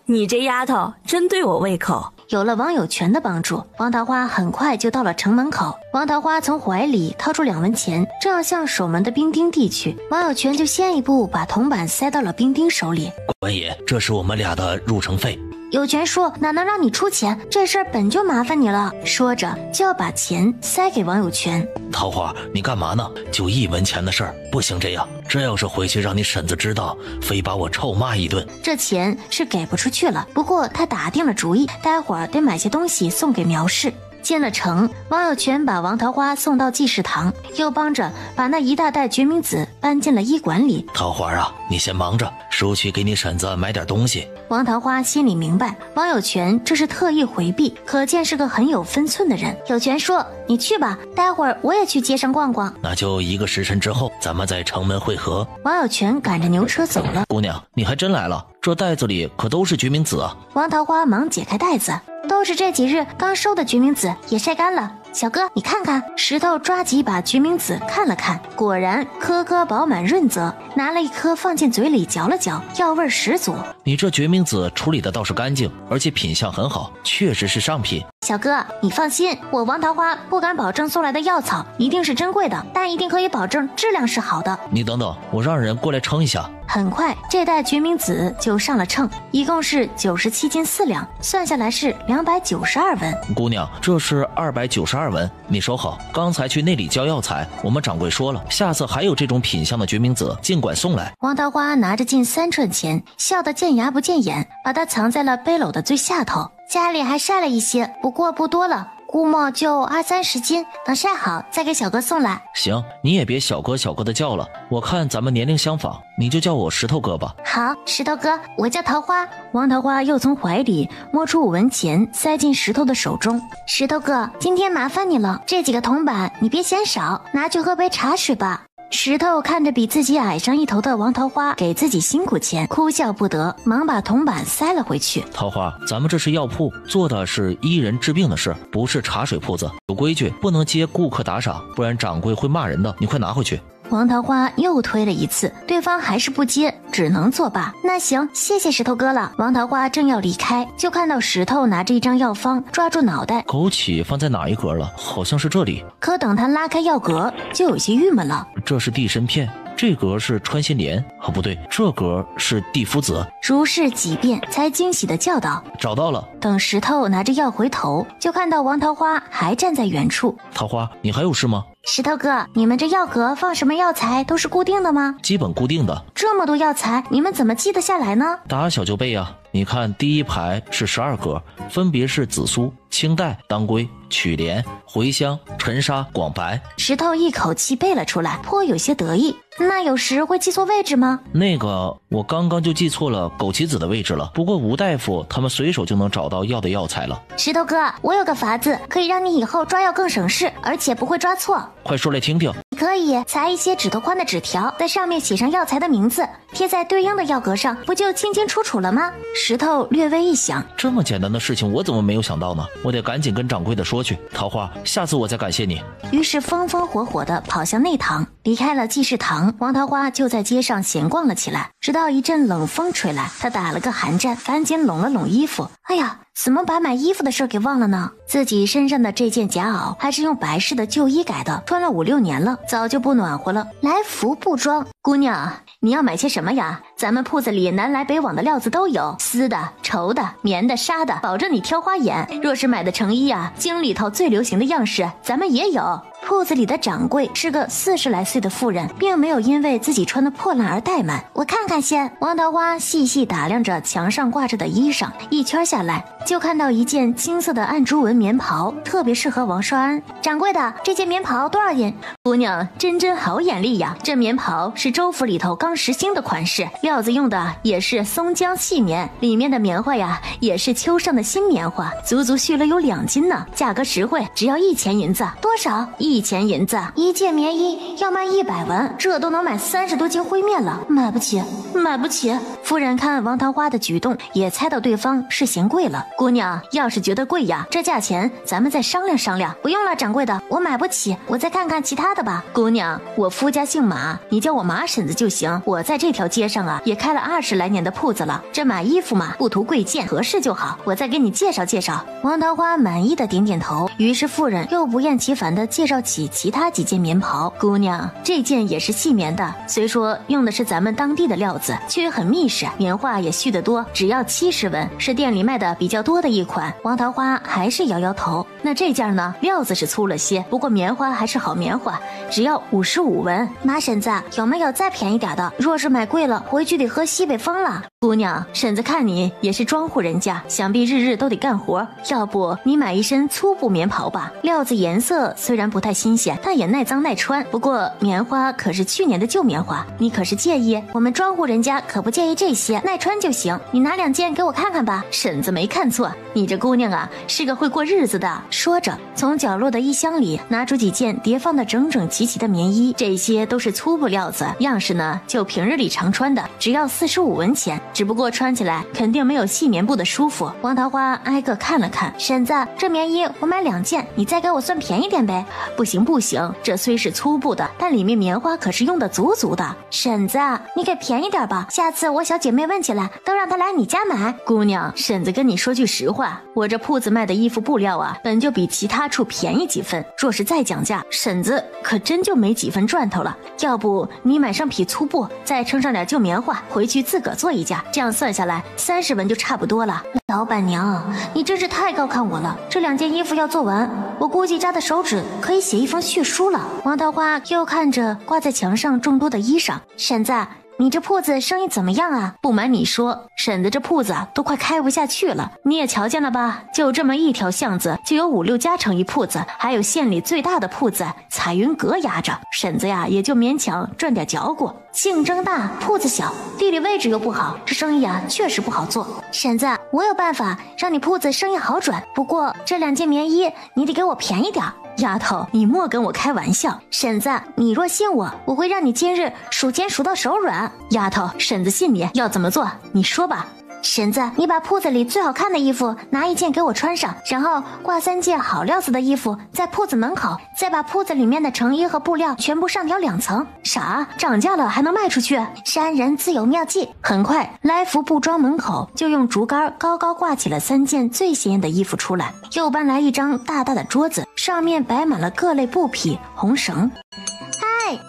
你这丫头真对我胃口。有了王有权的帮助，王桃花很快就到了城门口。王桃花从怀里掏出2文钱，正要向守门的兵丁递去，王有权就先一步把铜板塞到了兵丁手里。官爷，这是我们俩的入城费。有权说哪能让你出钱，这事儿本就麻烦你了。说着就要把钱塞给王有权。桃花，你干嘛呢？就1文钱的事儿，不行这样，这要是回去让你婶子知道，非把我臭骂一顿。这钱是给不出去了，不过他打定了主意，待会儿得买些东西送给苗氏。进了城，王有权把王桃花送到祭祀堂，又帮着把那一大袋决明子搬进了医馆里。桃花啊，你先忙着，叔去给你婶子买点东西。王桃花心里明白，王有权这是特意回避，可见是个很有分寸的人。有权说，你去吧，待会儿我也去街上逛逛。那就1个时辰之后，咱们在城门会合。王有权赶着牛车走了。姑娘，你还真来了，这袋子里可都是决明子啊！王桃花忙解开袋子，都是这几日刚收的决明子，也晒干了。小哥，你看看。石头抓几把决明子看了看，果然颗颗饱满润泽，拿了一颗放进嘴里嚼了嚼，药味十足。你这决明子处理的倒是干净，而且品相很好，确实是上品。小哥，你放心，我王桃花不敢保证送来的药草一定是珍贵的，但一定可以保证质量是好的。你等等，我让人过来称一下。很快，这袋决明子就上了秤，一共是97斤4两，算下来是292文。姑娘，这是292文，你收好。刚才去那里交药材，我们掌柜说了，下次还有这种品相的决明子，尽管送来。王桃花拿着近3串钱，笑得见牙不见眼，把它藏在了背篓的最下头。家里还晒了一些，不过不多了，估摸就20-30斤，等晒好再给小哥送来。行，你也别小哥小哥的叫了，我看咱们年龄相仿，你就叫我石头哥吧。好，石头哥，我叫桃花。王桃花又从怀里摸出5文钱，塞进石头的手中。石头哥，今天麻烦你了，这几个铜板你别嫌少，拿去喝杯茶水吧。石头看着比自己矮上一头的王桃花给自己辛苦钱，哭笑不得，忙把铜板塞了回去。桃花，咱们这是药铺，做的是医人治病的事，不是茶水铺子，有规矩，不能接顾客打赏，不然掌柜会骂人的，你快拿回去。王桃花又推了一次，对方还是不接，只能作罢。那行，谢谢石头哥了。王桃花正要离开，就看到石头拿着一张药方，抓住脑袋。枸杞放在哪一格了？好像是这里。可等他拉开药格，就有些郁闷了。这是地参片，这格是穿心莲，不对，这格是地肤子。如是几遍，才惊喜地叫道：找到了。等石头拿着药回头，就看到王桃花还站在远处。桃花，你还有事吗？石头哥，你们这药格放什么药材都是固定的吗？基本固定的。这么多药材，你们怎么记得下来呢？打小就背啊。你看第一排是12格，分别是紫苏、青黛、当归、曲莲、茴香、沉沙、广白。石头一口气背了出来，颇有些得意。那有时会记错位置吗？那个我刚刚就记错了枸杞子的位置了，不过吴大夫他们随手就能找到药的药材了。石头哥，我有个法子，可以让你以后抓药更省事，而且不会抓错。快说来听听。你可以裁一些指头宽的纸条，在上面写上药材的名字，贴在对应的药格上，不就清清楚楚了吗？石头略微一想，这么简单的事情我怎么没有想到呢？我得赶紧跟掌柜的说去。桃花，下次我再感谢你。于是风风火火地跑向内堂，离开了记事堂，王桃花就在街上闲逛了起来，直到一阵冷风吹来，他打了个寒战，赶紧拢了拢衣服。哎呀，怎么把买衣服的事给忘了呢？自己身上的这件夹袄还是用白氏的旧衣改的，穿了5-6年了，早就不暖和了。来福布庄，姑娘，你要买些什么呀？咱们铺子里南来北往的料子都有，丝的、绸的、棉的、纱的，保证你挑花眼。若是买的成衣啊，京里头最流行的样式，咱们也有。铺子里的掌柜是个40来岁的妇人，并没有因为自己穿的破烂而怠慢。我看看先。王桃花细细打量着墙上挂着的衣裳，一圈下来，就看到一件金色的暗珠纹棉袍，特别适合王少安。掌柜的，这件棉袍多少银？姑娘真好眼力呀！这棉袍是州府里头刚实兴的款式，料子用的也是松江细棉，里面的棉花呀也是秋上的新棉花，足足续了有2斤呢，价格实惠，只要1000银子。多少？1000银子。一件棉衣要卖100文，这都能买30多斤烩面了，买不起，买不起。夫人看王桃花的举动，也猜到对方是嫌贵了。姑娘要是觉得贵呀，这价钱咱们再商量商量。不用了，掌柜的，我买不起，我再看看其他的吧。姑娘，我夫家姓马，你叫我马婶子就行。我在这条街上啊，也开了20来年的铺子了，这买衣服嘛，不图贵贱，合适就好。我再给你介绍介绍。王桃花满意的点点头，于是妇人又不厌其烦的介绍起其他几件棉袍。姑娘，这件也是细棉的，虽说用的是咱们当地的料子，却很密实，棉花也续得多，只要70文，是店里卖的比较多的一款。王桃花还是摇摇头。那这件呢，料子是粗了些，不过棉花还是好棉花，只要55文。马婶子，有没有再便宜点的？若是买贵了，回去得喝西北风了。姑娘，婶子看你也是庄户人家，想必日日都得干活，要不你买一身粗布棉袍吧，料子颜色虽然不太新鲜，但也耐脏耐穿。不过棉花可是去年的旧棉花，你可是介意？我们庄户人家可不介意这些，耐穿就行。你拿2件给我看看吧。婶子没看错，你这姑娘啊，是个会过日子的。说着，从角落的衣箱里拿出几件叠放的整整齐齐的棉衣，这些都是粗布料子，样式呢就平日里常穿的，只要45文钱。只不过穿起来肯定没有细棉布的舒服。王桃花挨个看了看，婶子，这棉衣我买2件，你再给我算便宜点呗。不行不行，这虽是粗布的，但里面棉花可是用的足足的。婶子，你给便宜点吧，下次我小姐妹问起来都让她来你家买。姑娘，婶子跟你说句实话，我这铺子卖的衣服布料啊，本就比其他处便宜几分，若是再讲价，婶子可真就没几分赚头了。要不你买上匹粗布，再撑上点旧棉花，回去自个儿做一件，这样算下来30文就差不多了。老板娘，你真是太高看我了，这2件衣服要做完，我估计扎的手指可以写一封血书了。王桃花又看着挂在墙上众多的衣裳，婶子，你这铺子生意怎么样啊？不瞒你说，婶子这铺子都快开不下去了。你也瞧见了吧，就这么一条巷子就有5、6家成衣铺子，还有县里最大的铺子彩云阁压着，婶子呀也就勉强赚点嚼果。竞争大，铺子小，地理位置又不好，这生意啊确实不好做。婶子，我有办法让你铺子生意好转，不过这2件棉衣你得给我便宜点。丫头，你莫跟我开玩笑。婶子，你若信我，我会让你今日数钱数到手软。丫头，婶子信你，要怎么做？你说吧。婶子，你把铺子里最好看的衣服拿1件给我穿上，然后挂3件好料子的衣服在铺子门口，再把铺子里面的成衣和布料全部上调2层。啥？涨价了还能卖出去？山人自有妙计。很快，来福布庄门口就用竹竿高高挂起了3件最鲜艳的衣服出来，又搬来一张大大的桌子，上面摆满了各类布匹、红绳。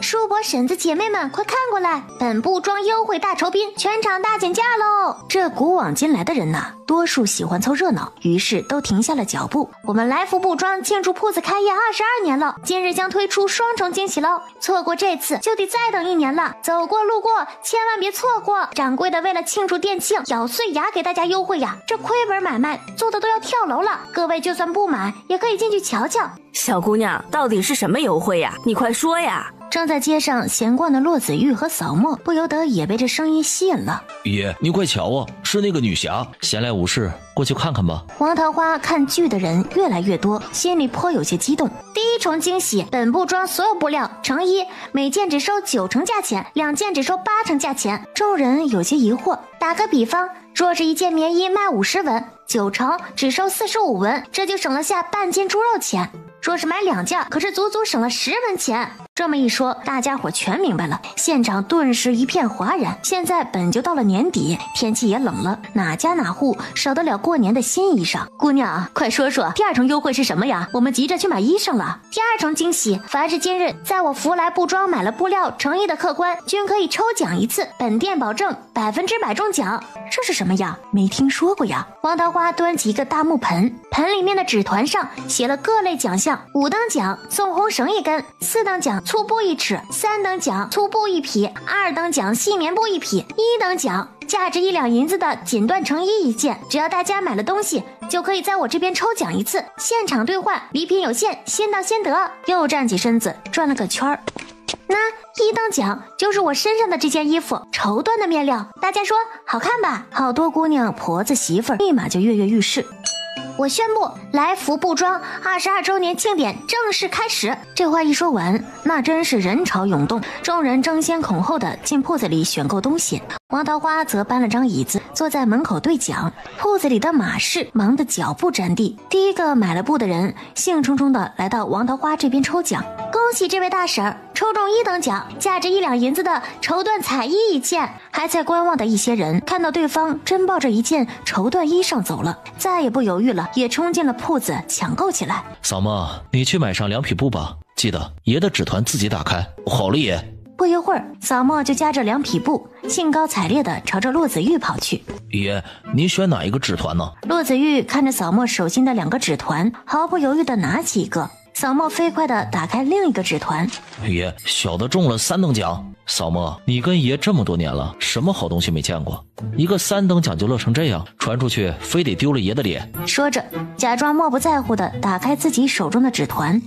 叔伯婶子姐妹们快看过来，本布庄优惠大酬宾，全场大减价喽！这古往今来的人呐，多数喜欢凑热闹，于是都停下了脚步。我们来福布庄庆祝铺子开业22年了，今日将推出双重惊喜喽！错过这次就得再等1年了，走过路过千万别错过！掌柜的为了庆祝店庆，咬碎牙给大家优惠呀，这亏本买卖做的都要跳楼了。各位就算不买，也可以进去瞧瞧。小姑娘，到底是什么优惠呀？你快说呀！正在街上闲逛的骆子玉和扫墨不由得也被这声音吸引了。爷，你快瞧啊，是那个女侠，闲来无事过去看看吧。王桃花看剧的人越来越多，心里颇有些激动。第1重惊喜，本布庄所有布料成衣每件只收9成价钱，2件只收8成价钱。众人有些疑惑，打个比方，若是1件棉衣卖50文，9成只收45文，这就省了下半斤猪肉钱。若是买2件，可是足足省了10文钱。这么一说，大家伙全明白了，现场顿时一片哗然。现在本就到了年底，天气也冷了，哪家哪户少得了过年的新衣裳？姑娘，快说说第2重优惠是什么呀？我们急着去买衣裳了。第2重惊喜，凡是今日在我福来布庄买了布料成衣的客官，均可以抽奖1次，本店保证100%中奖。这是什么呀？没听说过呀。王桃花端起一个大木盆，盆里面的纸团上写了各类奖项，5等奖送红绳1根，4等奖粗布1尺，3等奖粗布1匹，2等奖细棉布1匹，1等奖价值1两银子的锦缎成衣1件。只要大家买了东西，就可以在我这边抽奖1次，现场兑换，礼品有限，先到先得。又站起身子转了个圈儿。那1等奖就是我身上的这件衣服，绸缎的面料，大家说好看吧？好多姑娘婆子媳妇儿立马就跃跃欲试。我宣布，来福布庄22周年庆典正式开始。这话一说完，那真是人潮涌动，众人争先恐后的进铺子里选购东西。王桃花则搬了张椅子，坐在门口兑奖。铺子里的马氏忙得脚不沾地。第1个买了布的人兴冲冲的来到王桃花这边抽奖，恭喜这位大婶抽中1等奖，价值1两银子的绸缎彩衣1件。还在观望的一些人看到对方真抱着1件绸缎衣裳走了，再也不犹豫了，也冲进了铺子抢购起来。嫂妈，你去买上2匹布吧，记得爷的纸团自己打开。好了爷。不一会儿，扫墨就夹着2匹布，兴高采烈地朝着骆子玉跑去。爷，您选哪一个纸团呢？骆子玉看着扫墨手心的2个纸团，毫不犹豫地拿起一个。扫墨飞快地打开另一个纸团。爷，小的中了3等奖。扫墨，你跟爷这么多年了，什么好东西没见过？一个3等奖就乐成这样，传出去非得丢了爷的脸。说着，假装漠不在乎地打开自己手中的纸团，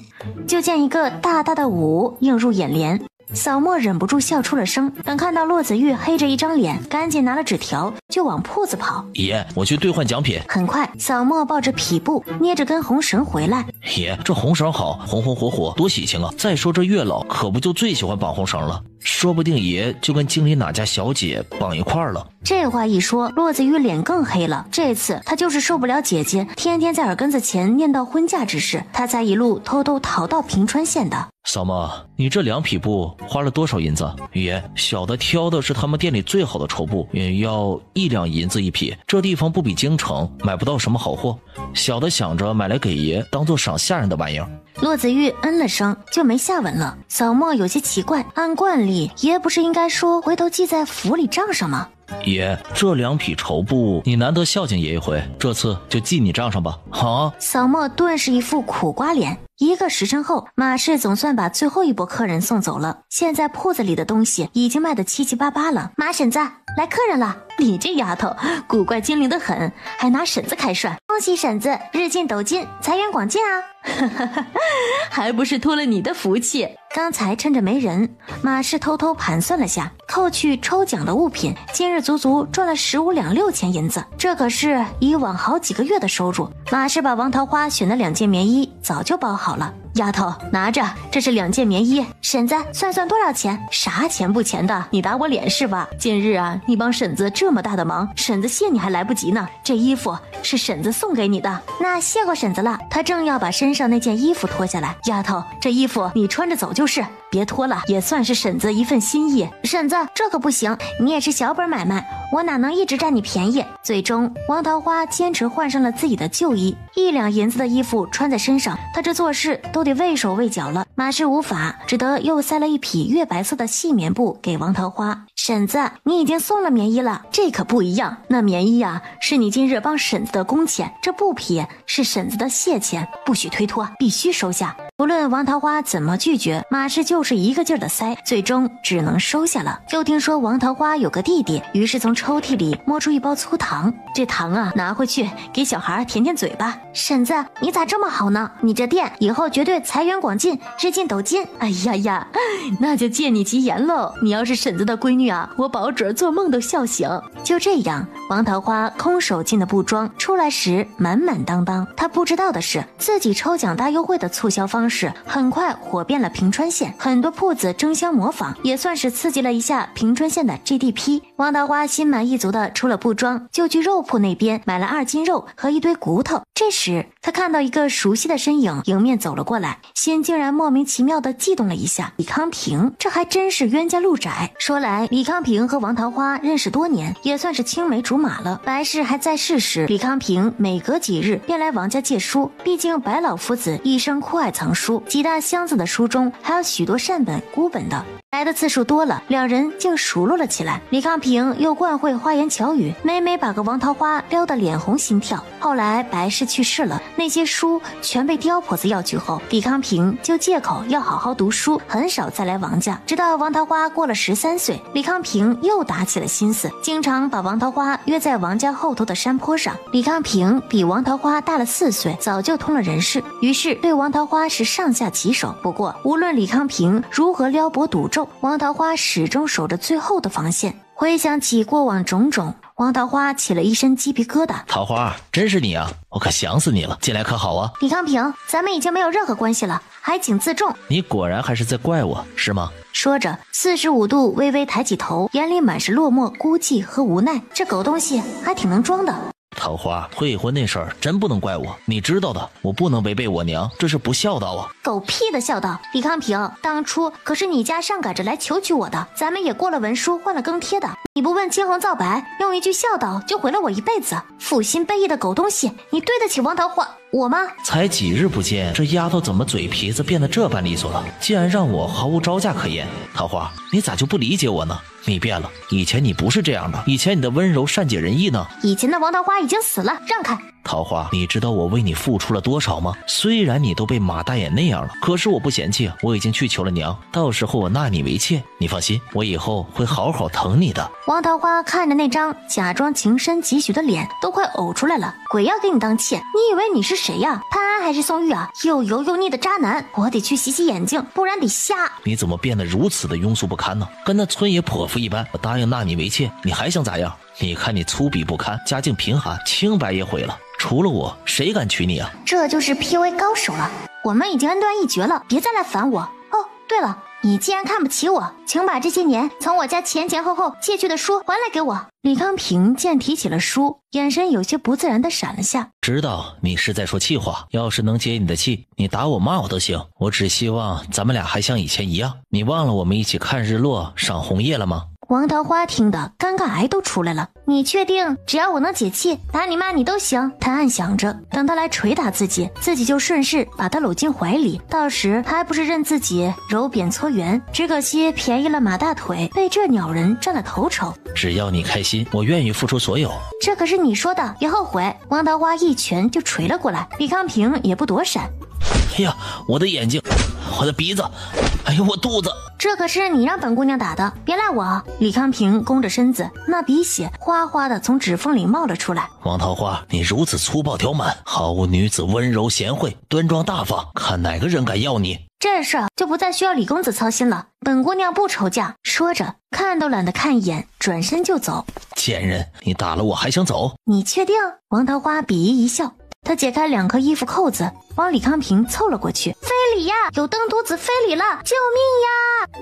就见一个大大的5映入眼帘。扫墨忍不住笑出了声。等看到骆子玉黑着一张脸，赶紧拿了纸条就往铺子跑。爷，我去兑换奖品。很快，扫墨抱着匹布，捏着根红绳回来。爷，这红绳好，红红火火，多喜庆啊！再说这月老可不就最喜欢绑红绳了，说不定爷就跟经理哪家小姐绑一块儿了。这话一说，骆子玉脸更黑了。这次他就是受不了姐姐天天在耳根子前念叨婚嫁之事，他才一路偷偷逃到平川县的。扫墨，你这2匹布花了多少银子？爷，小的挑的是他们店里最好的绸布，也要1两银子1匹。这地方不比京城，买不到什么好货。小的想着买来给爷当做赏下人的玩意儿。骆子玉嗯了声，就没下文了。扫墨有些奇怪，按惯例，爷不是应该说回头记在府里账上吗？爷，这2匹绸布你难得孝敬爷一回，这次就记你账上吧。好。扫墨顿时一副苦瓜脸。1个时辰后，马氏总算把最后一波客人送走了。现在铺子里的东西已经卖得七七八八了。马婶子，来客人了！你这丫头古怪精灵的很，还拿婶子开涮。恭喜婶子日进斗金，财源广进啊！还不是托了你的福气。刚才趁着没人，马氏偷偷盘算了下，扣去抽奖的物品，今日足足赚了15两6钱银子，这可是以往好几个月的收入。马氏把王桃花选的2件棉衣早就包好了。丫头拿着，这是2件棉衣，婶子算算多少钱？啥钱不钱的，你打我脸是吧？今日啊，你帮婶子这么大的忙，婶子谢你还来不及呢。这衣服是婶子送给你的，那谢过婶子了。她正要把身上那件衣服脱下来，丫头，这衣服你穿着走就是，别脱了，也算是婶子一份心意。婶子，这可不行，你也是小本买卖，我哪能一直占你便宜？最终，王桃花坚持换上了自己的旧衣，1两银子的衣服穿在身上，她这做事都得畏手畏脚了。马氏无法，只得又塞了1匹月白色的细棉布给王桃花。婶子，你已经送了棉衣了，这可不一样。那棉衣啊，是你今日帮婶子的工钱，这布匹是婶子的谢钱，不许推脱，必须收下。无论王桃花怎么拒绝，马氏就是一个劲儿的塞，最终只能收下了。又听说王桃花有个弟弟，于是从抽屉里摸出1包粗糖，这糖啊，拿回去给小孩舔舔嘴巴。婶子，你咋这么好呢？你这店以后绝对财源广进，日进斗金。哎呀呀，那就借你吉言喽。你要是婶子的闺女啊，我保准做梦都笑醒。就这样，王桃花空手进的布庄，出来时满满当当。她不知道的是，自己抽奖大优惠的促销方式很快火遍了平川县，很多铺子争相模仿，也算是刺激了一下平川县的 GDP。王桃花心满意足的出了布庄，就去肉铺那边买了2斤肉和一堆骨头。这时他看到一个熟悉的身影迎面走了过来，心竟然莫名其妙的悸动了一下。李康平，这还真是冤家路窄。说来李康平和王桃花认识多年，也算是青梅竹马了。白氏还在世时，李康平每隔几日便来王家借书，毕竟白老夫子一生酷爱藏书，几大箱子的书中还有许多善本孤本的。来的次数多了，两人竟熟络了起来。李康平又惯会花言巧语，每每把个王桃花撩得脸红心跳。后来白氏去世了，那些书全被刁婆子要去后，李康平就借口要好好读书，很少再来王家。直到王桃花过了13岁，李康平又打起了心思，经常把王桃花约在王家后头的山坡上。李康平比王桃花大了4岁，早就通了人事，于是对王桃花是上下其手。不过无论李康平如何撩拨赌咒，王桃花始终守着最后的防线。回想起过往种种，王桃花起了一身鸡皮疙瘩。桃花，真是你啊，我可想死你了，进来可好啊？李康平，咱们已经没有任何关系了，还请自重。你果然还是在怪我是吗？说着45度微微抬起头，眼里满是落寞、孤寂和无奈。这狗东西还挺能装的。桃花，退婚那事儿真不能怪我，你知道的，我不能违背我娘，这是不孝道啊！狗屁的孝道！李康平，当初可是你家上赶着来求娶我的，咱们也过了文书，换了更贴的，你不问青红皂白，用一句孝道就毁了我一辈子，负心背义的狗东西，你对得起王桃花我吗？才几日不见，这丫头怎么嘴皮子变得这般利索了？竟然让我毫无招架可言。桃花，你咋就不理解我呢？你变了，以前你不是这样的，以前你的温柔善解人意呢。以前的王桃花已经死了，让开。桃花，你知道我为你付出了多少吗？虽然你都被马大眼那样了，可是我不嫌弃，我已经去求了娘，到时候我纳你为妾，你放心，我以后会好好疼你的。王桃花看着那张假装情深几许的脸，都快呕出来了。鬼要给你当妾，你以为你是谁呀？潘安然还是宋玉啊，又油又腻的渣男，我得去洗洗眼睛，不然得瞎。你怎么变得如此的庸俗不堪呢？跟那村野泼妇一般，我答应纳你为妾，你还想咋样？你看你粗鄙不堪，家境贫寒，清白也毁了，除了我，谁敢娶你啊？这就是 PUA 高手了，我们已经恩断义绝了，别再来烦我。哦，对了，你既然看不起我，请把这些年从我家前前后后借去的书还来给我。李康平见提起了书，眼神有些不自然地闪了下。知道你是在说气话，要是能解你的气，你打我骂我都行，我只希望咱们俩还像以前一样。你忘了我们一起看日落赏红叶了吗？王桃花听得尴尬癌都出来了。你确定只要我能解气，打你骂你都行？他暗想着，等他来捶打自己，自己就顺势把他搂进怀里，到时还不是任自己揉扁搓圆。只可惜便宜了马大腿，被这鸟人占了头筹。只要你开心，我愿意付出所有。这可是你说的，别后悔。王桃花一拳就捶了过来，李康平也不躲闪。哎呀，我的眼睛，我的鼻子，哎呦，我肚子。这可是你让本姑娘打的，别赖我。李康平弓着身子，那鼻血哗哗的从指缝里冒了出来。王桃花，你如此粗暴刁蛮，毫无女子温柔贤惠，端庄大方，看哪个人敢要你？这事就不再需要李公子操心了，本姑娘不愁嫁。说着，看都懒得看一眼，转身就走。贱人，你打了我还想走？你确定？王桃花鄙夷一笑，他解开2颗衣服扣子，往李康平凑了过去。非礼呀！有登徒子非礼了！救命呀！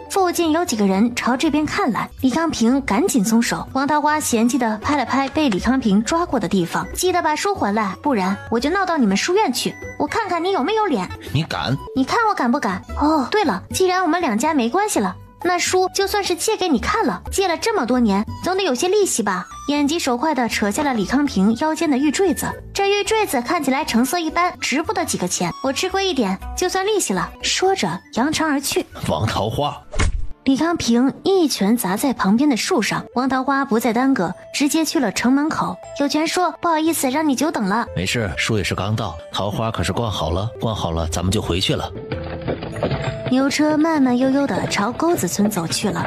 附近有几个人朝这边看来，李康平赶紧松手。王桃花嫌弃地拍了拍被李康平抓过的地方，记得把书还来，不然我就闹到你们书院去，我看看你有没有脸。你敢？你看我敢不敢？哦，对了，既然我们2家没关系了，那书就算是借给你看了，借了这么多年，总得有些利息吧。眼疾手快地扯下了李康平腰间的玉坠子，这玉坠子看起来成色一般，值不得几个钱，我吃亏一点就算利息了。说着扬长而去。王桃花，李康平一拳砸在旁边的树上，王桃花不再耽搁，直接去了城门口。有权说不好意思让你久等了。没事，树也是刚到，桃花可是逛好了，逛好了咱们就回去了。牛车慢慢悠悠地朝沟子村走去了。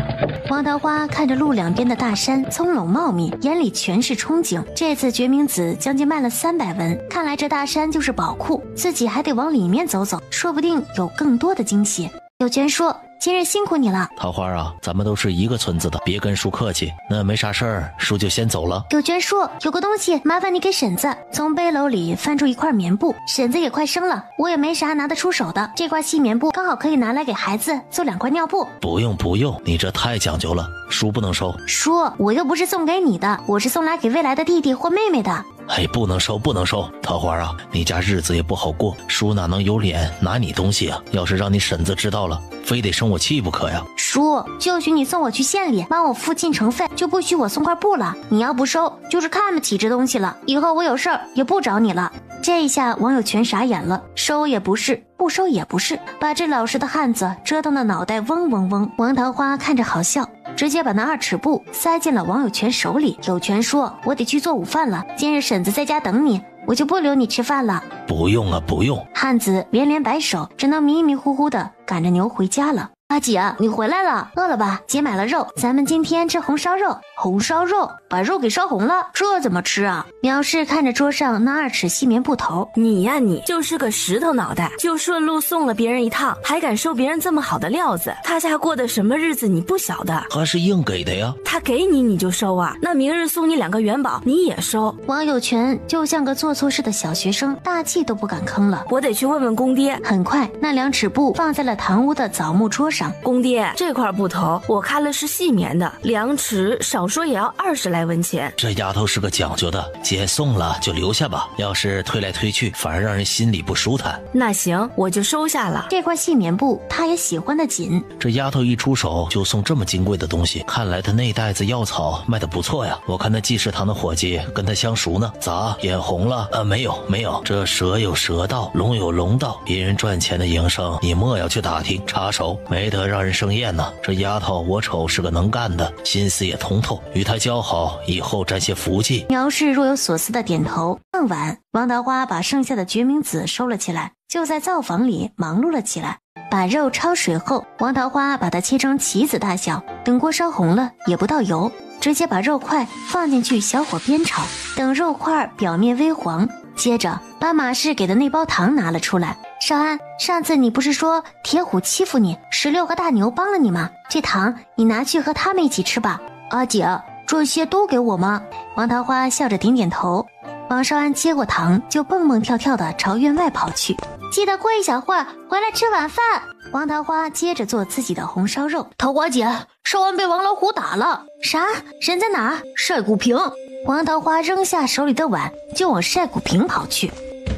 王桃花看着路两边的大山葱茏茂密，眼里全是憧憬。这次决明子将近卖了300文，看来这大山就是宝库，自己还得往里面走走，说不定有更多的惊喜。有权说今日辛苦你了。桃花啊，咱们都是一个村子的，别跟叔客气。那没啥事儿，叔就先走了。有权说有个东西麻烦你给婶子。从背篓里翻出一块棉布，婶子也快生了，我也没啥拿得出手的，这块细棉布刚好可以拿来给孩子做2块尿布。不用不用，你这太讲究了，叔不能收。叔，我又不是送给你的，我是送来给未来的弟弟或妹妹的。哎，不能收不能收。桃花啊，你家日子也不好过，叔哪能有脸拿你东西啊？要是让你婶子知道了，非得生我气不可呀。叔，就许你送我去县里帮我付进城费，就不许我送块布了。你要不收，就是看不起这东西了，以后我有事儿也不找你了。这一下网友全傻眼了，收也不是，不收也不是，把这老实的汉子折腾的脑袋嗡嗡嗡。王桃花看着好笑，直接把那2尺布塞进了王有权手里。有权说我得去做午饭了，今日婶子在家等你，我就不留你吃饭了。不用啊不用。汉子连连摆手，只能迷迷糊糊的赶着牛回家了。阿姐，你回来了，饿了吧？姐买了肉，咱们今天吃红烧肉。红烧肉，把肉给烧红了，这怎么吃啊？苗氏看着桌上那2尺细棉布头，你呀你就是个石头脑袋，就顺路送了别人一趟，还敢收别人这么好的料子，他家过的什么日子你不晓得？他是硬给的呀，他给你你就收啊？那明日送你2个元宝你也收？王有权就像个做错事的小学生，大气都不敢吭了。我得去问问公爹。很快，那2尺布放在了堂屋的枣木桌上。公爹，这块布头我看了是细棉的，2尺少说也要20来文钱。这丫头是个讲究的，姐送了就留下吧，要是推来推去反而让人心里不舒坦。那行，我就收下了。这块细棉布她也喜欢的紧。这丫头一出手就送这么金贵的东西，看来她那袋子药草卖得不错呀。我看那济世堂的伙计跟她相熟呢。咋，眼红了？没有，这蛇有蛇道，龙有龙道，别人赚钱的营生你莫要去打听插手，没得让人生厌呢。这丫头我瞅是个能干的，心思也通透，与她交好，以后沾些福气。苗氏若有所思的点头。傍晚，王桃花把剩下的决明子收了起来，就在灶房里忙碌了起来。把肉焯水后，王桃花把它切成棋子大小，等锅烧红了也不倒油，直接把肉块放进去小火煸炒。等肉块表面微黄，接着把马氏给的那包糖拿了出来。少安，上次你不是说铁虎欺负你，16和大牛帮了你吗？这糖你拿去和他们一起吃吧。阿姐，这些都给我吗？王桃花笑着点点头。王少安接过糖，就蹦蹦跳跳的朝院外跑去。记得过一小会儿回来吃晚饭。王桃花接着做自己的红烧肉。桃花姐，少安被王老虎打了。啥？人在哪？晒谷坪。王桃花扔下手里的碗，就往晒谷坪跑去。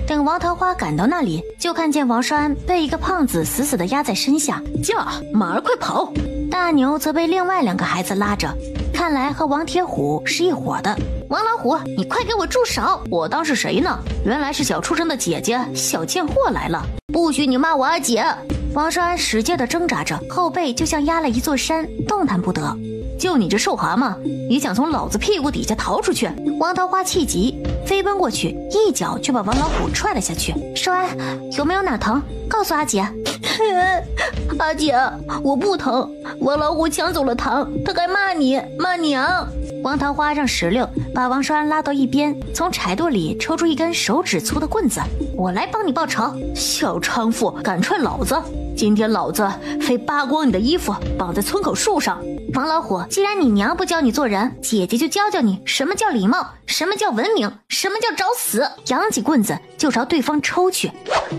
等王桃花赶到那里，就看见王少安被一个胖子死死地压在身下。驾，马儿快跑！大牛则被另外2个孩子拉着，看来和王铁虎是一伙的。王老虎，你快给我住手！我当是谁呢？原来是小畜生的姐姐小贱货来了！不许你骂我阿姐！王少安使劲地挣扎着，后背就像压了一座山，动弹不得。就你这瘦蛤蟆，也想从老子屁股底下逃出去？王桃花气急，飞奔过去，一脚就把王老虎踹了下去。少安，有没有哪疼？告诉阿姐。阿姐，我不疼，王老虎抢走了糖，他还骂你，骂娘。王桃花让16把王少安拉到一边，从柴垛里抽出一根手指粗的棍子。我来帮你报仇。小娼妇，敢踹老子！今天老子非扒光你的衣服，绑在村口树上。王老虎，既然你娘不教你做人，姐姐就教教你什么叫礼貌，什么叫文明，什么叫找死。扬起棍子就朝对方抽去。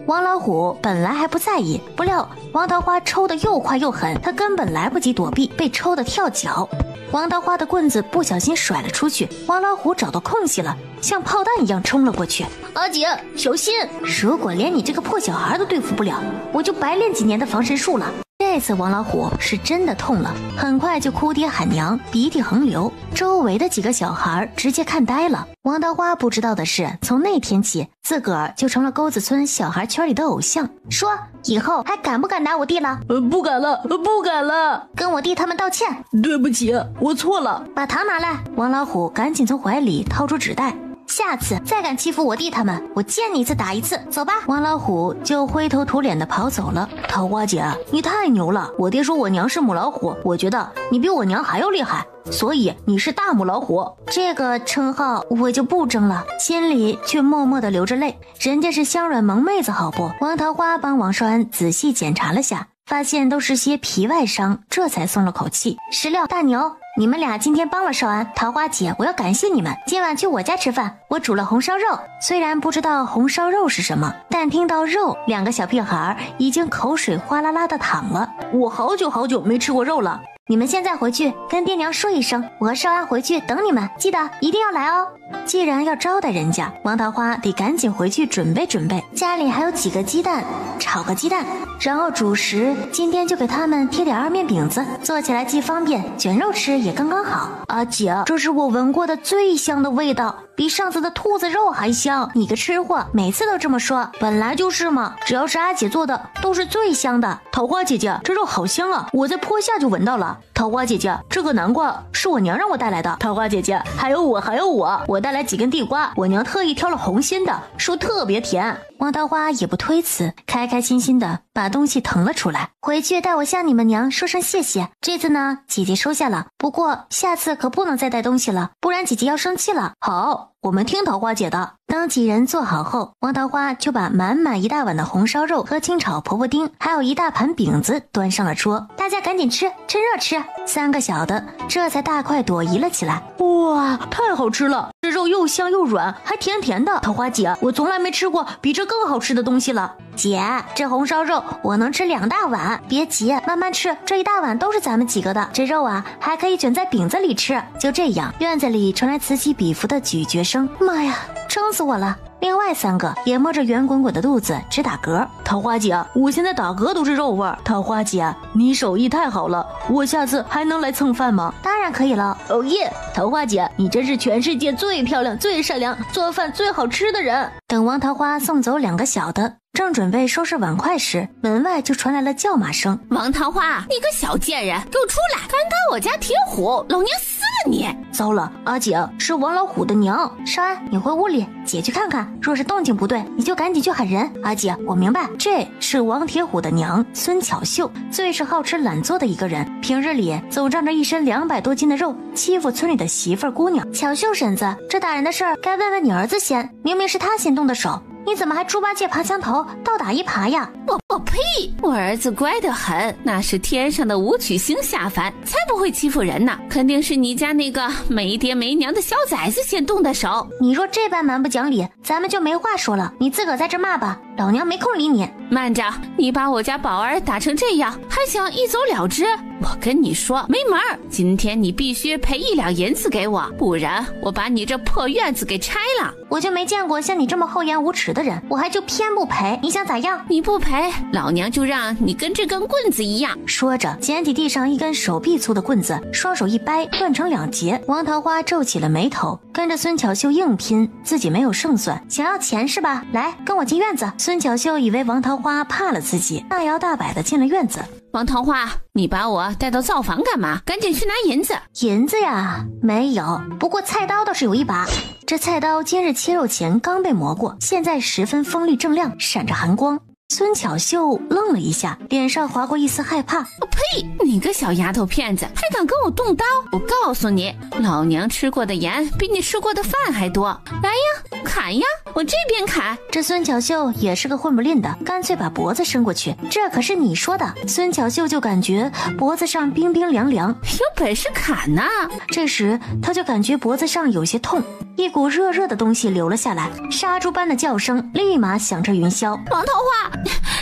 王老虎本来还不在意，不料王桃花抽得又快又狠，他根本来不及躲避，被抽得跳脚。王桃花的棍子不小心甩了出去，王老虎找到空隙了，像炮弹一样冲了过去。阿姐，小心！如果连你这个破小孩都对付不了，我就白练几年的防身术了。这次王老虎是真的痛了，很快就哭爹喊娘，鼻涕横流，周围的几个小孩直接看呆了。王桃花不知道的是，从那天起，自个儿就成了沟子村小孩圈里的偶像。说以后还敢不敢打我弟了？不敢了，不敢了。跟我弟他们道歉。对不起，我错了。把糖拿来。王老虎赶紧从怀里掏出纸袋。下次再敢欺负我弟他们，我见你一次打一次。走吧。王老虎就灰头土脸的跑走了。桃花姐，你太牛了！我爹说我娘是母老虎，我觉得你比我娘还要厉害，所以你是大母老虎。这个称号我就不争了，心里却默默的流着泪。人家是香软萌妹子好不？王桃花帮王少安仔细检查了下，发现都是些皮外伤，这才松了口气。16、大牛，你们俩今天帮了少安，桃花姐，我要感谢你们。今晚去我家吃饭，我煮了红烧肉。虽然不知道红烧肉是什么，但听到肉，2个小屁孩已经口水哗啦啦的淌了。我好久没吃过肉了。你们现在回去跟爹娘说一声，我和少安回去等你们，记得一定要来哦。既然要招待人家，王桃花得赶紧回去准备准备。家里还有几个鸡蛋，炒个鸡蛋，然后主食今天就给他们贴点2面饼子，做起来既方便，卷肉吃也刚刚好。阿姐，这是我闻过的最香的味道，比上次的兔子肉还香。你个吃货，每次都这么说。本来就是嘛，只要是阿姐做的都是最香的。桃花姐姐，这肉好香啊，我在坡下就闻到了。桃花姐姐，这个南瓜是我娘让我带来的。桃花姐姐，还有我带来几根地瓜，我娘特意挑了红心的，说特别甜。王桃花也不推辞，开开心心的把东西腾了出来。回去带我向你们娘说声谢谢。这次呢，姐姐收下了，不过下次可不能再带东西了，不然姐姐要生气了。好，我们听桃花姐的。当几人做好后，王桃花就把满满一大碗的红烧肉和清炒婆婆丁，还有一大盘饼子端上了桌。大家赶紧吃，趁热吃。3个小的这才大快朵颐了起来。哇，太好吃了！这肉又香又软，还甜甜的。桃花姐，我从来没吃过比这更好吃的东西了。姐，这红烧肉我能吃2大碗，别急，慢慢吃，这一大碗都是咱们几个的。这肉啊，还可以卷在饼子里吃。就这样，院子里传来此起彼伏的咀嚼声。妈呀，撑死我了！另外3个也摸着圆滚滚的肚子直打嗝。桃花姐，我现在打嗝都是肉味儿。桃花姐，你手艺太好了，我下次还能来蹭饭吗？当然可以了。哦耶，桃花姐，你真是全世界最漂亮、最善良、做饭最好吃的人。等王桃花送走2个小的，正准备收拾碗筷时，门外就传来了叫骂声。王桃花，你个小贱人，给我出来！敢打我家铁虎，老娘撕了你。糟了，阿姐是王老虎的娘。少安，你回屋里，姐去看看。若是动静不对，你就赶紧去喊人。阿姐，我明白，这是王铁虎的娘孙巧秀，最是好吃懒做的一个人。平日里总仗着一身200多斤的肉，欺负村里的媳妇儿姑娘。巧秀婶子，这打人的事儿该问问你儿子先，明明是他先动的手。你怎么还猪八戒爬墙头，倒打一耙呀？我呸！我儿子乖得很，那是天上的武曲星下凡，才不会欺负人呢。肯定是你家那个没爹没娘的小崽子先动的手。你若这般蛮不讲理，咱们就没话说了。你自个儿在这骂吧，老娘没空理你。慢着，你把我家宝儿打成这样，还想一走了之？我跟你说没门儿！今天你必须赔1两银子给我，不然我把你这破院子给拆了。我就没见过像你这么厚颜无耻的人，我还就偏不赔。你想咋样？你不赔，老娘就让你跟这根棍子一样。说着，捡起地上一根手臂粗的棍子，双手一掰，断成2截。王桃花皱起了眉头，跟着孙巧秀硬拼，自己没有胜算。想要钱是吧？来，跟我进院子。孙巧秀以为王桃花怕了自己，大摇大摆的进了院子。王桃花，你把我带到灶房干嘛？赶紧去拿银子。银子呀，没有，不过菜刀倒是有一把。这菜刀今日切肉前刚被磨过，现在十分锋利锃亮，闪着寒光。孙巧秀愣了一下，脸上划过一丝害怕。呸！你个小丫头片子，还敢跟我动刀？我告诉你，老娘吃过的盐比你吃过的饭还多。来呀，砍呀，我这边砍。这孙巧秀也是个混不吝的，干脆把脖子伸过去。这可是你说的。孙巧秀就感觉脖子上冰冰凉凉，有本事砍呐！这时他就感觉脖子上有些痛，一股热热的东西流了下来，杀猪般的叫声立马响彻云霄。王桃花，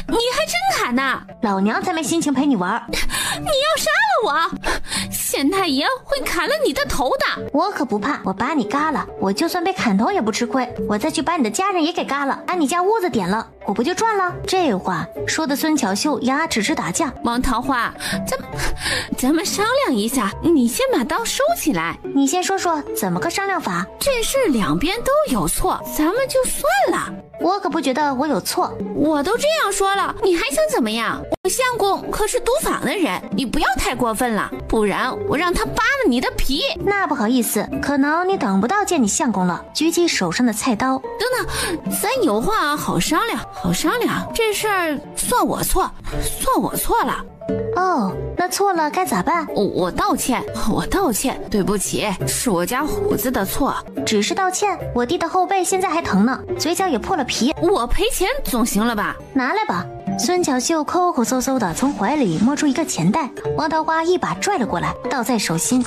你还真砍呐！老娘才没心情陪你玩。你要杀了我，县太爷会砍了你的头的。我可不怕，我把你嘎了，我就算被砍头也不吃亏。我再去把你的家人也给嘎了，把你家屋子点了，我不就赚了？这话说的孙巧秀牙齿直打架。王桃花，咱们商量一下，你先把刀收起来。你先说说怎么个商量法？这事两边都有错，咱们就算了。我可不觉得我有错，我都这样说了，你还想怎么样？我相公可是督访的人，你不要太过分了，不然我让他扒了你的皮。那不好意思，可能你等不到见你相公了。举起手上的菜刀。等等，咱有话好商量，好商量。这事儿算我错，算我错了。哦，那错了该咋办？我道歉，对不起，是我家虎子的错。只是道歉？我弟的后背现在还疼呢，嘴角也破了皮。我赔钱总行了吧？拿来吧。孙巧秀抠抠搜搜的从怀里摸出一个钱袋，王桃花一把拽了过来，倒在手心。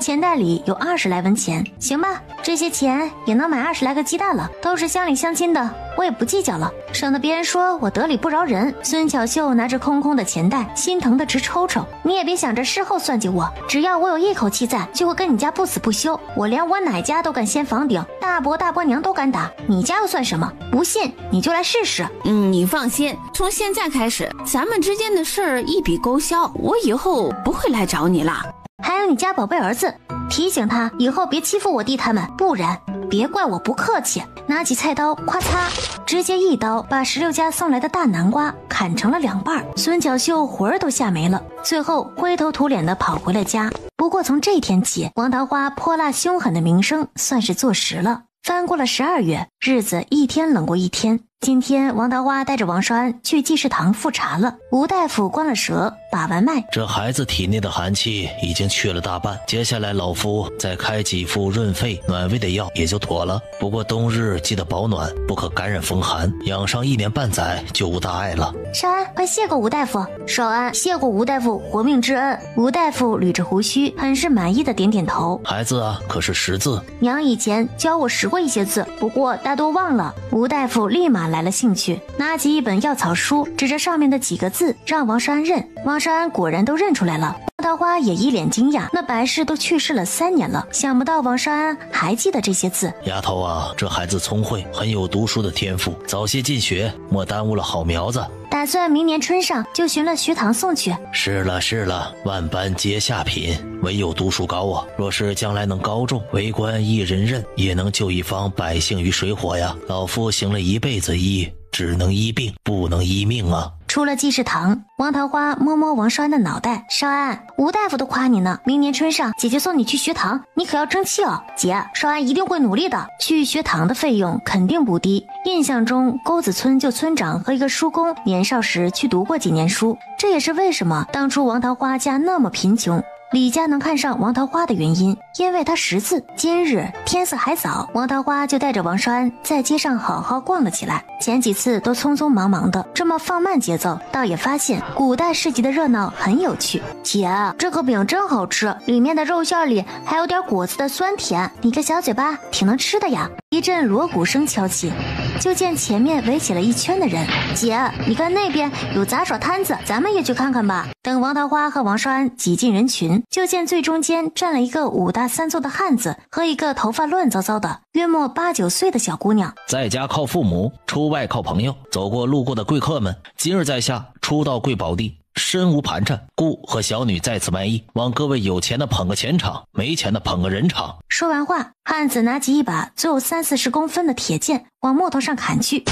钱袋里有20来文钱，行吧，这些钱也能买20来个鸡蛋了，都是乡里乡亲的，我也不计较了，省得别人说我得理不饶人。孙巧秀拿着空空的钱袋，心疼的直抽抽。你也别想着事后算计我，只要我有一口气在，就会跟你家不死不休。我连我奶家都敢掀房顶，大伯大伯娘都敢打，你家又算什么？不信你就来试试。你放心，从现在开始，咱们之间的事儿一笔勾销，我以后不会来找你了。还有你家宝贝儿子，提醒他以后别欺负我弟他们，不然别怪我不客气。拿起菜刀，咔嚓，直接一刀把16家送来的大南瓜砍成了2半。孙巧秀魂儿都吓没了，最后灰头土脸的跑回了家。不过从这天起，王桃花泼辣凶狠的名声算是坐实了。翻过了12月，日子一天冷过一天。今天王桃花带着王少安去济世堂复查了，吴大夫关了舌，把完脉。这孩子体内的寒气已经去了大半，接下来老夫再开几副润肺暖胃的药也就妥了。不过冬日记得保暖，不可感染风寒，养上1年半载就无大碍了。少安，快谢过吴大夫。少安谢过吴大夫活命之恩。吴大夫捋着胡须，很是满意的点点头。孩子啊，可是识字？娘以前教我识过一些字，不过大多忘了。吴大夫立马来了兴趣，拿起一本药草书，指着上面的几个字让王少安认。王少安果然都认出来了。桃花也一脸惊讶，那白氏都去世了3年了，想不到王少安还记得这些字。丫头啊，这孩子聪慧，很有读书的天赋，早些进学，莫耽误了好苗子。打算明年春上就寻了学堂送去。是了，万般皆下品，唯有读书高啊！若是将来能高中，为官一人任，也能救一方百姓于水火呀！老夫行了一辈子医，只能医病，不能医命啊！出了记事堂，王桃花摸摸王少安的脑袋，少安，吴大夫都夸你呢，明年春上姐姐送你去学堂，你可要争气哦。姐，少安一定会努力的。去学堂的费用肯定不低，印象中沟子村就村长和一个叔公年少时去读过几年书，这也是为什么当初王桃花家那么贫穷，李家能看上王桃花的原因，因为他识字。今日天色还早，王桃花就带着王少安在街上好好逛了起来。前几次都匆匆忙忙的，这么放慢节奏，倒也发现古代市集的热闹很有趣。姐，这个饼真好吃，里面的肉馅里还有点果子的酸甜，你个小嘴巴挺能吃的呀。一阵锣鼓声敲起，就见前面围起了一圈的人。姐，你看那边有杂耍摊子，咱们也去看看吧。等王桃花和王少安挤进人群，就见最中间站了一个5大3粗的汉子和一个头发乱糟糟的约莫8、9岁的小姑娘。在家靠父母，出外靠朋友，走过路过的贵客们，今日在下初到贵宝地，身无盘缠，故和小女在此卖艺，望各位有钱的捧个钱场，没钱的捧个人场。说完话，汉子拿起一把足有30、40公分的铁剑往木头上砍去，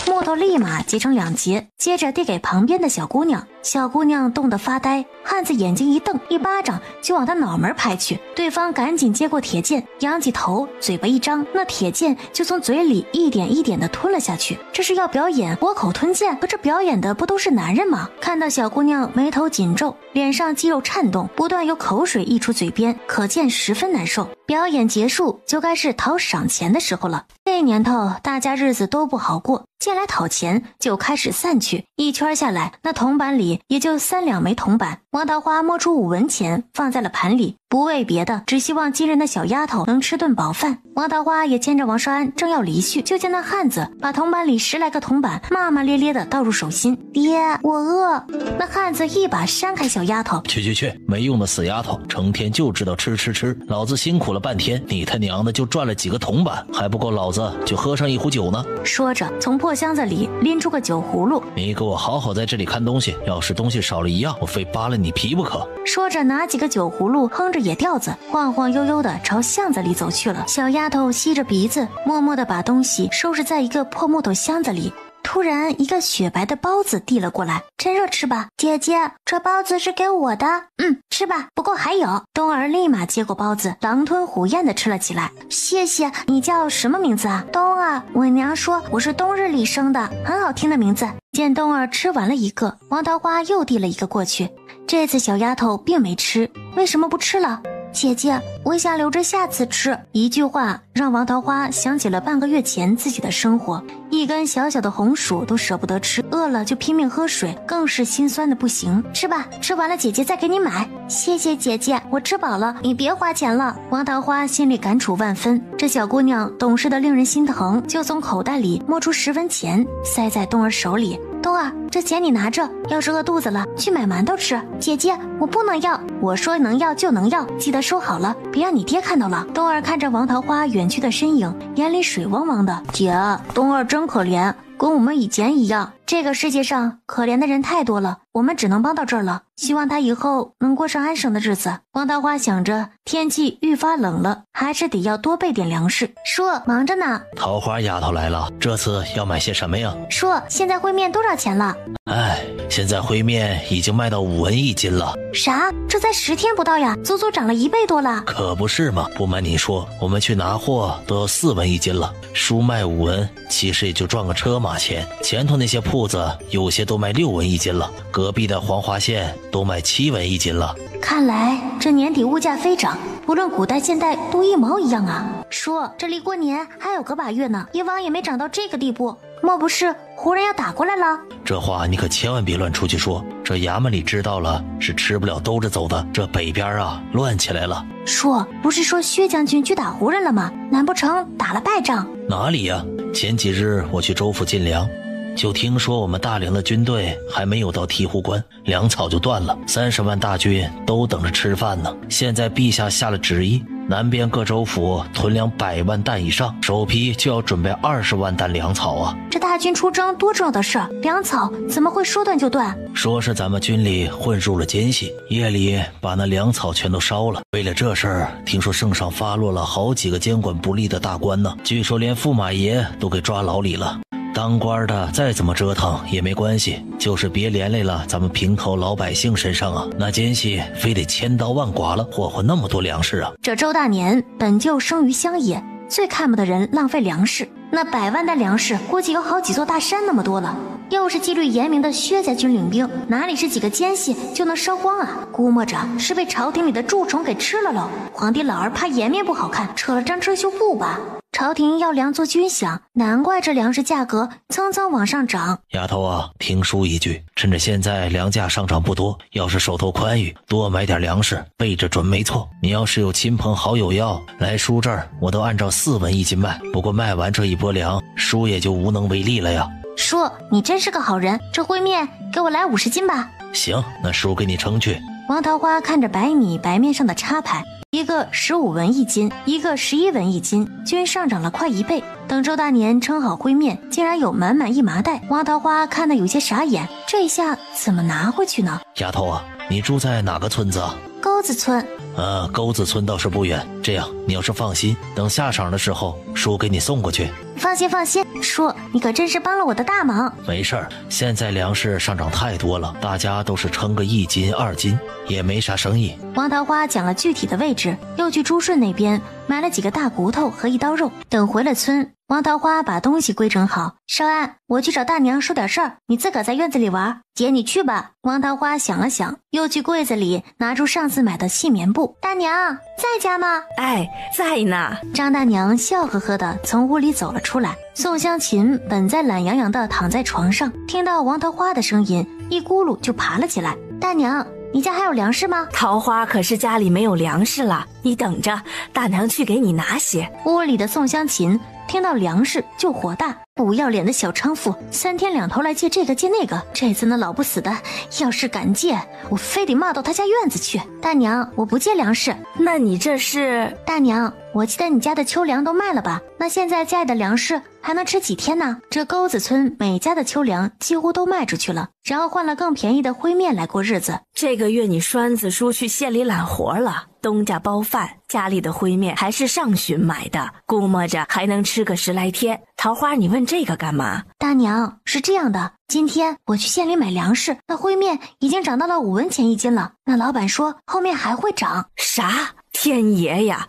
木头立马截成2截，接着递给旁边的小姑娘。小姑娘冻得发呆，汉子眼睛一瞪，一巴掌就往她脑门拍去。对方赶紧接过铁剑，仰起头，嘴巴一张，那铁剑就从嘴里一点一点的吞了下去。这是要表演活口吞剑，可这表演的不都是男人吗？看到小姑娘眉头紧皱，脸上肌肉颤动，不断有口水溢出嘴边，可见十分难受。表演结束，就该是讨赏钱的时候了。这年头大家日子都不好过，见来讨钱就开始散去，一圈下来，那铜板里也就3两枚铜板。王桃花摸出5文钱放在了盘里，不为别的，只希望今日那小丫头能吃顿饱饭。王桃花也牵着王少安正要离去，就见那汉子把铜板里10来个铜板骂骂咧咧的倒入手心。爹，我饿。那汉子一把扇开小丫头，去，没用的死丫头，成天就知道吃，老子辛苦了半天，你他娘的就赚了几个铜板，还不够老子就喝上一壶酒呢。说着从破箱子里拎出个酒葫芦，你给我好好在这里看东西，要是东西少了一样，我非扒了你皮不可。说着拿几个酒葫芦，哼着野调子，晃晃悠悠的朝巷子里走去了。小丫头吸着鼻子，默默的把东西收拾在一个破木头箱子里。突然一个雪白的包子递了过来，趁热吃吧。姐姐，这包子是给我的。吃吧，不过还有。冬儿立马接过包子，狼吞虎咽的吃了起来。谢谢。你叫什么名字啊？冬儿，我娘说我是冬日里生的，很好听的名字。见冬儿吃完了一个，王桃花又递了一个过去。这次小丫头并没吃，为什么不吃了？姐姐，我想留着下次吃。一句话让王桃花想起了半个月前自己的生活，一根小小的红薯都舍不得吃，饿了就拼命喝水，更是心酸的不行。吃吧，吃完了姐姐再给你买。谢谢姐姐，我吃饱了，你别花钱了。王桃花心里感触万分，这小姑娘懂事的令人心疼，就从口袋里摸出10文钱塞在冬儿手里。冬儿，这钱你拿着，要是饿肚子了去买馒头吃。姐姐，我不能要，我说能要就能要，记得收好了，别让你爹看到了。冬儿看着王桃花远去的身影，眼里水汪汪的。姐，冬儿真可怜，跟我们以前一样。这个世界上可怜的人太多了，我们只能帮到这儿了，希望他以后能过上安生的日子。王桃花想着天气愈发冷了，还是得要多备点粮食。叔，忙着呢。桃花丫头来了，这次要买些什么呀？叔，现在烩面多少钱了？现在烩面已经卖到5文1斤了。啥？这才10天不到呀，足足涨了1倍多了。可不是嘛，不瞒你说，我们去拿货都要4文1斤了，书卖5文，其实也就赚个车马钱。前头那些铺子有些都卖6文1斤了，隔壁的黄花县都卖7文1斤了。看来这年底物价飞涨，不论古代现代都一毛一样啊。叔，这离过年还有个把月呢，以往也没涨到这个地步，莫不是胡人要打过来了？这话你可千万别乱出去说，这衙门里知道了是吃不了兜着走的。这北边啊乱起来了。叔，不是说薛将军去打胡人了吗？难不成打了败仗？哪里呀？前几日我去州府进粮，就听说我们大梁的军队还没有到醍醐关，粮草就断了，30万大军都等着吃饭呢。现在陛下下了旨意，南边各州府囤粮100万担以上，首批就要准备20万担粮草啊！这大军出征多重要的事儿，粮草怎么会说断就断？说是咱们军里混入了奸细，夜里把那粮草全都烧了。为了这事儿，听说圣上发落了好几个监管不力的大官呢，据说连驸马爷都给抓牢里了。当官的再怎么折腾也没关系，就是别连累了咱们平头老百姓身上啊！那奸细非得千刀万剐了，霍霍那么多粮食啊！这周大年本就生于乡野，最看不得人浪费粮食。那100万担粮食，估计有好几座大山那么多了。又是纪律严明的薛家军领兵，哪里是几个奸细就能烧光啊？估摸着是被朝廷里的蛀虫给吃了喽。皇帝老儿怕颜面不好看，扯了张遮羞布吧。朝廷要粮做军饷，难怪这粮食价格蹭蹭往上涨。丫头啊，听叔一句，趁着现在粮价上涨不多，要是手头宽裕，多买点粮食，备着准没错。你要是有亲朋好友要来叔这儿，我都按照4文1斤卖。不过卖完这一波粮，叔也就无能为力了呀。叔，你真是个好人，这烩面给我来50斤吧。行，那叔给你称去。王桃花看着白米白面上的插牌，一个15文1斤，一个11文1斤，均上涨了快1倍。等周大年称好烩面，竟然有满满1麻袋。王桃花看得有些傻眼，这下怎么拿回去呢？丫头啊，你住在哪个村子啊？沟子村。沟子村倒是不远，这样你要是放心，等下晌的时候叔给你送过去。放心，叔你可真是帮了我的大忙。没事儿，现在粮食上涨太多了，大家都是称个1斤2斤，也没啥生意。王桃花讲了具体的位置，又去朱顺那边买了几个大骨头和1刀肉。等回了村，王桃花把东西归整好，少安，我去找大娘说点事儿，你自个在院子里玩。姐你去吧。王桃花想了想，又去柜子里拿出上次买的细棉布。大娘在家吗？哎，在呢。张大娘笑呵呵的从屋里走了出来。宋香琴本在懒洋洋的躺在床上，听到王桃花的声音，一咕噜就爬了起来。大娘，你家还有粮食吗？桃花可是家里没有粮食了，你等着，大娘去给你拿些。屋里的宋香琴听到粮食就火大，不要脸的小娼妇，3天2头来借这个借那个，这次那老不死的要是敢借，我非得骂到他家院子去。大娘，我不借粮食。那你这是？大娘，我记得你家的秋粮都卖了吧？那现在家里的粮食还能吃几天呢？这沟子村每家的秋粮几乎都卖出去了，然后换了更便宜的烩面来过日子。这个月你栓子叔去县里揽活了，东家包饭，家里的烩面还是上旬买的，估摸着还能吃个10来天。桃花，你问这个干嘛？大娘，是这样的，今天我去县里买粮食，那烩面已经涨到了5文钱1斤了，那老板说后面还会涨。啥？天爷呀，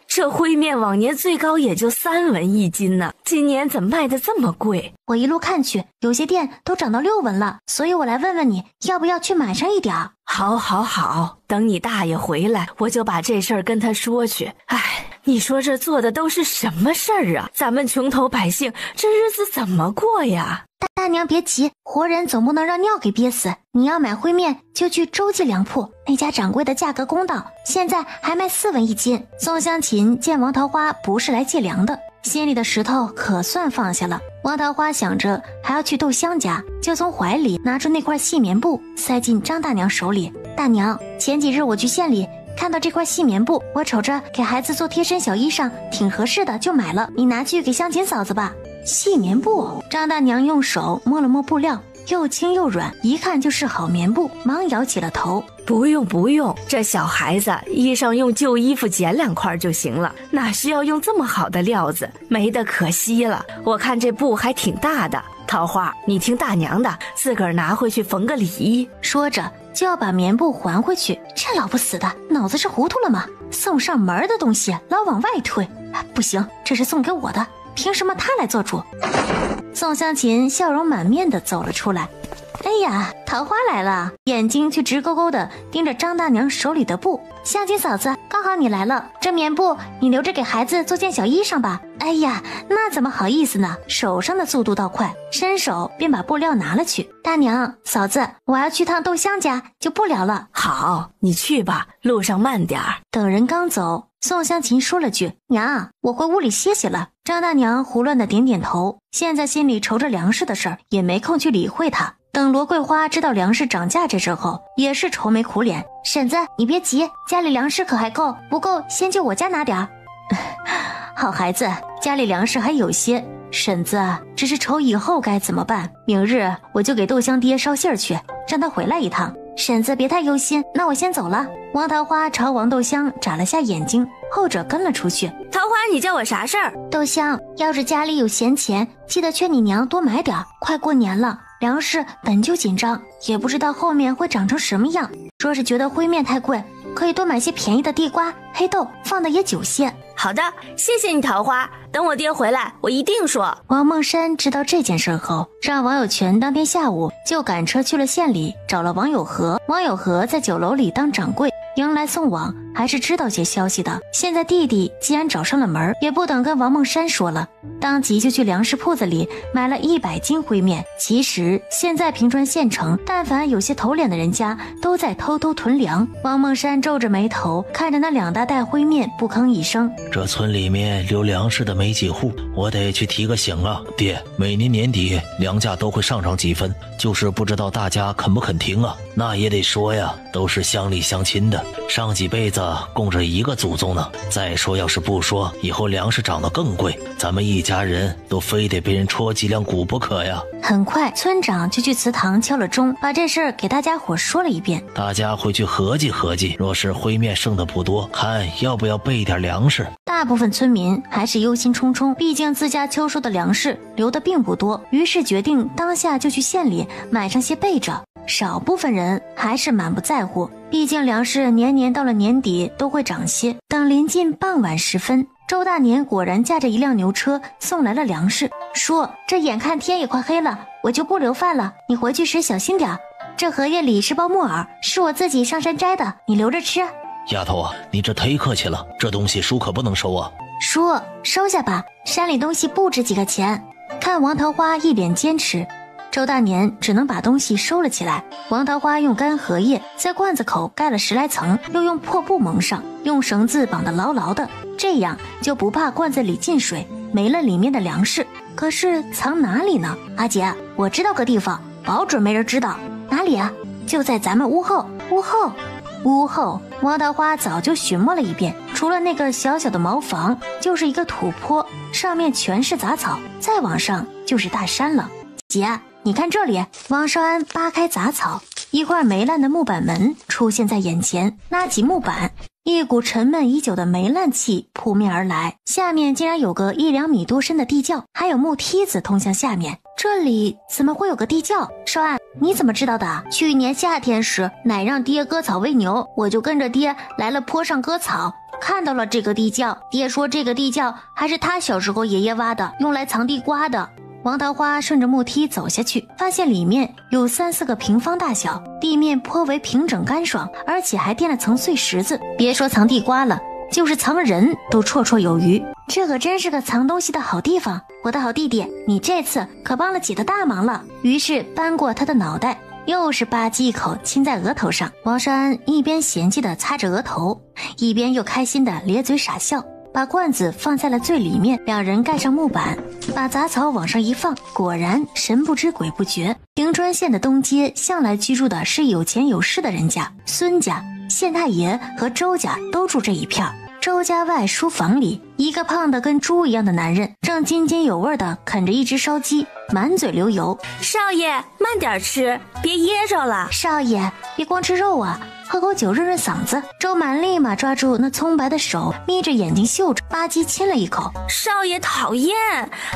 这烩面往年最高也就3文1斤呢，今年怎么卖的这么贵？我一路看去，有些店都涨到6文了，所以我来问问你，要不要去买上一点儿？好，等你大爷回来，我就把这事儿跟他说去。哎，你说这做的都是什么事儿啊？咱们穷头百姓这日子怎么过呀？大娘别急，活人总不能让尿给憋死。你要买烩面就去周记粮铺，那家掌柜的价格公道，现在还卖4文1斤。宋香琴见王桃花不是来借粮的，心里的石头可算放下了。王桃花想着还要去窦香家，就从怀里拿出那块细棉布塞进张大娘手里。大娘，前几日我去县里看到这块细棉布，我瞅着给孩子做贴身小衣裳挺合适的，就买了，你拿去给香琴嫂子吧。细棉布，张大娘用手摸了摸布料，又轻又软，一看就是好棉布，忙摇起了头。不用，这小孩子衣裳用旧衣服剪2块就行了，哪需要用这么好的料子，没得可惜了。我看这布还挺大的，桃花，你听大娘的，自个儿拿回去缝个里衣。说着就要把棉布还回去，这老不死的脑子是糊涂了吗？送上门的东西老往外推，不行，这是送给我的，凭什么他来做主？宋香琴笑容满面的走了出来。哎呀，桃花来了，眼睛却直勾勾的盯着张大娘手里的布。香琴嫂子，刚好你来了，这棉布你留着给孩子做件小衣裳吧。哎呀，那怎么好意思呢？手上的速度倒快，伸手便把布料拿了去。大娘，嫂子，我要去趟窦香家，就不聊了。好，你去吧，路上慢点儿。等人刚走，宋香琴说了句：“娘，我回屋里歇歇了。”张大娘胡乱的点点头，现在心里愁着粮食的事儿，也没空去理会她。等罗桂花知道粮食涨价这事后，也是愁眉苦脸。婶子，你别急，家里粮食可还够，不够先就我家拿点儿。好孩子，家里粮食还有些。婶子，只是愁以后该怎么办。明日我就给窦香爹捎信儿去，让他回来一趟。婶子别太忧心，那我先走了。王桃花朝王窦香眨了下眼睛，后者跟了出去。桃花，你叫我啥事儿？豆香，要是家里有闲钱，记得劝你娘多买点，快过年了，粮食本就紧张，也不知道后面会长成什么样。若是觉得灰面太贵，可以多买些便宜的地瓜、黑豆，放的也久些。好的，谢谢你桃花，等我爹回来，我一定说。王梦山知道这件事后，让王有权当天下午就赶车去了县里，找了王有和。王有和在酒楼里当掌柜，迎来送往，还是知道些消息的。现在弟弟既然找上了门，也不等跟王梦山说了，当即就去粮食铺子里买了100斤灰面。其实现在平川县城，但凡有些头脸的人家都在偷偷囤粮。王梦山皱着眉头看着那2大袋灰面，不吭一声。这村里面留粮食的没几户，我得去提个醒啊。爹，每年年底粮价都会上涨几分，就是不知道大家肯不肯听啊。那也得说呀，都是乡里乡亲的，上几辈子供着一个祖宗呢。再说要是不说，以后粮食涨得更贵，咱们一家人都非得被人戳脊梁骨不可呀。很快村长就去祠堂敲了钟，把这事儿给大家伙说了一遍。大家回去合计合计，若是灰面剩的不多，看要不要备点粮食。大部分村民还是忧心忡忡，毕竟自家秋收的粮食留的并不多，于是决定当下就去县里买上些备着。少部分人还是满不在乎，毕竟粮食年年到了年底都会涨些。等临近傍晚时分，周大年果然驾着一辆牛车送来了粮食，说这眼看天也快黑了，我就不留饭了，你回去时小心点。这荷叶里是包木耳，是我自己上山摘的，你留着吃。丫头啊，你这忒客气了，这东西叔可不能收啊。叔，收下吧，山里东西不值几个钱。看王桃花一脸坚持，周大年只能把东西收了起来。王桃花用干荷叶在罐子口盖了10来层，又用破布蒙上，用绳子绑得牢牢的，这样就不怕罐子里进水，没了里面的粮食。可是藏哪里呢？阿姐，我知道个地方，保准没人知道。哪里啊？就在咱们屋后。屋后，王桃花早就寻摸了一遍，除了那个小小的茅房，就是一个土坡，上面全是杂草，再往上就是大山了。姐，你看这里。王少安扒开杂草，一块霉烂的木板门出现在眼前，拉起木板，一股沉闷已久的霉烂气扑面而来，下面竟然有个1、2米多深的地窖，还有木梯子通向下面。这里怎么会有个地窖？少安，你怎么知道的？去年夏天时，奶让爹割草喂牛，我就跟着爹来了坡上割草，看到了这个地窖。爹说这个地窖还是他小时候爷爷挖的，用来藏地瓜的。王桃花顺着木梯走下去，发现里面有3、4个平方大小，地面颇为平整干爽，而且还垫了层碎石子。别说藏地瓜了，就是藏人都绰绰有余。这可真是个藏东西的好地方。我的好弟弟，你这次可帮了姐的大忙了。于是扳过他的脑袋，又是吧唧一口亲在额头上。王少安一边嫌弃地擦着额头，一边又开心地咧嘴傻笑，把罐子放在了最里面。两人盖上木板，把杂草往上一放，果然神不知鬼不觉。平川县的东街向来居住的是有钱有势的人家，孙家、县太爷和周家都住这一片。周家外书房里，一个胖得跟猪一样的男人正津津有味地啃着一只烧鸡，满嘴流油。少爷，慢点吃，别噎着了。少爷，别光吃肉啊，喝口酒润润嗓子。周满立马抓住那葱白的手，眯着眼睛嗅着，吧唧亲了一口。少爷讨厌，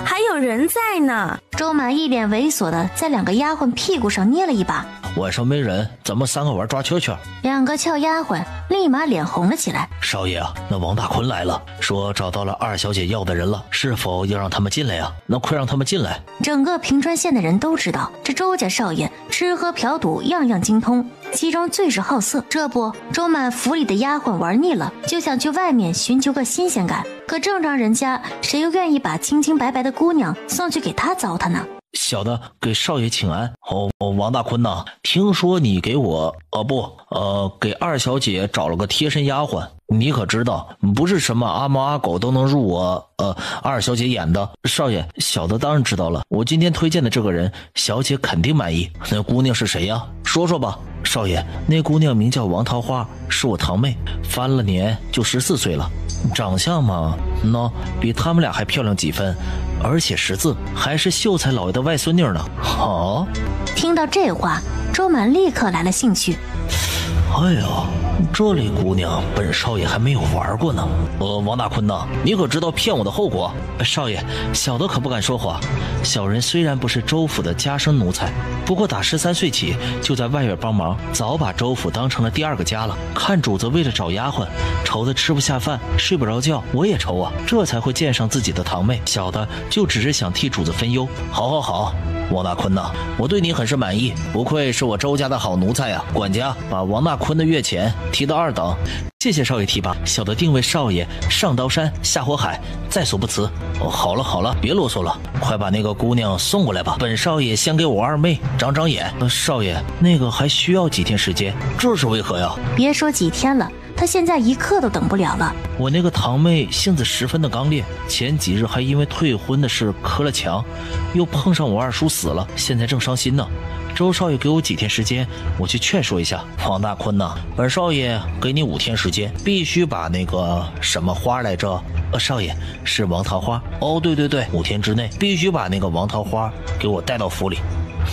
还有人在呢。周满一脸猥琐的在2个丫鬟屁股上捏了一把。晚上没人，咱们3个玩抓圈圈。2个俏丫鬟立马脸红了起来。少爷啊，那王大坤来了，说找到了2小姐要的人了，是否要让他们进来呀？那快让他们进来。整个平川县的人都知道，这周家少爷吃喝嫖赌样样精通，其中最是好色。这不，周满府里的丫鬟玩腻了，就想去外面寻求个新鲜感。可正常人家谁又愿意把清清白白的姑娘送去给他糟蹋呢？小的给少爷请安。王大坤呐，听说你给我给2小姐找了个贴身丫鬟，你可知道，不是什么阿猫阿狗都能入我2小姐眼的。少爷，小的当然知道了，我今天推荐的这个人，小姐肯定满意。那姑娘是谁呀？说说吧。少爷，那姑娘名叫王桃花，是我堂妹，翻了年就14岁了，长相嘛，那比他们俩还漂亮几分，而且识字，还是秀才老爷的外孙女呢。听到这话，周满立刻来了兴趣。哎呀，这类姑娘本少爷还没有玩过呢。王大坤呐，你可知道骗我的后果？少爷，小的可不敢说谎。小人虽然不是州府的家生奴才，不过打13岁起就在外院帮忙，早把州府当成了第2个家了。看主子为了找丫鬟，愁得吃不下饭，睡不着觉，我也愁啊，这才会见上自己的堂妹。小的就只是想替主子分忧。好，王大坤呐，我对你很是满意，不愧是我周家的好奴才啊！管家把王大坤的月钱提到2等。谢谢少爷提拔，小的定为少爷上刀山下火海，在所不辞。好了，别啰嗦了，快把那个姑娘送过来吧，本少爷先给我二妹长长眼。少爷，那个还需要几天时间，这是为何呀？别说几天了，他现在1刻都等不了了。我那个堂妹性子十分的刚烈，前几日还因为退婚的事磕了墙，又碰上我二叔死了，现在正伤心呢。周少爷给我几天时间，我去劝说一下王大坤呐。本少爷给你5天时间，必须把那个什么花来着？少爷，是王桃花。哦，对，5天之内必须把那个王桃花给我带到府里，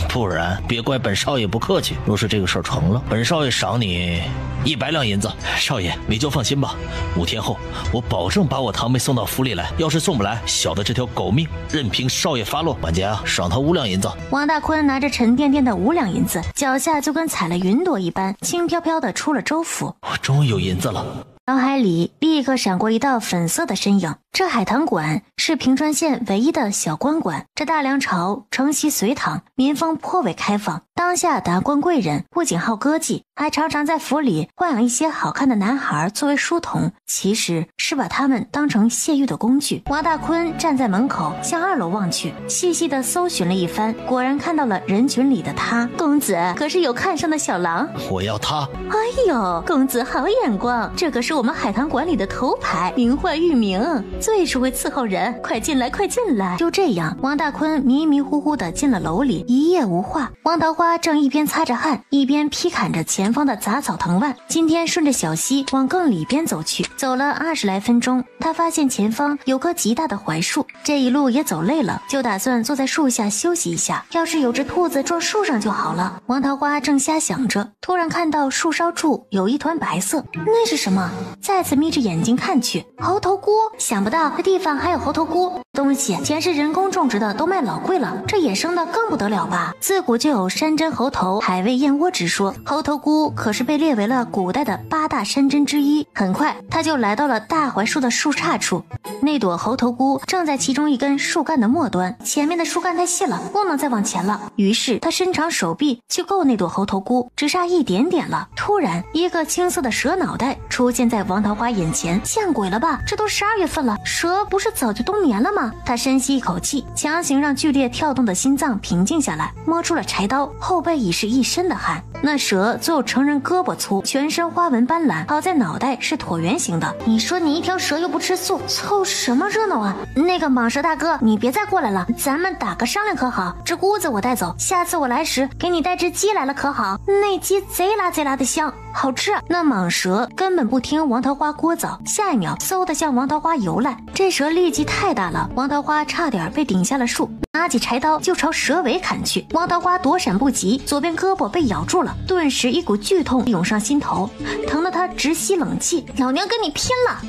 不然别怪本少爷不客气。若是这个事儿成了，本少爷赏你100两银子。少爷你就放心吧，5天后我保证把我堂妹送到府里来，要是送不来，小的这条狗命任凭少爷发落。管家赏他5两银子。王大坤拿着沉甸甸的5两银子，脚下就跟踩了云朵一般，轻飘飘的出了州府。我终于有银子了。脑海里立刻闪过一道粉色的身影，这海棠馆是平川县唯一的小官馆。这大梁朝承袭隋唐，民风颇为开放。当下达官贵人不仅好歌妓，还常常在府里豢养一些好看的男孩作为书童，其实是把他们当成泄欲的工具。王大坤站在门口向2楼望去，细细的搜寻了一番，果然看到了人群里的他。公子可是有看上的小郎？我要他。哎呦，公子好眼光，这可是我们海棠馆里的头牌，名唤玉明，最是会伺候人。快进来，快进来。就这样，王大坤迷迷糊糊的进了楼里，一夜无话。王桃花正一边擦着汗，一边劈砍着前方的杂草藤蔓。今天顺着小溪往更里边走去，走了20来分钟，他发现前方有棵极大的槐树，这一路也走累了，就打算坐在树下休息一下。要是有只兔子撞树上就好了。王桃花正瞎想着，突然看到树梢处有一团白色，那是什么？再次眯着眼睛看去，猴头菇。想不到这地方还有猴头菇，东西全是人工种植的，都卖老贵了，这野生的更不得了吧。自古就有山珍猴头、海味燕窝之说，猴头菇可是被列为了古代的8大山珍之一。很快他就来到了大槐树的树杈处，那朵猴头菇正在其中一根树干的末端，前面的树干太细了，不能再往前了。于是他伸长手臂去够那朵猴头菇，只差一点点了。突然一个青色的蛇脑袋出现在王桃花眼前，见鬼了吧，这都12月份了，蛇不是早就冬眠了吗？他深吸一口气，强行让剧烈跳动的心脏平静下来，摸出了柴刀，后背已是一身的汗。那蛇足有成人胳膊粗，全身花纹斑斓，好在脑袋是椭圆形的。你说你一条蛇又不吃素，凑什么热闹啊？那个蟒蛇大哥，你别再过来了，咱们打个商量可好？这菇子我带走，下次我来时给你带只鸡来了可好？那鸡贼拉的香，好吃啊！那蟒蛇根本不听王桃花聒噪，下一秒嗖的向王桃花游来。这蛇力气太大了，王桃花差点被顶下了树，拿起柴刀就朝蛇尾砍去。王桃花躲闪不及，左边胳膊被咬住了，顿时一股剧痛涌上心头，疼得他直吸冷气。老娘跟你拼了！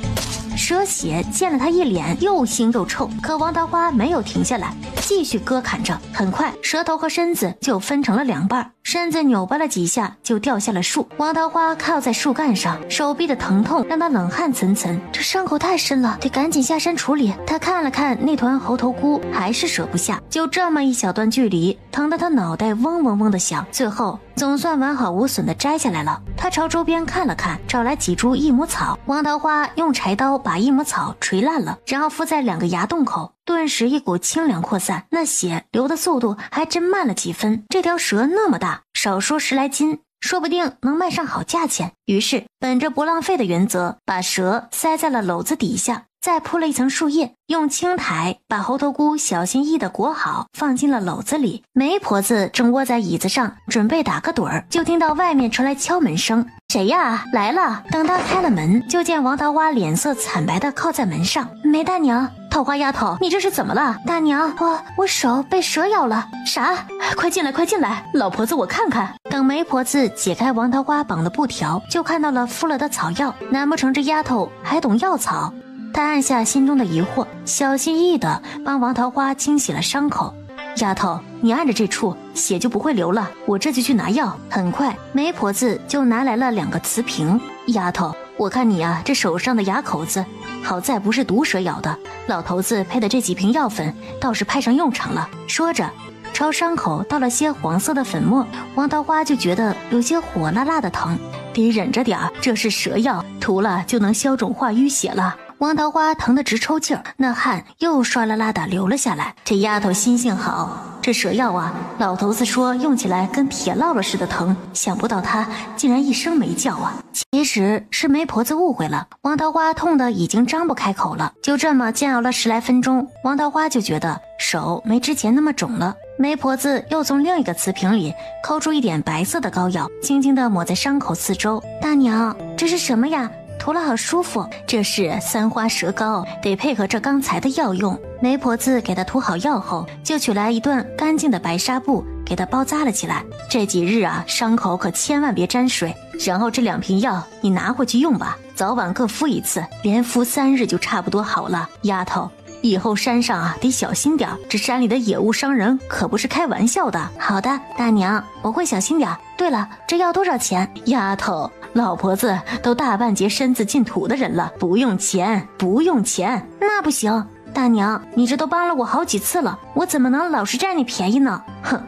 蛇血溅了他一脸，又腥又臭。可王桃花没有停下来，继续割砍着。很快蛇头和身子就分成了2半，身子扭巴了几下就掉下了树。王桃花靠在树干上，手臂的疼痛让他冷汗涔涔，这伤口太深了，得赶紧下山处理。他看了看那团猴头菇，还是舍不下，就这么一小段距离，疼得他脑袋嗡嗡嗡的响。最后总算完好无损的摘下来了。他朝周边看了看，找来几株益母草。王桃花用柴刀把益母草锤烂了，然后敷在2个牙洞口，顿时一股清凉扩散，那血流的速度还真慢了几分。这条蛇那么大，少说10来斤，说不定能卖上好价钱。于是本着不浪费的原则，把蛇塞在了篓子底下，再铺了一层树叶，用青苔把猴头菇小心翼翼地裹好，放进了篓子里。媒婆子正窝在椅子上准备打个盹儿，就听到外面传来敲门声。谁呀？来了。等他开了门，就见王桃花脸色惨白地靠在门上。梅大娘，桃花丫头，你这是怎么了？大娘，我手被蛇咬了。啥？快进来，快进来，老婆子我看看。等媒婆子解开王桃花绑的布条，就看到了敷了的草药，难不成这丫头还懂药草？她按下心中的疑惑，小心翼翼地帮王桃花清洗了伤口。丫头，你按着这处，血就不会流了，我这就去拿药。很快，媒婆子就拿来了2个瓷瓶。丫头，我看你啊，这手上的牙口子，好在不是毒蛇咬的，老头子配的这几瓶药粉倒是派上用场了。说着，朝伤口倒了些黄色的粉末，王桃花就觉得有些火辣辣的疼，得忍着点儿，这是蛇药，涂了就能消肿化淤血了。王桃花疼得直抽劲儿，那汗又唰啦啦的流了下来。这丫头心性好，这蛇药啊，老头子说用起来跟铁烙了似的疼，想不到她竟然一声没叫啊！其实是媒婆子误会了，王桃花痛得已经张不开口了。就这么煎熬了10来分钟，王桃花就觉得手没之前那么肿了。媒婆子又从另一个瓷瓶里抠出一点白色的膏药，轻轻地抹在伤口四周。大娘，这是什么呀？涂了好舒服，这是三花蛇膏，得配合着刚才的药用。媒婆子给她涂好药后，就取来一段干净的白纱布给她包扎了起来。这几日啊，伤口可千万别沾水。然后这2瓶药你拿回去用吧，早晚各敷1次，连敷3日就差不多好了。丫头，以后山上啊得小心点，这山里的野物伤人可不是开玩笑的。好的，大娘，我会小心点。对了，这药多少钱？丫头，老婆子都大半截身子进土的人了，不用钱，不用钱。那不行，大娘，你这都帮了我好几次了，我怎么能老是占你便宜呢？哼，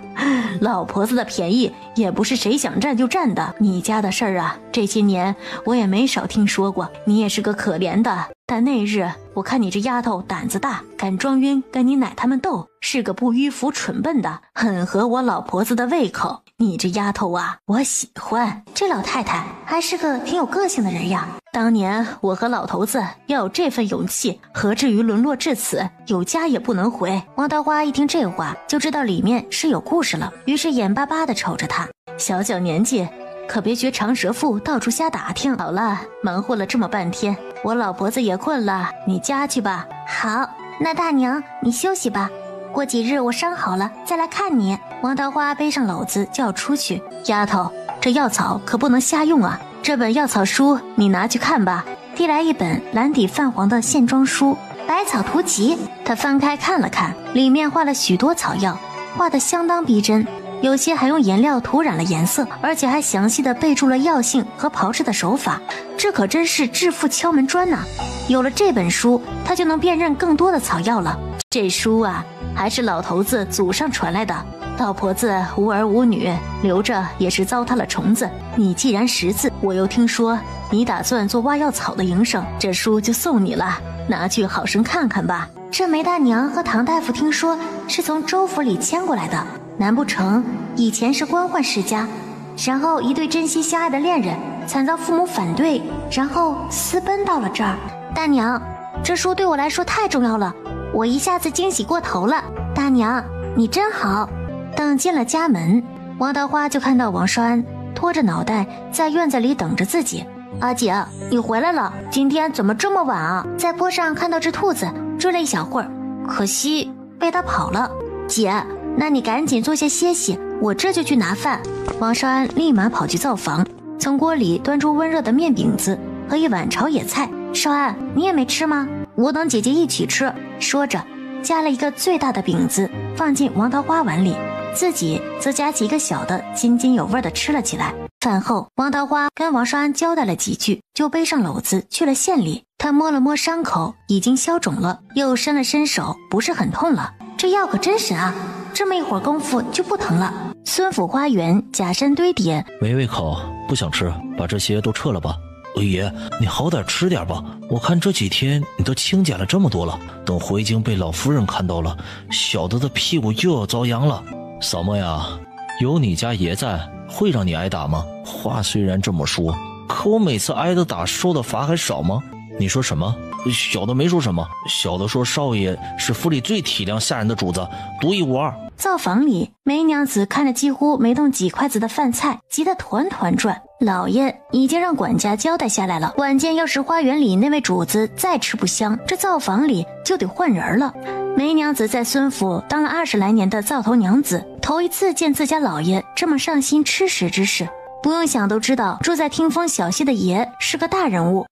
老婆子的便宜也不是谁想占就占的。你家的事儿啊，这些年我也没少听说过，你也是个可怜的。但那日我看你这丫头胆子大，敢装晕跟你奶他们斗，是个不迂腐蠢笨的，很合我老婆子的胃口。你这丫头啊，我喜欢。这老太太还是个挺有个性的人呀。当年我和老头子要有这份勇气，何至于沦落至此，有家也不能回。王桃花一听这话，就知道里面是有故事了，于是眼巴巴地瞅着他。小小年纪可别学长舌妇到处瞎打听。好了，忙活了这么半天，我老婆子也困了，你家去吧。好，那大娘你休息吧，过几日我伤好了再来看你。王桃花背上篓子就要出去。丫头，这药草可不能瞎用啊，这本药草书你拿去看吧。递来一本蓝底泛黄的线装书，百草图集。他翻开看了看，里面画了许多草药，画得相当逼真，有些还用颜料涂染了颜色，而且还详细的备注了药性和炮制的手法。这可真是致富敲门砖呐！有了这本书，他就能辨认更多的草药了。这书啊，还是老头子祖上传来的，老婆子无儿无女，留着也是糟蹋了虫子。你既然识字，我又听说你打算做挖药草的营生，这书就送你了，拿去好生看看吧。这梅大娘和唐大夫听说是从州府里迁过来的，难不成以前是官宦世家，然后一对真心相爱的恋人惨遭父母反对，然后私奔到了这儿？大娘，这书对我来说太重要了，我一下子惊喜过头了。大娘你真好。等进了家门，王桃花就看到王少安拖着脑袋在院子里等着自己。阿姐，你回来了，今天怎么这么晚啊？在坡上看到只兔子，追了一小会儿，可惜被它跑了。姐，那你赶紧坐下歇息，我这就去拿饭。王少安立马跑去灶房，从锅里端出温热的面饼子和一碗炒野菜。少安，你也没吃吗？我等姐姐一起吃。说着夹了一个最大的饼子放进王桃花碗里，自己则夹起一个小的，津津有味地吃了起来。饭后，王桃花跟王少安交代了几句，就背上篓子去了县里。他摸了摸伤口，已经消肿了，又伸了伸手，不是很痛了。这药可真神啊，这么一会儿功夫就不疼了。孙府花园假山堆叠，没胃口，不想吃，把这些都撤了吧。爷，你好歹吃点吧，我看这几天你都清减了这么多了，等回京被老夫人看到了，小的屁股又要遭殃了。嫂妹呀，有你家爷在，会让你挨打吗？话虽然这么说，可我每次挨的打受的罚还少吗？你说什么？小的没说什么，小的说少爷是府里最体谅下人的主子，独一无二。灶房里，梅娘子看着几乎没动几筷子的饭菜，急得团团转。老爷已经让管家交代下来了，晚间要是花园里那位主子再吃不香，这灶房里就得换人了。梅娘子在孙府当了20来年的灶头娘子，头一次见自家老爷这么上心吃食之事，不用想都知道住在听风小溪的爷是个大人物。